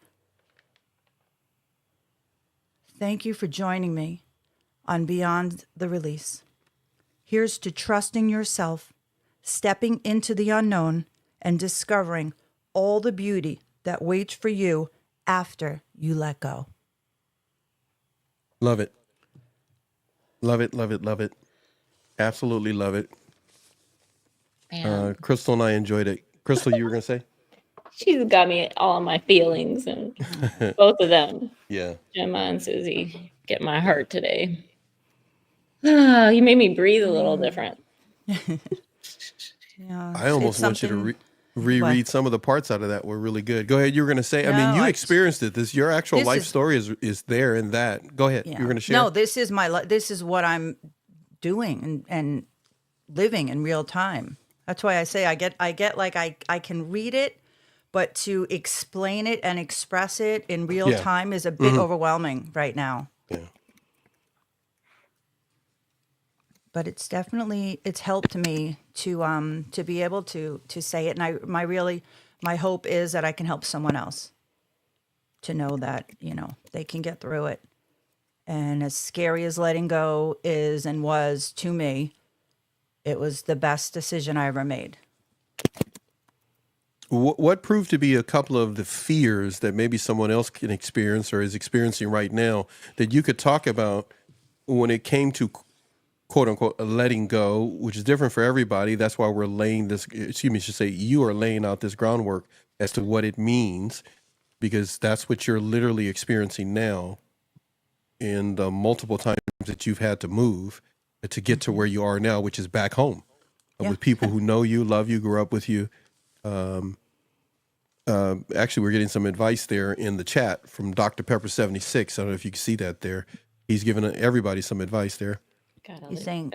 Thank you for joining me on Beyond the Release. Here's to trusting yourself, stepping into the unknown, and discovering all the beauty that waits for you after you let go. Love it. Love it, love it, love it. Absolutely love it. Man, Crystal and I enjoyed it. Crystal, you were going to say? she's got me all in my feelings, and both of them, Yeah. Gemma and Susie, get my heart today. You made me breathe a little different. Yeah, I almost want you to reread some of the parts out of that were really good. Go ahead. You were going to say, I mean, you experienced it. Your actual life story is there in that. Go ahead. Yeah. You're going to share. No, this is this is what I'm doing and living in real time. That's why I say I get like I can read it, but to explain it and express it in real time is a bit overwhelming right now. Yeah. But it's helped me to be able to say it, and my hope is that I can help someone else to know that, they can get through it. And as scary as letting go is and was to me, it was the best decision I ever made. What proved to be a couple of the fears that maybe someone else can experience or is experiencing right now that you could talk about when it came to quote unquote letting go, which is different for everybody? That's why we're laying this, you are laying out this groundwork as to what it means, because that's what you're literally experiencing now in the multiple times that you've had to move to get to where you are now, which is back home with people who know you, love you, grew up with you. Actually, we're getting some advice there in the chat from Dr. Pepper 76. I don't know if you can see that there. He's giving everybody some advice there. He's saying,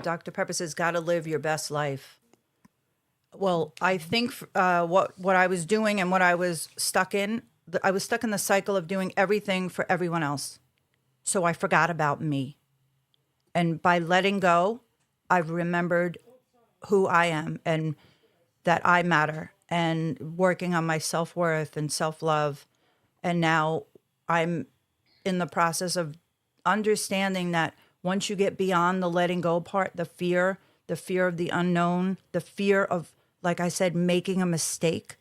Dr. Pepper says, gotta live your best life. Well, I think what I was doing and what I was stuck in, I was stuck in the cycle of doing everything for everyone else. So I forgot about me. And by letting go, I've remembered who I am and that I matter, and working on my self-worth and self-love. And now I'm in the process of understanding that once you get beyond the letting go part, the fear of the unknown, the fear of, like I said, making a mistake.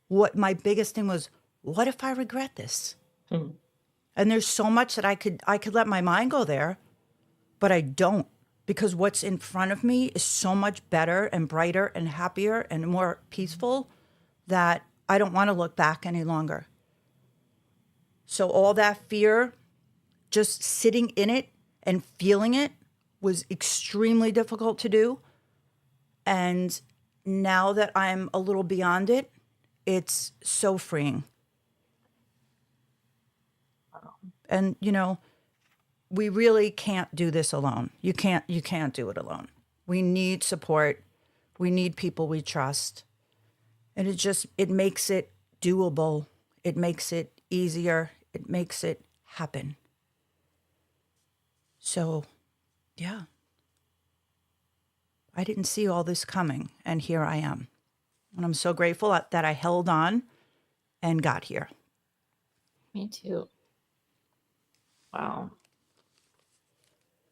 What my biggest thing was, what if I regret this? And there's so much that I could let my mind go there, but I don't, because what's in front of me is so much better and brighter and happier and more peaceful that I don't want to look back any longer. So all that fear, just sitting in it and feeling it, was extremely difficult to do. And now that I'm a little beyond it, it's so freeing. And, we really can't do this alone. You can't do it alone. We need support. We need people we trust. And it makes it doable. It makes it easier. It makes it happen. So, yeah. I didn't see all this coming, and here I am. And I'm so grateful that I held on and got here. Me too. Wow.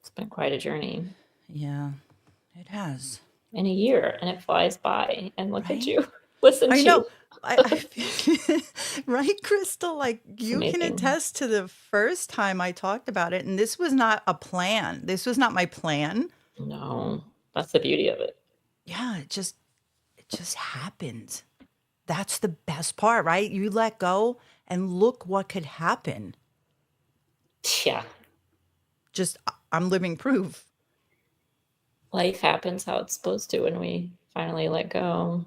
It's been quite a journey. Yeah, it has. In a year, and it flies by. And look at you. Listen I to know. you. Right, Crystal? Like you can Amazing. attest to the first time I talked about it, and this was not a plan. This was not my plan. No, that's the beauty of it. Yeah, it just happened. That's the best part, right? You let go and look what could happen. Yeah. Just I'm living proof. Life happens how it's supposed to when we finally let go.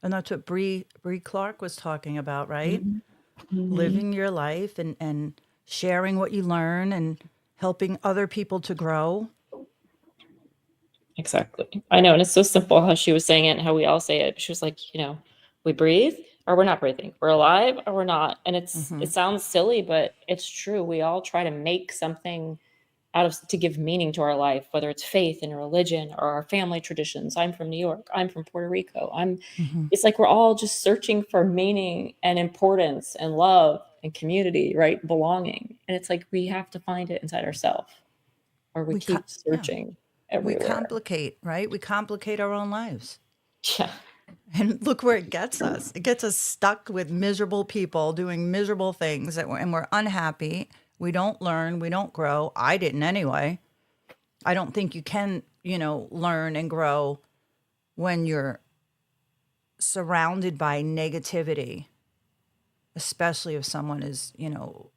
And that's what Bree Clark was talking about, right? Mm-hmm. Living your life and sharing what you learn and helping other people to grow. Exactly. I know. And it's so simple how she was saying it and how we all say it. She was like, we breathe or we're not breathing. We're alive or we're not. And it sounds silly, but it's true. We all try to make something to give meaning to our life, whether it's faith and religion or our family traditions. I'm from New York. I'm from Puerto Rico. It's like we're all just searching for meaning and importance and love and community, right? Belonging. And it's like we have to find it inside ourselves, or we keep searching everywhere. We complicate, right? We complicate our own lives. Yeah. And look where it gets us. It gets us stuck with miserable people doing miserable things, and we're unhappy. We don't learn. We don't grow. I didn't anyway. I don't think you can, learn and grow when you're surrounded by negativity, especially if someone is,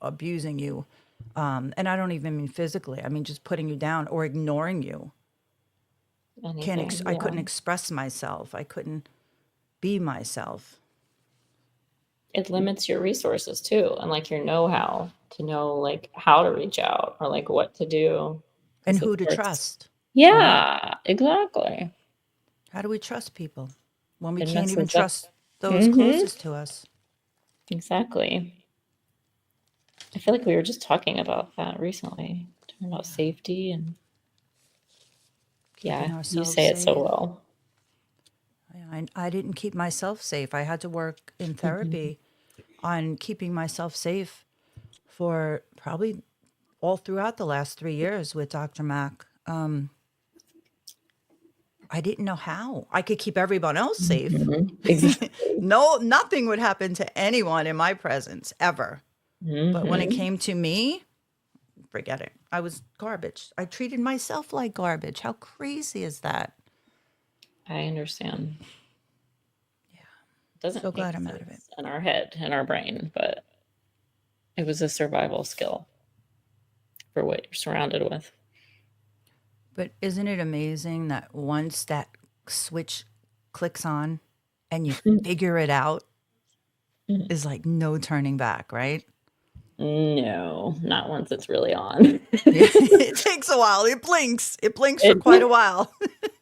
abusing you. And I don't even mean physically. I mean just putting you down or ignoring you. I couldn't express myself. I couldn't be myself. It limits your resources too, and like your know-how to know like how to reach out or like what to do and who to trust. Yeah, exactly. How do we trust people when we can't even trust those closest to us? Exactly. I feel like we were just talking about that recently, talking about safety and you say it so well. I didn't keep myself safe. I had to work in therapy on keeping myself safe for probably all throughout the last 3 years with Dr. Mack. I didn't know how I could keep everyone else safe. Exactly. Nothing would happen to anyone in my presence ever. But when it came to me, forget it. I was garbage. I treated myself like garbage. How crazy is that? I understand. Yeah. It doesn't so glad I'm out of it. In our head, in our brain, but it was a survival skill for what you're surrounded with. But isn't it amazing that once that switch clicks on and you figure it out, is like no turning back, right? No, not once it's really on. It takes a while. It blinks. It blinks for quite a while.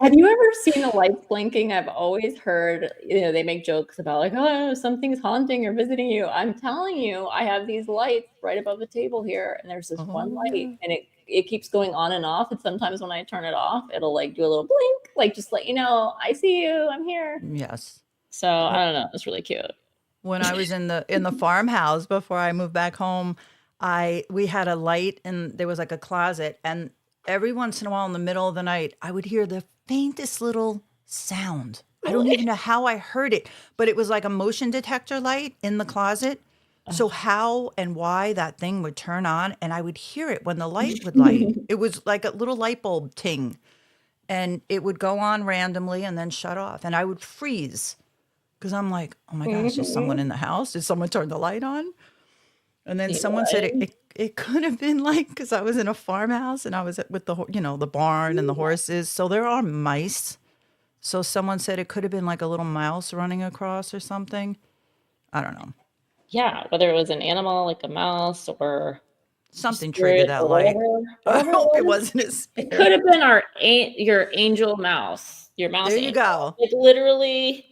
Have you ever seen the lights blinking? I've always heard, they make jokes about like, oh, something's haunting or visiting you. I'm telling you, I have these lights right above the table here, and there's this one light, and it keeps going on and off. And sometimes when I turn it off, it'll like do a little blink, like just let you know, I see you, I'm here. Yes. So I don't know. It's really cute. When I was in the farmhouse before I moved back home, we had a light and there was like a closet, and every once in a while in the middle of the night, I would hear the faintest little sound. I don't even know how I heard it, but it was like a motion detector light in the closet. So how and why that thing would turn on, and I would hear it when the light would light. It was like a little light bulb ting, and it would go on randomly and then shut off, and I would freeze. Because I'm like, oh my gosh, is someone in the house? Did someone turn the light on? And then someone said it could have been like, because I was in a farmhouse and I was with the barn and the horses. So there are mice. So someone said it could have been like a little mouse running across or something. I don't know. Yeah, whether it was an animal like a mouse or something triggered that light. I hope it wasn't a spirit. It could have been your angel mouse. Your mouse. There you go. It literally...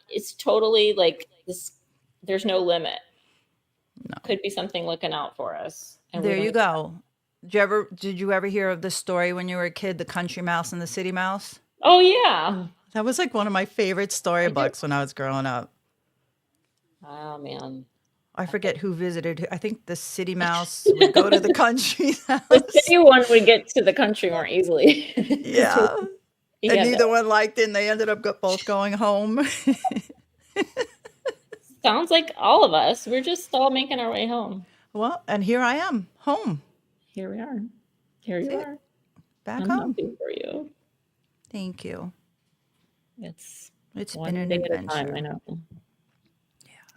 it's totally like this. There's no limit. No. Could be something looking out for us. And there you go. Did you ever hear of the story when you were a kid, the country mouse and the city mouse? Oh yeah. That was like one of my favorite storybooks when I was growing up. Oh man. I forget who visited. I think the city mouse would go to the country house. The city one would get to the country more easily. Yeah. You And get neither that. one liked it, and they ended up both going home. Sounds like all of us. We're just all making our way home. Well, and here I am, home. Here we are. Here you That's it. are. Back I'm home. happy for you. Thank you. It's It's one been an day at a time, I adventure. know.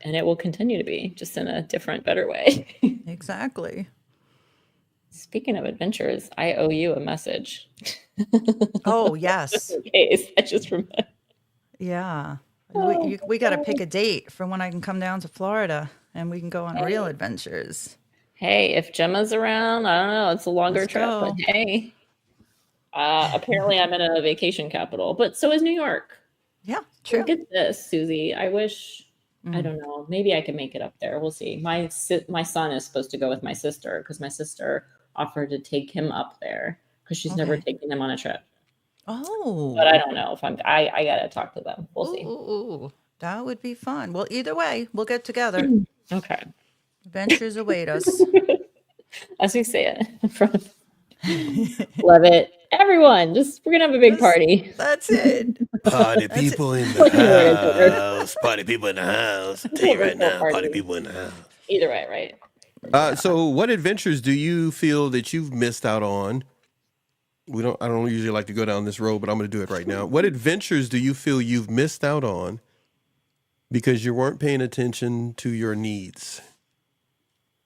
And it will continue to be, just in a different, better way. Exactly. Speaking of adventures, I owe you a message. Oh, Just yes. in case. I just remember. Yeah. Oh, We got to pick a date for when I can come down to Florida and we can go on real hey. adventures. Hey, if Gemma's around, I don't know. It's a longer Let's trip, but go. hey. Apparently I'm in a vacation capital, but so is New York. Yeah, So true. get this, Susie. I wish, I don't know, maybe I can make it up there. We'll see. My son is supposed to go with my sister because my sister offered to take him up there because she's never Okay. taken him on a trip. Oh. But I don't know if I gotta talk to them. We'll see. Ooh, that would be fun. Well, either way, we'll get together. Okay. Adventures await us. As we say it. Love it. Everyone, we're gonna have a big party. That's it. Party That's it. people in What year is it? the house. Party people in the house. Tell you right now, party Party. people in the house. Either way, right? So what adventures do you feel that you've missed out on? I don't usually like to go down this road, but I'm going to do it right now. What adventures do you feel you've missed out on because you weren't paying attention to your needs?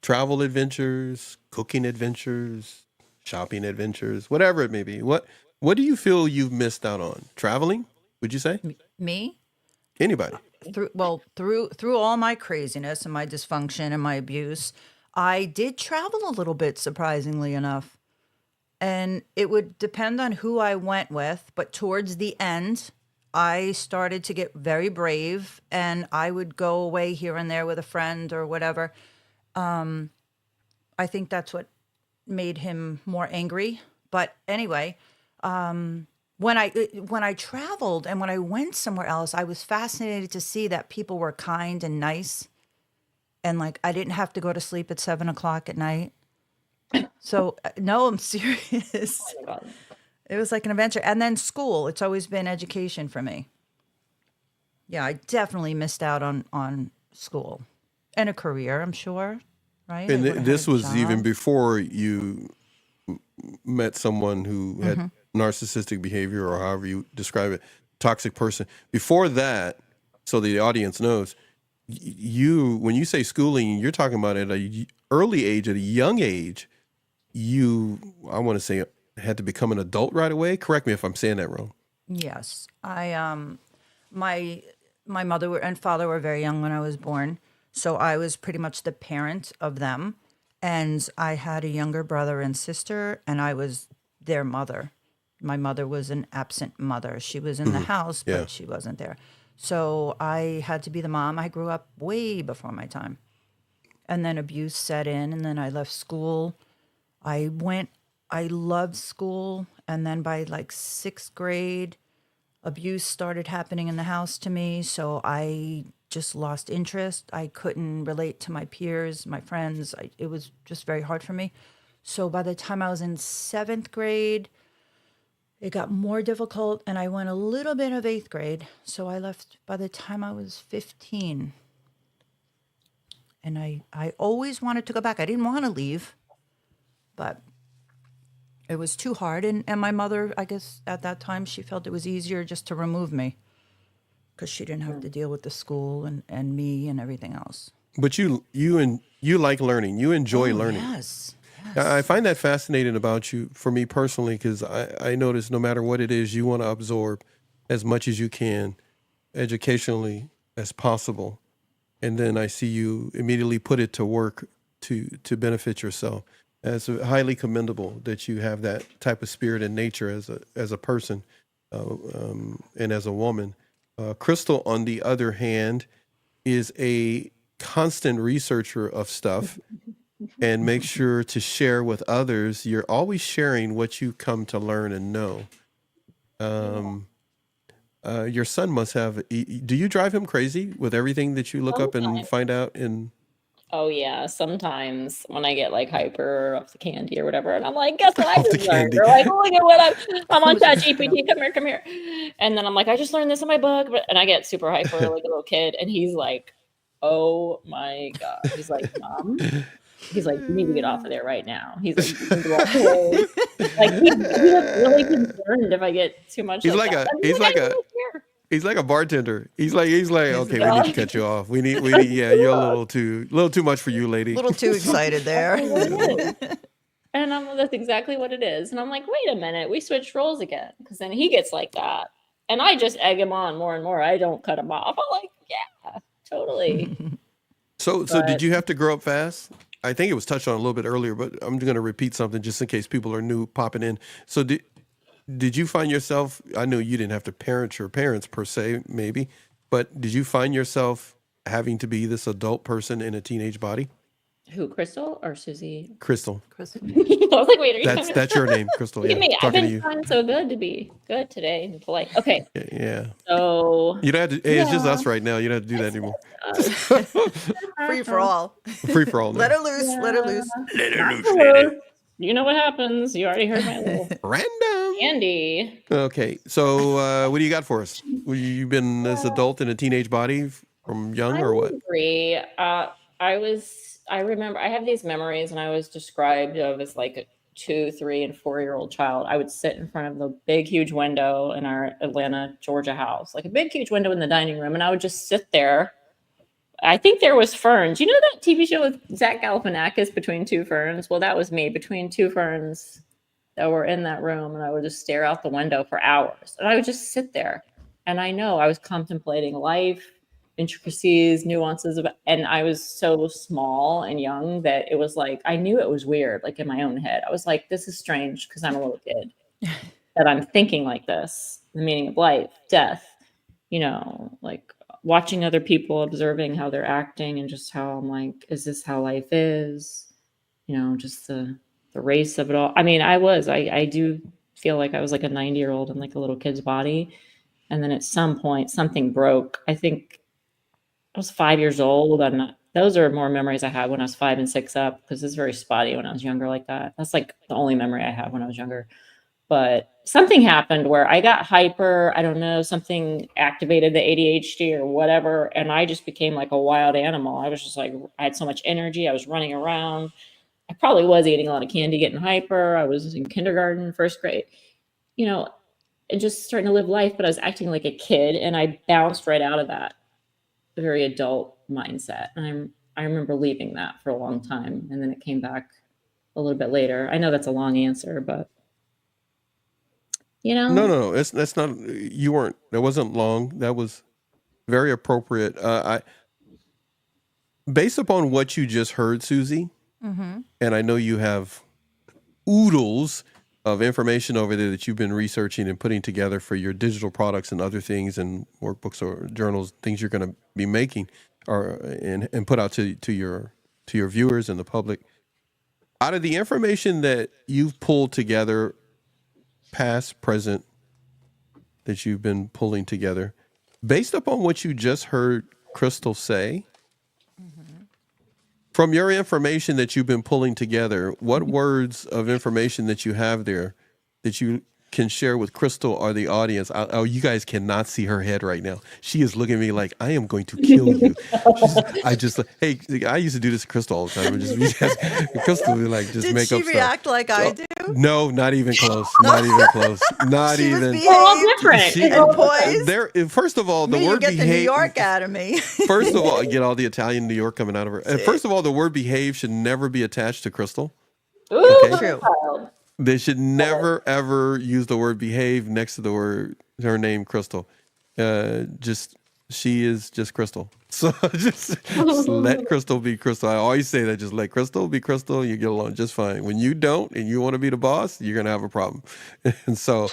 Travel adventures, cooking adventures, shopping adventures, whatever it may be. What do you feel you've missed out on? Traveling, would you say? Me? Anybody? Through all my craziness and my dysfunction and my abuse, I did travel a little bit, surprisingly enough. And it would depend on who I went with, but towards the end, I started to get very brave, and I would go away here and there with a friend or whatever. I think that's what made him more angry. But anyway, when I traveled and when I went somewhere else, I was fascinated to see that people were kind and nice, and like I didn't have to go to sleep at 7 o'clock at night. So no, I'm serious. Oh my God. It was like an adventure. And then school. It's always been education for me. Yeah, I definitely missed out on school and a career, I'm sure. Right? And I would've had this a was even job. before you met someone who had narcissistic behavior, or however you describe it, toxic person. Before that, so the audience knows, when you say schooling, you're talking about at a early age, at a young age, I want to say, had to become an adult right away. Correct me if I'm saying that wrong. Yes. My mother and father were very young when I was born, so I was pretty much the parent of them. And I had a younger brother and sister, and I was their mother. My mother was an absent mother. She was in the house, but Yeah. she wasn't there. So I had to be the mom. I grew up way before my time. And then abuse set in, and then I left school. I loved school. And then by like 6th grade, abuse started happening in the house to me. So I just lost interest. I couldn't relate to my peers, my friends. It was just very hard for me. So by the time I was in 7th grade, it got more difficult, and I went a little bit of 8th grade. So I left by the time I was 15. And I always wanted to go back. I didn't want to leave, but it was too hard. And my mother, I guess at that time, she felt it was easier just to remove me because she didn't have to deal with the school and me and everything else. But you like learning. You enjoy learning. Yes. I find that fascinating about you, for me personally, because I notice no matter what it is, you want to absorb as much as you can educationally as possible. And then I see you immediately put it to work to benefit yourself. It's highly commendable that you have that type of spirit and nature as a person and as a woman. Crystal, on the other hand, is a constant researcher of stuff and makes sure to share with others. You're always sharing what you come to learn and know. Your son must have. Do you drive him crazy with everything that you look up and find out? Oh yeah, sometimes when I get like hyper off the candy or whatever, and I'm like, guess what I Off the just learned? candy. Or like, look at what I'm on was just ChatGPT. Come here, and then I'm like, I just learned this in my book, and I get super hyper like a little kid, and he's like, oh my god, he's like, Mom, he's like, you need to get off of there right now. He's like, you need to walk away. Like he gets really concerned if I get too much. He's like like that. a he's I like don't a really care. he's like a bartender. He's like okay, we Yeah. need to cut you off. We need yeah, you're a little too much for you, lady. A little too excited there. And that's exactly what it is. And I'm like, wait a minute, we switched roles again. Because then he gets like that. And I just egg him on more and more. I don't cut him off. I'm like, yeah, totally. So did you have to grow up fast? I think it was touched on a little bit earlier, but I'm going to repeat something just in case people are new popping in. So did you find yourself, I know you didn't have to parent your parents per se, maybe, but did you find yourself having to be this adult person in a teenage body? Who, Crystal or Susie? Crystal. I was like, wait, are you That's your name, Crystal. Look Yeah, at me. I've talking to been you. trying so good to be good today and polite. Okay. Yeah. So You don't have to, hey, it's just us right now. You don't have to do that anymore. Free for all. Free for all. Let now. her loose. Let her loose. Let her loose, lady. You know what happens. You already heard my little Random. Andy. Okay. So what do you got for us? You've been this adult in a teenage body from young or what? I agree. I remember I have these memories, and I was described of as like a 2, 3, and 4-year-old child. I would sit in front of the big, huge window in our Atlanta, Georgia house, like a big, huge window in the dining room, and I would just sit there. I think there was ferns. You know that TV show with Zach Galifianakis, Between Two Ferns? Well, that was me, between two ferns that were in that room, and I would just stare out the window for hours, and I would just sit there. And I know I was contemplating life, intricacies, nuances of, and I was so small and young that it was like I knew it was weird, like in my own head. I was like, this is strange because I'm a little kid that I'm thinking like this, the meaning of life, death, like watching other people, observing how they're acting, and just how I'm like, is this how life is? Just the race of it all. I mean, I do feel like I was like a 90-year-old in like a little kid's body. And then at some point something broke. I think I was 5 years old, and those are more memories I had when I was 5 and 6 up, because it's very spotty when I was younger like that. That's like the only memory I have when I was younger. But something happened where I got hyper. I don't know, something activated the ADHD or whatever, and I just became like a wild animal. I was just like, I had so much energy. I was running around. I probably was eating a lot of candy, getting hyper. I was in kindergarten, first grade, and just starting to live life, but I was acting like a kid, and I bounced right out of that very adult mindset. And I remember leaving that for a long time, and then it came back a little bit later. I know that's a long answer, but No. That's not. You weren't. That wasn't long. That was very appropriate. Based upon what you just heard, Susie, and I know you have oodles of information over there that you've been researching and putting together for your digital products and other things, and workbooks or journals, things you're going to be making and put out to your viewers and the public. Out of the information that you've pulled together, past, present, that you've been pulling together, based upon what you just heard Crystal say, from your information that you've been pulling together, what words of information that you have there that you can share with Crystal or the audience? You guys cannot see her head right now. She is looking at me like, I am going to kill you. Hey, I used to do this to Crystal all the time. Crystal would be like, just Did make she up stuff. react like I do? No, not even close. Not even close. Not She even. was we're all behaved different. and poised. First of all, the Me, you word get the New behave. York out of me. First of all, get all the Italian New York coming out of her. And first of all, the word behave should never be attached to Crystal. Ooh, Okay. True. child. They should never, ever use the word behave next to the word, her name, Crystal. She is just Crystal. So just let Crystal be Crystal. I always say that, just let Crystal be Crystal. You get along just fine. When you don't and you want to be the boss, you're going to have a problem. And so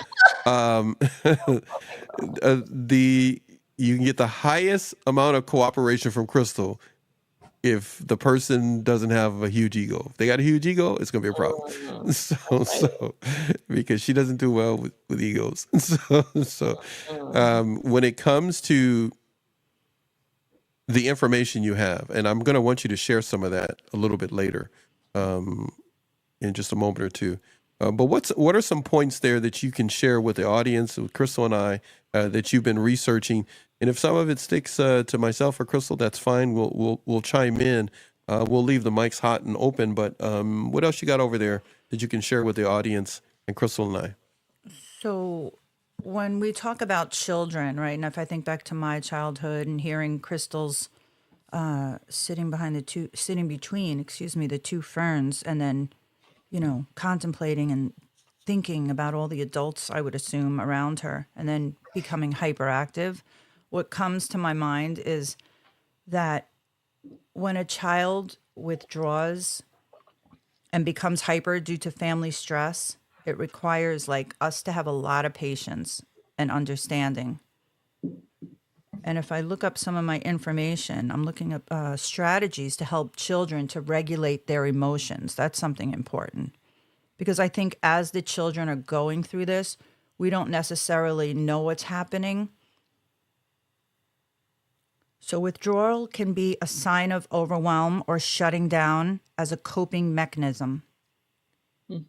you can get the highest amount of cooperation from Crystal if the person doesn't have a huge ego. If they got a huge ego, it's going to be a problem. So because she doesn't do well with egos. So when it comes to the information you have, and I'm going to want you to share some of that a little bit later, in just a moment or two. But what are some points there that you can share with the audience, with Crystal and I, that you've been researching? And if some of it sticks to myself or Crystal, that's fine. We'll chime in. We'll leave the mics hot and open. But what else you got over there that you can share with the audience and Crystal and I? So when we talk about children, right, and if I think back to my childhood and hearing Crystal's sitting between, the two ferns, and then, contemplating and thinking about all the adults, I would assume, around her, and then becoming hyperactive, what comes to my mind is that when a child withdraws and becomes hyper due to family stress, it requires like us to have a lot of patience and understanding. And if I look up some of my information, I'm looking up strategies to help children to regulate their emotions. That's something important. Because I think as the children are going through this, we don't necessarily know what's happening. So withdrawal can be a sign of overwhelm or shutting down as a coping mechanism.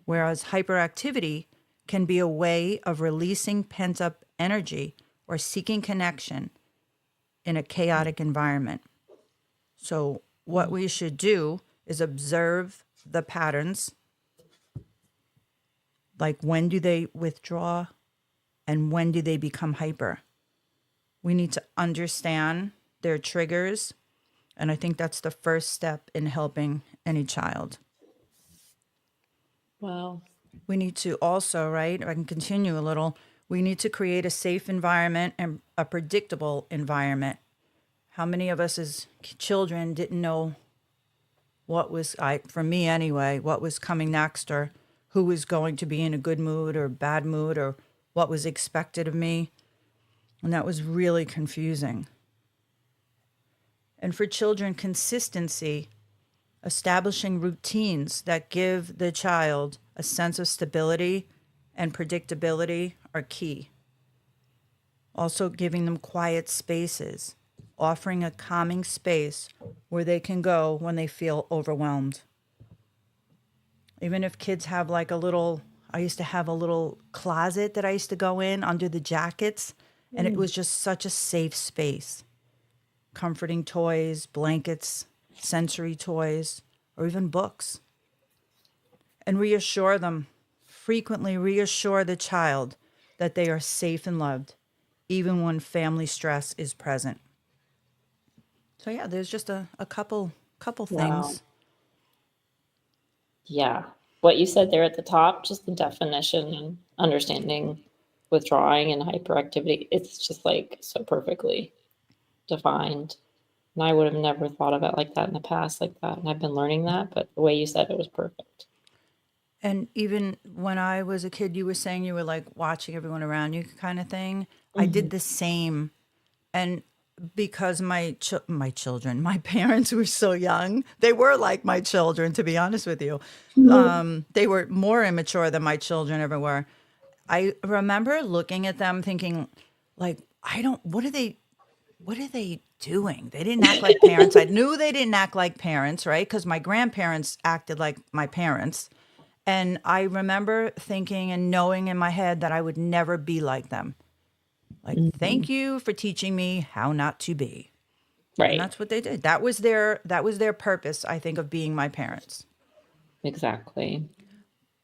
Whereas hyperactivity can be a way of releasing pent-up energy or seeking connection in a chaotic environment. So what we should do is observe the patterns, like when do they withdraw and when do they become hyper. We need to understand their triggers, and I think that's the first step in helping any child. Wow. We need to also, right, if I can continue a little, we need to create a safe environment and a predictable environment. How many of us as children didn't know what was, for me anyway, what was coming next, or who was going to be in a good mood or bad mood, or what was expected of me? And that was really confusing. And for children, consistency, establishing routines that give the child a sense of stability and predictability are key. Also giving them quiet spaces, offering a calming space where they can go when they feel overwhelmed. Even if kids have like I used to have a little closet that I used to go in under the jackets, and it was just such a safe space. Comforting toys, blankets, sensory toys, or even books. And reassure them, frequently reassure the child that they are safe and loved, even when family stress is present. So yeah, there's just a couple things. Wow. Yeah. What you said there at the top, just the definition and understanding withdrawing and hyperactivity, it's just like so perfectly defined. And I would have never thought of it like that in the past, like that. And I've been learning that, but the way you said it was perfect. And even when I was a kid, you were saying you were like watching everyone around you kind of thing. I did the same. And because my parents were so young, they were like my children, to be honest with you. They were more immature than my children ever were. I remember looking at them thinking, like, what are they doing? They didn't act like parents. I knew they didn't act like parents, right? Because my grandparents acted like my parents. And I remember thinking and knowing in my head that I would never be like them. Like, thank you for teaching me how not to be. Right. And that's what they did. That was their purpose, I think, of being my parents. Exactly.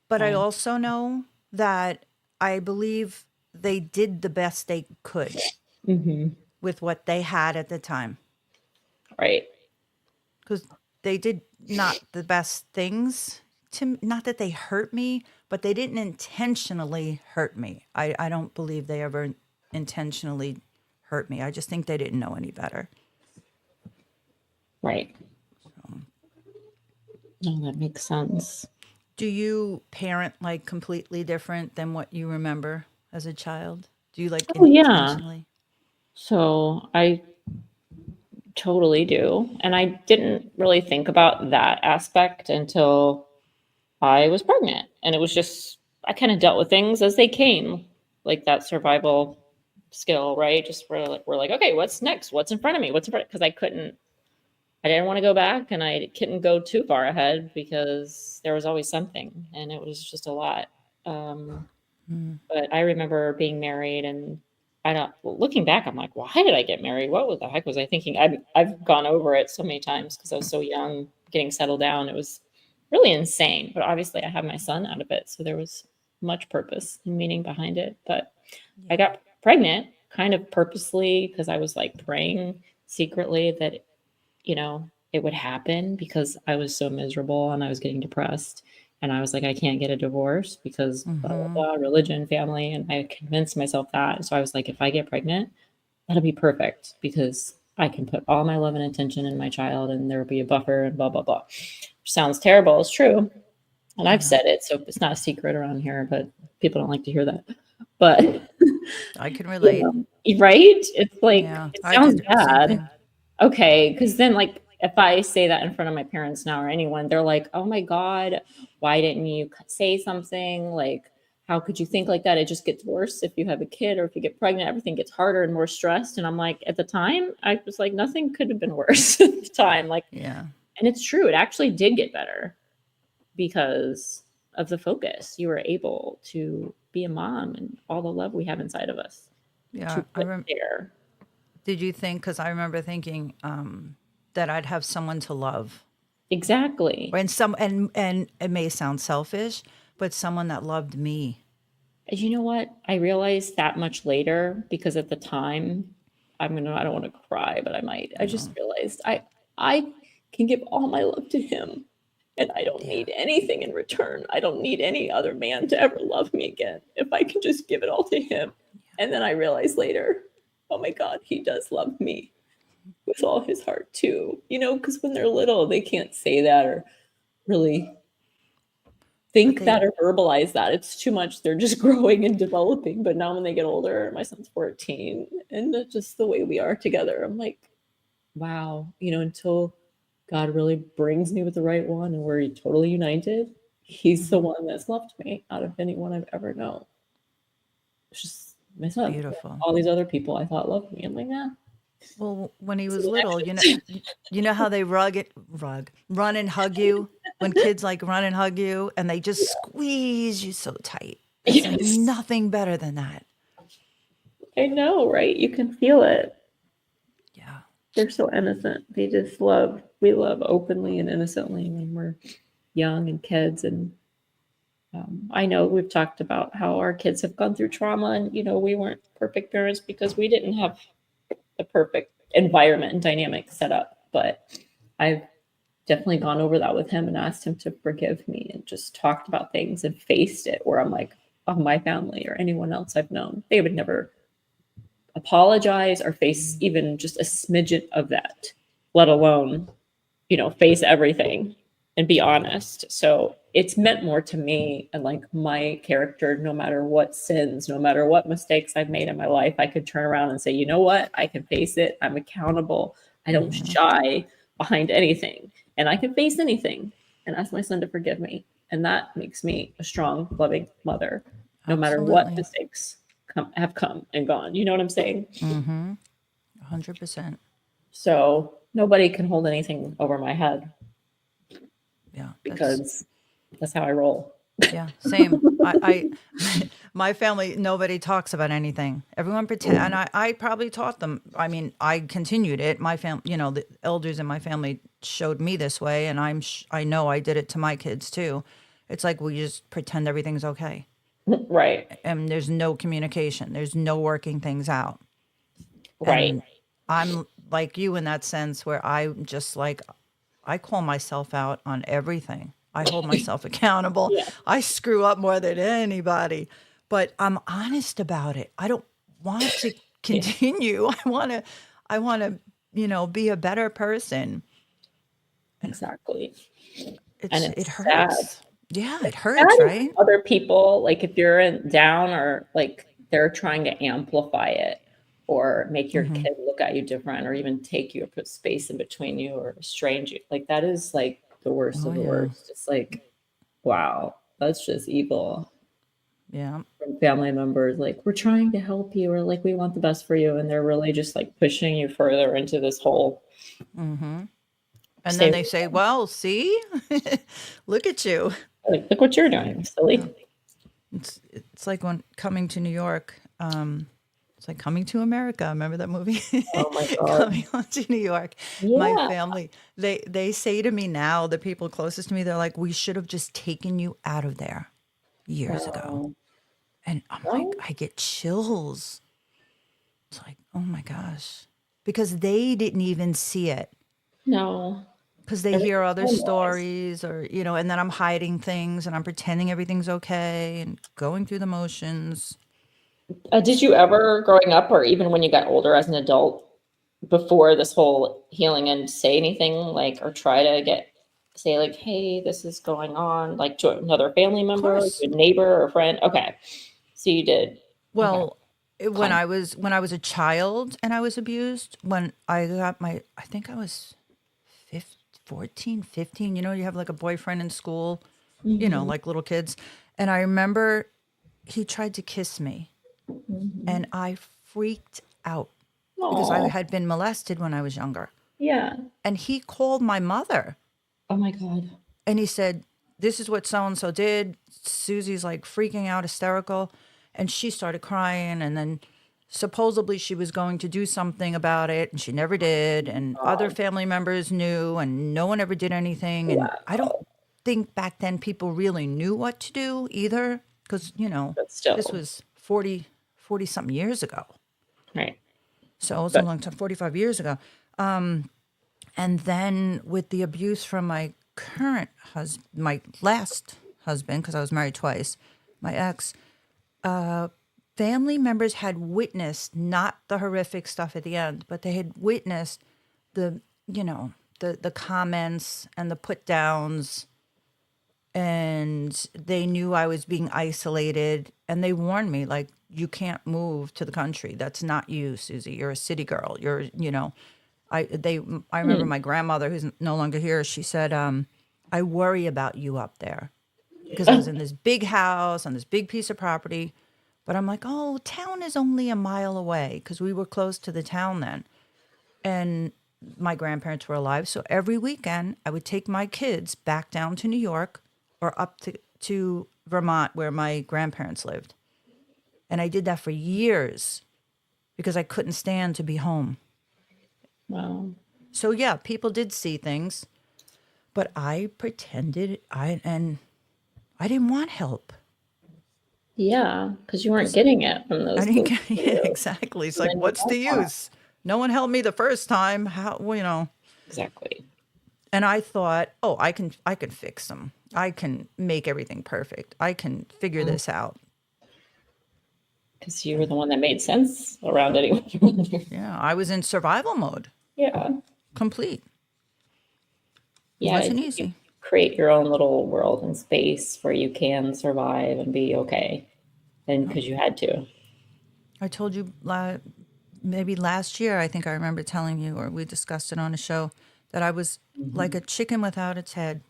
But I also know that I believe they did the best they could with what they had at the time. Right. Because they did not the best things not that they hurt me, but they didn't intentionally hurt me. I don't believe they ever intentionally hurt me. I just think they didn't know any better. Right. No, that makes sense. Do you parent like completely different than what you remember as a child? Do you like intentionally? So I totally do. And I didn't really think about that aspect until I was pregnant. And it was just, I kind of dealt with things as they came, like that survival skill, right? Just we're like, okay, what's next? What's in front of me? What's in front? Because I didn't want to go back, and I couldn't go too far ahead because there was always something, and it was just a lot. But I remember being married, and looking back, I'm like, why did I get married? What the heck was I thinking? I've gone over it so many times because I was so young, getting settled down. It was really insane. But obviously, I had my son out of it, so there was much purpose and meaning behind it. But I got pregnant kind of purposely because I was like praying secretly that, it would happen because I was so miserable and I was getting depressed. And I was like, I can't get a divorce because blah, blah, blah, religion, family. And I convinced myself that. So I was like, if I get pregnant, that'll be perfect because I can put all my love and attention in my child and there will be a buffer and blah, blah, blah. Which sounds terrible. It's true. And I've said it. So it's not a secret around here, but people don't like to hear that. But I can relate. Right? It's like, Yeah, it I sounds did the same bad. thing. Okay, because then like if I say that in front of my parents now or anyone, they're like, oh my God, why didn't you say something? Like, how could you think like that? It just gets worse if you have a kid or if you get pregnant, everything gets harder and more stressed. And I'm like, at the time, I was like, nothing could have been worse at the time. Like, Yeah. and it's true, it actually did get better because of the focus. You were able to be a mom and all the love we have inside of us. Yeah. To put there. Did you think, because I remember thinking that I'd have someone to love. Exactly. And it may sound selfish, but someone that loved me. You know what? I realized that much later because at the time, I don't want to cry, but I might. I just realized I can give all my love to him and I don't need anything in return. I don't need any other man to ever love me again if I can just give it all to him. And then I realized later, oh my God, he does love me with all his heart too. Because when they're little, they can't say that or really think that or verbalize that. It's too much. They're just growing and developing. But now when they get older, my son's 14, and just the way we are together, I'm like, wow, until God really brings me with the right one and we're totally united, he's the one that's loved me out of anyone I've ever known. It's just my son. Beautiful. All these other people I thought loved me. I'm like, nah. Well, when he was little, you know how they run and hug you when kids like run and hug you and they just squeeze you so tight. There's like nothing better than that. I know, right? You can feel it. Yeah. They're so innocent. We love openly and innocently when we're young and kids. And I know we've talked about how our kids have gone through trauma and, we weren't perfect parents because we didn't have the perfect environment and dynamic set up. But I've definitely gone over that with him and asked him to forgive me and just talked about things and faced it where I'm like, oh, my family or anyone else I've known, they would never apologize or face even just a smidgen of that, let alone, face everything and be honest. So it's meant more to me and like my character, no matter what sins, no matter what mistakes I've made in my life, I could turn around and say, you know what? I can face it. I'm accountable. I don't shy behind anything and I can face anything and ask my son to forgive me. And that makes me a strong, loving mother, no matter what mistakes have come and gone. You know what I'm saying? 100%. So nobody can hold anything over my head. Yeah. Because that's how I roll. Yeah, same. My family, nobody talks about anything. Everyone pretend, and I probably taught them. I mean, I continued it. My family, the elders in my family showed me this way, and I know I did it to my kids too. It's like we just pretend everything's okay. Right. And there's no communication. There's no working things out. Right. And I'm like you in that sense where I'm just like, I call myself out on everything. I hold myself accountable. Yeah. I screw up more than anybody, but I'm honest about it. I don't want to continue. I want to, be a better person. Exactly. It hurts. Sad. Yeah, it hurts, right? Other people, like if you're down or like they're trying to amplify it or make your kid look at you different or even take you or put space in between you or estrange you. Like that is like the worst of the worst. It's like, wow, that's just evil. Yeah. family members, like, we're trying to help you, or like, we want the best for you. And they're really just like pushing you further into this whole. And Stay then they say, well, see, look at you. like, look what you're doing, silly. It's like when coming to New York. It's like Coming to America. Remember that movie? Oh my God. Coming on to New York. My Yeah. family, they say to me now, the people closest to me, they're like, we should have just taken you out of there years ago. Oh, And I'm like, I get chills. It's like, oh my gosh. Because they didn't even see it. no. Because they hear other Everyone was. stories, or, you know, and then I'm hiding things and I'm pretending everything's okay and going through the motions. Did you ever, growing up, or even when you got older as an adult, before this whole healing, and say anything like, or try to say like, hey, this is going on, like to another family member, course. to a neighbor or friend? Okay. So you did. Well, when Fine. I was a child and I was abused, when I got I think I was 14, 15, you know, you have like a boyfriend in school, you know, like little kids. And I remember he tried to kiss me and I freaked out because I Aw. had been molested when I was younger. Yeah. And he called my mother Oh my God. and he said, this is what so-and-so did. Susie's like freaking out, hysterical. And she started crying. And then supposedly she was going to do something about it. And she never did. And other family members knew. And no one ever did anything. And I don't think back then people really knew what to do either. Because, you know, But still. this was 40 something years ago. Right. So it's a long time, 45 years ago. And then with the abuse from my current husband, my last husband, because I was married twice, my ex, family members had witnessed not the horrific stuff at the end, but they had witnessed the, you know, the comments and the put downs, and they knew I was being isolated, and they warned me, like, you can't move to the country. That's not you, Susie. You're a city girl. You're, you know, I remember my grandmother, who's no longer here, she said, I worry about you up there, because I was in this big house on this big piece of property. But I'm like, oh, town is only a mile away, because we were close to the town then. And my grandparents were alive. So every weekend I would take my kids back down to New York or up to Vermont, where my grandparents lived. And I did that for years because I couldn't stand to be home. Wow. So yeah, people did see things, but I pretended I didn't want help. Yeah, because you weren't getting it from those. I didn't people. get, yeah, exactly. It's like, then you what's the got use? No one helped me the first time. How, well, you know? Exactly. And I thought, oh, I can fix them. I can make everything perfect. I can figure this out. Because you were the one that made sense around it. Yeah, I was in survival mode. Yeah. Complete. Yeah. Wasn't you easy. create your own little world and space where you can survive and be okay. And because you had to. I told you maybe last year, I think I remember telling you, or we discussed it on a show, that I was like a chicken without its head,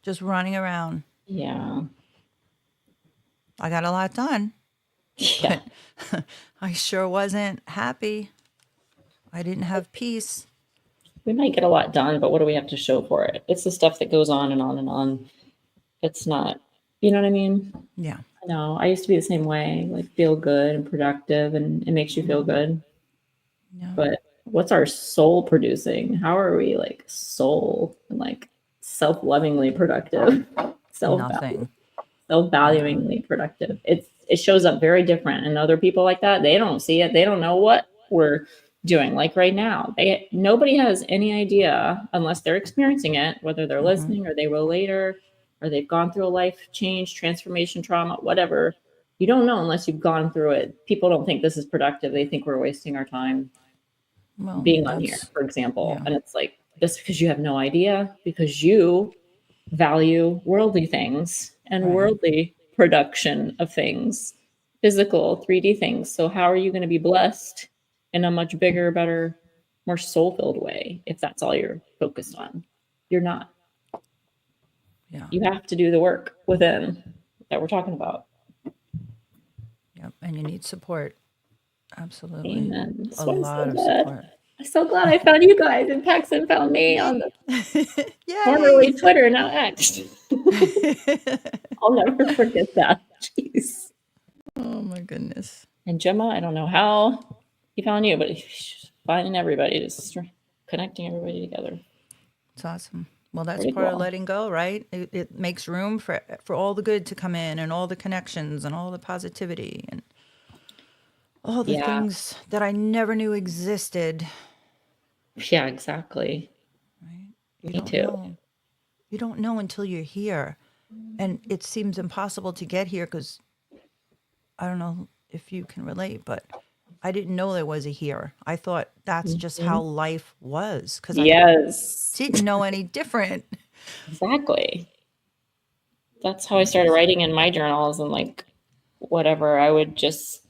just running around. Yeah. I got a lot done. Yeah. But I sure wasn't happy. I didn't have peace. We might get a lot done, but what do we have to show for it? It's the stuff that goes on and on and on. It's not, you know what I mean? Yeah. No, I used to be the same way, like feel good and productive, and it makes you feel good. Yeah. But what's our soul producing? How are we like soul and like self-lovingly productive? Nothing. Self-valuingly productive. It shows up very different in other people like that. They don't see it. They don't know what we're doing. Like right now, nobody has any idea unless they're experiencing it, whether they're listening or they will later, or they've gone through a life change, transformation, trauma, whatever. You don't know unless you've gone through it. People don't think this is productive. They think we're wasting our time being on here, for example. Yeah. And it's like, just because you have no idea, because you value worldly things and worldly production of things, physical 3D things. So how are you going to be blessed in a much bigger, better, more soul-filled way if that's all you're focused on? You're not. Yeah. You have to do the work within that we're talking about. Yeah. Yep. And you need support. Absolutely. Amen. This A one's lot so of good. support. I'm so glad I found you guys, and Paxton found me on the formerly Yay! Twitter, now X. I'll never forget that. Jeez. Oh my goodness. And Gemma, I don't know how he found you, but he's finding everybody, just connecting everybody together. It's awesome. Well, that's Pretty part of cool. letting go, right? It makes room for all the good to come in, and all the connections and all the positivity and all the Yeah. things that I never knew existed. Yeah, exactly. Right? You Me don't too. know. You don't know until you're here. And it seems impossible to get here because I don't know if you can relate, but I didn't know there was a here. I thought that's just how life was because I Yes, didn't know any different. exactly. That's how I started writing in my journals, and like whatever, I would just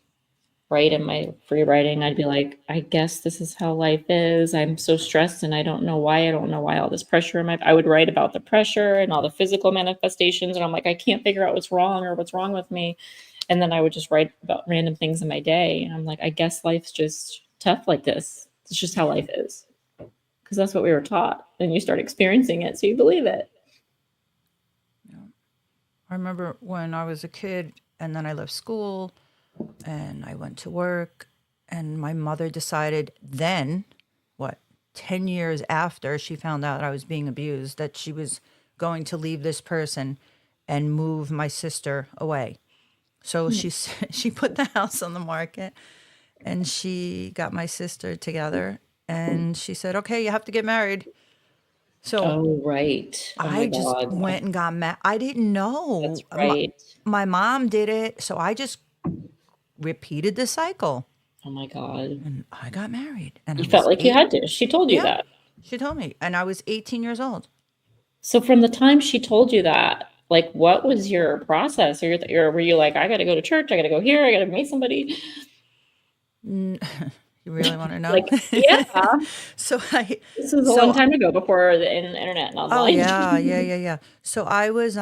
write in my free writing. I'd be like, I guess this is how life is. I'm so stressed and I don't know why. I don't know why all this pressure in my, I would write about the pressure and all the physical manifestations. And I'm like, I can't figure out what's wrong or what's wrong with me. And then I would just write about random things in my day. And I'm like, I guess life's just tough like this. It's just how life is. Because that's what we were taught. And you start experiencing it, so you believe it. I remember when I was a kid and then I left school and I went to work and my mother decided then, 10 years after she found out I was being abused, that she was going to leave this person and move my sister away. So she put the house on the market and she got my sister together and she said, okay, you have to get married. So Oh, right. Oh my I just God. went and got married. I didn't know. That's right. My mom did it. So I just repeated the cycle Oh my God. and I got married. And You I felt was like you had to. She told you Yeah. that. She told me. And I was 18 years old. So from the time she told you that, like, what was your process? Or were you like, I got to go to church, I got to go here, I got to meet somebody? You really want to know? Like, yeah, So this was a long time ago before the internet and Oh online. yeah. So I was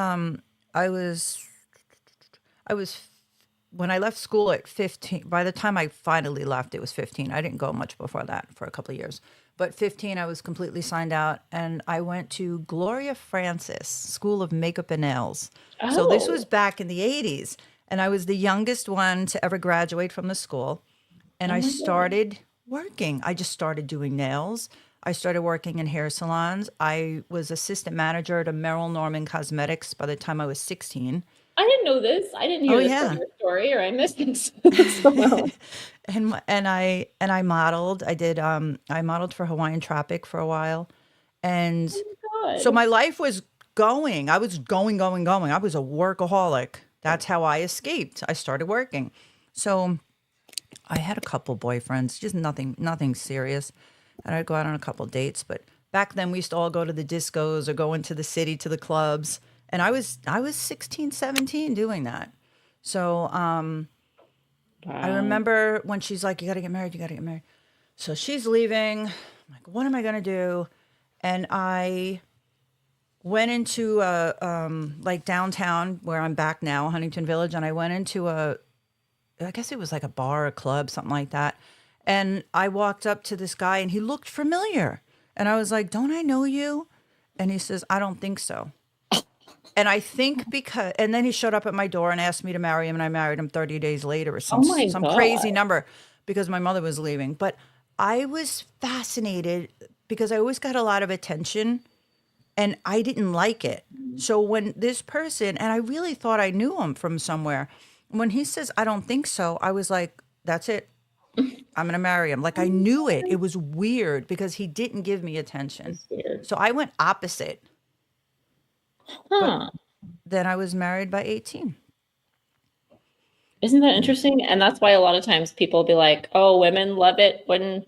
when I left school at 15. By the time I finally left, it was 15. I didn't go much before that for a couple of years. But 15, I was completely signed out, and I went to Gloria Francis School of Makeup and Nails. So this was back in the 80s, and I was the youngest one to ever graduate from the school. And I started working. I just started doing nails. I started working in hair salons. I was assistant manager at a Merrill Norman Cosmetics by the time I was 16. I didn't know this. I didn't hear this from your story, or I missed this somehow. And I modeled. I modeled for Hawaiian Tropic for a while. And so my life was going. I was going. I was a workaholic. That's how I escaped. I started working. So I had a couple boyfriends, just nothing serious. And I'd go out on a couple dates. But back then we used to all go to the discos or go into the city to the clubs. And I was 16, 17 doing that. So I remember when she's like, you got to get married. So she's leaving. I'm like, what am I going to do? And I went into like downtown where I'm back now, Huntington Village. And I went into I guess it was like a bar, a club, something like that. And I walked up to this guy and he looked familiar. And I was like, don't I know you? And he says, I don't think so. And I think and then he showed up at my door and asked me to marry him. And I married him 30 days later or some crazy number because my mother was leaving. But I was fascinated because I always got a lot of attention and I didn't like it. So when this person, and I really thought I knew him from somewhere, when he says, I don't think so, I was like, that's it. I'm going to marry him. Like I knew it. It was weird because he didn't give me attention. So I went opposite. But then I was married by 18. Isn't that interesting? And that's why a lot of times people be like, oh, women love it when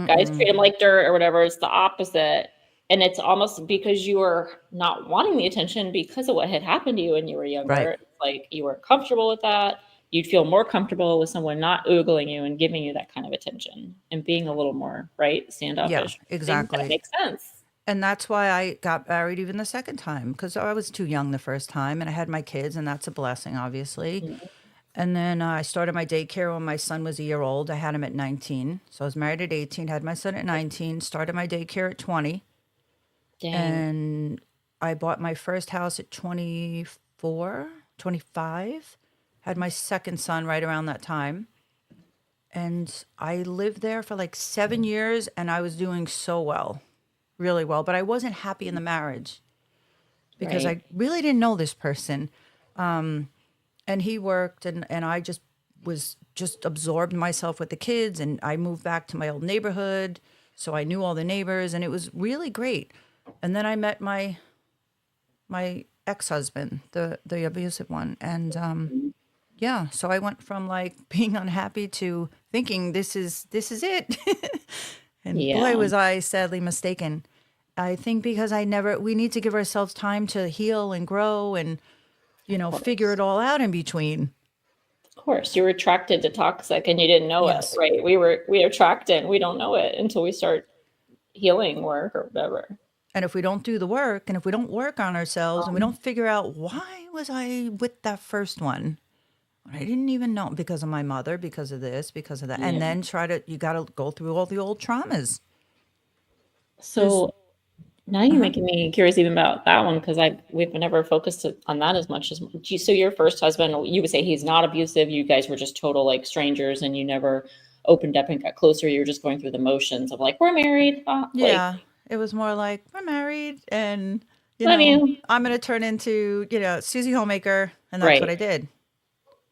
guys treat them like dirt or whatever. It's the opposite. And it's almost because you were not wanting the attention because of what had happened to you when you were younger. Right. Like you were comfortable with that. You'd feel more comfortable with someone not oogling you and giving you that kind of attention and being a little more, standoffish. Yeah, exactly. That makes sense. And that's why I got married even the second time because I was too young the first time and I had my kids and that's a blessing, obviously. And then I started my daycare when my son was a year old. I had him at 19. So I was married at 18, had my son at 19, started my daycare at 20. Dang. And I bought my first house at 24, 25. Had my second son right around that time. And I lived there for like 7 years and I was doing so well, really well. But I wasn't happy in the marriage because Right. I really didn't know this person. And he worked and I just absorbed myself with the kids and I moved back to my old neighborhood. So I knew all the neighbors and it was really great. And then I met my ex-husband, the abusive one. And yeah, so I went from like being unhappy to thinking this is it. And boy, Yeah. was I sadly mistaken. I think because we need to give ourselves time to heal and grow and, figure it all out in between. Of course, you're attracted to toxic and you didn't know Yes. it, right? We attract it and we don't know it until we start healing work or whatever. And if we don't do the work and if we don't work on ourselves and we don't figure out why was I with that first one? I didn't even know because of my mother, because of this, because of that. And then you got to go through all the old traumas. So now you're making me curious even about that one because we've never focused on that as much as. So your first husband, you would say he's not abusive. You guys were just total like strangers, and you never opened up and got closer. You were just going through the motions of like we're married. Yeah, it was more like we're married, and Love you. I'm going to turn into Susie Homemaker, and that's what I did.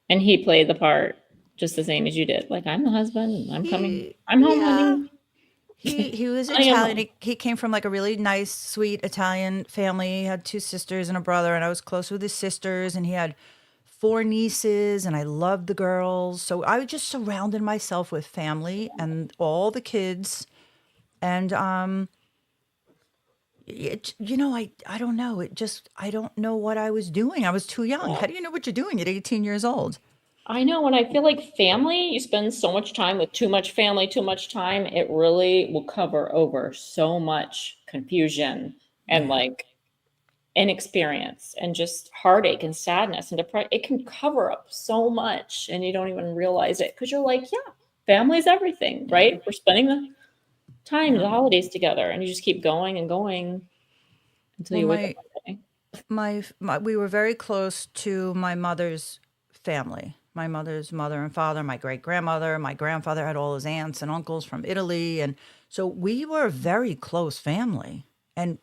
And he played the part just the same as you did. Like I'm the husband. And I'm coming. I'm home, honey. He was Italian. He came from like a really nice, sweet Italian family. He had 2 sisters and a brother, and I was close with his sisters. And he had 4 nieces, and I loved the girls. So I just surrounded myself with family and all the kids. And I don't know. I don't know what I was doing. I was too young. How do you know what you're doing at 18 years old? I know, and I feel like family, you spend so much time with too much family, too much time, it really will cover over so much confusion and like inexperience and just heartache and sadness and depression. It can cover up so much and you don't even realize it because you're like, yeah, family's everything, right? We're spending the time, the holidays together, and you just keep going and going until you wake up one day. We were very close to my mother's family. My mother's mother and father, my great-grandmother, my grandfather had all his aunts and uncles from Italy. And so we were a very close family. And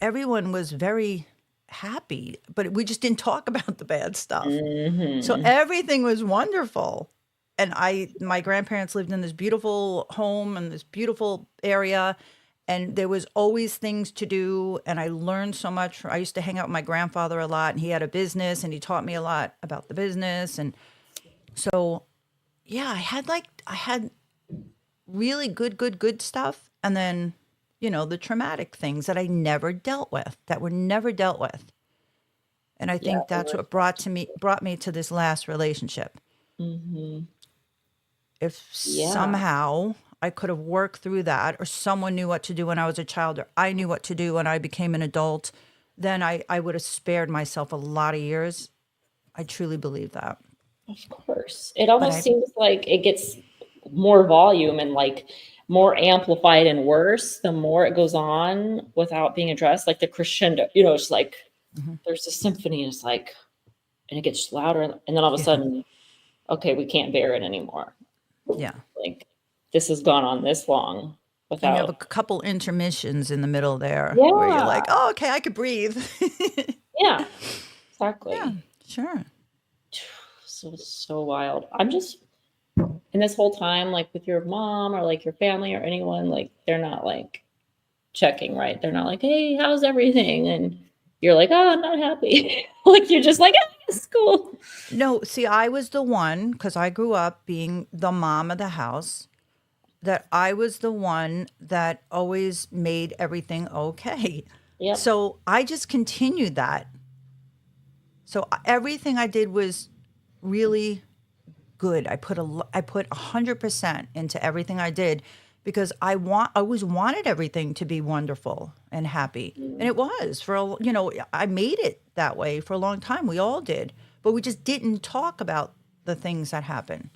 everyone was very happy, but we just didn't talk about the bad stuff. So everything was wonderful. And my grandparents lived in this beautiful home in this beautiful area. And there was always things to do. And I learned so much. I used to hang out with my grandfather a lot, and he had a business and he taught me a lot about the business. And so, yeah, I had really good stuff. And then, the traumatic things that I never dealt with, that were never dealt with. And I think that's what brought me to this last relationship. If somehow I could have worked through that, or someone knew what to do when I was a child, or I knew what to do when I became an adult, then I would have spared myself a lot of years. I truly believe that. Of course. It almost seems like it gets more volume and like more amplified and worse the more it goes on without being addressed. Like the crescendo, it's like there's a symphony and it's like, and it gets louder. And then all of a sudden, okay, we can't bear it anymore. Yeah. Like this has gone on this long without. And you have a couple intermissions in the middle there where you're like, oh, okay, I could breathe. Yeah, exactly. Yeah, sure. So wild. I'm just, and this whole time, like with your mom or like your family or anyone, like they're not like checking, right? They're not like, hey, how's everything? And you're like, oh, I'm not happy. Like you're just like, oh, it's cool. No, see, I was the one, because I grew up being the mom of the house, that I was the one that always made everything okay. Yep. So I just continued that. So everything I did was really good. I put 100% into everything I did because I always wanted everything to be wonderful and happy. And it was I made it that way for a long time. We all did. but we just didn't talk about the things that happened.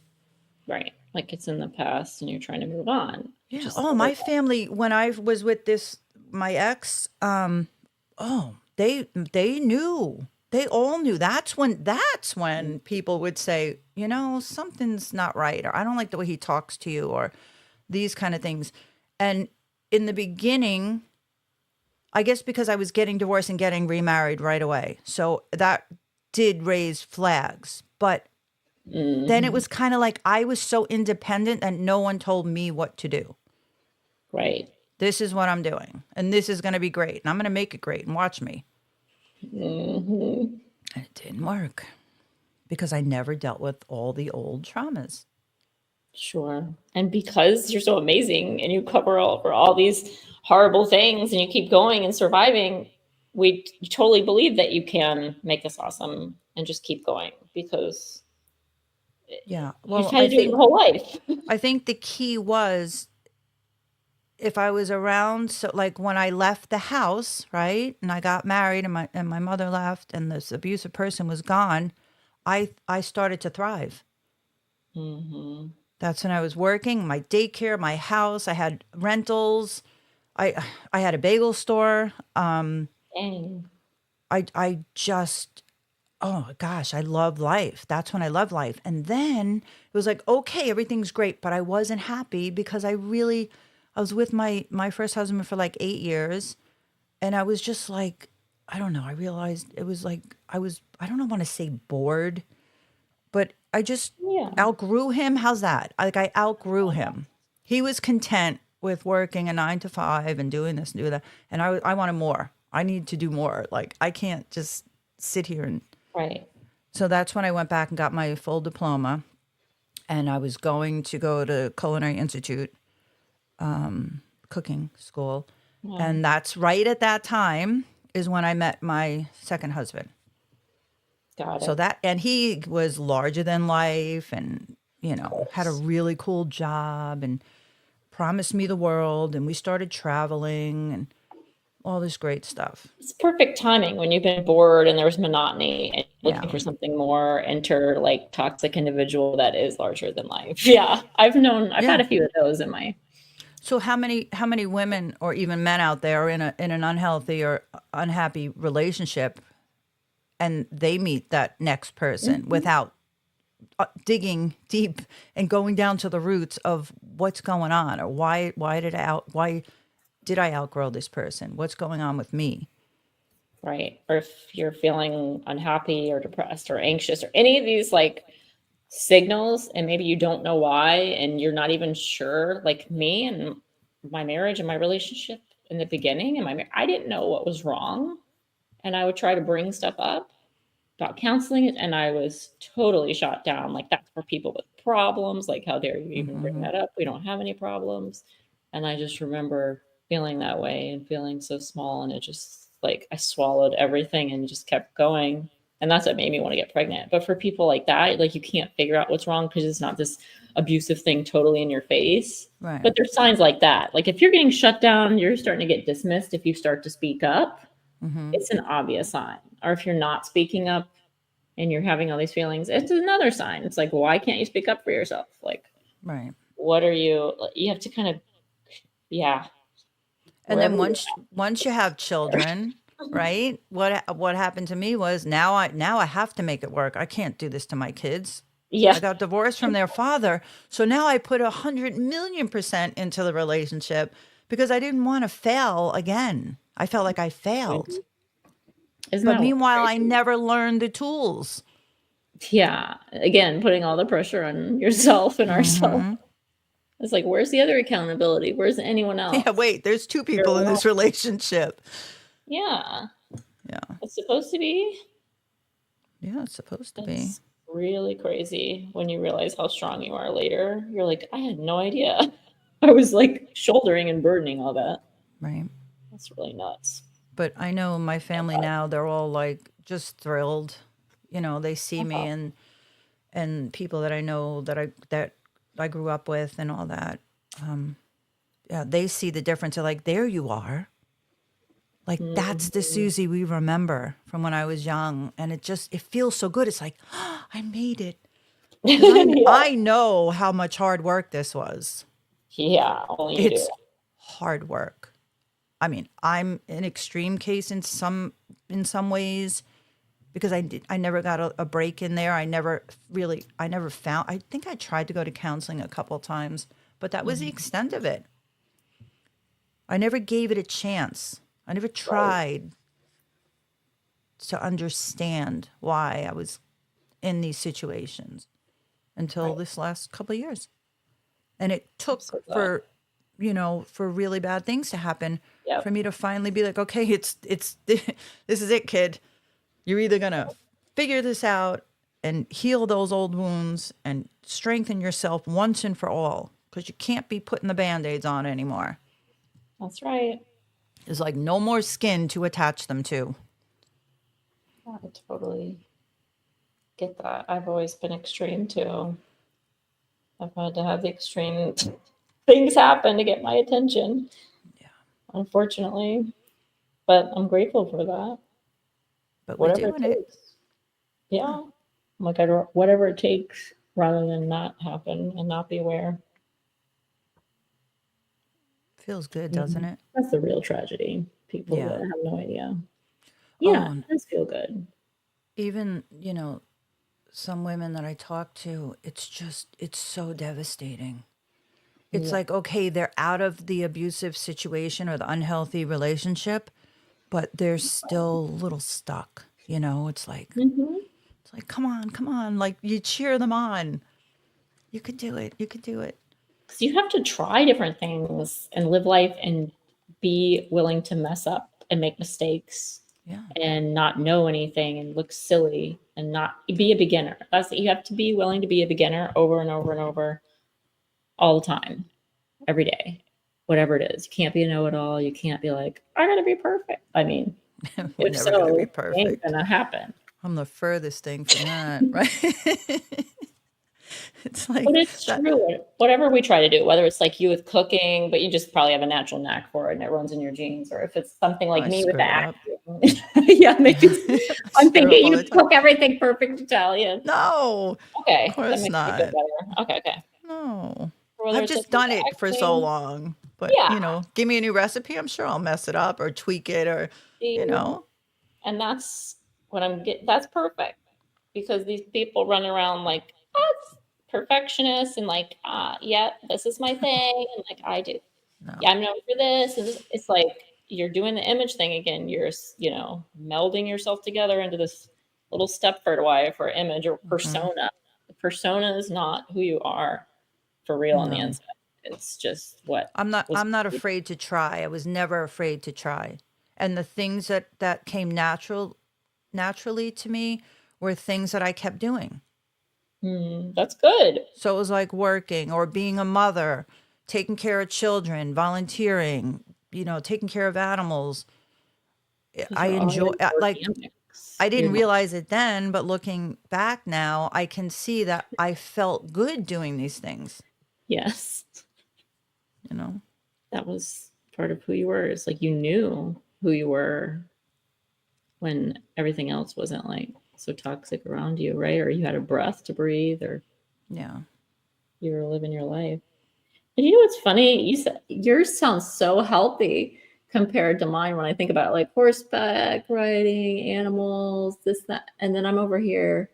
Right. Like it's in the past and you're trying to move on. You Yeah. just Oh, my family, when I was with my ex, they knew. They all knew. That's when people would say, something's not right, or I don't like the way he talks to you, or these kind of things. And in the beginning, I guess because I was getting divorced and getting remarried right away. So that did raise flags. But then it was kind of like I was so independent and no one told me what to do. Right. This is what I'm doing. And this is going to be great. And I'm going to make it great. And watch me. And it didn't work because I never dealt with all the old traumas. Sure. And because you're so amazing and you cover all these horrible things and you keep going and surviving, we totally believe that you can make this awesome and just keep going because you've had to do it your whole life. I think the key was if I was around, so like when I left the house, right, and I got married and my mother left and this abusive person was gone, I started to thrive. Mm-hmm. That's when I was working, my daycare, my house. I had rentals. I had a bagel store. Dang. I just, oh gosh, I love life. That's when I loved life. And then it was like, okay, everything's great, but I wasn't happy because I was with my first husband for like 8 years. And I was just like, I don't know. I realized it was like, I don't want to say bored, but I just outgrew him. How's that? I outgrew him. He was content with working a 9 to 5 and doing this and do that. And I wanted more. I need to do more. Like, I can't just sit here and. Right. So that's when I went back and got my full diploma. And I was going to go to Culinary Institute, cooking school. Wow. And that's right at that time is when I met my second husband. Got it. So and he was larger than life and, had a really cool job and promised me the world. And we started traveling and all this great stuff. It's perfect timing when you've been bored and there's monotony and looking for something more. Enter like toxic individual that is larger than life. Yeah. I've had a few of those in my. So how many women or even men out there are in an unhealthy or unhappy relationship and they meet that next person without digging deep and going down to the roots of what's going on or why did I outgrow this person? What's going on with me? Right. Or if you're feeling unhappy or depressed or anxious or any of these like signals and maybe you don't know why and you're not even sure, like me and my marriage and my relationship in the beginning and I didn't know what was wrong. And I would try to bring stuff up about counseling and I was totally shot down. Like that's for people with problems. Like how dare you even bring that up? We don't have any problems. And I just remember feeling that way and feeling so small. And it just like I swallowed everything and just kept going. And that's what made me want to get pregnant. But for people like that, like you can't figure out what's wrong because it's not this abusive thing totally in your face. Right. But there's signs like that. Like if you're getting shut down, you're starting to get dismissed. If you start to speak up, it's an obvious sign. Or if you're not speaking up and you're having all these feelings, it's another sign. It's like, why can't you speak up for yourself? Like, right. What are you have to kind of, And then once you have children, right? What happened to me was now I have to make it work. I can't do this to my kids. Yeah. I got divorced from their father. So now I put 100,000,000% into the relationship because I didn't want to fail again. I felt like I failed. But meanwhile, I never learned the tools. Yeah. Again, putting all the pressure on yourself and ourselves. It's like, where's the other accountability? Where's anyone else? Yeah, wait, there's two people in this relationship. Yeah. Yeah. It's supposed to be. Yeah, it's supposed to be. Really crazy when you realize how strong you are later. You're like, I had no idea. I was like shouldering and burdening all that. Right. That's really nuts. But I know my family now, they're all like just thrilled. They see me and people that I know that I grew up with and all that. They see the difference. They're like, there you are. Like that's the Susie we remember from when I was young. And it feels so good. It's like, oh, I made it. 'Cause I know how much hard work this was. Yeah, only you do. It's hard work. I mean, I'm an extreme case in some ways because I never got a break in there. I never found, I think I tried to go to counseling a couple times, but that was the extent of it. I never gave it a chance. I never tried to understand why I was in these situations until this last couple of years. And it took for really bad things to happen for me to finally be like, okay, it's this is it, kid. You're either going to figure this out and heal those old wounds and strengthen yourself once and for all, because you can't be putting the Band-Aids on anymore. That's right. There's like no more skin to attach them to. I totally get that. I've always been extreme too. I've had to have the extreme things happen to get my attention. Yeah. Unfortunately. But I'm grateful for that. But we're doing it. Yeah. Like whatever it takes rather than not happen and not be aware. Feels good, doesn't it? That's the real tragedy. People that have no idea. Yeah, it does feel good. Even, some women that I talk to, it's so devastating. It's like, okay, they're out of the abusive situation or the unhealthy relationship, but they're still a little stuck. It's like, come on. Like you cheer them on. You could do it. You could do it. Because you have to try different things and live life and be willing to mess up and make mistakes and not know anything and look silly and not be a beginner. You have to be willing to be a beginner over and over and over all the time, every day, whatever it is. You can't be a know-it-all. You can't be like, I gotta be perfect. I mean, if so, gonna be perfect. It ain't gonna happen. I'm the furthest thing from that, right? It's like, but it's true. Whatever we try to do, whether it's like you with cooking, but you just probably have a natural knack for it and it runs in your genes, or if it's something like me with the acting. Yeah, maybe. I'm thinking you cook everything perfect Italian. No. Okay. Of course not. Okay. No. I've just done it for so long. But, give me a new recipe. I'm sure I'll mess it up or tweak it or, And that's what that's perfect. Because these people run around like, perfectionist and like, this is my thing. And like, I do. No. Yeah, I'm known for this. And it's like, you're doing the image thing again. You're, melding yourself together into this little Stepford for image or persona. The persona is not who you are for real on the inside. It's just what I'm not afraid to try. I was never afraid to try. And the things that came naturally to me were things that I kept doing. That's good. So it was like working or being a mother, taking care of children, volunteering, taking care of animals. I enjoy I didn't realize it then, but looking back now, I can see that I felt good doing these things. Yes. That was part of who you were. It's like you knew who you were when everything else wasn't like so toxic around you, right? Or you had a breath to breathe, or you were living your life. And what's funny? You said yours sounds so healthy compared to mine when I think about like horseback riding, animals, this, that. And then I'm over here.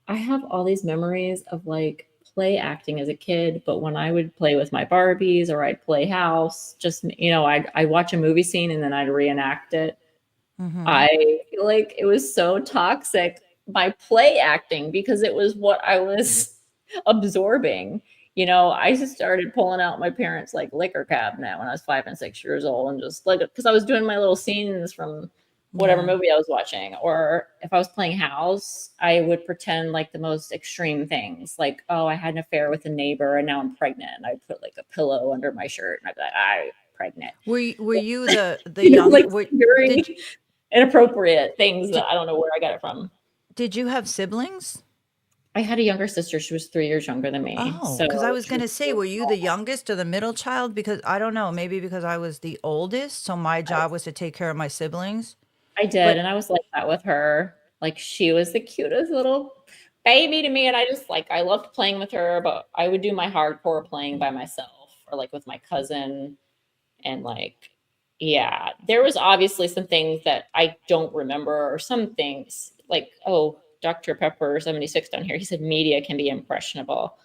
I have all these memories of like play acting as a kid, but when I would play with my Barbies or I'd play house, just, I'd watch a movie scene and then I'd reenact it. Mm-hmm. I feel like it was so toxic, my play acting, because it was what I was absorbing. I just started pulling out my parents' like liquor cabinet when I was 5 and 6 years old, and just like, because I was doing my little scenes from whatever movie I was watching. Or if I was playing house, I would pretend like the most extreme things, like, oh, I had an affair with a neighbor and now I'm pregnant, and I'd put like a pillow under my shirt and I'd be like, I'm pregnant. Were you the young, like very inappropriate things that I don't know where I got it from. Did you have siblings? I had a younger sister. She was 3 years younger than me. Oh, So because I was she going was to say, were you the youngest or the middle child? Because I don't know, maybe because I was the oldest, so my job was to take care of my siblings. I did, But and I was like that with her. Like she was the cutest little baby to me, and I just like I loved playing with her, but I would do my hardcore playing by myself or like with my cousin. And like, yeah, there was obviously some things that I don't remember, or some things like, oh, Dr. Pepper 76 down here, he said media can be impressionable.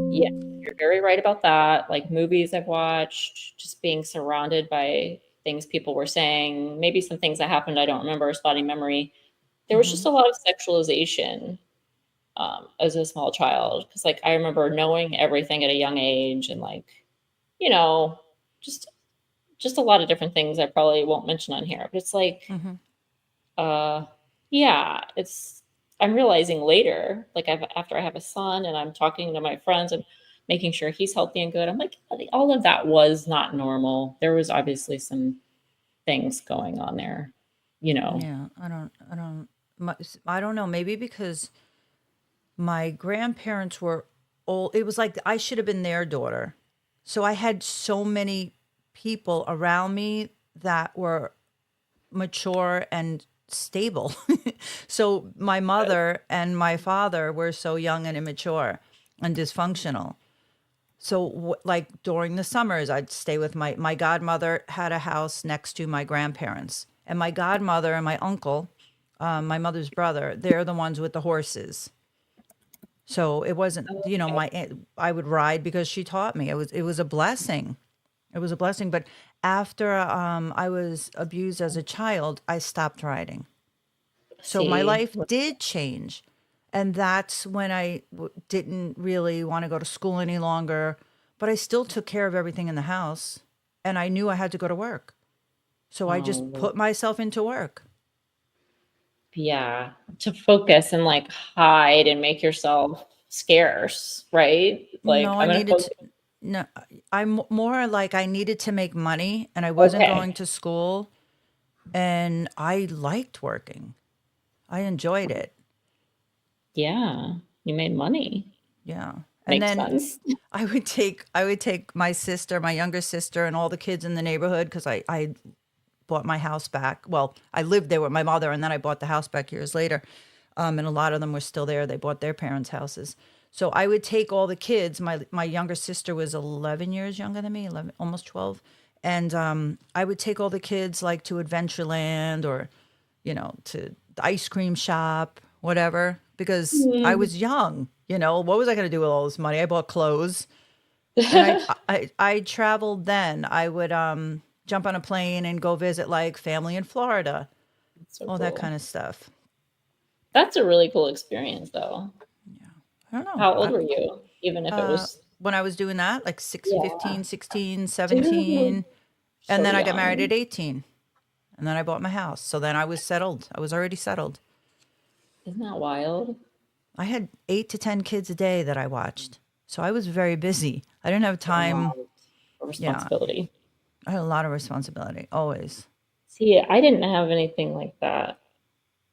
Yeah, you're very right about that. Like movies I've watched, just being surrounded by things people were saying, maybe some things that happened I don't remember, spotty memory. There was just a lot of sexualization as a small child. Because like I remember knowing everything at a young age, and like, you know, just a lot of different things I probably won't mention on here. But it's like, uh, yeah, it's I'm realizing later, like after I have a son and I'm talking to my friends and making sure he's healthy and good, I'm like, all of that was not normal. There was obviously some things going on there, you know. yeah, I don't know. Maybe because my grandparents were old. It was like I should have been their daughter. So I had so many people around me that were mature and stable. So my mother and my father were so young and immature and dysfunctional. So like during the summers, I'd stay with my godmother had a house next to my grandparents, and my godmother and my uncle, my mother's brother, they're the ones with the horses. So it wasn't, you know, my aunt, I would ride because she taught me. It was a blessing. It was a blessing. But after I was abused as a child, I stopped riding. So my See, life did change. And that's when I didn't really want to go to school any longer. But I still took care of everything in the house. And I knew I had to go to work. So I just oh, put myself into work. yeah, to focus and like hide and make yourself scarce, right? Like No, I I'm gonna needed focus. to. No, I'm more like I needed to make money and I wasn't Okay, going to school. And I liked working. I enjoyed it. yeah, you made money. Yeah. And Makes then sense. I would take my sister, my younger sister, and all the kids in the neighborhood because I bought my house back. Well, I lived there with my mother, and then I bought the house back years later. And a lot of them were still there. They bought their parents' houses. So I would take all the kids. My younger sister was 11 years younger than me, 11, almost 12. And I would take all the kids like to Adventureland or, you know, to the ice cream shop, whatever, because I Mm. was young. You know, what was I going to do with all this money? I bought clothes. And I traveled then. I would jump on a plane and go visit like family in Florida, So all that cool. kind of stuff. That's a really cool experience, though. I don't know. How old were you? Even if it was, When I was doing that, like yeah, 15, 16, dude, 17. And so then I got married young. at 18. And then I bought my house. So then I was settled. I was already settled. Isn't that wild? I had 8 to 10 kids a day that I watched. So I was very busy. I didn't have A time. lot of Yeah, responsibility. I had a lot of responsibility, always. See, I didn't have anything like that.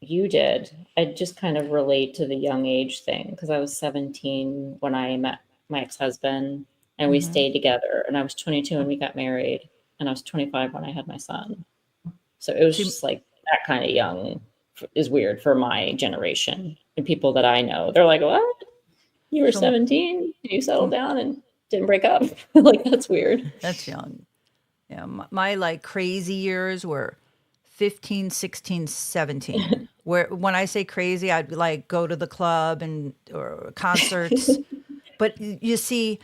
You did. I just kind of relate to the young age thing because I was 17 when I met my ex-husband and we Hmm. stayed together, and I was 22 when we got married, and I was 25 when I had my son. So it was See, just like that kind of young is weird for my generation and people that I know. They're like, "What? You were so 17? You settled mm, down and didn't break up?" Like that's weird. that's young. Yeah, my like crazy years were 15, 16, 17. Where when I say crazy, I'd like go to the club and or concerts. But you see,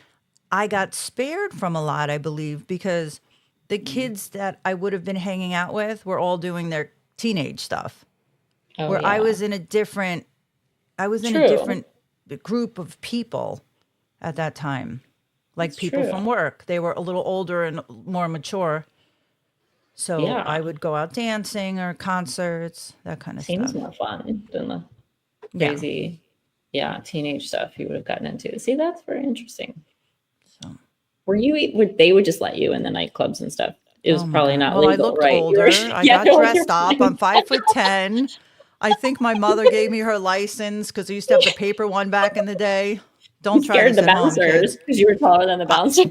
I got spared from a lot, I believe, because the kids that I would have been hanging out with were all doing their teenage stuff. Oh Where yeah. I was in a True. different group of people at that time. Like That's people true. from work. They were a little older and more mature. So Yeah. I would go out dancing or concerts, that kind of Seems stuff. more fun than the Yeah. crazy, yeah, teenage stuff you would have gotten into. See, that's very interesting. So, Were you would they would just let you in the nightclubs and stuff? It was oh my probably God. not Well, I legal, looked right? You were older. I yeah, got they're like you're dressed up. I'm fine. 5'10". I think my mother gave me her license because I used to have the paper one back in the day. Don't You try scared this the at home, bouncers kids. because you were taller than the bouncer.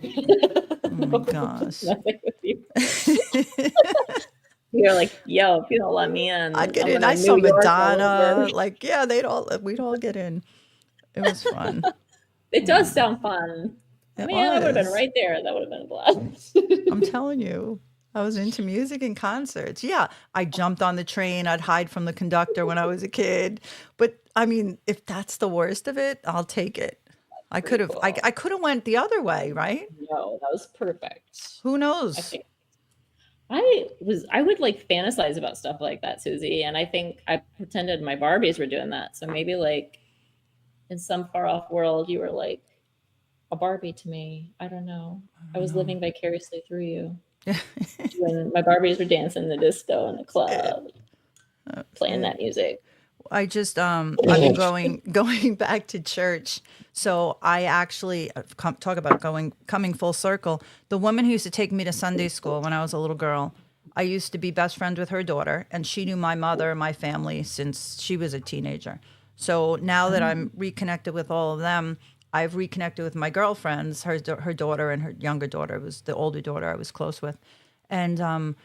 Oh my gosh. Nothing with you. You're like, yo, if you don't let me in, I'd get I'm in. gonna I saw New York all over. Madonna. Like, yeah, we'd all get in. It was fun. It does sound fun. It Man, I would have been was. right there. That would have been a blast. I'm telling you, I was into music and concerts. Yeah, I jumped on the train. I'd hide from the conductor when I was a kid. But I mean, if that's the worst of it, I'll take it. I could have. I Cool. could have went the other way, right? No, that was perfect. Who I knows? think I would like fantasize about stuff like that, Susie. And I think I pretended my Barbies were doing that. So maybe like in some far off world, you were like a Barbie to me. I don't know. I was living vicariously through you. When my Barbies were dancing the disco in the club, playing that music. I just I've been going back to church. So I actually talk about coming full circle. The woman who used to take me to Sunday school when I was a little girl, I used to be best friends with her daughter, and she knew my mother and my family since she was a teenager. So now that I'm reconnected with all of them, I've reconnected with my girlfriends, her daughter and her younger daughter was the older daughter I was close with. And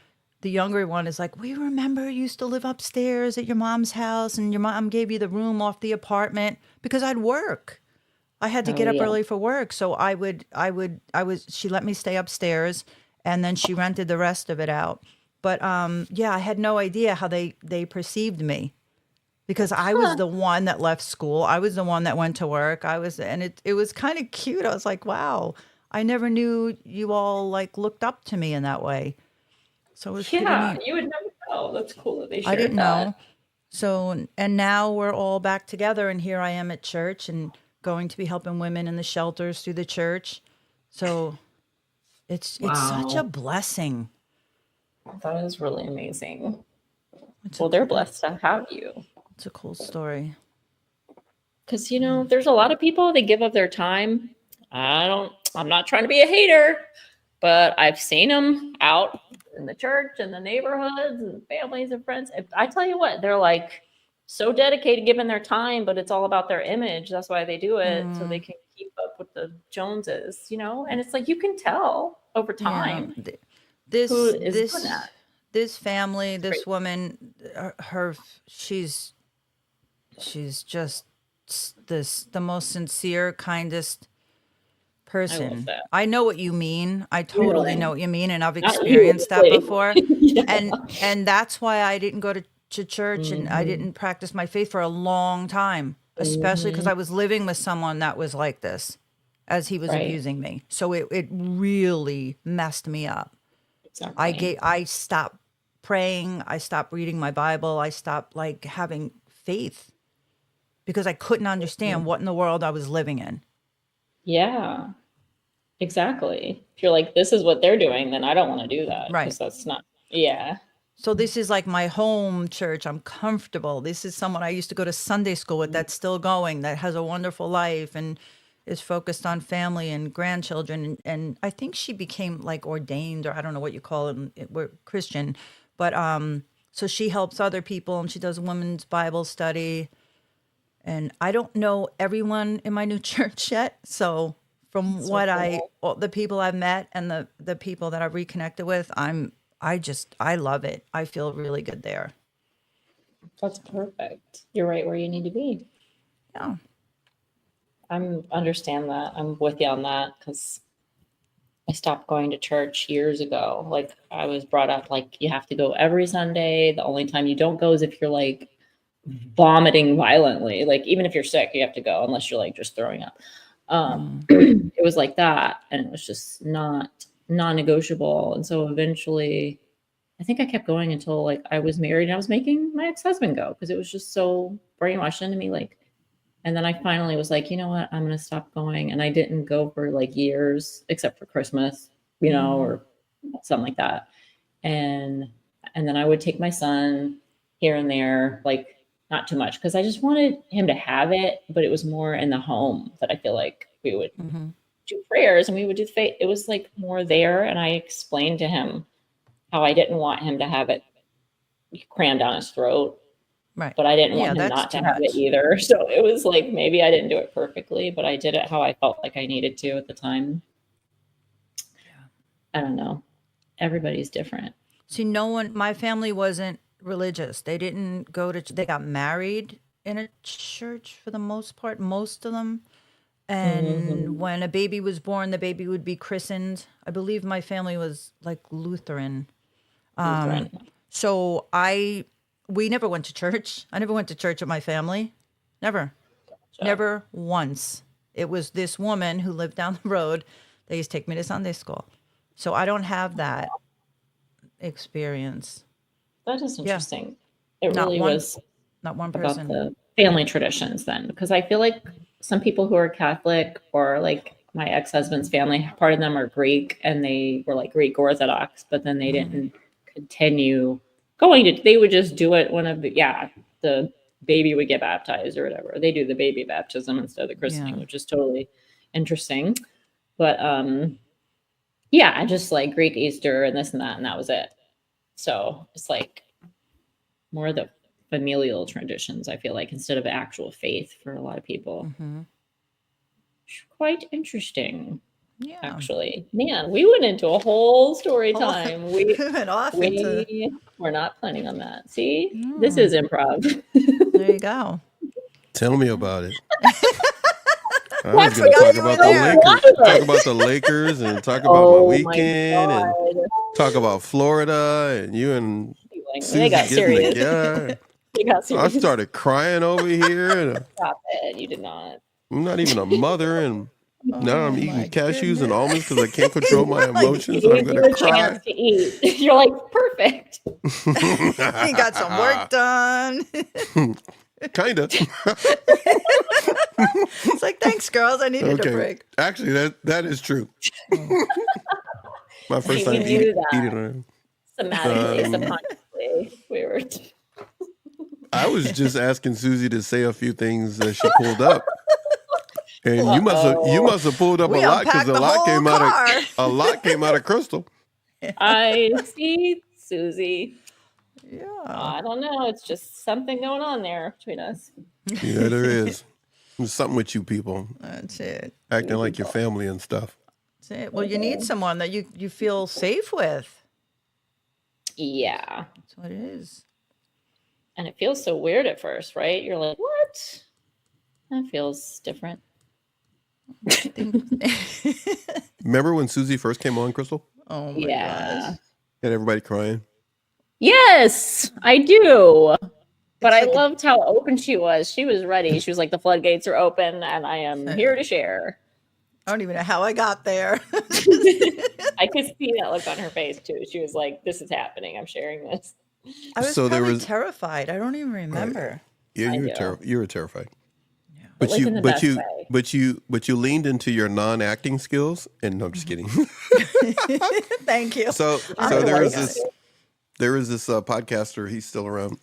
the younger one is like, we remember you used to live upstairs at your mom's house and your mom gave you the room off the apartment because I'd work. I had to get up early for work. So she let me stay upstairs and then she rented the rest of it out. But yeah, I had no idea how they perceived me because I was the one that left school. I was the one that went to work. And it was kind of cute. I was like, wow, I never knew you all like looked up to me in that way. So it was pretty neat. You would never know. That's cool that they I shared didn't that. know. So, and now we're all back together, and here I am at church and going to be helping women in the shelters through the church. So it's such a blessing. That is really amazing. Well, they're blessed to have you. It's a cool story. Because, there's a lot of people, they give up their time. I'm not trying to be a hater, but I've seen them out in the church and the neighborhoods and families and friends. I tell you what, they're like so dedicated giving their time, but it's all about their image. That's why they do it. So they can keep up with the Joneses, and it's like, you can tell over time who is doing that. This family, this woman, she's just the most sincere, kindest person. I know what you mean. I totally know what you mean, and I've experienced that before. And that's why I didn't go to church and I didn't practice my faith for a long time, especially because I was living with someone that was like this as he was abusing me. So it really messed me up. Exactly. I stopped praying. I stopped reading my Bible. I stopped like having faith because I couldn't understand what in the world I was living in. Yeah, exactly. If you're like, this is what they're doing, then I don't want to do that. Right. Because that's not, yeah. So this is like my home church. I'm comfortable. This is someone I used to go to Sunday school with that's still going, that has a wonderful life and is focused on family and grandchildren. And I think she became like ordained, or I don't know what you call it. We're Christian. But so she helps other people and she does women's Bible study. And I don't know everyone in my new church yet. So from the people I've met and the people that I've reconnected with, I love it. I feel really good there. That's perfect. You're right where you need to be. Yeah. I understand that. I'm with you on that because I stopped going to church years ago. Like I was brought up like you have to go every Sunday. The only time you don't go is if you're like vomiting violently. Like even if you're sick, you have to go unless you're like just throwing up. It was like that, and it was just non-negotiable. And so eventually, I think I kept going until like I was married and I was making my ex-husband go because it was just so brainwashed into me. Like, and then I finally was like, you know what, I'm gonna stop going. And I didn't go for like years, except for Christmas, or something like that. And then I would take my son here and there, like not too much, because I just wanted him to have it, but it was more in the home that I feel like we would do prayers and we would do faith. It was like more there. And I explained to him how I didn't want him to have it crammed down his throat. Right. but I didn't Yeah, want him that's not to too have it much. either. So it was like maybe I didn't do it perfectly, but I did it how I felt like I needed to at the time. I don't know. Everybody's different. See, my family wasn't religious. They didn't go to, they got married in a church for the most part, most of them. And when a baby was born, the baby would be christened. I believe my family was like Lutheran. Lutheran. So we never went to church. I never went to church with my family. Never. Never once. It was this woman who lived down the road. They used to take me to Sunday school. So I don't have that experience. That is interesting. Not It one- was Not one about person. the family traditions then, because I feel like some people who are Catholic or like my ex-husband's family, part of them are Greek and they were like Greek Orthodox, but then they didn't continue going to, they would just do it when the baby would get baptized or whatever. They do the baby baptism instead of the christening, Yeah. which is totally interesting. But I just like Greek Easter and this and that was it. So it's like more the familial traditions, I feel like, instead of actual faith for a lot of people. Quite interesting, Yeah. actually. Man, we went into a whole story Oh, time. We went off into. were not planning on that. See, this is improv. There you go. Tell me about it. I Well, I was going to forgot talk you about were the there. Lakers, talk about the Lakers, and talk about my Oh my weekend, and God. talk about Florida, and you and Susie They got getting serious. together. They got I serious. started crying over here, and Stop it. You did not. I'm not even a mother, and now I'm eating my cashews and goodness. almonds because I can't control my emotions. So I'm Gave you going a to cry. chance to eat. You're like, perfect. He got some work done. Kind of. It's like, thanks, girls. I needed a Okay. break. Actually, that is true. My first We time knew that. eating on it. Somatically, subconsciously, we were. I was just asking Susie to say a few things that she pulled up. And you must have pulled up We a lot because unpacked the whole car. a lot came out of Crystal. I see, Susie. Yeah. I don't know. It's just something going on there between us. Yeah, there is. There's something with you people That's it. acting like your family and stuff. That's it. Well, you need someone that you feel safe with. Yeah. That's what it is. And it feels so weird at first, right? You're like, what? That feels different. Remember when Susie first came on, Crystal? Oh my Yeah. gosh. Had everybody crying? Yes, I do. But It's I like a- loved how open she was. She was ready. She was like, the floodgates are open and I am here to share. I don't even know how I got there. I could see that look on her face too. She was like, this is happening. I'm sharing this. I was So there probably was- terrified. I don't even remember. Yeah, I you do. were terrified. But like in the best way. But you leaned into your non-acting skills. And no, I'm just kidding. Thank you. So I there like was this podcaster, he's still around,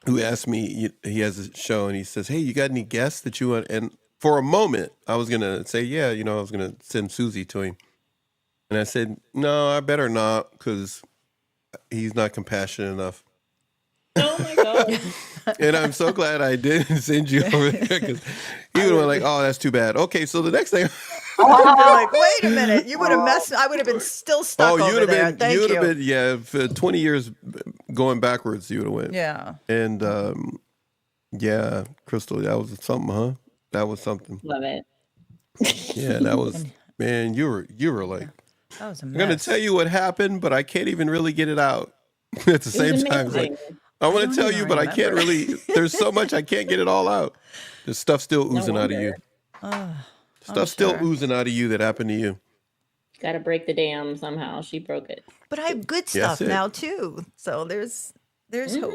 who asked me, he has a show and he says, hey, you got any guests that you want? And for a moment I was going to say, yeah, I was going to send Susie to him. And I said, no, I better not, because he's not compassionate enough. Oh my God. And I'm so glad I didn't send you over there, because he would have been like, oh, that's too bad. Okay, so the next thing. You're like, wait a minute. You would have messed. I would have been still stuck you over would there. have been, Thank you you. would have been, yeah, for 20 years going backwards, you would have went. Yeah. And yeah, Crystal, that was something, huh? That was something. Love it. Yeah, that was, man, you were like, That was a I'm gonna mess. tell you what happened, but I can't even really get it out at the same time. It's like, I want don't to tell even you, but I can't remember. really. There's so much I can't get it all out. There's stuff still oozing out of you. Stuff still sure. oozing out of you that happened to you. Got to break the dam somehow. She broke it. But I have good Yeah, stuff that's it. now too. So there's hope.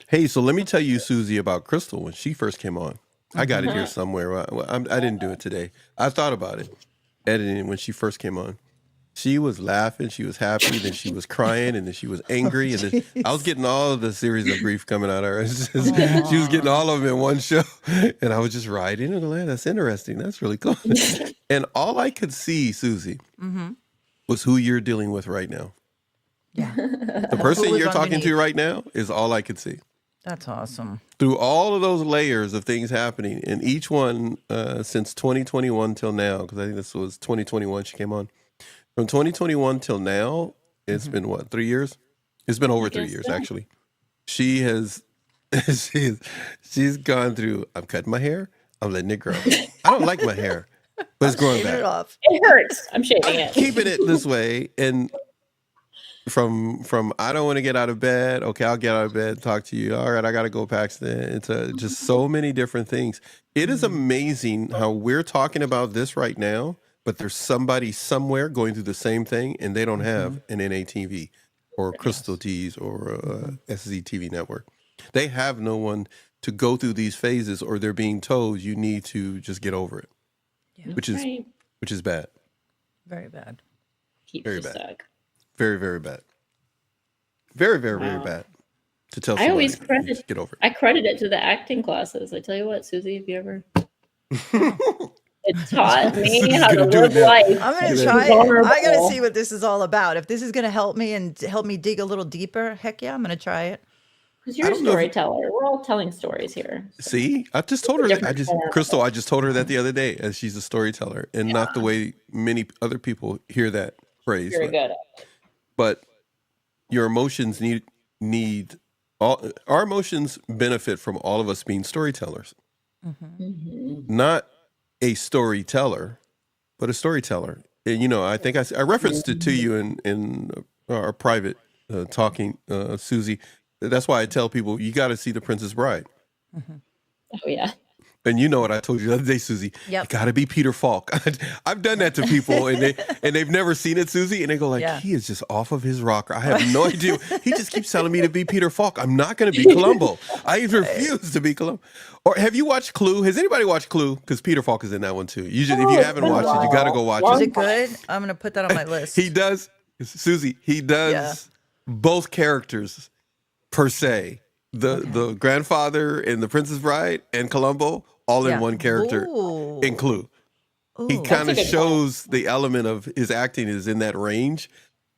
Hey, so let me tell you, Susie, about Crystal when she first came on. I got it here somewhere. I didn't do it today. I thought about it, editing it when she first came on. She was laughing, she was happy, then she was crying, and then she was angry, and then I was getting all of the series of grief coming out of her. It's just, she was getting all of them in one show, and I was just riding it. Like, that's interesting. That's really cool. And all I could see, Susie, was who you're dealing with right now. Yeah. The person Who was you're talking to underneath. right now is all I could see. That's awesome. Through all of those layers of things happening, and each one since 2021 till now, because I think this was 2021 she came on. From 2021 till now, it's been what, 3 years? It's been over 3 years, actually. She has, she's gone through, I'm cutting my hair, I'm letting it grow. I don't like my hair, but it's growing back. It hurts. I'm shaving it. Keeping it this way, and from I don't want to get out of bed. Okay, I'll get out of bed, talk to you. All right, I got to go Paxton. It's just so many different things. It is amazing how we're talking about this right now, but there's somebody somewhere going through the same thing, and they don't have an NATV or Crystal Tease or SZTV network. They have no one to go through these phases, or they're being told you need to just get over it, which is bad. Very bad. Very bad. Very, very bad. Very, very, very bad. To tell somebody, I always credit, get over it. I credit it to the acting classes. I tell you what, Susie, if you ever, it taught me how to live life. I'm going to try it. I got to see what this is all about. If this is going to help me and help me dig a little deeper, heck yeah, I'm going to try it. Because you're a storyteller. We're all telling stories here. See, I just told her. Crystal, I just told her that the other day, as she's a storyteller, and not the way many other people hear that phrase. Very good. But your emotions need all. Our emotions benefit from all of us being storytellers. Not a storyteller, but a storyteller. And I think I referenced it to you in our private talking, Susie. That's why I tell people you got to see The Princess Bride. Oh yeah. And you know what I told you the other day, Susie? You got to be Peter Falk. I've done that to people, and they've never seen it, Susie, and they go like, he is just off of his rocker. I have no idea. He just keeps telling me to be Peter Falk. I'm not going to be Columbo. I refuse to be Columbo. Or have you watched Clue? Has anybody watched Clue? Because Peter Falk is in that one too. If you haven't watched it, you got to go watch it. Is it good? I'm going to put that on my list. He does, Susie. He does both characters per se. The grandfather in The Princess Bride and Columbo, all in one character in Clue. He kind of shows the element of his acting is in that range.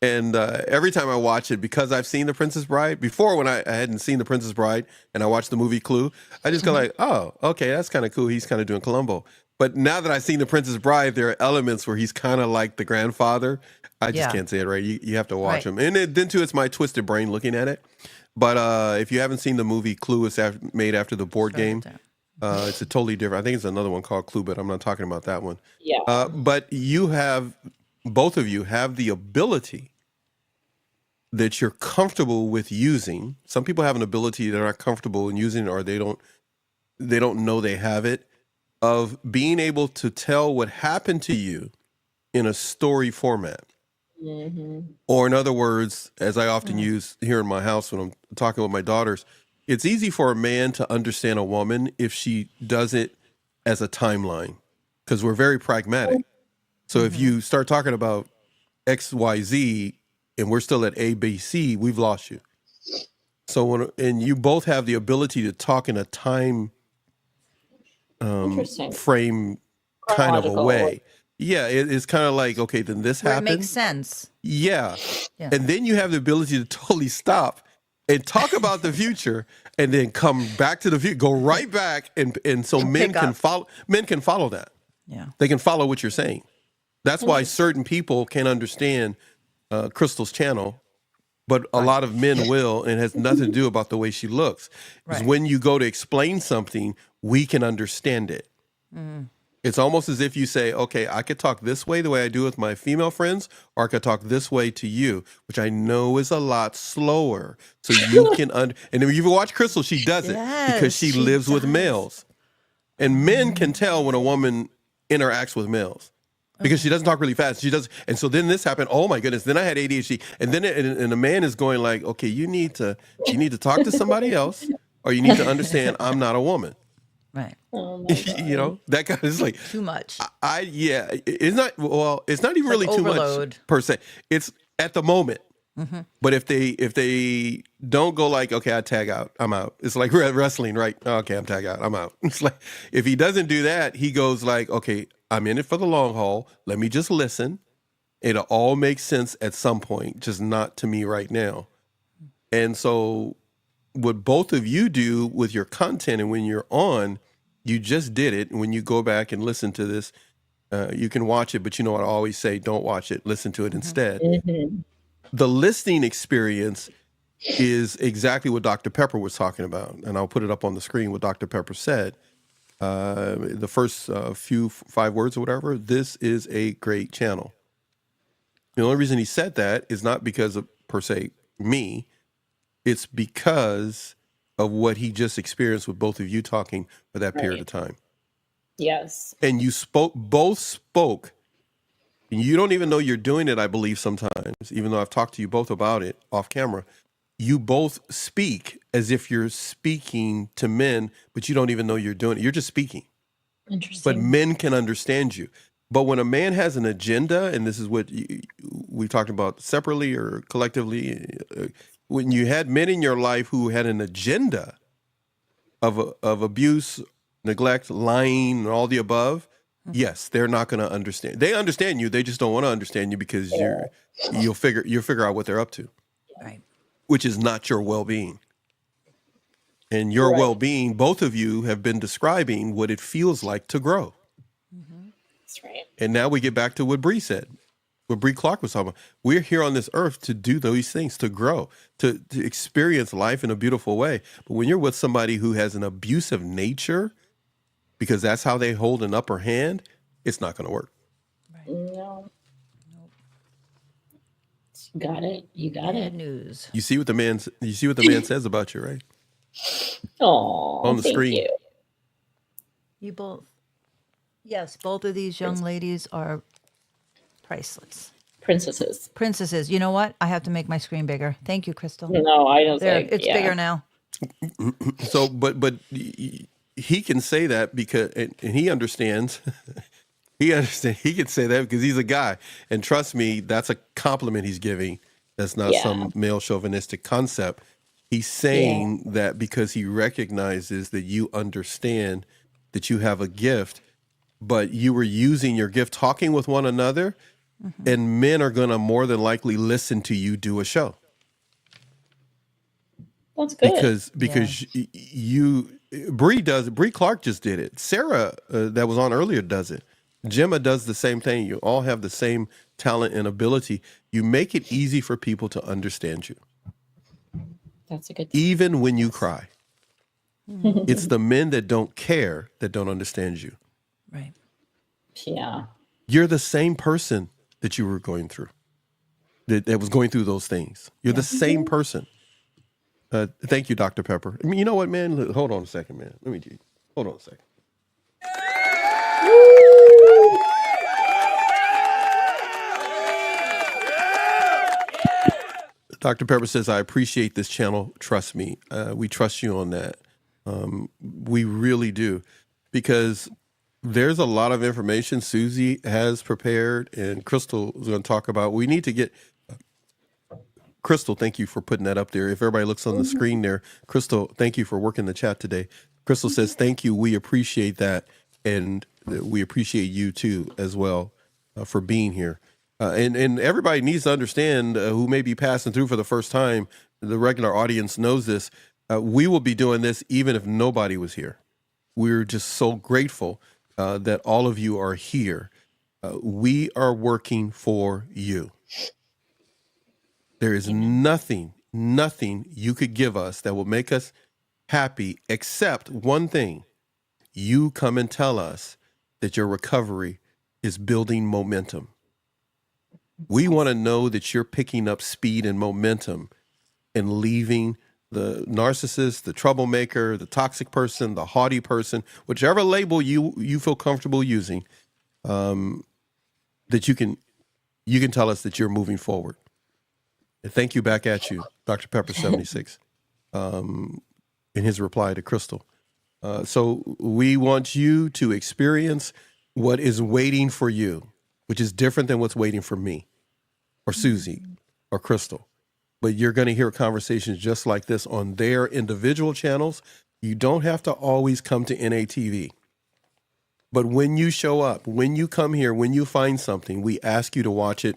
And every time I watch it, because I've seen The Princess Bride before, when I hadn't seen The Princess Bride and I watched the movie Clue, I just go like, oh, okay, that's kind of cool. He's kind of doing Columbo. But now that I've seen The Princess Bride, there are elements where he's kind of like the grandfather. I just can't say it right. You have to watch him. And then too, it's my twisted brain looking at it. But if you haven't seen the movie Clue, it's made after the board game. It's a totally different. I think it's another one called Clue, but I'm not talking about that one. Yeah. But both of you have the ability that you're comfortable with using. Some people have an ability they're not comfortable in using, or they don't know they have it, of being able to tell what happened to you in a story format. Or in other words, as I often use here in my house when I'm talking with my daughters, it's easy for a man to understand a woman if she does it as a timeline, because we're very pragmatic. So if you start talking about X, Y, Z, and we're still at A, B, C, we've lost you. So and you both have the ability to talk in a time frame kind of a way. Yeah, it's kind of like, okay, then this happened. It makes sense. Yeah. And then you have the ability to totally stop and talk about the future, and then come back to the future, go right back, and so men can follow that. Yeah. They can follow what you're saying. That's why certain people can't understand Crystal's channel, but a lot of men will, and it has nothing to do about the way she looks. Because when you go to explain something, we can understand it. It's almost as if you say, okay, I could talk this way, the way I do with my female friends, or I could talk this way to you, which I know is a lot slower. So you can, and if you watch Crystal, she does it because she lives with males. And men can tell when a woman interacts with males because she doesn't talk really fast. She does. And so then this happened. Oh my goodness. Then I had ADHD. And then and a man is going like, okay, you need to talk to somebody else, or you need to understand I'm not a woman. Right. Oh that kind of is like too much. It's not. Well, it's not even really too much per se. It's at the moment. But if they don't go like, okay, I tag out, I'm out. It's like wrestling, right? Okay, I'm tag out, I'm out. It's like if he doesn't do that, he goes like, okay, I'm in it for the long haul. Let me just listen. It'll all make sense at some point, just not to me right now. And so what both of you do with your content, and when you're on, you just did it. When you go back and listen to this, you can watch it, but you know what I always say, don't watch it, listen to it instead. Mhm. The listening experience is exactly what Dr. Pepper was talking about. And I'll put it up on the screen what Dr. Pepper said. The first few 5 words or whatever, this is a great channel. The only reason he said that is not because of, per se, me. It's because of what he just experienced with both of you talking for that period Right. of time. Yes. And you both spoke, and you don't even know you're doing it, I believe, sometimes, even though I've talked to you both about it off camera. You both speak as if you're speaking to men, but you don't even know you're doing it. You're just speaking. But Interesting. men can understand you. But when a man has an agenda, and this is what we talked about separately or collectively, when you had men in your life who had an agenda of abuse, neglect, lying, and all the above, yes, they're not going to understand. They understand you. They just don't want to understand you because Yeah. you'll figure out what they're up to, Right. which is not your well-being. And your Right. well-being, both of you have been describing what it feels like to grow. That's right. And now we get back to what Bree said, what Bree Clark was talking about. We're here on this earth to do those things, to grow, to experience life in a beautiful way. But when you're with somebody who has an abusive nature, because that's how they hold an upper hand, it's not going to work. No. You got it. You got Bad it. news. You see what the man says about you, right? Oh, On the thank screen. you. You both. Yes, both of these young ladies are priceless. Princesses. Princesses. You know what? I have to make my screen bigger. Thank you, Crystal. No, I don't There, think. it's Yeah. bigger now. So, but he can say that because, and he understands. He understands. He can say that because he's a guy, and trust me, that's a compliment he's giving. That's not Yeah. some male chauvinistic concept. He's saying that because he recognizes that you understand that you have a gift, but you were using your gift talking with one another, and men are going to more than likely listen to you do a show. That's good. Because Bree Clark just did it. Sarah that was on earlier does it. Gemma does the same thing. You all have the same talent and ability. You make it easy for people to understand you, That's a good. even when you cry. It's the men that don't care that don't understand you. Right. Yeah. You're the same person that you were going through, that was going through those things. You're the same person. Thank you, Dr. Pepper. I mean, you know what, man? Look, hold on a second, man. Hold on a second. Dr. Pepper says, I appreciate this channel. Trust me. We trust you on that. We really do. Because there's a lot of information Susie has prepared and Crystal is going to talk about. We need to get... Crystal, thank you for putting that up there. If everybody looks on the screen there, Crystal, thank you for working the chat today. Crystal says, thank you. We appreciate that. And we appreciate you too, as well, for being here. And everybody needs to understand who may be passing through for the first time. The regular audience knows this. We will be doing this even if nobody was here. We're just so grateful that all of you are here. We are working for you. There is nothing you could give us that will make us happy except one thing. You come and tell us that your recovery is building momentum. We want to know that you're picking up speed and momentum and leaving the narcissist, the troublemaker, the toxic person, the haughty person, whichever label you feel comfortable using, that you can tell us that you're moving forward. And thank you back at you, Dr. Pepper 76, in his reply to Crystal. So we want you to experience what is waiting for you, which is different than what's waiting for me or Susie or Crystal. But you're going to hear conversations just like this on their individual channels. You don't have to always come to NATV. But when you show up, when you come here, when you find something, we ask you to watch it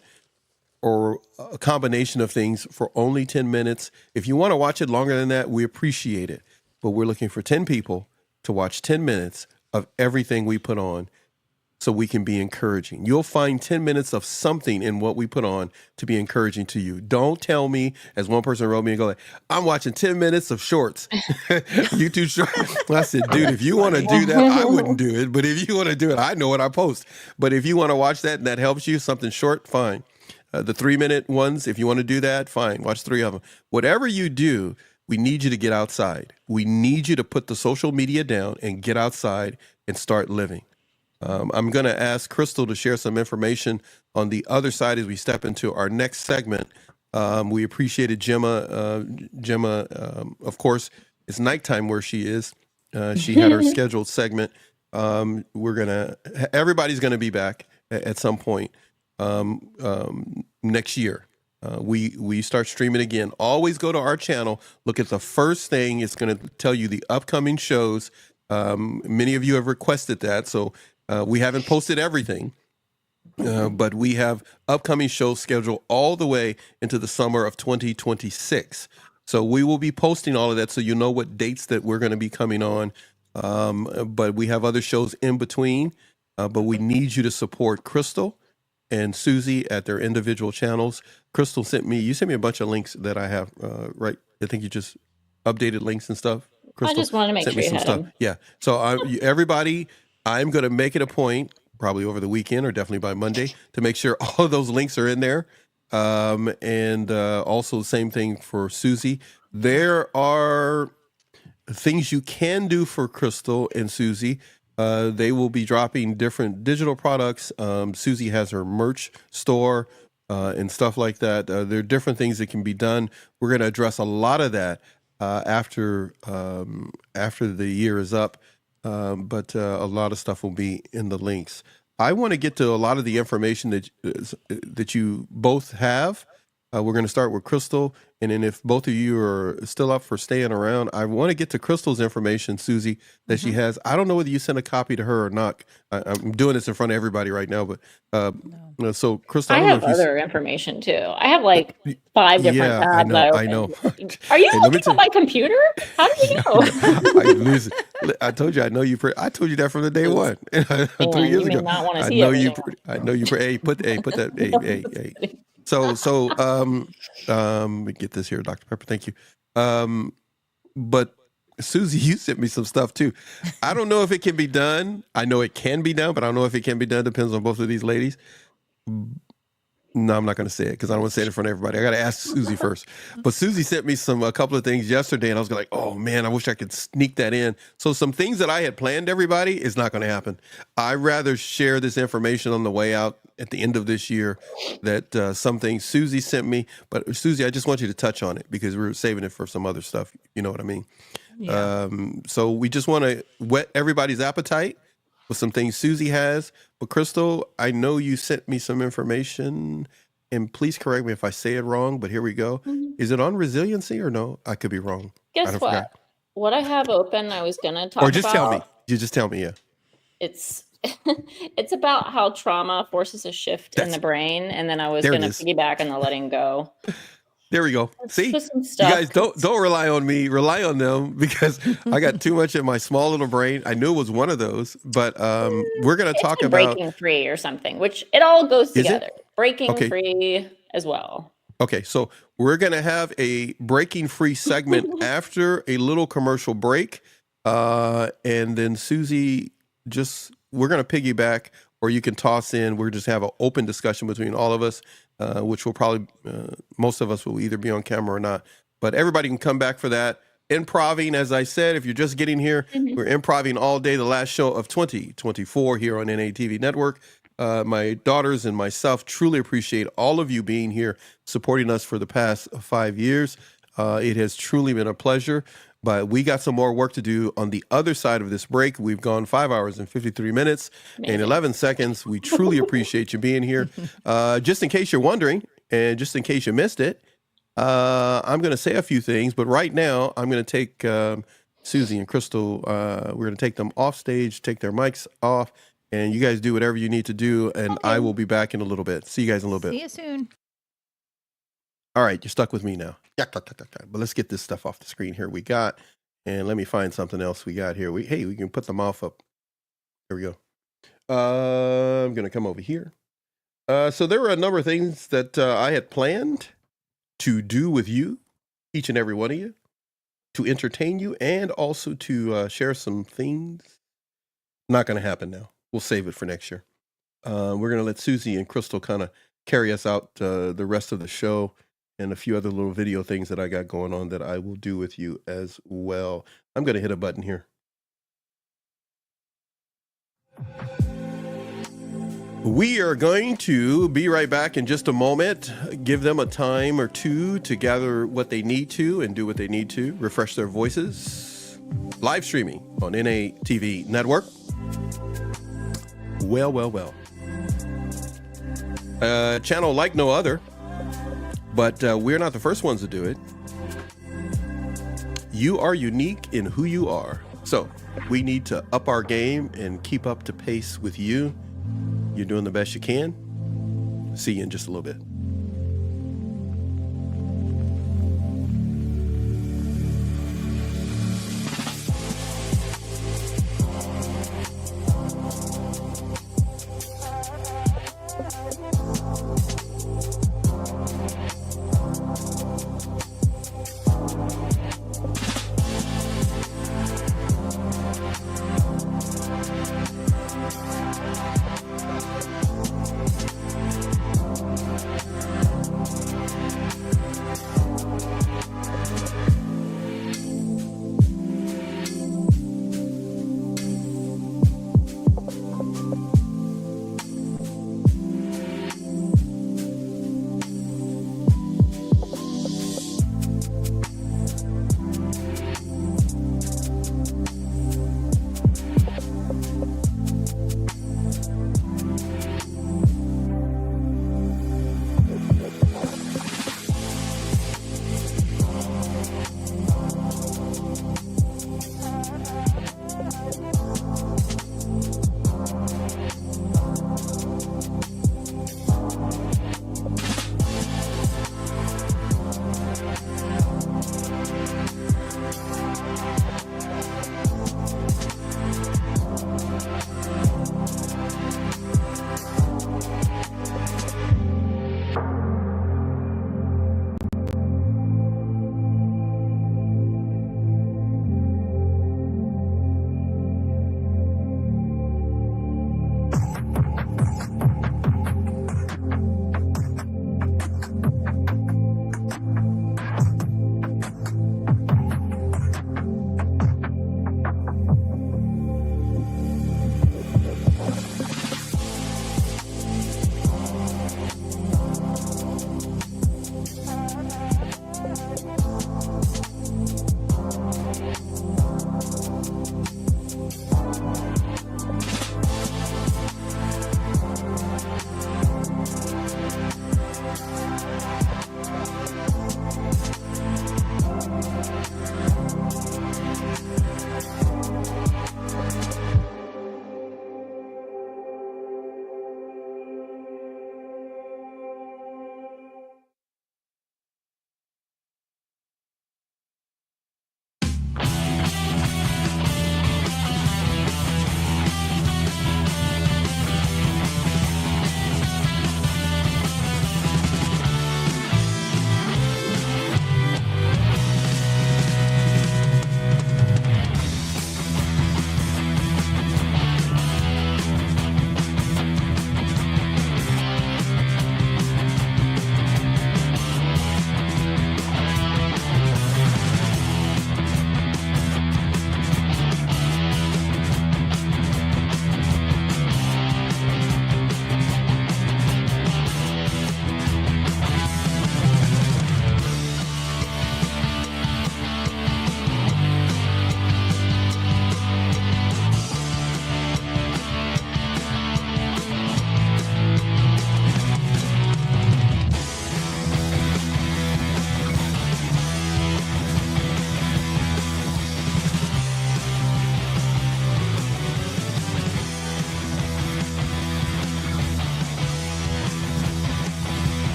or a combination of things for only 10 minutes. If you want to watch it longer than that, we appreciate it. But we're looking for 10 people to watch 10 minutes of everything we put on so we can be encouraging. You'll find 10 minutes of something in what we put on to be encouraging to you. Don't tell me, as one person wrote me and go like, I'm watching 10 minutes of shorts, YouTube shorts. I said, dude, if you want to do that, I wouldn't do it. But if you want to do it, I know what I post. But if you want to watch that and that helps you, something short, fine. The 3-minute ones, if you want to do that, fine. Watch 3 of them. Whatever you do, we need you to get outside. We need you to put the social media down and get outside and start living. I'm going to ask Crystal to share some information on the other side as we step into our next segment. We appreciated Gemma. Gemma, of course, it's nighttime where she is. She had her scheduled segment. Everybody's going to be back at some point next year. We start streaming again. Always go to our channel. Look at the first thing. It's going to tell you the upcoming shows. Many of you have requested that, so we haven't posted everything, but we have upcoming shows scheduled all the way into the summer of 2026. So we will be posting all of that so you know what dates that we're going to be coming on. But we have other shows in between. But we need you to support Crystal and Susie at their individual channels. Crystal sent me a bunch of links that I have, right? I think you just updated links and stuff. Crystal, I just wanted to make sure you had them. Yeah. So everybody, I'm going to make it a point, probably over the weekend or definitely by Monday, to make sure all of those links are in there. And also the same thing for Susie. There are things you can do for Crystal and Susie. They will be dropping different digital products. Susie has her merch store and stuff like that. There are different things that can be done. We're going to address a lot of that after the year is up. But a lot of stuff will be in the links. I want to get to a lot of the information that you both have. We're going to start with Crystal, and then if both of you are still up for staying around, I want to get to Crystal's information, Susie, that she has. I don't know whether you sent a copy to her or not. I'm doing this in front of everybody right now, but so Crystal, I don't know have if you other information too. I have like 5 different tabs. I know. Are you Hey, let me looking at my computer? How did you know? Listen, I told you, I know you. I told you that from the day one, 3 years you may ago. not want to I see know it you. anymore. I know you. Hey, put that. Hey. So, let me get this here, Dr. Pepper. Thank you. But Susie, you sent me some stuff too. I don't know if it can be done. I know it can be done, but I don't know if it can be done. Depends on both of these ladies. No, I'm not going to say it because I don't want to say it in front of everybody. I got to ask Susie first. But Susie sent me a couple of things yesterday, and I was like, oh man, I wish I could sneak that in. So some things that I had planned, everybody, is not going to happen. I'd rather share this information on the way out at the end of this year. That some things Susie sent me, but Susie, I just want you to touch on it because we're saving it for some other stuff. You know what I mean? Yeah. So we just want to whet everybody's appetite with some things Susie has. But Crystal, I know you sent me some information, and please correct me if I say it wrong, but here we go. Mm-hmm. Is it on resiliency or no? I could be wrong. Guess what? Forget. What I have open, I was going to talk about. Or just tell me. You just tell me, yeah. It's about how trauma forces a shift in the brain, and then I was going to piggyback on the letting go. There we go. See, you guys don't rely on me. Rely on them because I got too much in my small little brain. I knew it was one of those, but we're going to talk about breaking free or something, which it all goes together. Breaking free as well. Okay, so we're going to have a breaking free segment after a little commercial break, and then Susie, we're going to piggyback, or you can toss in. We'll just have an open discussion between all of us. Which will probably, most of us will either be on camera or not. But everybody can come back for that. Improving, as I said, if you're just getting here, we're improving all day, the last show of 2024 here on NATV Network. My daughters and myself truly appreciate all of you being here, supporting us for the past 5 years. It has truly been a pleasure. But we got some more work to do on the other side of this break. We've gone 5 hours and 53 minutes and 11 seconds. We truly appreciate you being here. Just in case you're wondering, and just in case you missed it, I'm going to say a few things. But right now, I'm going to take Susie and Crystal. We're going to take them off stage, take their mics off, and you guys do whatever you need to do. And I will be back in a little bit. See you guys in a little bit. See you soon. All right, you're stuck with me now. But let's get this stuff off the screen here. We got, and let me find something else we got here. We can put the mouth up. Here we go. I'm going to come over here. So there were a number of things that I had planned to do with you, each and every one of you, to entertain you and also to share some things. Not going to happen now. We'll save it for next year. We're going to let Susie and Crystal kind of carry us out the rest of the show and a few other little video things that I got going on that I will do with you as well. I'm going to hit a button here. We are going to be right back in just a moment. Give them a time or two to gather what they need to and do what they need to, refresh their voices. Live streaming on NATV network. Well. Channel like no other, but we're not the first ones to do it. You are unique in who you are. So we need to up our game and keep up to pace with you. You're doing the best you can. See you in just a little bit.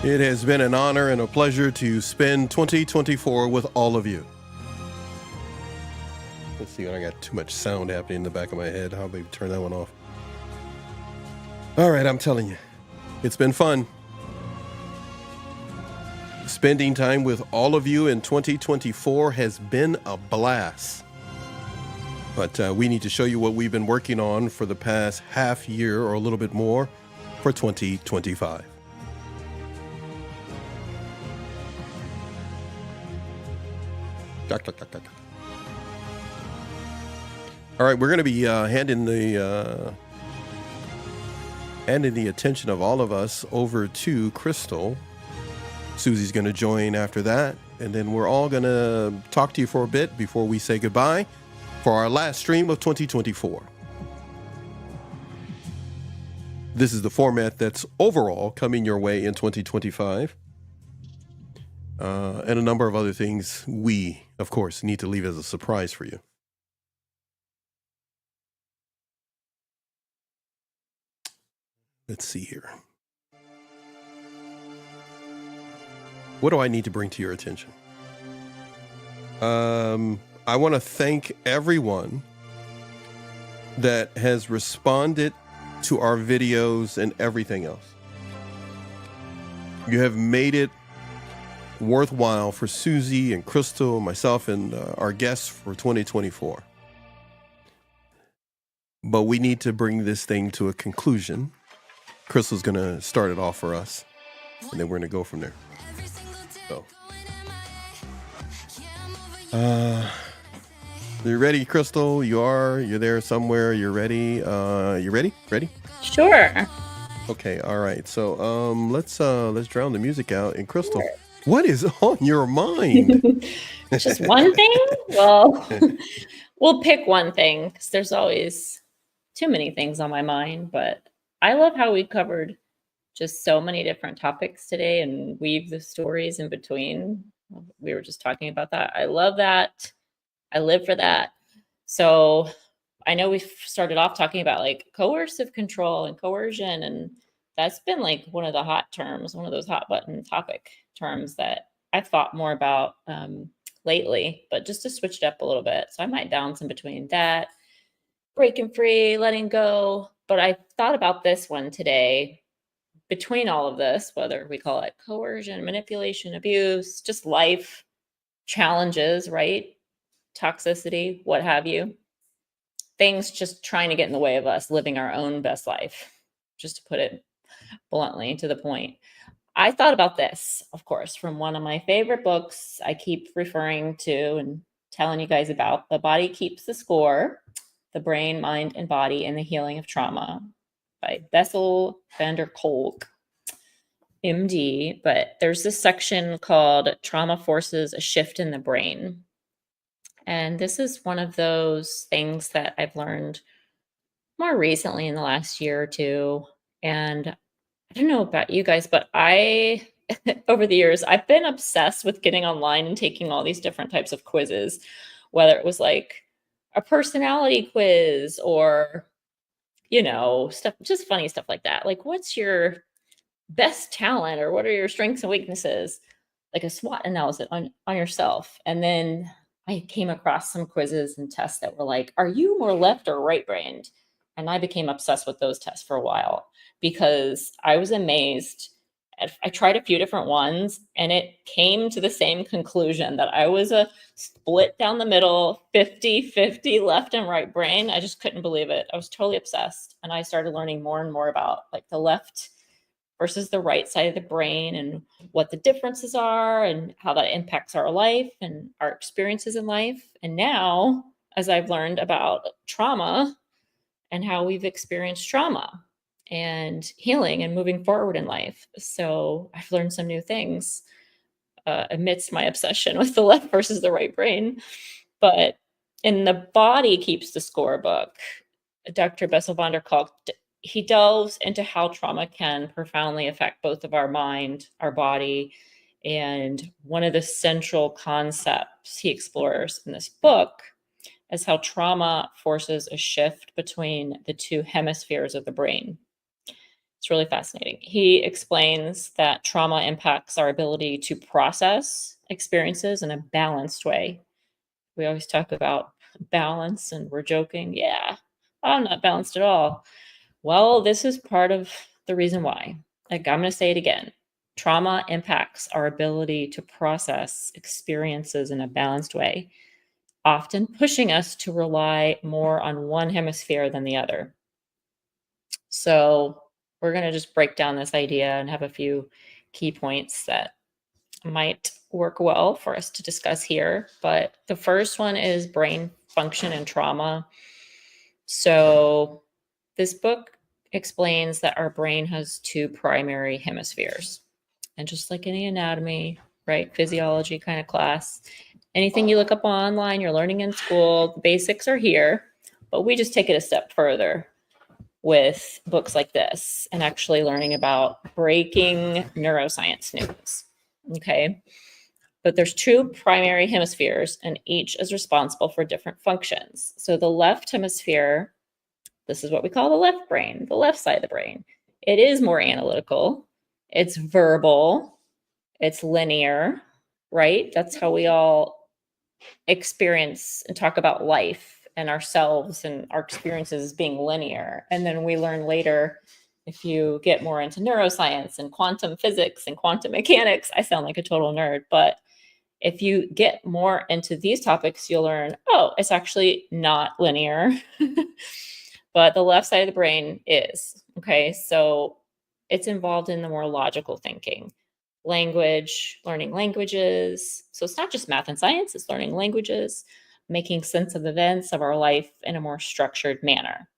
It has been an honor and a pleasure to spend 2024 with all of you. Let's see, I got too much sound happening in the back of my head. How about turn that one off? All right, I'm telling you, it's been fun. Spending time with all of you in 2024 has been a blast. But we need to show you what we've been working on for the past half year or a little bit more for 2025. All right, we're going to be handing the attention of all of us over to Crystal. Susie's going to join after that, and then we're all going to talk to you for a bit before we say goodbye for our last stream of 2024. This is the format that's overall coming your way in 2025. And a number of other things we, of course, need to leave as a surprise for you. Let's see here. What do I need to bring to your attention? I want to thank everyone that has responded to our videos and everything else. You have made it worthwhile for Susie and Crystal, myself, and our guests for 2024. But we need to bring this thing to a conclusion. Crystal's going to start it off for us, and then we're going to go from there. So, you ready, Crystal? You're there somewhere. You're ready. You ready? Ready? Sure. Okay. All right. So, let's drown the music out. And Crystal, what is on your mind? Just one thing? Well, we'll pick one thing because there's always too many things on my mind, but I love how we covered just so many different topics today and weave the stories in between. We were just talking about that. I love that. I live for that. So I know we started off talking about like coercive control and coercion, and that's been like one of the hot terms, one of those hot button topic terms that I've thought more about lately, but just to switch it up a little bit. So I might bounce in between that, breaking free, letting go. But I thought about this one today. Between all of this, whether we call it coercion, manipulation, abuse, just life challenges, right? Toxicity, what have you. Things just trying to get in the way of us living our own best life, just to put it bluntly to the point. I thought about this, of course, from one of my favorite books I keep referring to and telling you guys about, The Body Keeps the Score, The Brain, Mind, and Body in the Healing of Trauma by Bessel van der Kolk, MD. But there's this section called Trauma Forces a Shift in the Brain. And this is one of those things that I've learned more recently in the last year or two. And I don't know about you guys, but I, over the years, I've been obsessed with getting online and taking all these different types of quizzes, whether it was like a personality quiz or, you know, stuff, just funny stuff like that. Like, what's your best talent or what are your strengths and weaknesses? Like a SWOT analysis on yourself. And then I came across some quizzes and tests that were like, are you more left or right brained? And I became obsessed with those tests for a while because I was amazed. I tried a few different ones and it came to the same conclusion that I was a split down the middle, 50-50 left and right brain. I just couldn't believe it. I was totally obsessed. And I started learning more and more about like the left versus the right side of the brain and what the differences are and how that impacts our life and our experiences in life. And now, as I've learned about trauma and how we've experienced trauma and healing and moving forward in life. So I've learned some new things amidst my obsession with the left versus the right brain. But in The Body Keeps the Score book, Dr. Bessel van der Kolk, he delves into how trauma can profoundly affect both of our mind, our body, and one of the central concepts he explores in this book is how trauma forces a shift between the two hemispheres of the brain. It's really fascinating. He explains that trauma impacts our ability to process experiences in a balanced way. We always talk about balance and we're joking. Yeah, I'm not balanced at all. Well, this is part of the reason why. Like, I'm going to say it again. Trauma impacts our ability to process experiences in a balanced way, often pushing us to rely more on one hemisphere than the other. So, we're going to just break down this idea and have a few key points that might work well for us to discuss here. But the first one is brain function and trauma. So, this book explains that our brain has two primary hemispheres. And just like any anatomy, right, physiology kind of class, anything you look up online, you're learning in school, the basics are here, but we just take it a step further with books like this and actually learning about breaking neuroscience news. Okay. But there's two primary hemispheres, and each is responsible for different functions. So the left hemisphere, this is what we call the left brain, the left side of the brain. It is more analytical, it's verbal, it's linear, right? That's how we all experience and talk about life and ourselves and our experiences as being linear. And then we learn later, if you get more into neuroscience and quantum physics and quantum mechanics, I sound like a total nerd, but if you get more into these topics, you'll learn, oh, it's actually not linear, but the left side of the brain is. Okay, so it's involved in the more logical thinking, language, learning languages. So it's not just math and science, it's learning languages, making sense of events of our life in a more structured manner.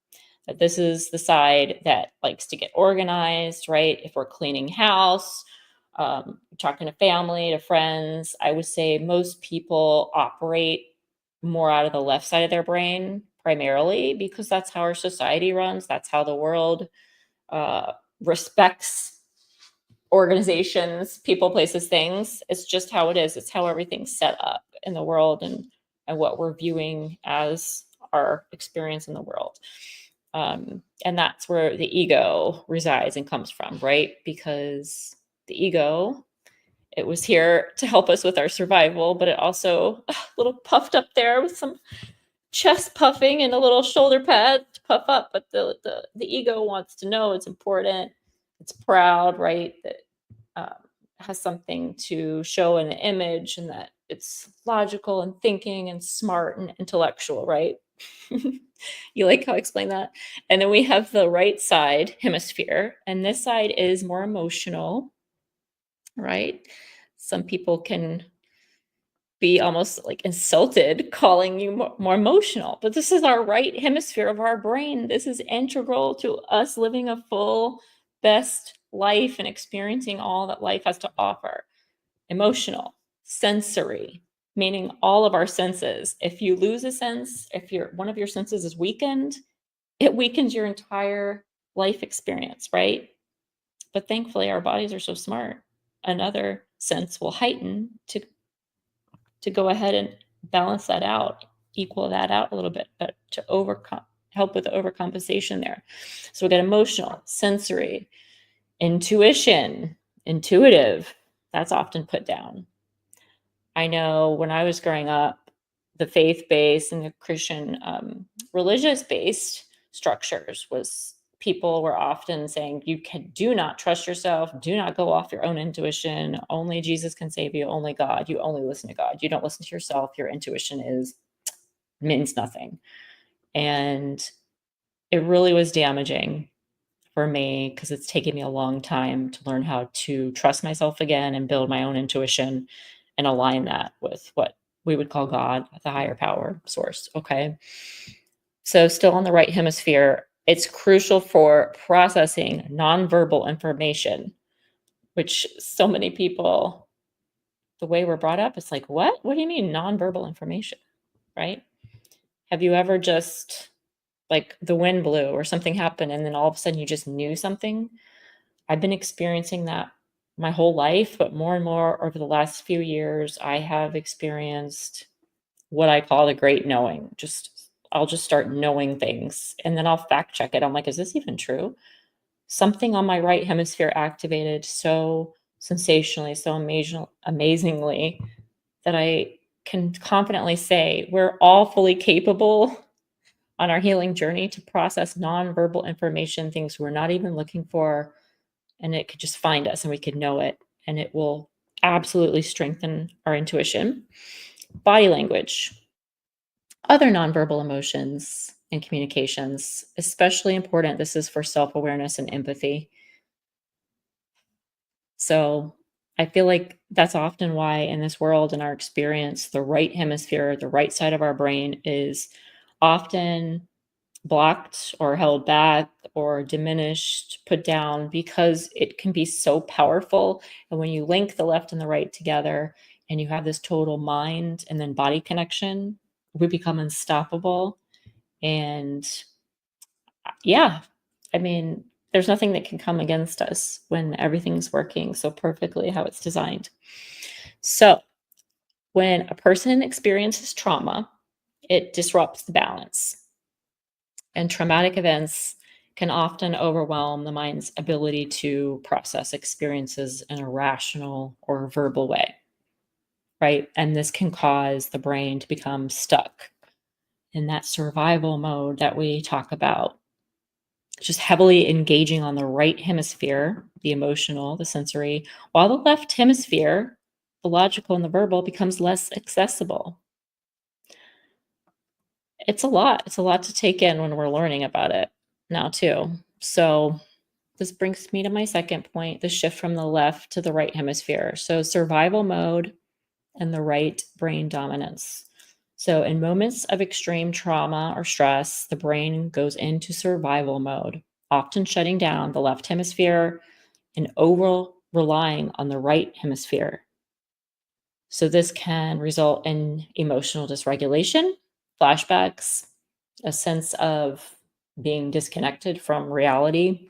That this is the side that likes to get organized, right? If we're cleaning house, talking to family, to friends, I would say most people operate more out of the left side of their brain primarily because that's how our society runs. That's how the world respects organizations, people, places, things. It's just how it is. It's how everything's set up in the world and what we're viewing as our experience in the world. And that's where the ego resides and comes from, right? Because the ego, it was here to help us with our survival, but it also a little puffed up there with some chest puffing and a little shoulder pad to puff up. But the ego wants to know it's important. It's proud, right? That has something to show in the image and that it's logical and thinking and smart and intellectual, right? You like how I explain that? And then we have the right side hemisphere, and this side is more emotional, right? Some people can be almost like insulted calling you more emotional, but this is our right hemisphere of our brain. This is integral to us living a full, best life and experiencing all that life has to offer. Emotional, sensory, meaning all of our senses. If you lose a sense, if one of your senses is weakened, it weakens your entire life experience, right? But thankfully, our bodies are so smart. Another sense will heighten to go ahead and balance that out, equal that out a little bit, but to help with the overcompensation there. So we got emotional, sensory, intuition, intuitive. That's often put down. I know when I was growing up, the faith-based and the Christian religious-based structures was people were often saying, do not trust yourself, do not go off your own intuition, only Jesus can save you, only God, you only listen to God, you don't listen to yourself, your intuition means nothing. And it really was damaging for me because it's taken me a long time to learn how to trust myself again and build my own intuition and align that with what we would call God, the higher power source. Okay. So still on the right hemisphere, it's crucial for processing nonverbal information, which so many people, the way we're brought up, it's like, what? What do you mean nonverbal information? Right? Have you ever just like the wind blew or something happened and then all of a sudden you just knew something? I've been experiencing that my whole life, but more and more over the last few years, I have experienced what I call the great knowing. I'll just start knowing things and then I'll fact check it. I'm like, is this even true? something on my right hemisphere activated so sensationally, so amazingly, that I can confidently say we're all fully capable on our healing journey to process nonverbal information, things we're not even looking for, and it could just find us and we could know it, and it will absolutely strengthen our intuition. Body language, other nonverbal emotions and communications, especially important. This is for self-awareness and empathy. So I feel like that's often why in this world, in our experience, the right hemisphere, the right side of our brain is often blocked or held back or diminished, put down, because it can be so powerful. And when you link the left and the right together and you have this total mind and then body connection, we become unstoppable. And yeah, I mean, there's nothing that can come against us when everything's working so perfectly how it's designed. So when a person experiences trauma, it disrupts the balance. And traumatic events can often overwhelm the mind's ability to process experiences in a rational or verbal way, right? And this can cause the brain to become stuck in that survival mode that we talk about, just heavily engaging on the right hemisphere, the emotional, the sensory, while the left hemisphere, the logical and the verbal, becomes less accessible. It's a lot. It's a lot to take in when we're learning about it now, too. So this brings me to my second point, the shift from the left to the right hemisphere. So survival mode and the right brain dominance. So in moments of extreme trauma or stress, the brain goes into survival mode, often shutting down the left hemisphere and over relying on the right hemisphere. So this can result in emotional dysregulation, flashbacks, a sense of being disconnected from reality.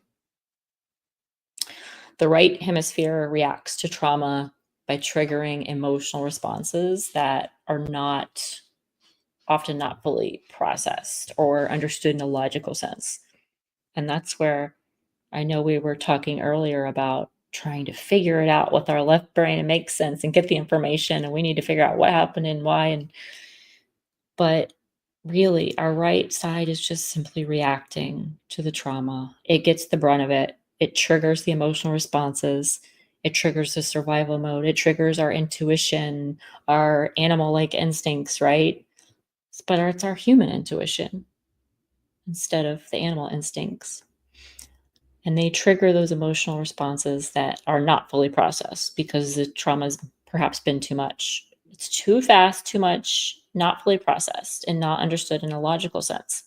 The right hemisphere reacts to trauma by triggering emotional responses that are often not fully processed or understood in a logical sense. And that's where I know we were talking earlier about trying to figure it out with our left brain and make sense and get the information, and we need to figure out what happened and why. But really, our right side is just simply reacting to the trauma. It gets the brunt of it. It triggers the emotional responses. It triggers the survival mode. It triggers our intuition, our animal-like instincts, right? But it's our human intuition instead of the animal instincts. And they trigger those emotional responses that are not fully processed because the trauma's perhaps been too much. It's too fast, too much, not fully processed, and not understood in a logical sense.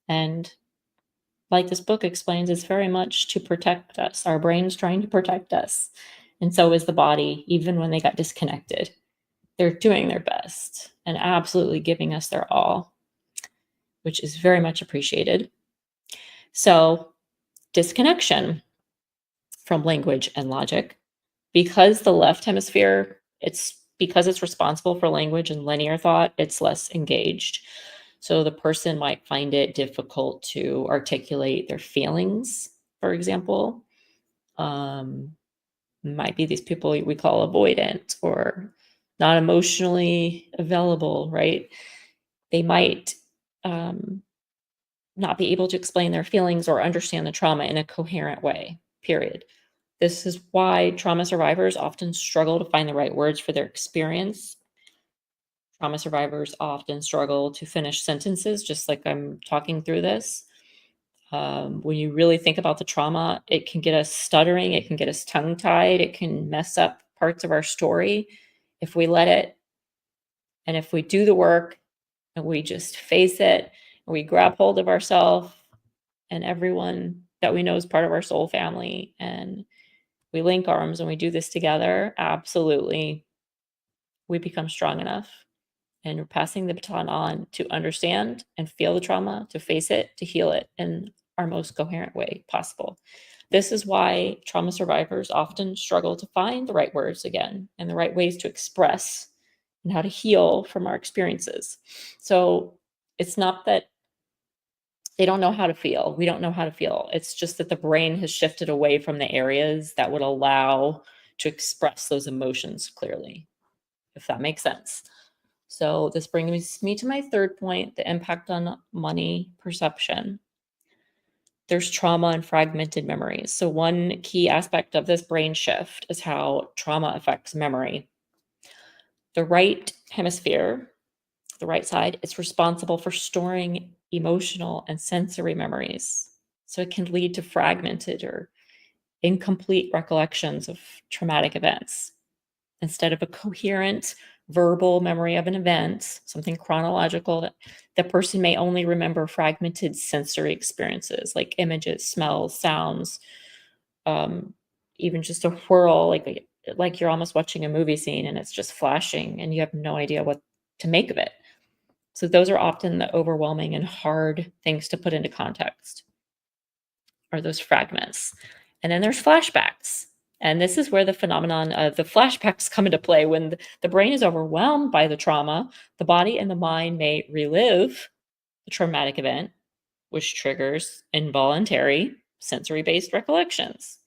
And like this book explains, it's very much to protect us. Our brain's trying to protect us. And so is the body, even when they got disconnected. They're doing their best and absolutely giving us their all, which is very much appreciated. So, disconnection from language and logic. Because the left hemisphere, because it's responsible for language and linear thought, it's less engaged. So the person might find it difficult to articulate their feelings, for example. Might be these people we call avoidant or not emotionally available, right? They might not be able to explain their feelings or understand the trauma in a coherent way, period. This is why trauma survivors often struggle to find the right words for their experience. Trauma survivors often struggle to finish sentences, just like I'm talking through this. When you really think about the trauma, it can get us stuttering, it can get us tongue-tied, it can mess up parts of our story if we let it. And if we do the work and we just face it, and we grab hold of ourselves and everyone that we know is part of our soul family, and we link arms and we do this together, absolutely, we become strong enough. And we're passing the baton on to understand and feel the trauma, to face it, to heal it in our most coherent way possible. This is why trauma survivors often struggle to find the right words again and the right ways to express and how to heal from our experiences. So it's not that They don't know how to feel. We don't know how to feel. It's just that the brain has shifted away from the areas that would allow to express those emotions clearly, if that makes sense. So this brings me to my third point, the impact on money perception. There's trauma and fragmented memories. So one key aspect of this brain shift is how trauma affects memory. The right hemisphere, the right side, is responsible for storing emotional and sensory memories. So it can lead to fragmented or incomplete recollections of traumatic events. Instead of a coherent verbal memory of an event, something chronological, that the person may only remember fragmented sensory experiences like images, smells, sounds, even just a whirl, like you're almost watching a movie scene and it's just flashing and you have no idea what to make of it. So those are often the overwhelming and hard things to put into context, are those fragments. And then there's flashbacks. And this is where the phenomenon of the flashbacks come into play. When the brain is overwhelmed by the trauma, the body and the mind may relive the traumatic event, which triggers involuntary sensory-based recollections.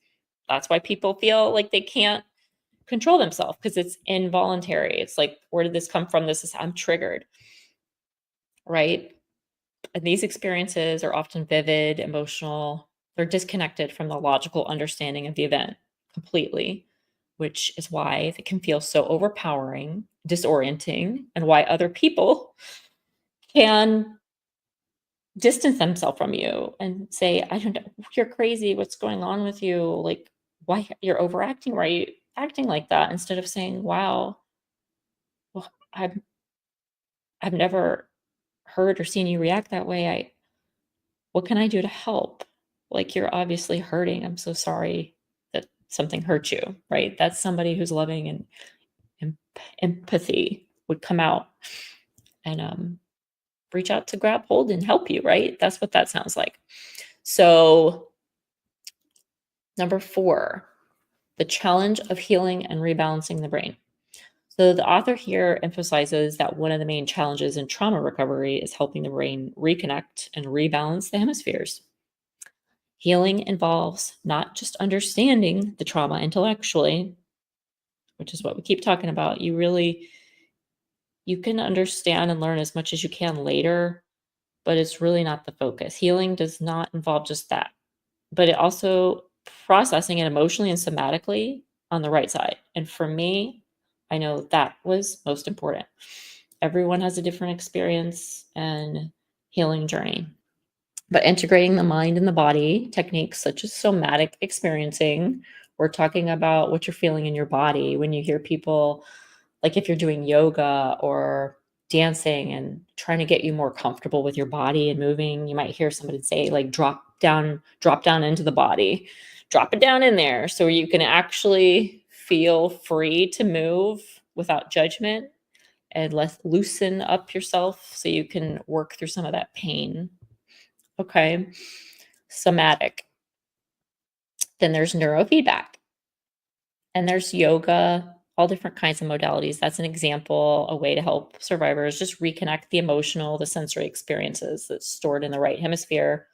That's why people feel like they can't control themselves, because it's involuntary. It's like, where did this come from? I'm triggered, right? And these experiences are often vivid, emotional. They're disconnected from the logical understanding of the event completely, which is why it can feel so overpowering, disorienting, and why other people can distance themselves from you and say, I don't know, you're crazy. What's going on with you? Like, why you're overacting? Why are you acting like that? Instead of saying, wow, well, I've never heard or seen you react that way. What can I do to help? Like, you're obviously hurting. I'm so sorry that something hurt you, right? That's somebody who's loving, and empathy would come out and reach out to grab hold and help you, right? That's what that sounds like. So number 4, the challenge of healing and rebalancing the brain. So the author here emphasizes that one of the main challenges in trauma recovery is helping the brain reconnect and rebalance the hemispheres. Healing involves not just understanding the trauma intellectually, which is what we keep talking about. You can understand and learn as much as you can later, but it's really not the focus. Healing does not involve just that, but it also processing it emotionally and somatically on the right side. And for me, I know that was most important. Everyone has a different experience and healing journey. But integrating the mind and the body techniques such as somatic experiencing, we're talking about what you're feeling in your body. When you hear people, like if you're doing yoga or dancing and trying to get you more comfortable with your body and moving, you might hear somebody say, like, drop down into the body, drop it down in there, so you can actually feel free to move without judgment and loosen up yourself so you can work through some of that pain. Okay. Somatic. Then there's neurofeedback. And there's yoga, all different kinds of modalities. That's an example, a way to help survivors just reconnect the emotional, the sensory experiences that's stored in the right hemisphere,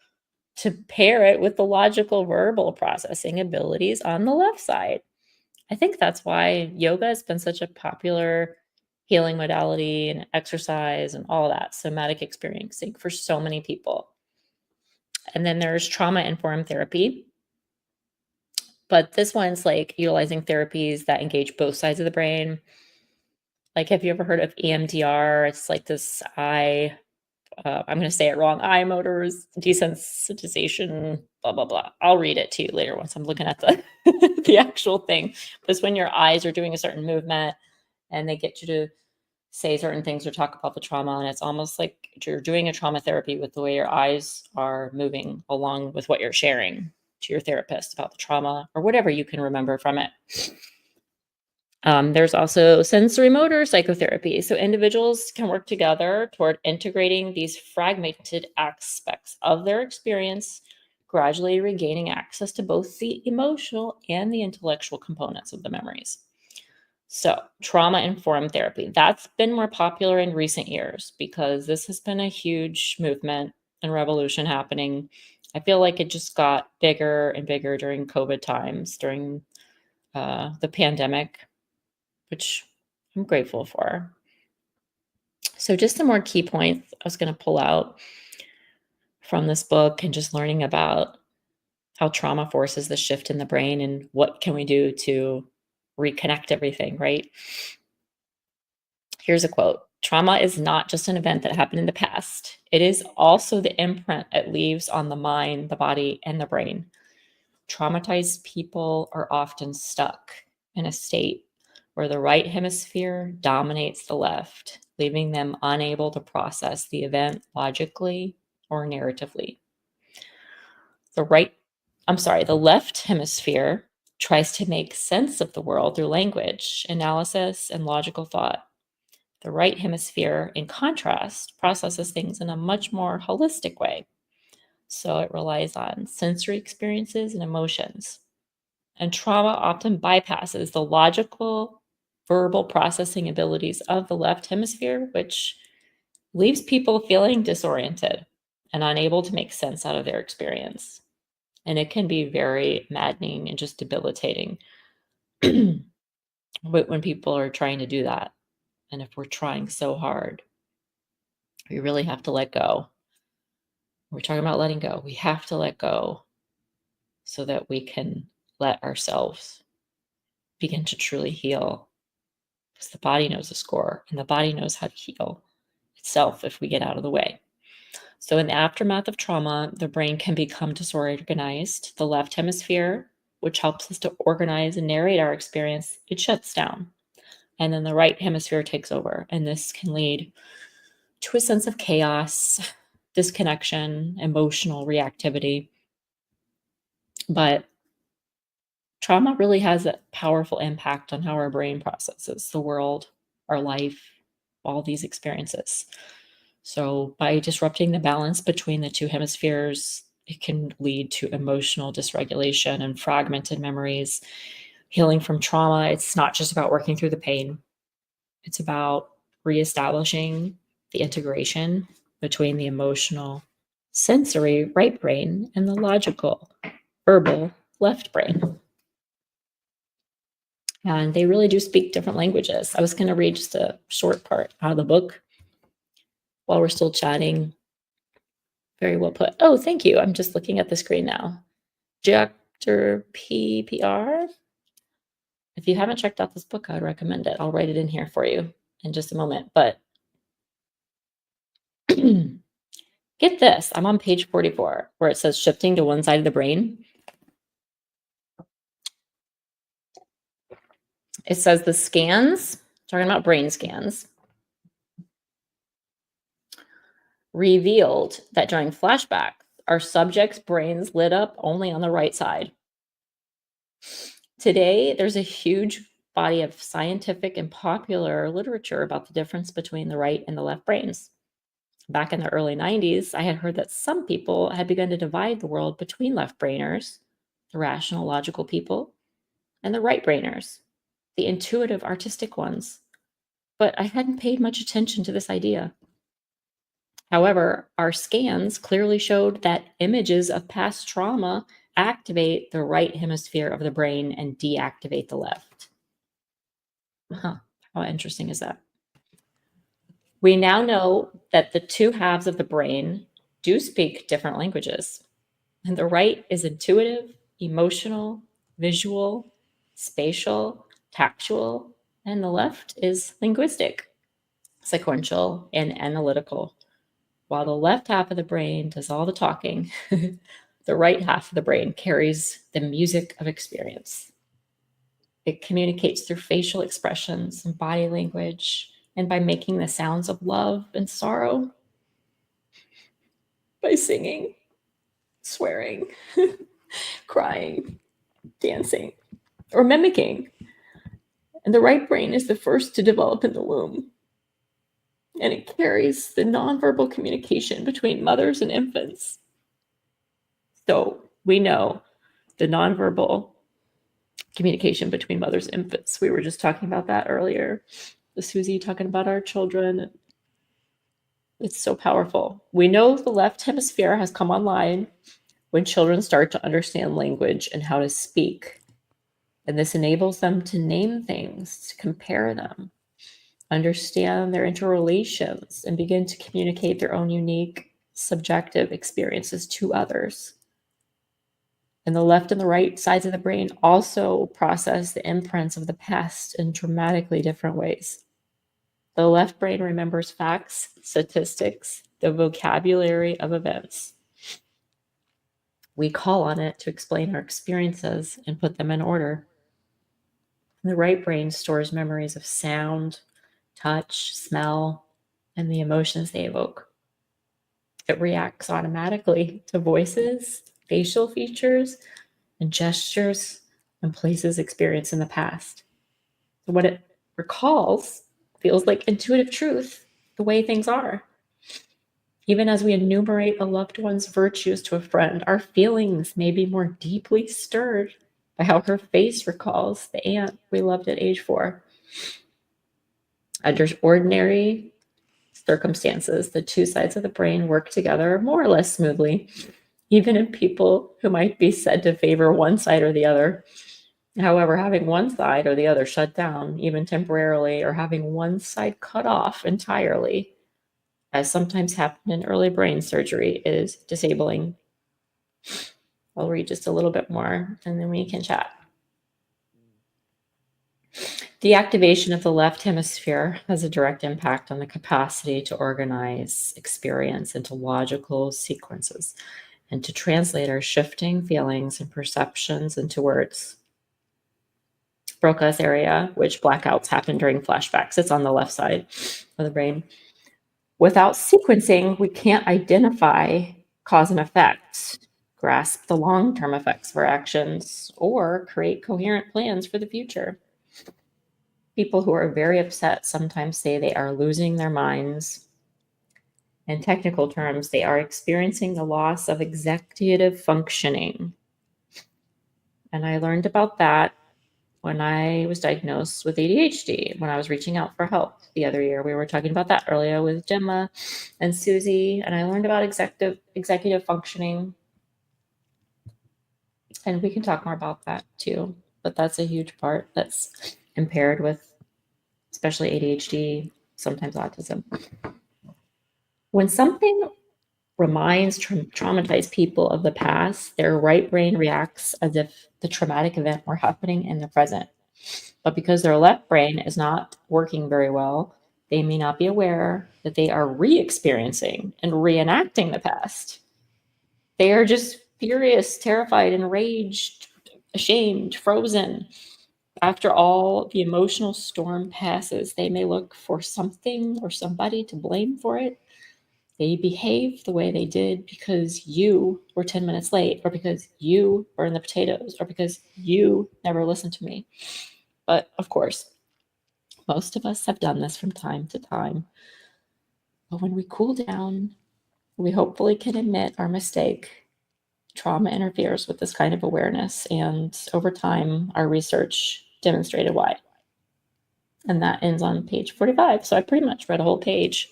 to pair it with the logical verbal processing abilities on the left side. I think that's why yoga has been such a popular healing modality and exercise and all that somatic experiencing for so many people. And then there's trauma-informed therapy. But this one's like utilizing therapies that engage both sides of the brain. Like, have you ever heard of EMDR? It's like this I'm going to say it wrong, eye motors desensitization, blah, blah, blah. I'll read it to you later once I'm looking at the, the actual thing. But it's when your eyes are doing a certain movement and they get you to say certain things or talk about the trauma. And it's almost like you're doing a trauma therapy with the way your eyes are moving along with what you're sharing to your therapist about the trauma or whatever you can remember from it. There's also sensory motor psychotherapy. So individuals can work together toward integrating these fragmented aspects of their experience, gradually regaining access to both the emotional and the intellectual components of the memories. So trauma-informed therapy, that's been more popular in recent years because this has been a huge movement and revolution happening. I feel like it just got bigger and bigger during COVID times, during the pandemic, which I'm grateful for. So just some more key points I was going to pull out from this book, and just learning about how trauma forces the shift in the brain and what can we do to reconnect everything, right? Here's a quote. Trauma is not just an event that happened in the past. It is also the imprint it leaves on the mind, the body, and the brain. Traumatized people are often stuck in a state where the right hemisphere dominates the left, leaving them unable to process the event logically or narratively. The left hemisphere tries to make sense of the world through language, analysis, and logical thought. The right hemisphere, in contrast, processes things in a much more holistic way. So it relies on sensory experiences and emotions. And trauma often bypasses the logical, verbal processing abilities of the left hemisphere, which leaves people feeling disoriented and unable to make sense out of their experience. And it can be very maddening and just debilitating when people are trying to do that. And if we're trying so hard, we really have to let go. We're talking about letting go. We have to let go so that we can let ourselves begin to truly heal. Because the body knows the score, and the body knows how to heal itself if we get out of the way. So in the aftermath of trauma, the brain can become disorganized. The left hemisphere, which helps us to organize and narrate our experience, it shuts down. And then the right hemisphere takes over. And this can lead to a sense of chaos, disconnection, emotional reactivity. But trauma really has a powerful impact on how our brain processes the world, our life, all these experiences. So by disrupting the balance between the two hemispheres, it can lead to emotional dysregulation and fragmented memories. Healing from trauma, it's not just about working through the pain. It's about reestablishing the integration between the emotional, sensory right brain and the logical, verbal left brain. And they really do speak different languages. I was going to read just a short part out of the book while we're still chatting. Very well put. Oh, thank you. I'm just looking at the screen now. Dr. PPR. If you haven't checked out this book, I would recommend it. I'll write it in here for you in just a moment. But get this. I'm on page 44 where it says shifting to one side of the brain. It says the scans, talking about brain scans, revealed that during flashbacks, our subjects' brains lit up only on the right side. Today, there's a huge body of scientific and popular literature about the difference between the right and the left brains. Back in the early 90s, I had heard that some people had begun to divide the world between left brainers, the rational, logical people, and the right brainers, the intuitive, artistic ones. But I hadn't paid much attention to this idea. However, our scans clearly showed that images of past trauma activate the right hemisphere of the brain and deactivate the left. How interesting is that? We now know that the two halves of the brain do speak different languages. And the right is intuitive, emotional, visual, spatial, tactual, and the left is linguistic, sequential, and analytical. While the left half of the brain does all the talking, the right half of the brain carries the music of experience. It communicates through facial expressions and body language, and by making the sounds of love and sorrow, by singing, swearing, crying, dancing, or mimicking. And the right brain is the first to develop in the womb. And it carries the nonverbal communication between mothers and infants. So we know the nonverbal communication between mothers and infants. We were just talking about that earlier. Susie talking about our children. It's so powerful. We know the left hemisphere has come online when children start to understand language and how to speak. And this enables them to name things, to compare them, understand their interrelations, and begin to communicate their own unique, subjective experiences to others. And the left and the right sides of the brain also process the imprints of the past in dramatically different ways. The left brain remembers facts, statistics, the vocabulary of events. We call on it to explain our experiences and put them in order. The right brain stores memories of sound, touch, smell, and the emotions they evoke. It reacts automatically to voices, facial features, and gestures and places experienced in the past. So what it recalls feels like intuitive truth, the way things are. Even as we enumerate a loved one's virtues to a friend, our feelings may be more deeply stirred by how her face recalls the aunt we loved at age 4. Under ordinary circumstances, the two sides of the brain work together more or less smoothly, even in people who might be said to favor one side or the other. However, having one side or the other shut down, even temporarily, or having one side cut off entirely, as sometimes happened in early brain surgery, is disabling. I'll read just a little bit more and then we can chat. The activation of the left hemisphere has a direct impact on the capacity to organize experience into logical sequences and to translate our shifting feelings and perceptions into words. Broca's area, which blackouts happen during flashbacks, it's on the left side of the brain. Without sequencing, we can't identify cause and effect, grasp the long-term effects of our actions, or create coherent plans for the future. People who are very upset sometimes say they are losing their minds. In technical terms, they are experiencing the loss of executive functioning. And I learned about that when I was diagnosed with ADHD, when I was reaching out for help the other year. We were talking about that earlier with Gemma and Susie, and I learned about executive functioning. And we can talk more about that too, but that's a huge part that's impaired with especially ADHD, sometimes autism. When something reminds traumatized people of the past, their right brain reacts as if the traumatic event were happening in the present. But because their left brain is not working very well, they may not be aware that they are re-experiencing and reenacting the past. They are just furious, terrified, enraged, ashamed, frozen. After all the emotional storm passes, they may look for something or somebody to blame for it. They behave the way they did because you were 10 minutes late, or because you burned the potatoes, or because you never listened to me. But of course, most of us have done this from time to time. But when we cool down, we hopefully can admit our mistake. Trauma interferes with this kind of awareness, and over time, our research demonstrated why. And that ends on page 45. So I pretty much read a whole page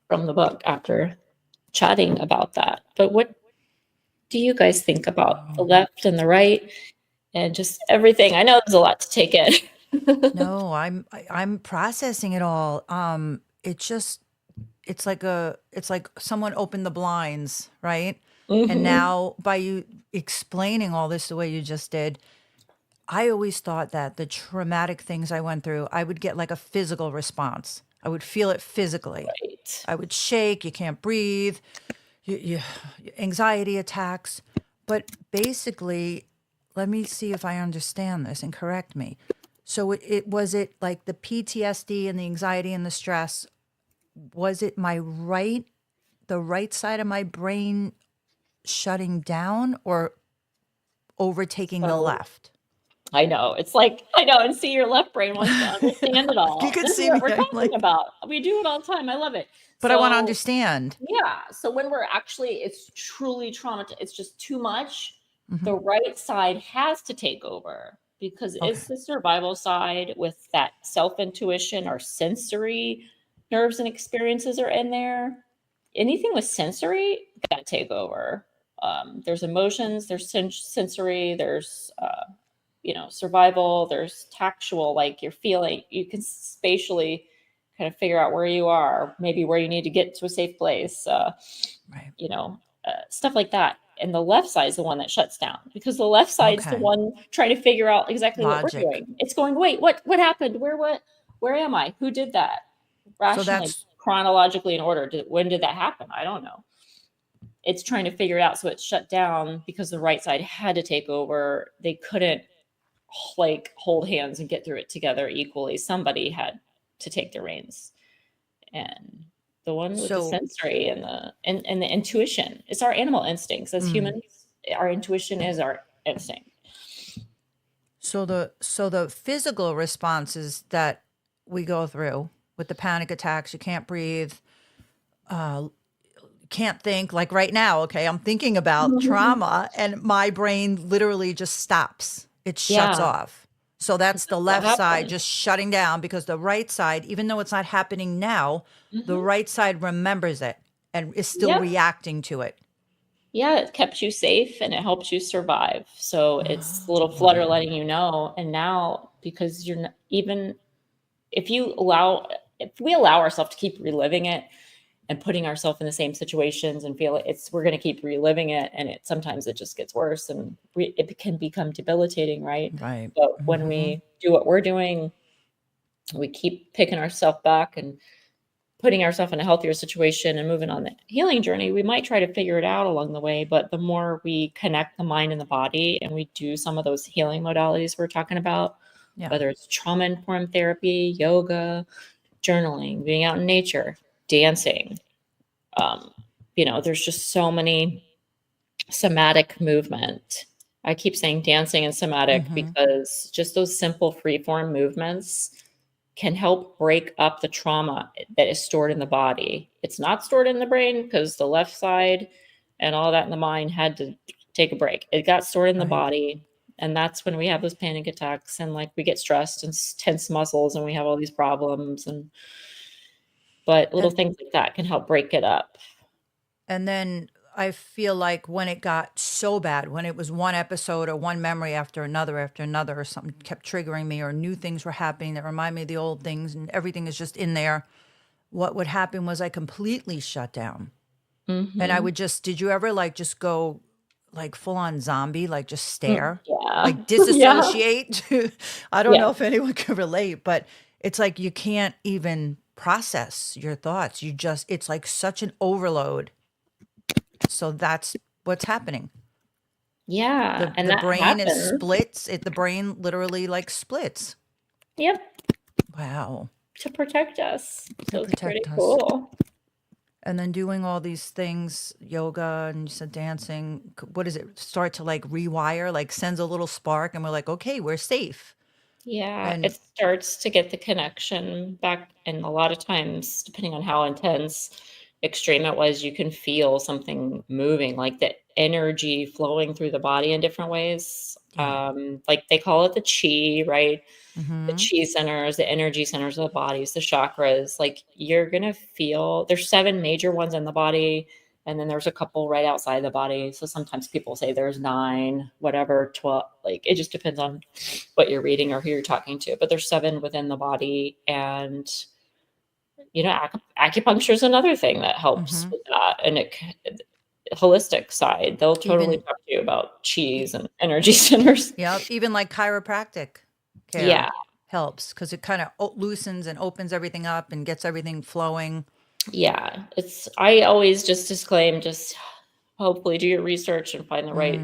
from the book after chatting about that. But what do you guys think about the left and the right and just everything? I know there's a lot to take in. No, I'm processing it all. It's like someone opened the blinds, right? And now by you explaining all this the way you just did, I always thought that the traumatic things I went through, I would get like a physical response. I would feel it physically. Right. I would shake, you can't breathe, you anxiety attacks. But basically, let me see if I understand this and correct me. So it was it like the PTSD and the anxiety and the stress, was it the right side of my brain shutting down or overtaking the left? I know. It's like, I know. And see, your left brain wants to understand it all. You can This see is what me, we're I'm talking like- about. We do it all the time. I love it. But I want to So, understand. Yeah. So when we're actually, it's truly traumatized, it's just too much. Mhm. The right side has to take over because it's the survival side with that self intuition or sensory nerves and experiences are in there. Anything with sensory got to take over. There's emotions, there's sensory, there's survival, there's tactual, like you're feeling, you can spatially kind of figure out where you are, maybe where you need to get to a safe place, Right. Stuff like that. And the left side is the one that shuts down, because the left side's the Okay. one trying to figure out exactly what Logic. we're doing. It's going, wait, what happened? Where am I? Who did that? Rationally, chronologically in order. When did that happen? I don't know. It's trying to figure it out. So it's shut down because the right side had to take over. They couldn't like hold hands and get through it together equally. Somebody had to take the reins. And the one with the sensory and the intuition, it's our animal instincts as humans. Our intuition is our instinct. So the physical responses that we go through with the panic attacks, you can't breathe, can't think, like right now, okay, I'm thinking about trauma and my brain literally just stops. It shuts off. So that's the left side just shutting down, because the right side, even though it's not happening now, the right side remembers it and is still reacting to it. Yeah, it kept you safe and it helps you survive. So it's a little flutter letting you know. And now, because you're not, even if we allow ourselves to keep reliving it and putting ourselves in the same situations and feel we're going to keep reliving it. And sometimes it just gets worse and it can become debilitating. Right. Right. But when we do what we're doing, we keep picking ourselves back and putting ourselves in a healthier situation and moving on the healing journey. We might try to figure it out along the way, but the more we connect the mind and the body and we do some of those healing modalities we're talking about, whether it's trauma-informed therapy, yoga, journaling, being out in nature, dancing, there's just so many somatic movement. I keep saying dancing and somatic because just those simple free-form movements can help break up the trauma that is stored in the body. It's not stored in the brain because the left side and all that in the mind had to take a break. It got stored in the body. And that's when we have those panic attacks and like we get stressed and tense muscles and we have all these problems. But little things like that can help break it up. And then I feel like when it got so bad, when it was one episode or one memory after another, or something kept triggering me, or new things were happening that remind me of the old things and everything is just in there, what would happen was I completely shut down. And I would did you ever like just go like full on zombie, like just stare, like disassociate? I don't know if anyone can relate, but it's like you can't even process your thoughts. It's like such an overload. So that's what's happening. Yeah. And the brain is splits. The brain literally like splits. Yep. Wow. To protect us. So it's pretty cool. And then doing all these things, yoga and you said dancing, what does it start to like rewire, like sends a little spark and we're like, okay, we're safe. Yeah. And it starts to get the connection back. And a lot of times, depending on how intense, extreme it was, you can feel something moving, like the energy flowing through the body in different ways. Like they call it the chi, right? The chi centers, the energy centers of the bodies, the chakras. Like you're gonna feel there's 7 major ones in the body, and then there's a couple right outside the body. So sometimes people say there's 9, whatever, 12. Like it just depends on what you're reading or who you're talking to. But there's 7 within the body, and acupuncture is another thing that helps with that. And holistic side, they'll totally talk to you about chi and energy centers. Yeah, even like chiropractic care helps because it kind of loosens and opens everything up and gets everything flowing. Yeah, I always just disclaim, just hopefully do your research and find the right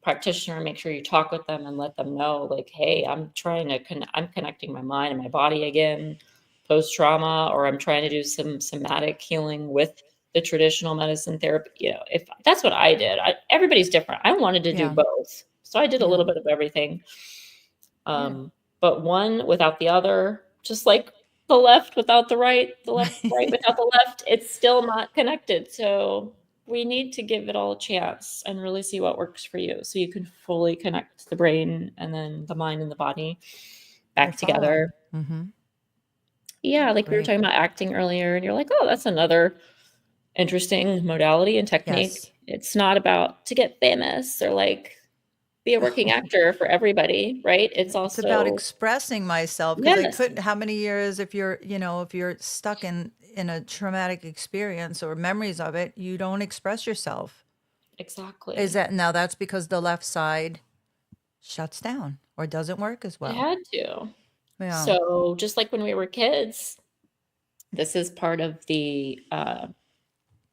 practitioner and make sure you talk with them and let them know, like, hey, I'm connecting my mind and my body again post-trauma, or I'm trying to do some somatic healing with the traditional medicine therapy. If that's what I did. Everybody's different. I wanted to do both. So I did a little bit of everything. But one without the other, just like the left without the right, the left right without the left, it's still not connected. So we need to give it all a chance and really see what works for you so you can fully connect the brain and then the mind and the body back together. Yeah, like we were Great. talking about acting earlier, and you're like, oh, that's another interesting modality and technique. Yes. It's not about to get famous or like be a working actor for everybody, right? It's It's about also, expressing myself because I yes, couldn't. How many years if you're, if you're stuck in a traumatic experience or memories of it, you don't express yourself. exactly. Is that now? That's because the left side shuts down or doesn't work as It well. had to. Yeah. So just like when we were kids, this is part of the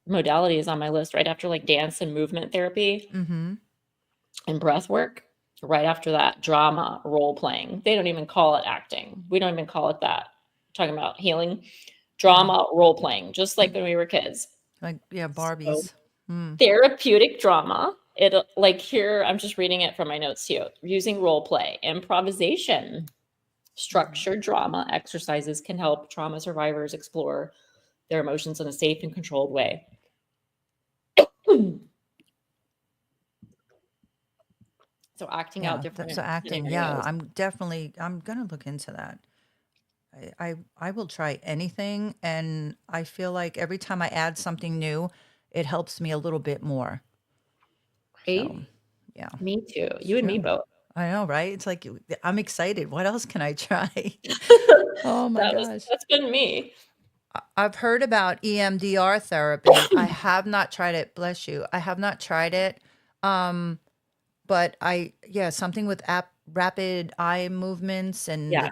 modalities on my list right after like dance and movement therapy Mm-hmm. and breath work. Right after that, drama, role playing. They don't even call it acting. We don't even call it that. We're talking about healing, drama, role playing, just like when we were kids. Like, yeah, So Barbies. Mm. therapeutic drama. It like here, I'm just reading it from my notes too. Using role play, improvisation, structured drama exercises can help trauma survivors explore their emotions in a safe and controlled way. So acting out different So acting, scenarios. I'm gonna look into that. I will try anything, and I feel like every time I add something new, it helps me a little bit more. Right? So, yeah, Me too. You and me yeah. both. I know, right? It's like I'm excited. What else can I try? Oh my gosh. That's been me. I've heard about EMDR therapy. I have not tried it. Bless you. I have not tried it. But something with rapid eye movements, and Yeah.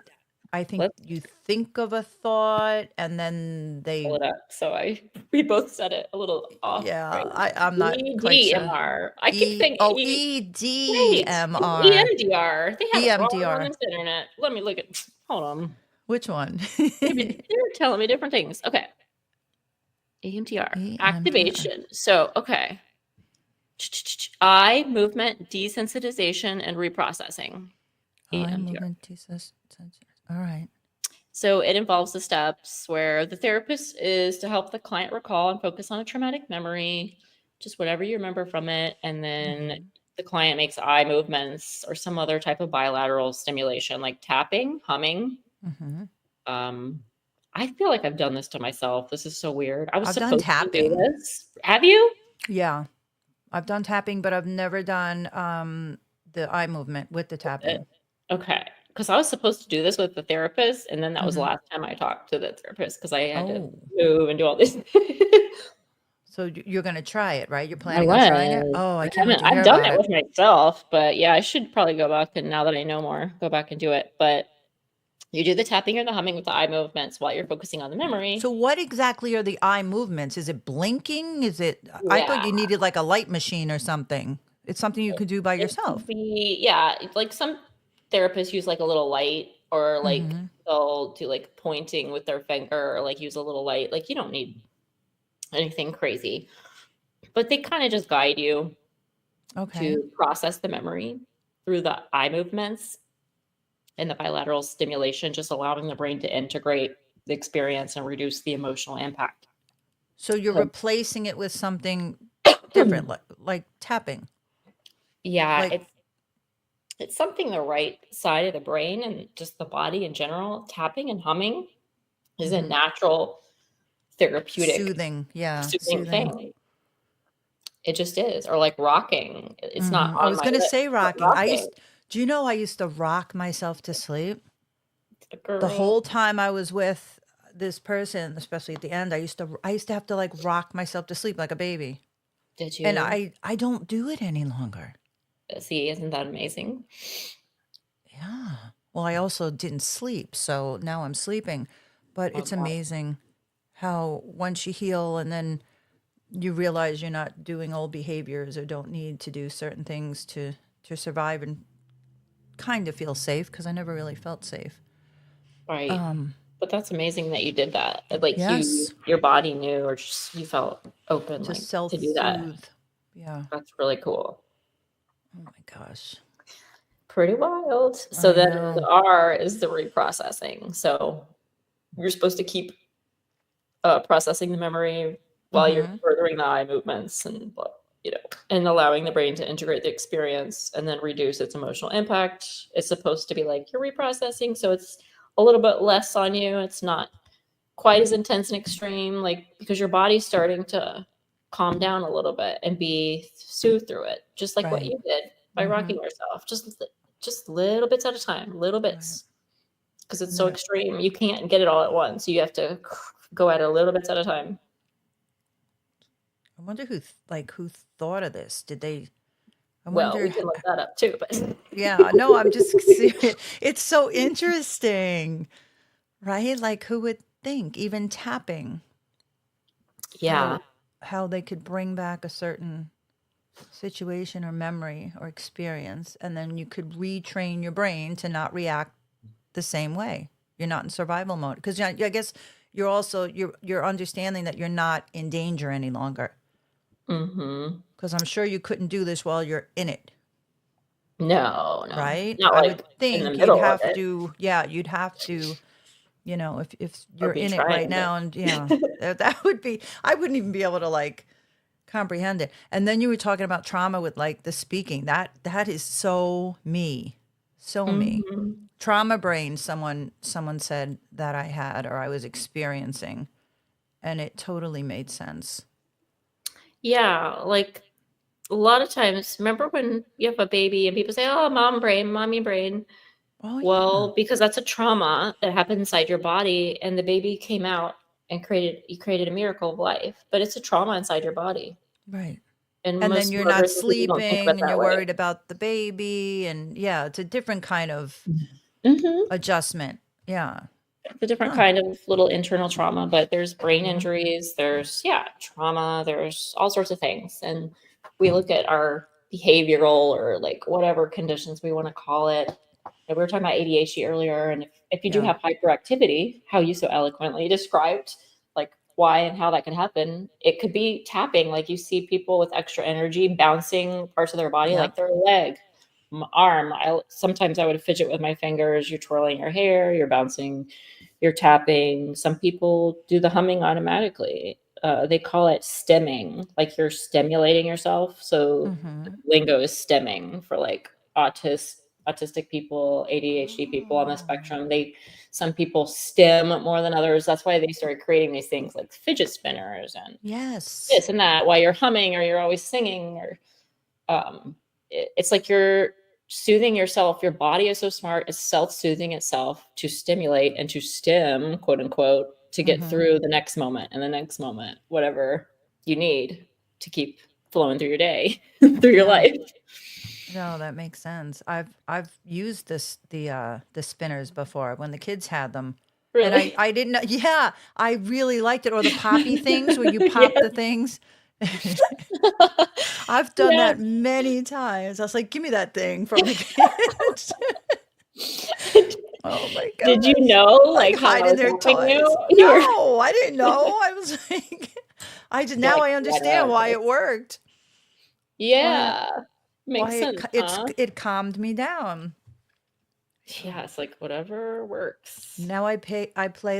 I think Let's you think of a thought and then pull they, it up. So we both said it a little off, yeah, right? I'm not quite sure. EDMR. I keep thinking wait, EDMR, EMDR. They have it wrong on EMDR. this internet. Let me look at hold on. Which one? Maybe they're telling me different things. Okay. EMDR. EMDR. Activation. So okay. Eye movement desensitization and reprocessing. Eye EMDR. movement. All right. So it involves the steps where the therapist is to help the client recall and focus on a traumatic memory, just whatever you remember from it. And then the client makes eye movements or some other type of bilateral stimulation like tapping, humming. Mm-hmm. I feel like I've done this to myself. This is so weird. I was I've done supposed to tapping. do this. Have you? Yeah. I've done tapping, but I've never done the eye movement with the tapping. Okay. Because I was supposed to do this with the therapist, and then that was the Mhm. last time I talked to the therapist because I had to Oh, move and do all this. so you're going to try it, right? You're I planning on trying it? was. Oh, I can't wait to I've hear done about it it. with myself, but yeah, I should probably go back and now that I know more, go back and do it. But you do the tapping or the humming with the eye movements while you're focusing on the memory. So what exactly are the eye movements? Is it blinking? Is it, I thought Yeah. you needed like a light machine or something. It's something you could do by It could yourself. be, yeah, like some therapists use like a little light or like Mhm. they'll do like pointing with their finger or like use a little light. Like you don't need anything crazy, but they kind of just guide you Okay. to process the memory through the eye movements and the bilateral stimulation, just allowing the brain to integrate the experience and reduce the emotional impact. So you're So- replacing it with something different, like tapping. Yeah, Like, it's something the right side of the brain and just the body in general. Tapping and humming is a natural therapeutic soothing. Yeah. soothing thing. It just is. Or like rocking. It's not I on was my going to list, say but rocking. rocking. Do you know I used to rock myself to sleep? The Girl. whole time I was with this person, especially at the end, I used to have to like rock myself to sleep like a baby. Did you? And I don't do it any longer. See, isn't that amazing? Yeah. Well, I also didn't sleep, so now I'm sleeping. But it's Okay. amazing how once you heal and then you realize you're not doing old behaviors or don't need to do certain things to survive and kind of feel safe, because I never really felt safe. Right. But that's amazing that you did that. Like Yes. your body knew or just you felt open To like to do that. self-soothe. Yeah. That's really cool. Oh my gosh. Pretty wild. So I then know. the R is the reprocessing. So you're supposed to keep processing the memory while you're furthering the eye movements and and allowing the brain to integrate the experience and then reduce its emotional impact. It's supposed to be like you're reprocessing, so it's a little bit less on you. It's not quite as intense and extreme, like because your body's starting to calm down a little bit and be soothed through it, just like what Right. you did by rocking yourself, just little bits at a time, little bits, because it's so Yeah. extreme. You can't get it all at once. You have to go at it a little bits at a time. I wonder who thought of this. Did they? I Well, wonder. we can look that up too, but Yeah, no, I'm just serious. It's so interesting, right? Like, who would think, even tapping, yeah. how they could bring back a certain situation or memory or experience, and then you could retrain your brain to not react the same way. You're not in survival mode because I guess you're also you're understanding that you're not in danger any longer. Mm-hmm. Because I'm sure you couldn't do this while you're in it. No, Right? not I like would in the think you'd middle of have it. to, yeah, you'd have to, if you're be in it trying right to. now, and that would be, I wouldn't even be able to like comprehend it. And then you were talking about trauma with like the speaking. That is so me. So me. Mhm. Trauma brain, someone said that I had or I was experiencing, and it totally made sense. Yeah, like a lot of times, remember when you have a baby and people say, "Oh, mom brain, mommy brain." Oh, Well, because that's a trauma that happened inside your body, and the baby came out and created a miracle of life. But it's a trauma inside your body, right. and And then most you're not mothers and people don't think of it sleeping and that you're way. worried about the baby. And yeah, it's a different kind of Mm-hmm. adjustment. Yeah. It's a different Huh. kind of little internal trauma, but there's brain injuries, there's trauma, there's all sorts of things. And we look at our behavioral or like whatever conditions we want to call it. And we were talking about ADHD earlier, and if you do Yeah. have hyperactivity, how you so eloquently described like why and how that could happen, it could be tapping. Like you see people with extra energy bouncing parts of their body, Yeah. like their leg, arm. Sometimes I would fidget with my fingers. You're twirling your hair, you're bouncing, you're tapping. Some people do the humming automatically. They call it stemming, like you're stimulating yourself. So Mm-hmm. lingo is stemming for like autistic people, ADHD people on the spectrum. Some people stem more than others. That's why they started creating these things like fidget spinners and Yes. this and that while you're humming or you're always singing or it's like you're soothing yourself. Your body is so smart, it's self-soothing itself to stimulate and to stem, quote unquote, to get through the next moment and the next moment, whatever you need to keep flowing through your day, through your life. No, that makes sense. I've used the spinners before when the kids had them. And Really? I didn't know. Yeah, I really liked it. Or the poppy things where you pop the things. I've done that many times. I was like, give me that thing from the kids. Oh my God. Did you know like how hide in their helping toys? you? No, I didn't know. I was like, now I understand why it worked. Yeah. Makes Why sense. it calmed me down. Yeah, it's like whatever works. Now I play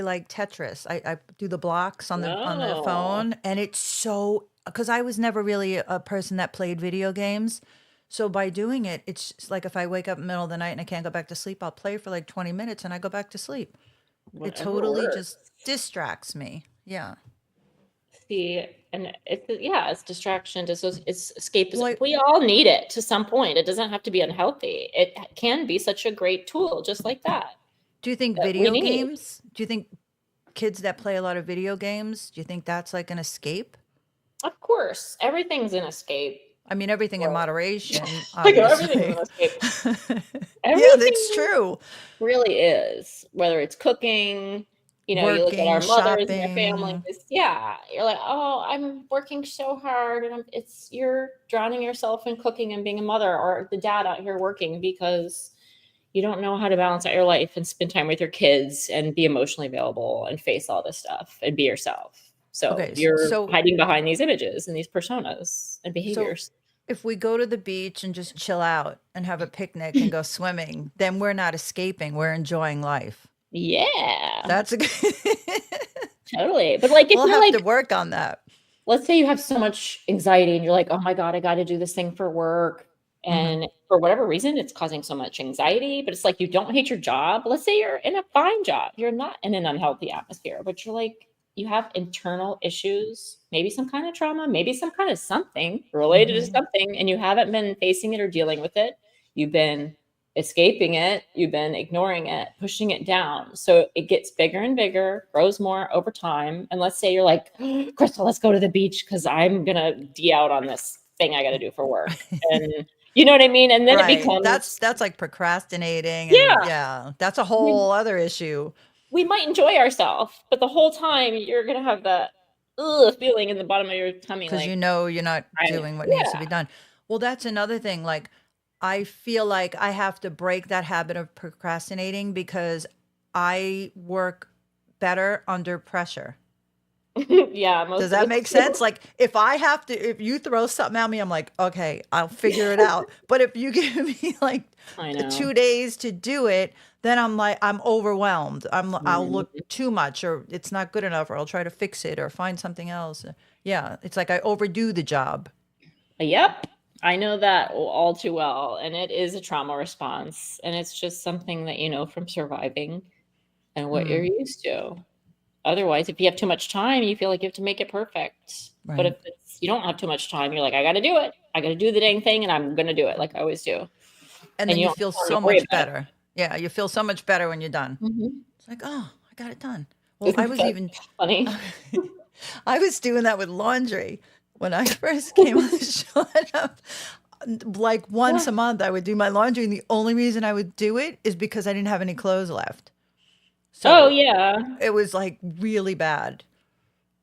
like Tetris. I do the blocks on the phone, and it's so, because I was never really a person that played video games. So by doing it, it's just like if I wake up in the middle of the night and I can't go back to sleep, I'll play for like 20 minutes and I go back to sleep. It totally just distracts me. Yeah. See, and it's distraction. It's escapism. We all need it to some point. It doesn't have to be unhealthy. It can be such a great tool, just like that. Do you think video games? Do you think kids that play a lot of video games? Do you think that's like an escape? Of course, everything's an escape. I mean, everything in moderation. Everything's an escape. Yeah, that's true. Really is. Whether it's cooking. You know, you look at our mothers and their families. Yeah, you're like, oh, I'm working so hard, and you're drowning yourself in cooking and being a mother, or the dad out here working because you don't know how to balance out your life and spend time with your kids and be emotionally available and face all this stuff and be yourself. So you're hiding behind these images and these personas and behaviors. So if we go to the beach and just chill out and have a picnic and go swimming, then we're not escaping. We're enjoying life. Yeah, that's a good totally. But like, if we'll you're have to work on that. Let's say you have so much anxiety and you're like, oh my God, I got to do this thing for work. And for whatever reason, it's causing so much anxiety. But it's like, you don't hate your job. Let's say you're in a fine job. You're not in an unhealthy atmosphere, but you're like, you have internal issues, maybe some kind of trauma, maybe some kind of something related to something, and you haven't been facing it or dealing with it. You've been escaping it. You've been ignoring it, pushing it down. So it gets bigger and bigger, grows more over time. And let's say you're like, Crystal, let's go to the beach because I'm going to D out on this thing I got to do for work. And you know what I mean? And then it becomes... That's like procrastinating. Yeah. And yeah. That's a whole other issue. We might enjoy ourselves, but the whole time you're going to have that feeling in the bottom of your tummy. Because like, you know you're not doing what needs to be done. Well, that's another thing. Like, I feel like I have to break that habit of procrastinating because I work better under pressure. Yeah. Does that make sense? Like, if you throw something at me, I'm like, okay, I'll figure it out. But if you give me like 2 days to do it, then I'm like, I'm overwhelmed. I'll look too much, or it's not good enough, or I'll try to fix it or find something else. Yeah. It's like I overdo the job. Yep. I know that all too well. And it is a trauma response. And it's just something that you know from surviving and what you're used to. Otherwise, if you have too much time, you feel like you have to make it perfect. Right. But if you don't have too much time, you're like, I got to do it. I got to do the dang thing, and I'm going to do it like I always do. And then you feel so much better. Yeah, you feel so much better when you're done. It's like, oh, I got it done. Well, I was even funny. I was doing that with laundry when I first came on the show. Like once a month, I would do my laundry, and the only reason I would do it is because I didn't have any clothes left. So it was like really bad.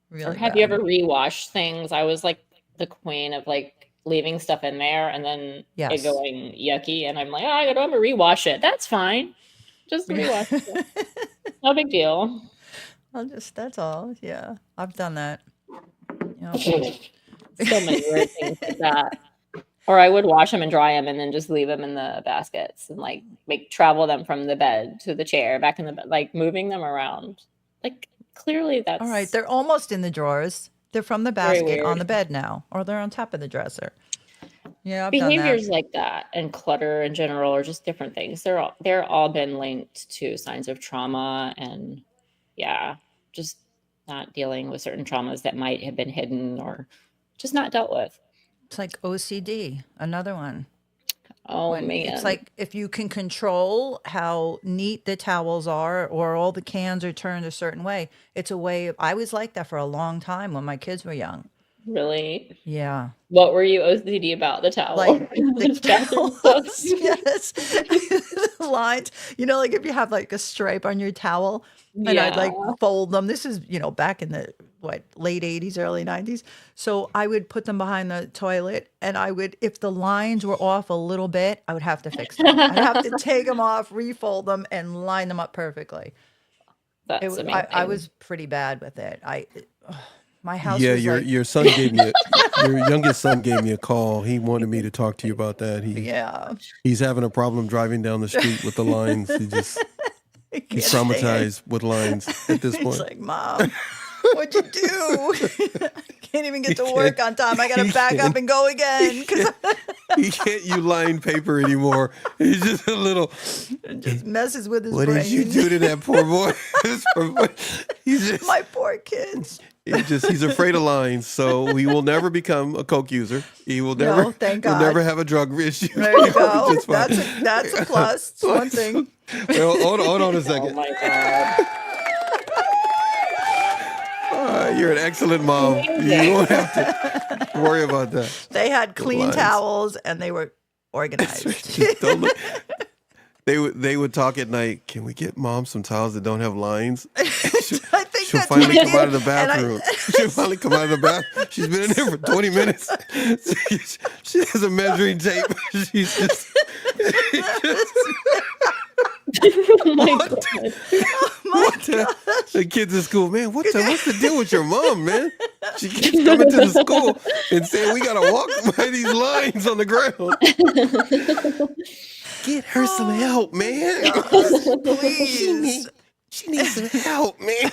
Really or have you ever rewashed things? I was like the queen of like leaving stuff in there and then it going yucky, and I'm like, oh, I don't ever rewash it. That's fine. Just rewash it. No big deal. That's all. Yeah, I've done that. So many weird things like that. Or I would wash them and dry them and then just leave them in the baskets and like travel them from the bed to the chair, back in the bed, like moving them around. Like clearly that's... All right, they're almost in the drawers. They're from the basket on the bed now, or they're on top of the dresser. Yeah, I've behaviors done that. like that and clutter in general are just different things. They're all been linked to signs of trauma and just not dealing with certain traumas that might have been hidden or just not dealt with. It's like OCD, another one. Oh, man. It's like if you can control how neat the towels are or all the cans are turned a certain way, it's a way I was like that for a long time when my kids were young. Really? Yeah. What were you OCD about? The towel? Like the towels, yes. The lines. Like if you have like a stripe on your towel, and I'd like fold them. This is, back in the late 80s, early 90s. So I would put them behind the toilet, and if the lines were off a little bit, I would have to fix them. I'd have to take them off, refold them, and line them up perfectly. That's amazing. I was pretty bad with it. My house. Yeah, was your son gave me your youngest son gave me a call. He wanted me to talk to you about that. He's having a problem driving down the street with the lines. He's traumatized with lines at this point. He's like, Mom, what'd you do? I can't even get to work on time. I got to back up and go again. He can't use lined paper anymore. He's just a little... It just messes with his brain. What did you do to that poor boy? My poor kids. He's afraid of lines, so he will never become a coke user. He will never. No, thank God. He'll never have a drug issue. There you go. That's a plus. It's one thing. Well, hold on a second. Oh my God. You're an excellent mom. You won't have to worry about that. They had clean towels and they were organized. They would talk at night. Can we get Mom some towels that don't have lines? I think She'll that's finally what come out of the bathroom. She'll finally come out of the bathroom. She's been in there for 20 minutes. She has a measuring tape. She's just... Oh my God. The kids in school, man, what's the deal with your mom, man? She keeps coming to the school and saying we gotta walk by these lines on the ground. Get her some help, man. Please. She needs some help, man.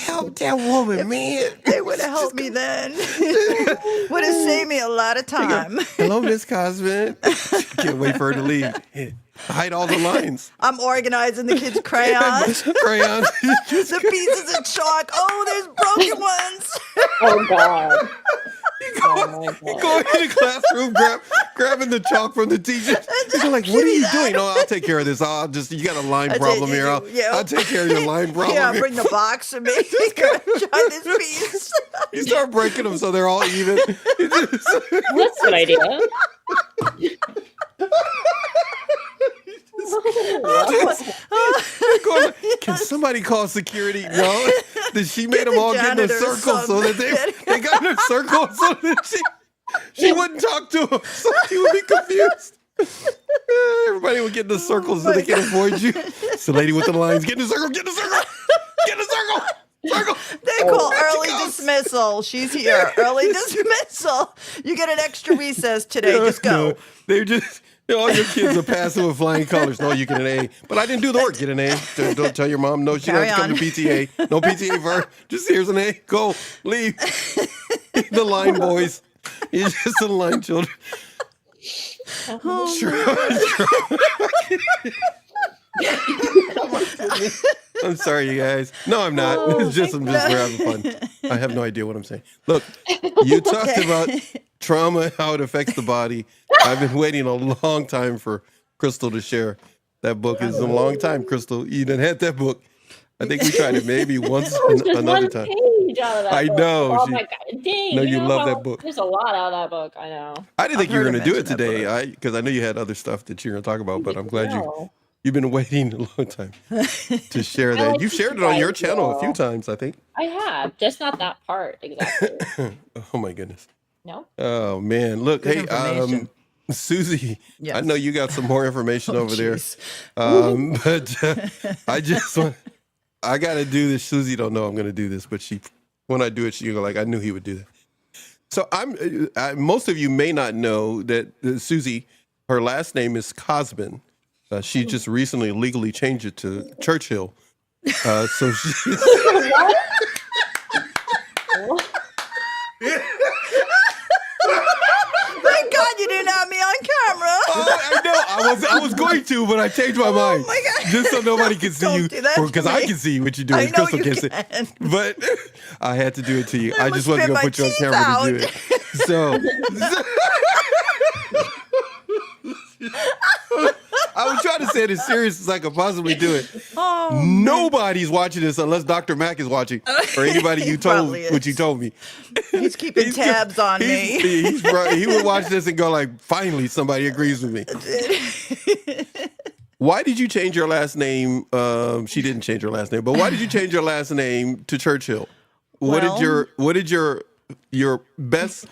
Help that woman, man. They would have helped me then. Would have saved me a lot of time. Hello, Miss Cosman. Can't wait for her to leave. Hide all the lines. I'm organizing the kids' crayons. Crayons. The pieces of chalk. Oh, there's broken ones. Oh God. You go into the classroom, grabbing the chalk from the teacher. You're like, what are you doing? No, I'll take care of this. You got a line problem here. I'll take care of your line problem. Yeah, here. bring the box for me. Try this piece. You start breaking them so they're all even. That's a good idea. Can somebody call security? No, she made them all get in a circle so that they got in a circle so that she wouldn't talk to them, so she would be confused. Everybody would get in a circle so they can avoid you. It's the lady with the lines. Get in a circle. Get in a circle. Get in a circle. Circle. They call early dismissal. She's here. Early dismissal. You get an extra recess today. Just go. No, they're just. All your kids are passing with flying colors. No, you get an A. But I didn't do the work. Get an A. Don't tell your mom. No, she doesn't come to PTA. No PTA first. Just here's an A. Go. Leave. The line boys. You're just the line children. I'm sorry, you guys. No, I'm not. I'm just we're having fun. I have no idea what I'm saying. Look, you talked about trauma, how it affects the body. I've been waiting a long time for Crystal to share. That book is a long time, Crystal. You didn't have that book. I think we tried it maybe once another time. Page out of that I book. know. Oh my God. Dang. No, you love how- that book. There's a lot out of that book. I know. I didn't think you were heard going to him do it mention that today because I know you had other stuff that you were going to talk about, but I'm glad No. you've been waiting a long time to share that. like You've to shared it on your guys channel a know. few times, I think. I have. Just not that part exactly. Oh, my goodness. No? Oh, man. Look, Good hey, information. Susie, Yes. I know you got some more information over there. Jeez. But I just want, I got to do this. Susie don't know I'm going to do this, but when I do it, she'll go like, I knew he would do that. So most of you may not know that Susie, her last name is Cosman. She just recently legally changed it to Churchill. So she. Thank God you didn't have me on camera. Oh, I know. I was going to, but I changed my mind. my God. Just so nobody can see Don't you. do that to Because I me. can see what you're doing. I know Crystal you can't see. can. But I had to do it to you. I just would wasn't going to spit put you on my camera to do teeth it. So. I was trying to say it as serious as I could possibly do it. Oh, Nobody's watching this unless Dr. Mac is watching or anybody you told Probably is. what you told me. he's keeping tabs on me. He's right. He would watch this and go like, finally, somebody agrees with me. Why did you change your last name? She didn't change her last name, but why did you change your last name to Churchill? What did your best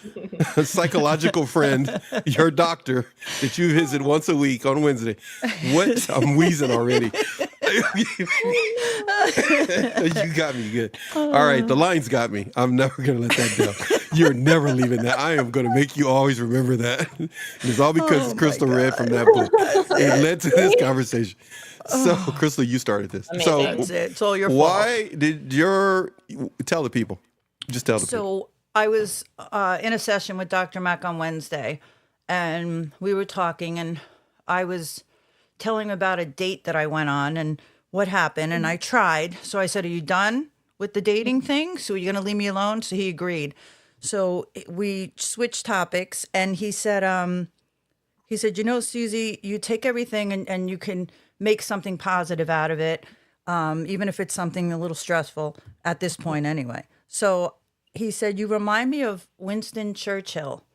psychological friend, your doctor that you visit once a week on Wednesday? What? I'm wheezing already. You got me good. All right, the lines got me. I'm never going to let that down. You're never leaving that. I am going to make you always remember that. It's all because Crystal read from that book. It led to this conversation. So, Crystal, you started this. Amazing. So, That's it. It's all your fault. why did tell the people. Just tell the people. So I was in a session with Dr. Mack on Wednesday, and we were talking, and I was telling him about a date that I went on and what happened, and I tried. So I said, are you done with the dating thing? So you're going to leave me alone? So he agreed. So we switched topics, and he said, you know, Susie, you take everything and you can make something positive out of it, even if it's something a little stressful at this point anyway. So he said, you remind me of Winston Churchill.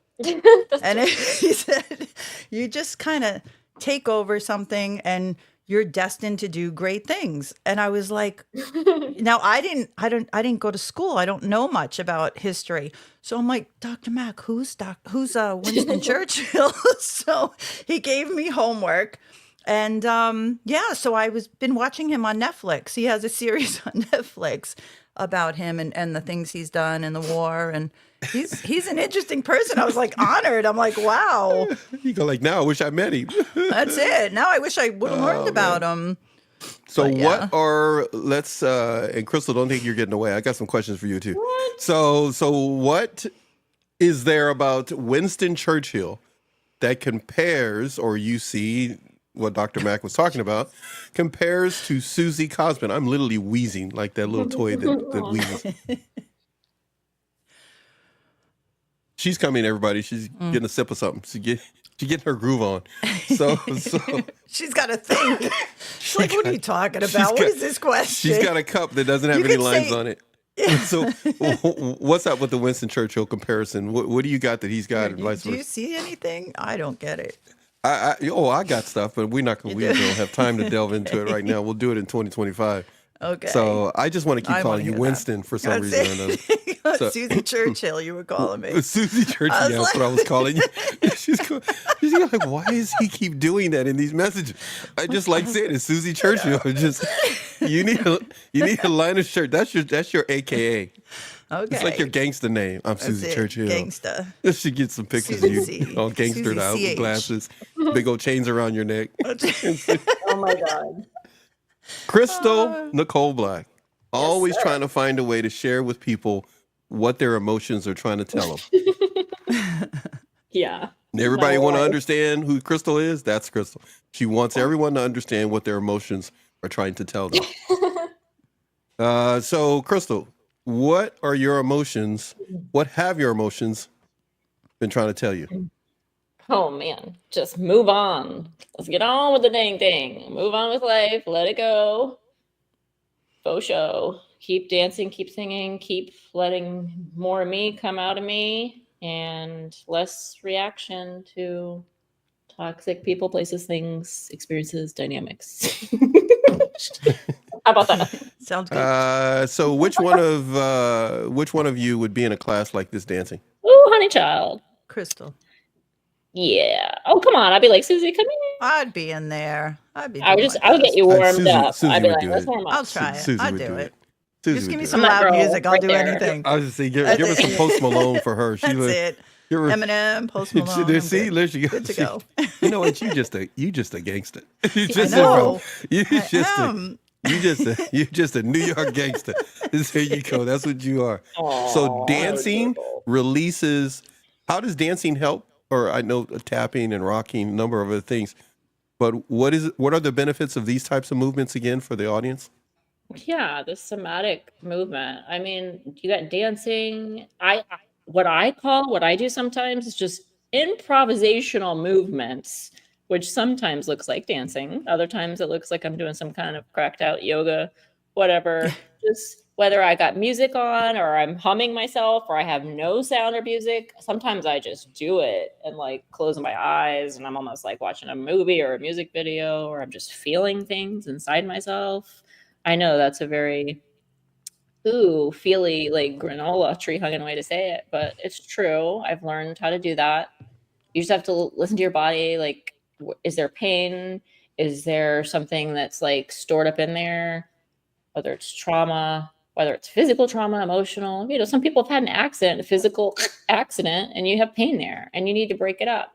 And he said, you just kind of take over something and you're destined to do great things. And I was like, now I didn't go to school. I don't know much about history. So I'm like, Dr. Mack, who's Winston Churchill? So he gave me homework. And so I been watching him on Netflix. He has a series on Netflix about him and the things he's done in the war, and he's an interesting person. I was like honored. I'm like, wow. You go like, now I wish I met him. That's it. Now I wish I would have learned about him. So But yeah. what are let's and Crystal, don't think you're getting away. I got some questions for you too. What? So what is there about Winston Churchill that compares, or you see what Dr. Mack was talking about, compares to Susie Cosman? I'm literally wheezing like that little toy that wheezes. She's coming, everybody. She's getting a sip of something. She's getting her groove on. So She's got to think. She's like, what are you talking about? What is this question? she's got a cup that doesn't have You any could lines say- on it. So what's up with the Winston Churchill comparison? What do you got that he's got, and vice Do you versa? see anything? I don't get it. I got stuff, but we don't have time to delve into it right now. We'll do it in 2025. Okay. So I just want to keep I calling wanna you hear that. Winston for some That's reason or another. it. So- Susie Churchill, you were calling me. Susie Churchill, I was yeah, that's what I was calling you. She's like, why does he keep doing that in these messages? I just like saying it's Susie Churchill. Just you need a line of shirt. That's your AKA. Okay. It's like your gangster name. I'm That's Susie it, Churchill. Gangsta. She gets some pictures Susie. of you all gangstered Susie out with CH. glasses, big old chains around your neck. Oh my God. Crystal Nicole Black, always trying to find a way to share with people what their emotions are trying to tell them. Yeah. And everybody My want to life. understand who Crystal is? That's Crystal. She wants everyone to understand what their emotions are trying to tell them. So, Crystal, what are your emotions? What have your emotions been trying to tell you? Oh man, just move on. Let's get on with the dang thing. Move on with life. Let it go. Faux show. Keep dancing, keep singing, keep letting more of me come out of me, and less reaction to toxic people, places, things, experiences, dynamics. How about that? Sounds good. So, which one of you would be in a class like this dancing? Ooh, honey child. Crystal. Yeah. Oh, come on. I'd be like, Susie, come here. I'd be in there. I'd be. I would doing just, my I would get best. you warmed Susie- up. Susie I'd be would like, do let's it. warm up. I'll try it. Susie I'll would do do it. Susie Just would give me do some it. I'm that loud girl music. I'll right do there. anything. I was just saying, give That's her some it. Post Malone for her. That's it. Give her, Eminem, Post Malone. I'm see, good. there she goes. Good to go. You know what? You just a gangster. You I just know. you I just a, am. you just a New York gangster. There you go. That's what you are. So Aw, dancing adorable. releases. How does dancing help? Or I know tapping and rocking, a number of other things. But what are the benefits of these types of movements again for the audience? Yeah, the somatic movement. I mean, you got dancing. What I do sometimes is just improvisational movements, which sometimes looks like dancing. Other times it looks like I'm doing some kind of cracked out yoga, whatever. Just whether I got music on or I'm humming myself or I have no sound or music. Sometimes I just do it and like close my eyes and I'm almost like watching a movie or a music video, or I'm just feeling things inside myself. I know that's a very feely, like granola tree hugging way to say it, but it's true. I've learned how to do that. You just have to listen to your body. Like, is there pain? Is there something that's like stored up in there? Whether it's trauma, whether it's physical trauma, emotional. You know, some people have had an accident, a physical accident, and you have pain there, and you need to break it up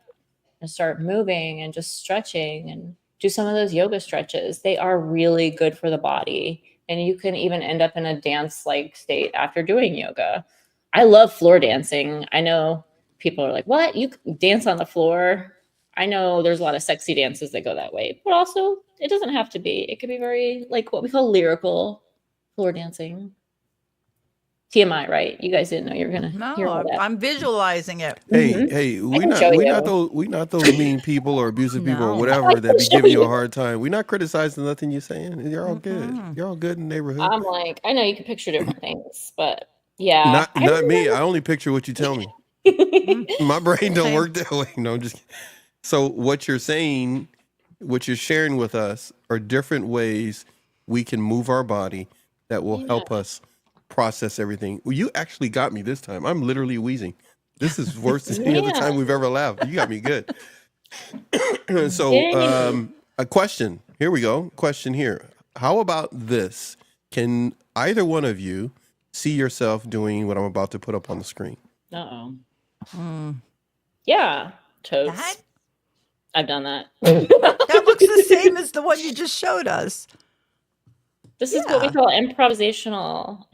and start moving and just stretching and do some of those yoga stretches. They are really good for the body. And you can even end up in a dance-like state after doing yoga. I love floor dancing. I know people are like, what? You dance on the floor? I know there's a lot of sexy dances that go that way, but also it doesn't have to be. It could be very like what we call lyrical floor dancing. TMI, right? You guys didn't know you were gonna hear all No, that. I'm visualizing it. Hey, can show you. we not those mean people or abusive people or No. whatever I that can be show giving you a you. hard time. We're not criticizing nothing you're saying. You're all good. You're all good in the neighborhood. I'm like, I know you can picture different things, but yeah. Not me. I only picture what you tell me. My brain don't work that way. No, I'm just kidding. So what you're saying, what you're sharing with us are different ways we can move our body that will help us process everything. Well, you actually got me this time. I'm literally wheezing. This is worse than any other Yeah. time we've ever laughed. You got me good. So Dang. a question. Here we go. Question here. How about this? Can either one of you see yourself doing what I'm about to put up on the screen? Uh-oh. Mm. Yeah. Totes. That? I've done that. That looks the same as the one you just showed us. This is what we call improvisational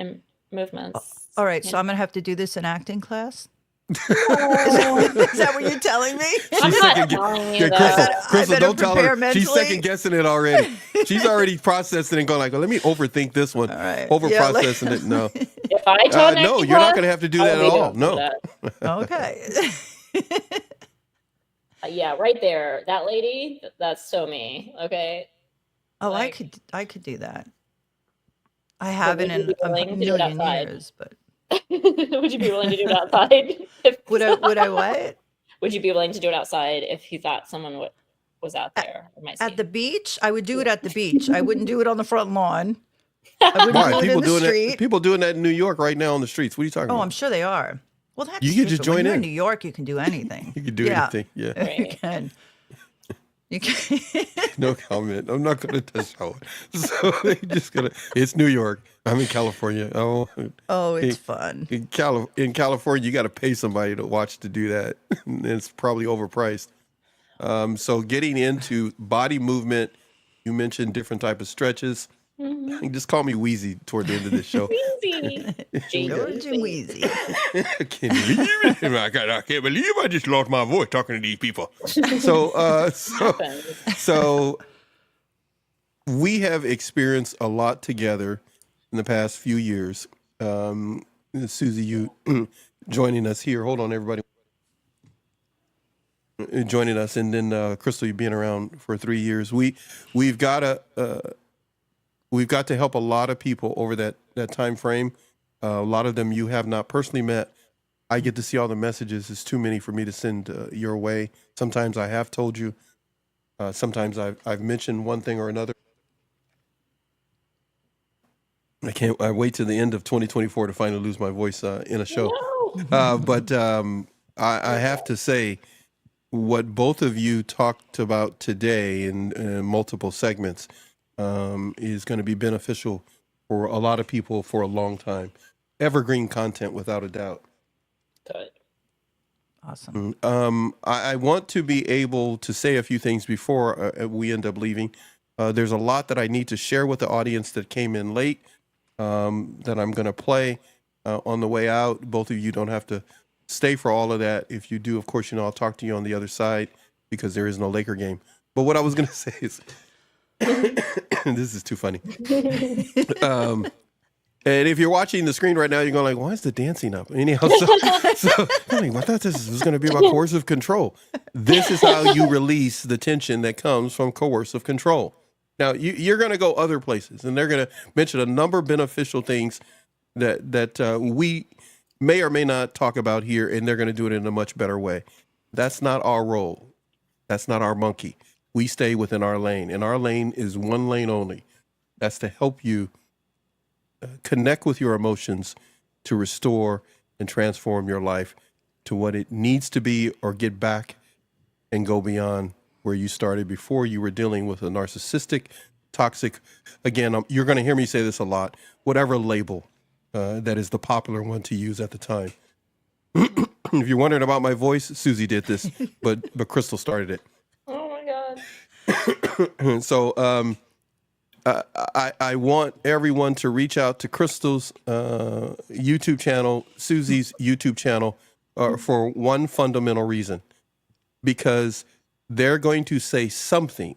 movements. All right, so I'm going to have to do this in acting class? Is that what you're telling me? I'm not telling you that. Crystal, don't tell her. Mentally. She's second guessing it already. She's already processing and going like, let me overthink this one. All right. Over processing it. No. If I taught no, you're not going to have to do that at all. No. Okay. Yeah, right there. That lady, that's so me. Okay. Oh, like, I could do that. I haven't in a million years, but would you be willing to do it outside? Would I what? Would you be willing to do it outside if you thought someone was out there? At the beach? I would do it at the beach. I wouldn't do it on the front lawn. I wouldn't do it in the street. People doing that in New York right now on the streets. What are you talking about? Oh, I'm sure they are. Well, that's you can just join when you're in. in New York, you can do anything. You can do anything. Yeah. Right. You can. You can. No comment. I'm not going to touch that one. So they just gonna. It's New York. I'm in California. Oh, it's fun. In California, you got to pay somebody to watch to do that. And it's probably overpriced. So getting into body movement, you mentioned different type of stretches. Mm-hmm. Just call me Wheezy toward the end of this show. Wheezy. George and Wheezy. I can't believe it. I can't believe I just lost my voice talking to these people. So we have experienced a lot together in the past few years. Susie, you joining us here. Hold on, everybody. Joining us, and then Crystal, you being around for 3 years. We've got to help a lot of people over that time frame. A lot of them you have not personally met. I get to see all the messages. It's too many for me to send your way. Sometimes I have told you. Sometimes I've mentioned one thing or another. I wait to the end of 2024 to finally lose my voice in a show. No. But I have to say, what both of you talked about today in multiple segments is going to be beneficial for a lot of people for a long time. Evergreen content, without a doubt. Good. Awesome. I want to be able to say a few things before we end up leaving. There's a lot that I need to share with the audience that came in late that I'm going to play on the way out. Both of you don't have to stay for all of that. If you do, of course, I'll talk to you on the other side because there is no Laker game. But what I was going to say is, this is too funny. And if you're watching the screen right now, you're going like, why is the dancing up? Anyhow, so I thought this was going to be about coercive control. This is how you release the tension that comes from coercive control. Now, you're going to go other places, and they're going to mention a number of beneficial things that we may or may not talk about here, and they're going to do it in a much better way. That's not our role. That's not our monkey. We stay within our lane, and our lane is one lane only. That's to help you connect with your emotions to restore and transform your life to what it needs to be, or get back and go beyond where you started before you were dealing with a narcissistic, toxic, again, you're going to hear me say this a lot, whatever label that is the popular one to use at the time. If you're wondering about my voice, Susie did this, but Crystal started it. Oh my God. So I want everyone to reach out to Crystal's YouTube channel, Susie's YouTube channel, for one fundamental reason. Because they're going to say something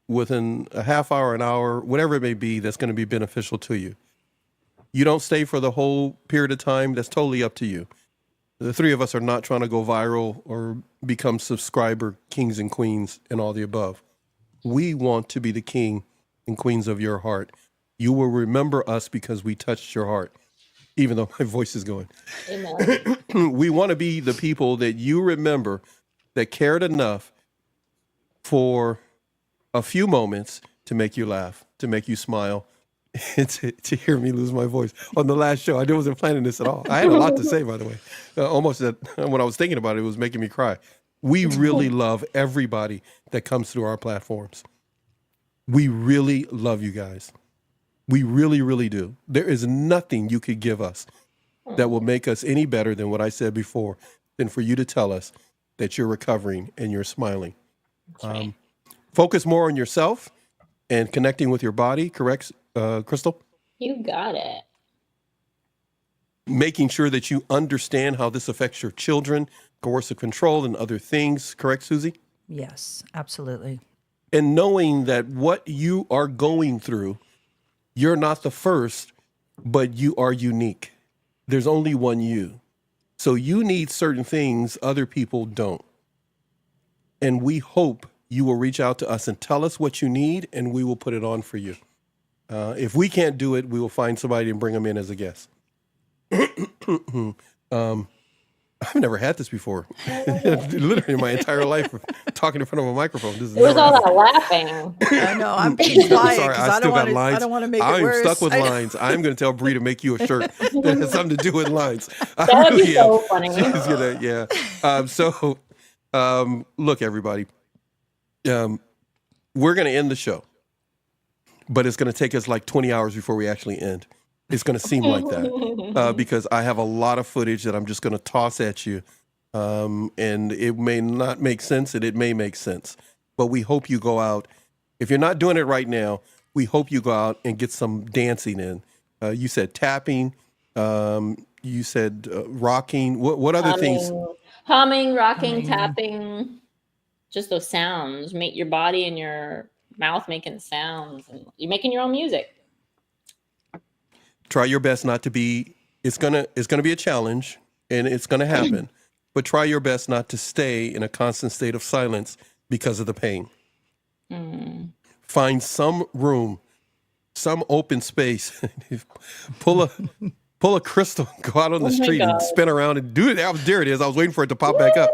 within a half hour, an hour, whatever it may be, that's going to be beneficial to you. You don't stay for the whole period of time. That's totally up to you. The three of us are not trying to go viral or become subscriber kings and queens and all the above. We want to be the king and queens of your heart. You will remember us because we touched your heart, even though my voice is going. Amen. We want to be the people that you remember that cared enough for a few moments to make you laugh, to make you smile, and to hear me lose my voice. On the last show, I wasn't planning this at all. I had a lot to say, by the way. Almost that when I was thinking about it, it was making me cry. We really love everybody that comes through our platforms. We really love you guys. We really, really do. There is nothing you could give us that will make us any better than what I said before, than for you to tell us that you're recovering and you're smiling. Focus more on yourself and connecting with your body, correct, Crystal? You got it. Making sure that you understand how this affects your children, coercive control, and other things, correct, Susie? Yes, absolutely. And knowing that what you are going through, you're not the first, but you are unique. There's only one you. So you need certain things other people don't. And we hope you will reach out to us and tell us what you need, and we will put it on for you. If we can't do it, we will find somebody and bring them in as a guest. I've never had this before. Literally in my entire life, talking in front of a microphone. This is It was never all happened. that laughing. I know. I'm being quiet Sorry, because I still got I lines. don't want to make it I'm worse. stuck with I know. lines. I'm going to tell Bree to make you a shirt that has something to do with lines. That would be so funny. She's gonna, yeah. Look, everybody. We're going to end the show, but it's going to take us like 20 hours before we actually end. It's going to seem like that because I have a lot of footage that I'm just going to toss at you. And it may not make sense and it may make sense, but we hope you go out. If you're not doing it right now, we hope you go out and get some dancing in. You said tapping, you said rocking. What other things? Humming, rocking, tapping, just those sounds. Make your body and your mouth making sounds, and you're making your own music. Try your best not to be. It's gonna be a challenge, and it's gonna happen. But try your best not to stay in a constant state of silence because of the pain. Find some room, some open space. pull a Crystal, go out on the street and spin around and do it. There it is. I was waiting for it to pop back up.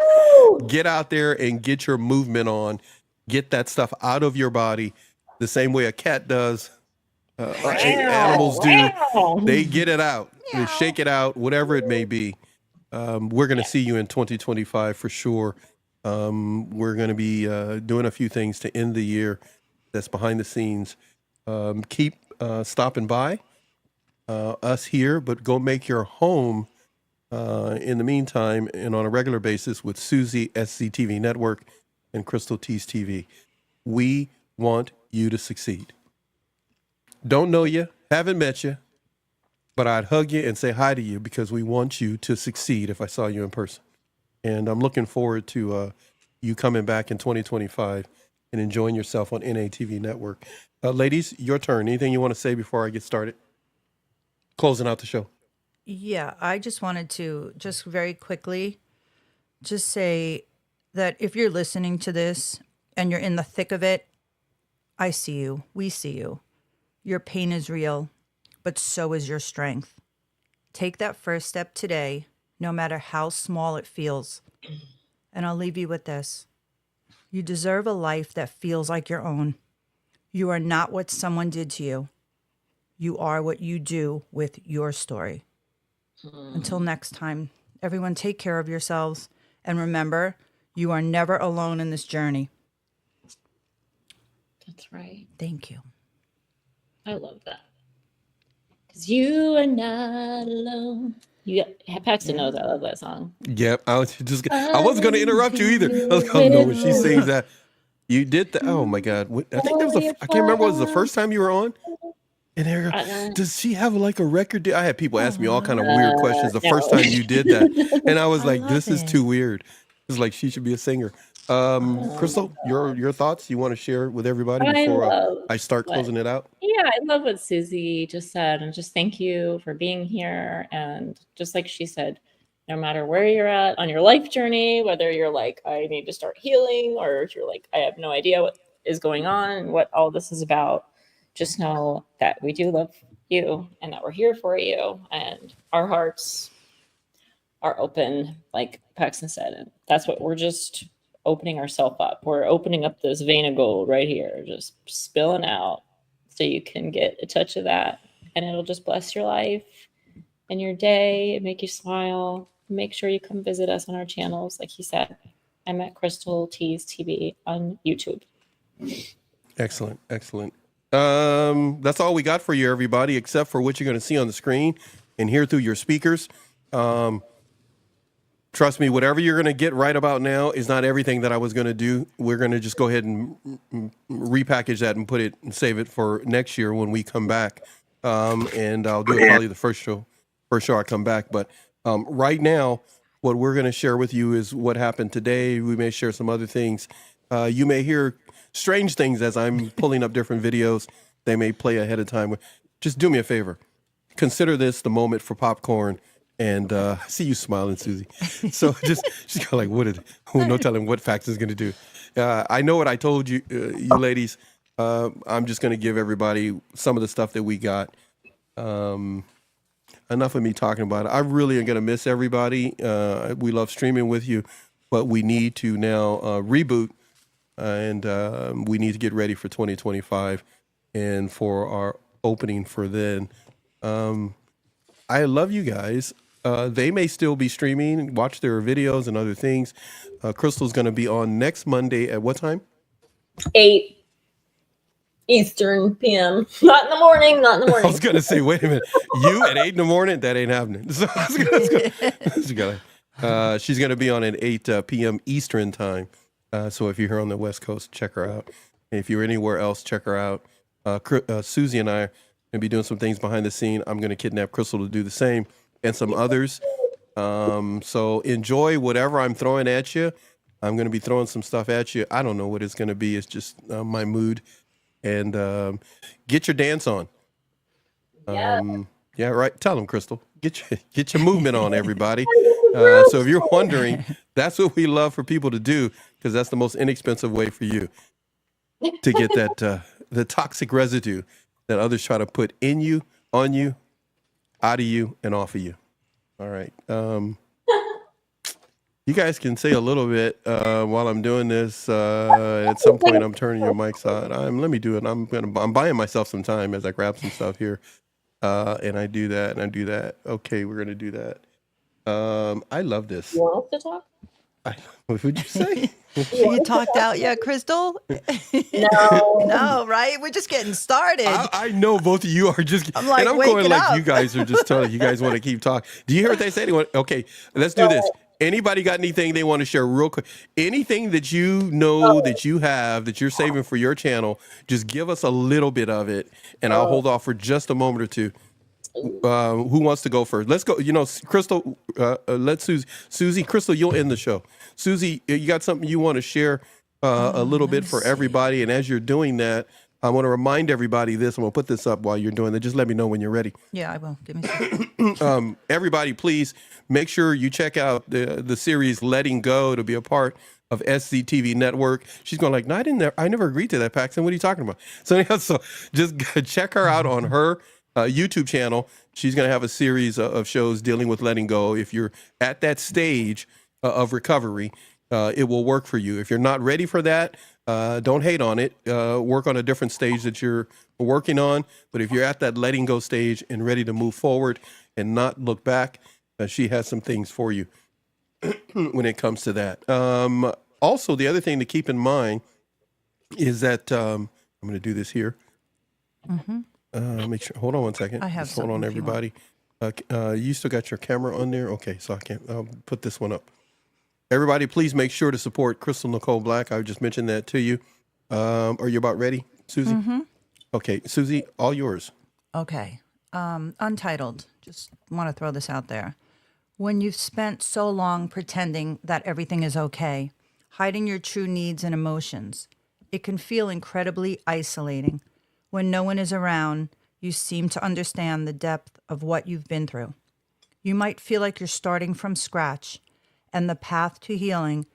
Get out there and get your movement on. Get that stuff out of your body the same way a cat does. Animals do. They get it out. They shake it out, whatever it may be. We're going to see you in 2025 for sure. We're going to be doing a few things to end the year that's behind the scenes. Keep stopping by us here, but go make your home in the meantime and on a regular basis with Susie, SCTV Network, and Crystal Tease TV. We want you to succeed. Don't know you, haven't met you, but I'd hug you and say hi to you because we want you to succeed if I saw you in person. And I'm looking forward to you coming back in 2025 and enjoying yourself on NATV Network. Ladies, your turn. Anything you want to say before I get started? Closing out the show. Yeah, I just wanted to just very quickly just say that if you're listening to this and you're in the thick of it, I see you. We see you. Your pain is real, but so is your strength. Take that first step today, no matter how small it feels. And I'll leave you with this. You deserve a life that feels like your own. You are not what someone did to you. You are what you do with your story. Until next time, everyone take care of yourselves. And remember, you are never alone in this journey. That's right. Thank you. I love that. Because you are not alone. Paxton knows I love that song. Yep. I wasn't going to interrupt you either. I was going, no, when she sings that, you did that. Oh my God. I think that was I can't remember, was it the first time you were on? And there, does she have like a record deal? I had people ask me all kind of weird questions the first time you did that. And I was like, this is too weird. It's like she should be a singer. Crystal, your thoughts you want to share with everybody before I start closing it out? Yeah, I love what Susie just said, and just thank you for being here. And just like she said, no matter where you're at on your life journey, whether you're like, I need to start healing, or if you're like, I have no idea what is going on and what all this is about, just know that we do love you and that we're here for you, and our hearts are open, like Paxton said. And that's what we're just opening ourselves up. We're opening up this vein of gold right here, just spilling out so you can get a touch of that, and it'll just bless your life and your day and make you smile. Make sure you come visit us on our channels. Like he said, I'm at Crystal Tease TV on YouTube. Excellent. Excellent. That's all we got for you, everybody, except for what you're going to see on the screen and hear through your speakers. trust me, whatever you're going to get right about now is not everything that I was going to do. We're going to just go ahead and repackage that and put it and save it for next year when we come back. And I'll do it probably the first show I come back. But right now, what we're going to share with you is what happened today. We may share some other things. You may hear strange things as I'm pulling up different videos. They may play ahead of time. Just do me a favor. Consider this the moment for popcorn. And I see you smiling, Susie. So just she's kind of like, no telling what Fax is going to do. I know what I told you, you ladies. I'm just going to give everybody some of the stuff that we got. Enough of me talking about it. I really am going to miss everybody. We love streaming with you, but we need to now reboot, and we need to get ready for 2025 and for our opening for then. I love you guys. They may still be streaming, watch their videos and other things. Crystal's going to be on next Monday at what time? 8 Eastern PM. Not in the morning. Not in the I morning. was going to say, wait a minute. You at 8 in the morning? That ain't happening. So she's going to be on at 8 p.m. Eastern time. So if you're here on the West Coast, check her out. And if you're anywhere else, check her out. Susie and I are going to be doing some things behind the scene. I'm going to kidnap Crystal to do the same, and some others. So enjoy whatever I'm throwing at you. I'm going to be throwing some stuff at you. I don't know what it's going to be. It's just my mood. And get your dance on. Yeah, right. Tell them, Crystal. Get your movement on, everybody. So if you're wondering, that's what we love for people to do, because that's the most inexpensive way for you to get that the toxic residue that others try to put in you, on you, out of you, and off of you. All right. You guys can say a little bit while I'm doing this. At some point, I'm turning your mics on. Let me do it. I'm buying myself some time as I grab some stuff here, and I do that and I do that. Okay, we're gonna do that. I love this. You want us to talk? What would you say? You talked out yet, Crystal? No. No, right? We're just getting started. I know both of you are just. I'm like, and I'm wake going it like up. you guys are just telling. You guys want to keep talking. Do you hear what they say? Okay, let's do this. Anybody got anything they want to share real quick? Anything that you know that you have that you're saving for your channel, just give us a little bit of it, and I'll hold off for just a moment or two. Who wants to go first? Let's go. Crystal, let Susie, Crystal, you'll end the show. Susie, you got something you want to share a little bit for everybody? And as you're doing that, I want to remind everybody this. I'm going to put this up while you're doing that. Just let me know when you're ready. Yeah, I will. Give me a second. Everybody, please make sure you check out the series Letting Go to be a part of SCTV Network. She's going like, no, I never agreed to that, Paxton. What are you talking about? So anyhow, just check her out on her YouTube channel. She's going to have a series of shows dealing with letting go. If you're at that stage of recovery, it will work for you. If you're not ready for that, don't hate on it. Work on a different stage that you're working on. But if you're at that letting go stage and ready to move forward and not look back, she has some things for you when it comes to that. Also, the other thing to keep in mind is that I'm going to do this here. Make sure. Hold on one second. I have Just hold on, something if you everybody. You still got your camera on there? Okay, so I'll put this one up. Everybody, please make sure to support Crystal Nicole Black. I just mentioned that to you. Are you about ready, Susie? Okay, Susie, all yours. Okay. Untitled. Just want to throw this out there. When you've spent so long pretending that everything is okay, hiding your true needs and emotions, it can feel incredibly isolating. When no one is around, you seem to understand the depth of what you've been through. You might feel like you're starting from scratch, and the path to healing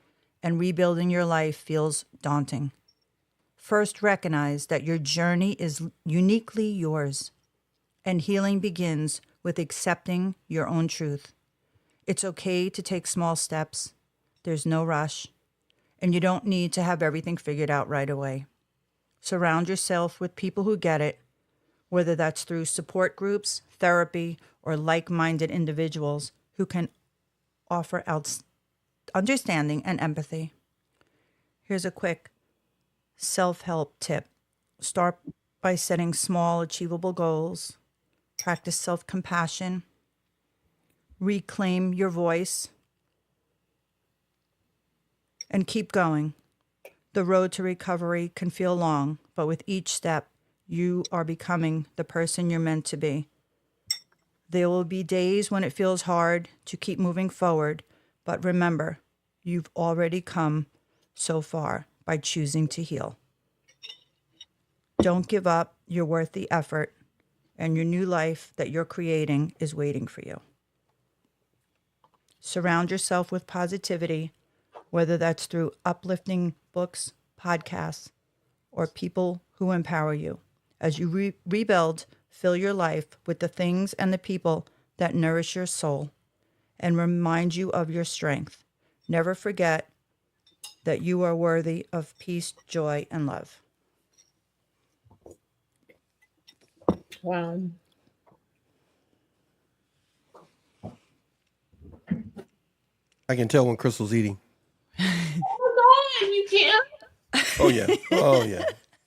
and rebuilding your life feels daunting. First, recognize that your journey is uniquely yours, and healing begins with accepting your own truth. It's okay to take small steps. There's no rush, and you don't need to have everything figured out right away. Surround yourself with people who get it, whether that's through support groups, therapy, or like-minded individuals who can offer understanding and empathy. Here's a quick self-help tip. Start by setting small, achievable goals. Practice self-compassion. Reclaim your voice. And keep going. The road to recovery can feel long, but with each step, you are becoming the person you're meant to be. There will be days when it feels hard to keep moving forward, but remember, you've already come so far by choosing to heal. Don't give up. You're worth the effort, and your new life that you're creating is waiting for you. Surround yourself with positivity, whether that's through uplifting books, podcasts, or people who empower you. As you rebuild, fill your life with the things and the people that nourish your soul and remind you of your strength. Never forget that you are worthy of peace, joy, and love. Wow. I can tell when Crystal's eating. Oh my God, you can't. Oh yeah. Oh yeah.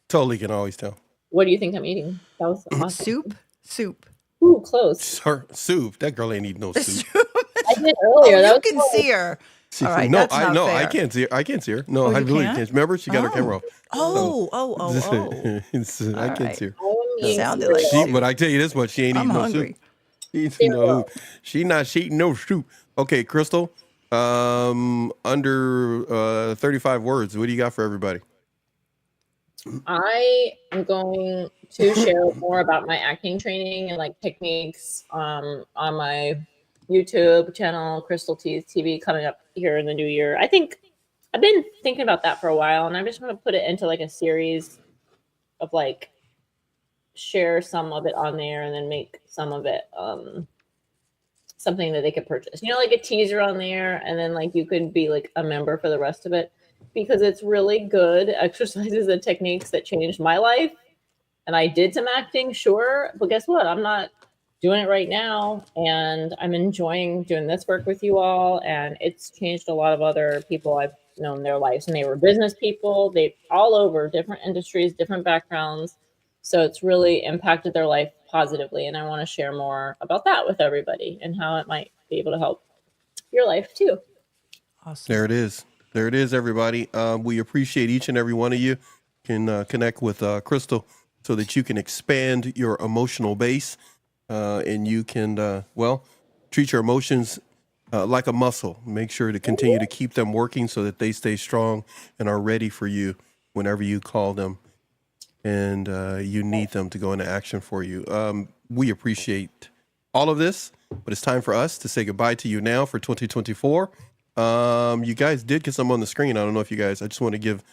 Totally can always tell. What do you think I'm eating? That was awesome. Soup. Ooh, close. Her soup. That girl ain't eating no soup. I did earlier. Oh, that you was can close. see her. See, All right, no, that's I not know. fair. I can't see her. I can't see her. No, Oh, I you really can't? can't. Remember, she got her camera off. Oh. I can't right. see her. Sounded like soup. But I tell you this much, she ain't I'm eating no hungry. soup. She not eating no soup. Okay, Crystal. Under 35 words. What do you got for everybody? I am going to share more about my acting training and like techniques on my YouTube channel, Crystal Tease TV, coming up here in the new year. I think I've been thinking about that for a while, and I just want to put it into like a series of like share some of it on there and then make some of it something that they could purchase. You know, like a teaser on there, and then like you could be like a member for the rest of it, because it's really good exercises and techniques that changed my life. And I did some acting, sure, but guess what? I'm not doing it right now, and I'm enjoying doing this work with you all, and it's changed a lot of other people I've known their lives, and they were business people. They all over different industries, different backgrounds. So it's really impacted their life positively. And I want to share more about that with everybody and how it might be able to help your life too. Awesome. There it is. There it is, everybody. We appreciate each and every one of you. Can connect with Crystal so that you can expand your emotional base and you can, treat your emotions like a muscle. Make sure to continue to keep them working so that they stay strong and are ready for you whenever you call them and you need them to go into action for you. We appreciate all of this, but it's time for us to say goodbye to you now for 2024. You guys did get some on the screen. I don't know if you guys, I just want to give,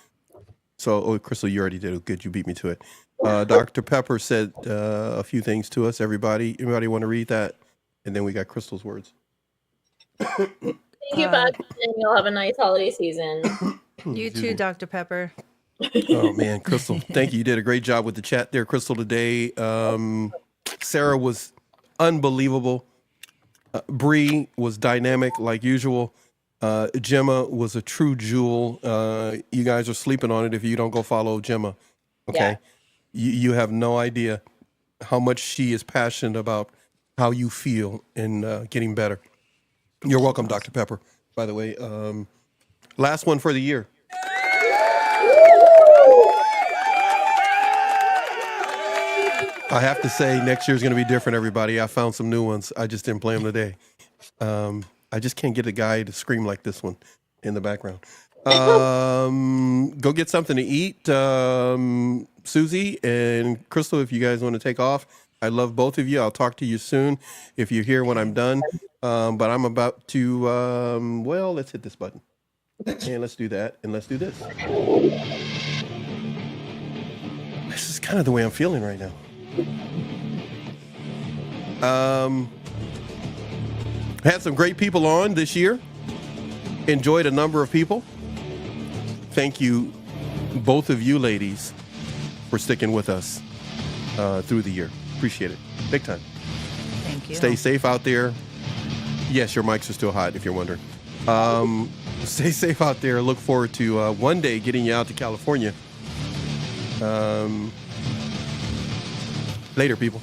Crystal, you already did it. Good, you beat me to it. Dr. Pepper said a few things to us. Everybody want to read that? And then we got Crystal's words. Thank you, Bud, and you'll have a nice holiday season. You too, Dr. Pepper. Oh man, Crystal, thank you. You did a great job with the chat there, Crystal, today. Sarah was unbelievable. Bree was dynamic like usual. Gemma was a true jewel. You guys are sleeping on it if you don't go follow Gemma. Okay. Yeah. You have no idea how much she is passionate about how you feel and getting better. You're welcome, Dr. Pepper, by the way. Last one for the year. I have to say, next year's going to be different, everybody. I found some new ones. I just didn't play them today. I just can't get a guy to scream like this one in the background. Go get something to eat. Susie and Crystal, if you guys want to take off, I love both of you. I'll talk to you soon if you're here when I'm done. But I'm about to, let's hit this button. And let's do that. And let's do this. This is kind of the way I'm feeling right now. Had some great people on this year. Enjoyed a number of people. Thank you, both of you ladies, for sticking with us through the year. Appreciate it. Big time. Thank you. Stay safe out there. Yes, your mics are still hot, if you're wondering. Stay safe out there. Look forward to one day getting you out to California. Later, people.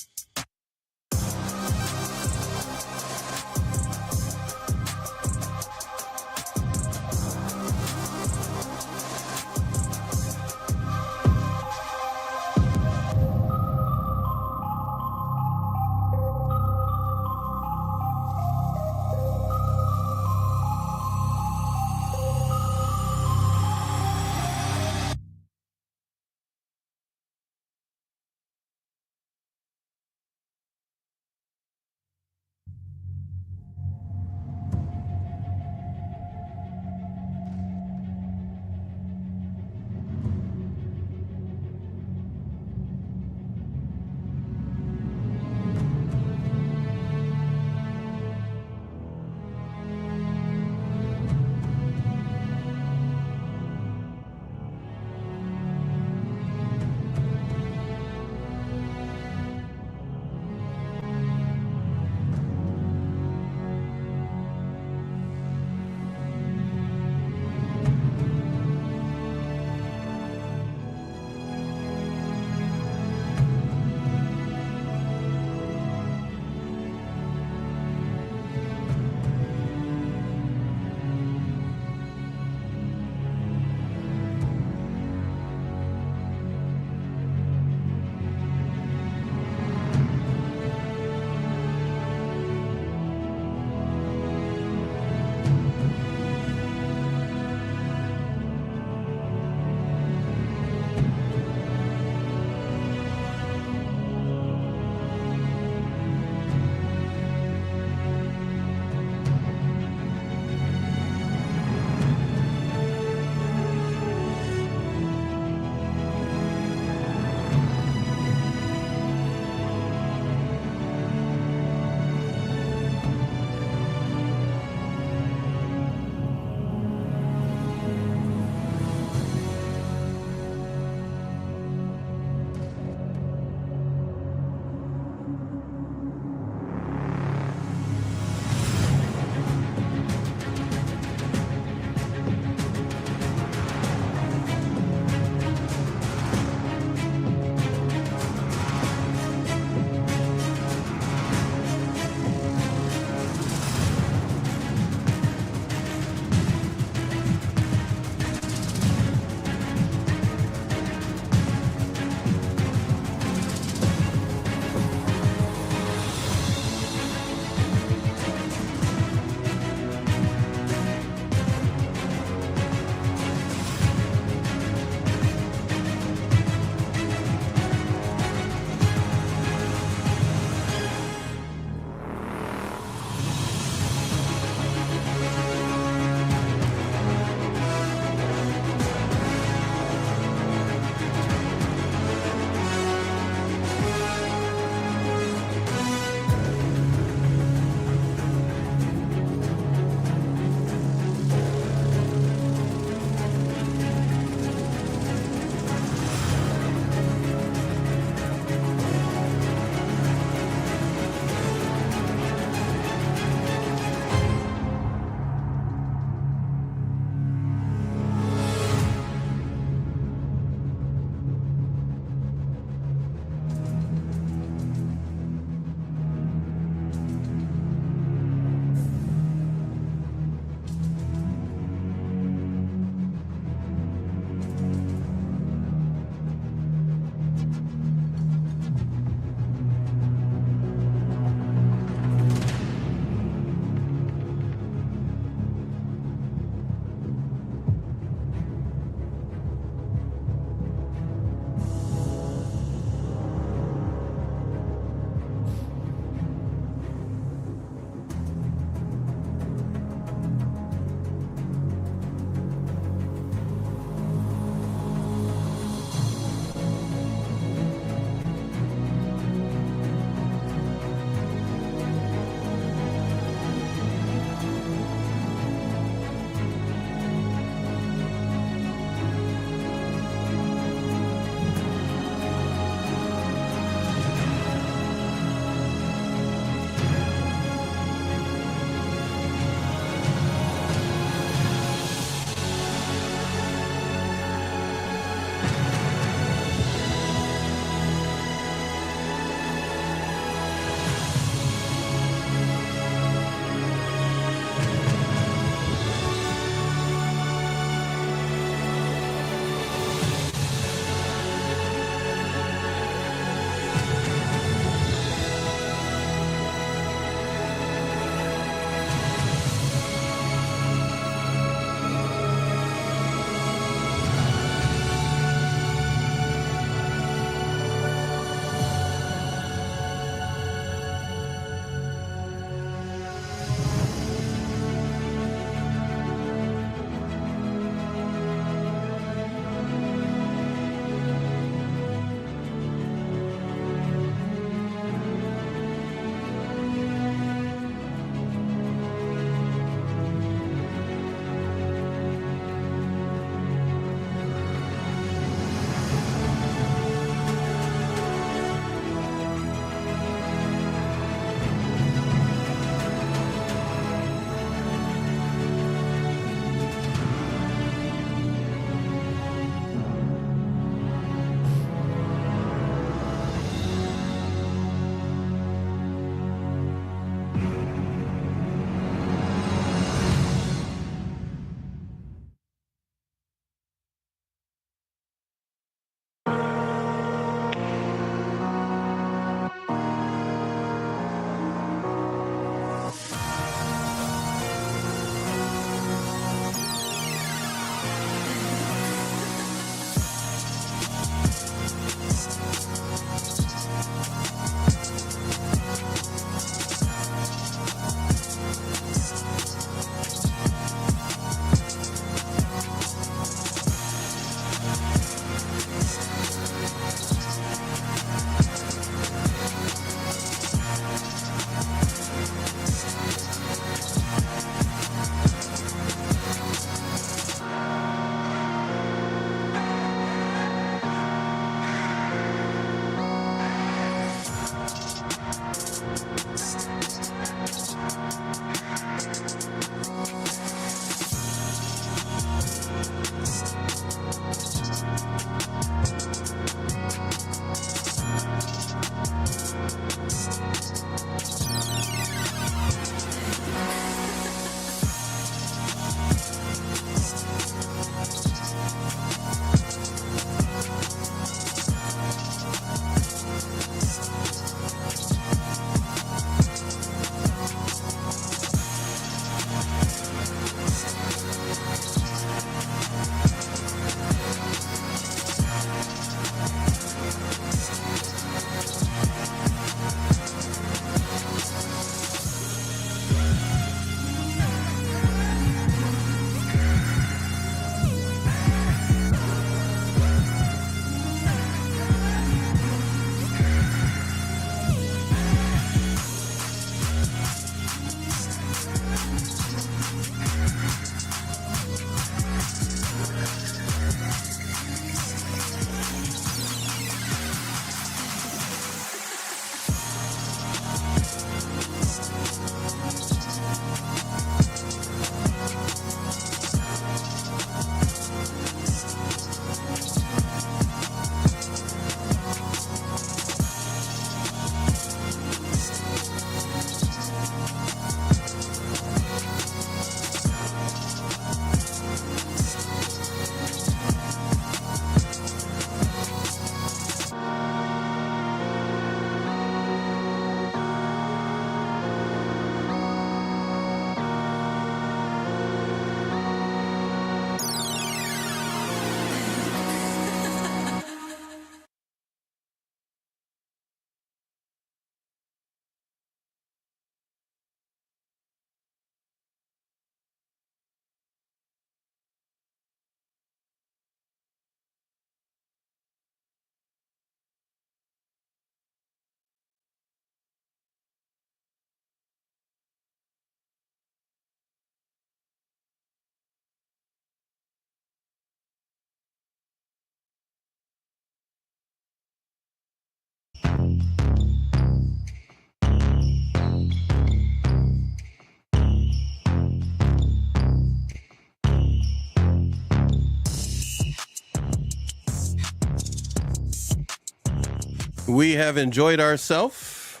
We have enjoyed ourselves.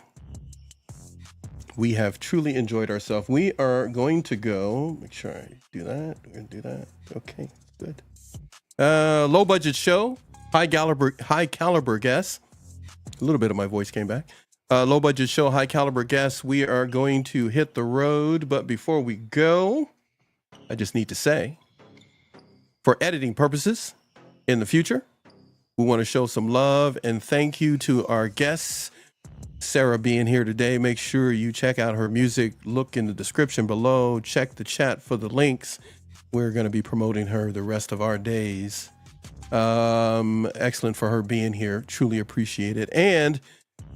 We have truly enjoyed ourselves. We are going to go. Make sure I do that. We're going to do that. Okay, good. Low budget show. High caliber guests. A little bit of my voice came back. Low budget show, high caliber guests. We are going to hit the road. But before we go, I just need to say, for editing purposes in the future, we want to show some love and thank you to our guests. Sarah being here today, make sure you check out her music. Look in the description below. Check the chat for the links. We're going to be promoting her the rest of our days. Excellent for her being here. Truly appreciate it. And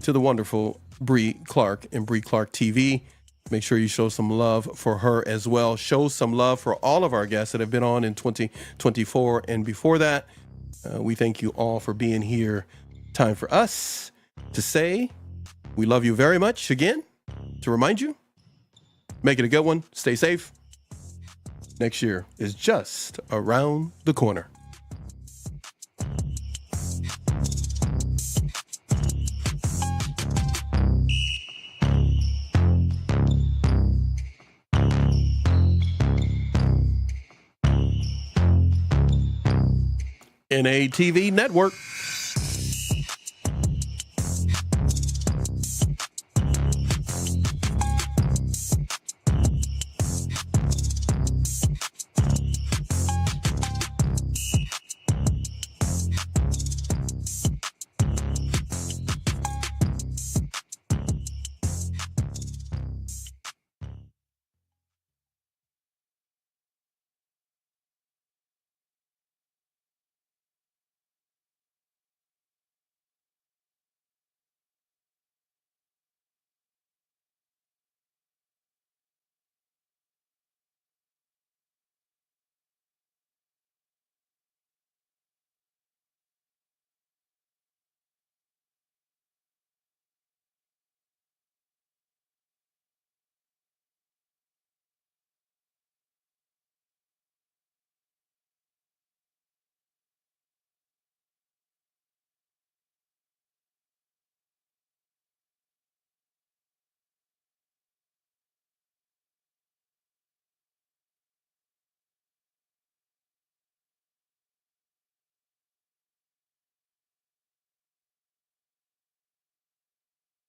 to the wonderful Bree Clark and Bree Clark TV, make sure you show some love for her as well. Show some love for all of our guests that have been on in 2024 and before that. We thank you all for being here. Time for us to say we love you very much. Again, to remind you, make it a good one. Stay safe. Next year is just around the corner. NATV Network.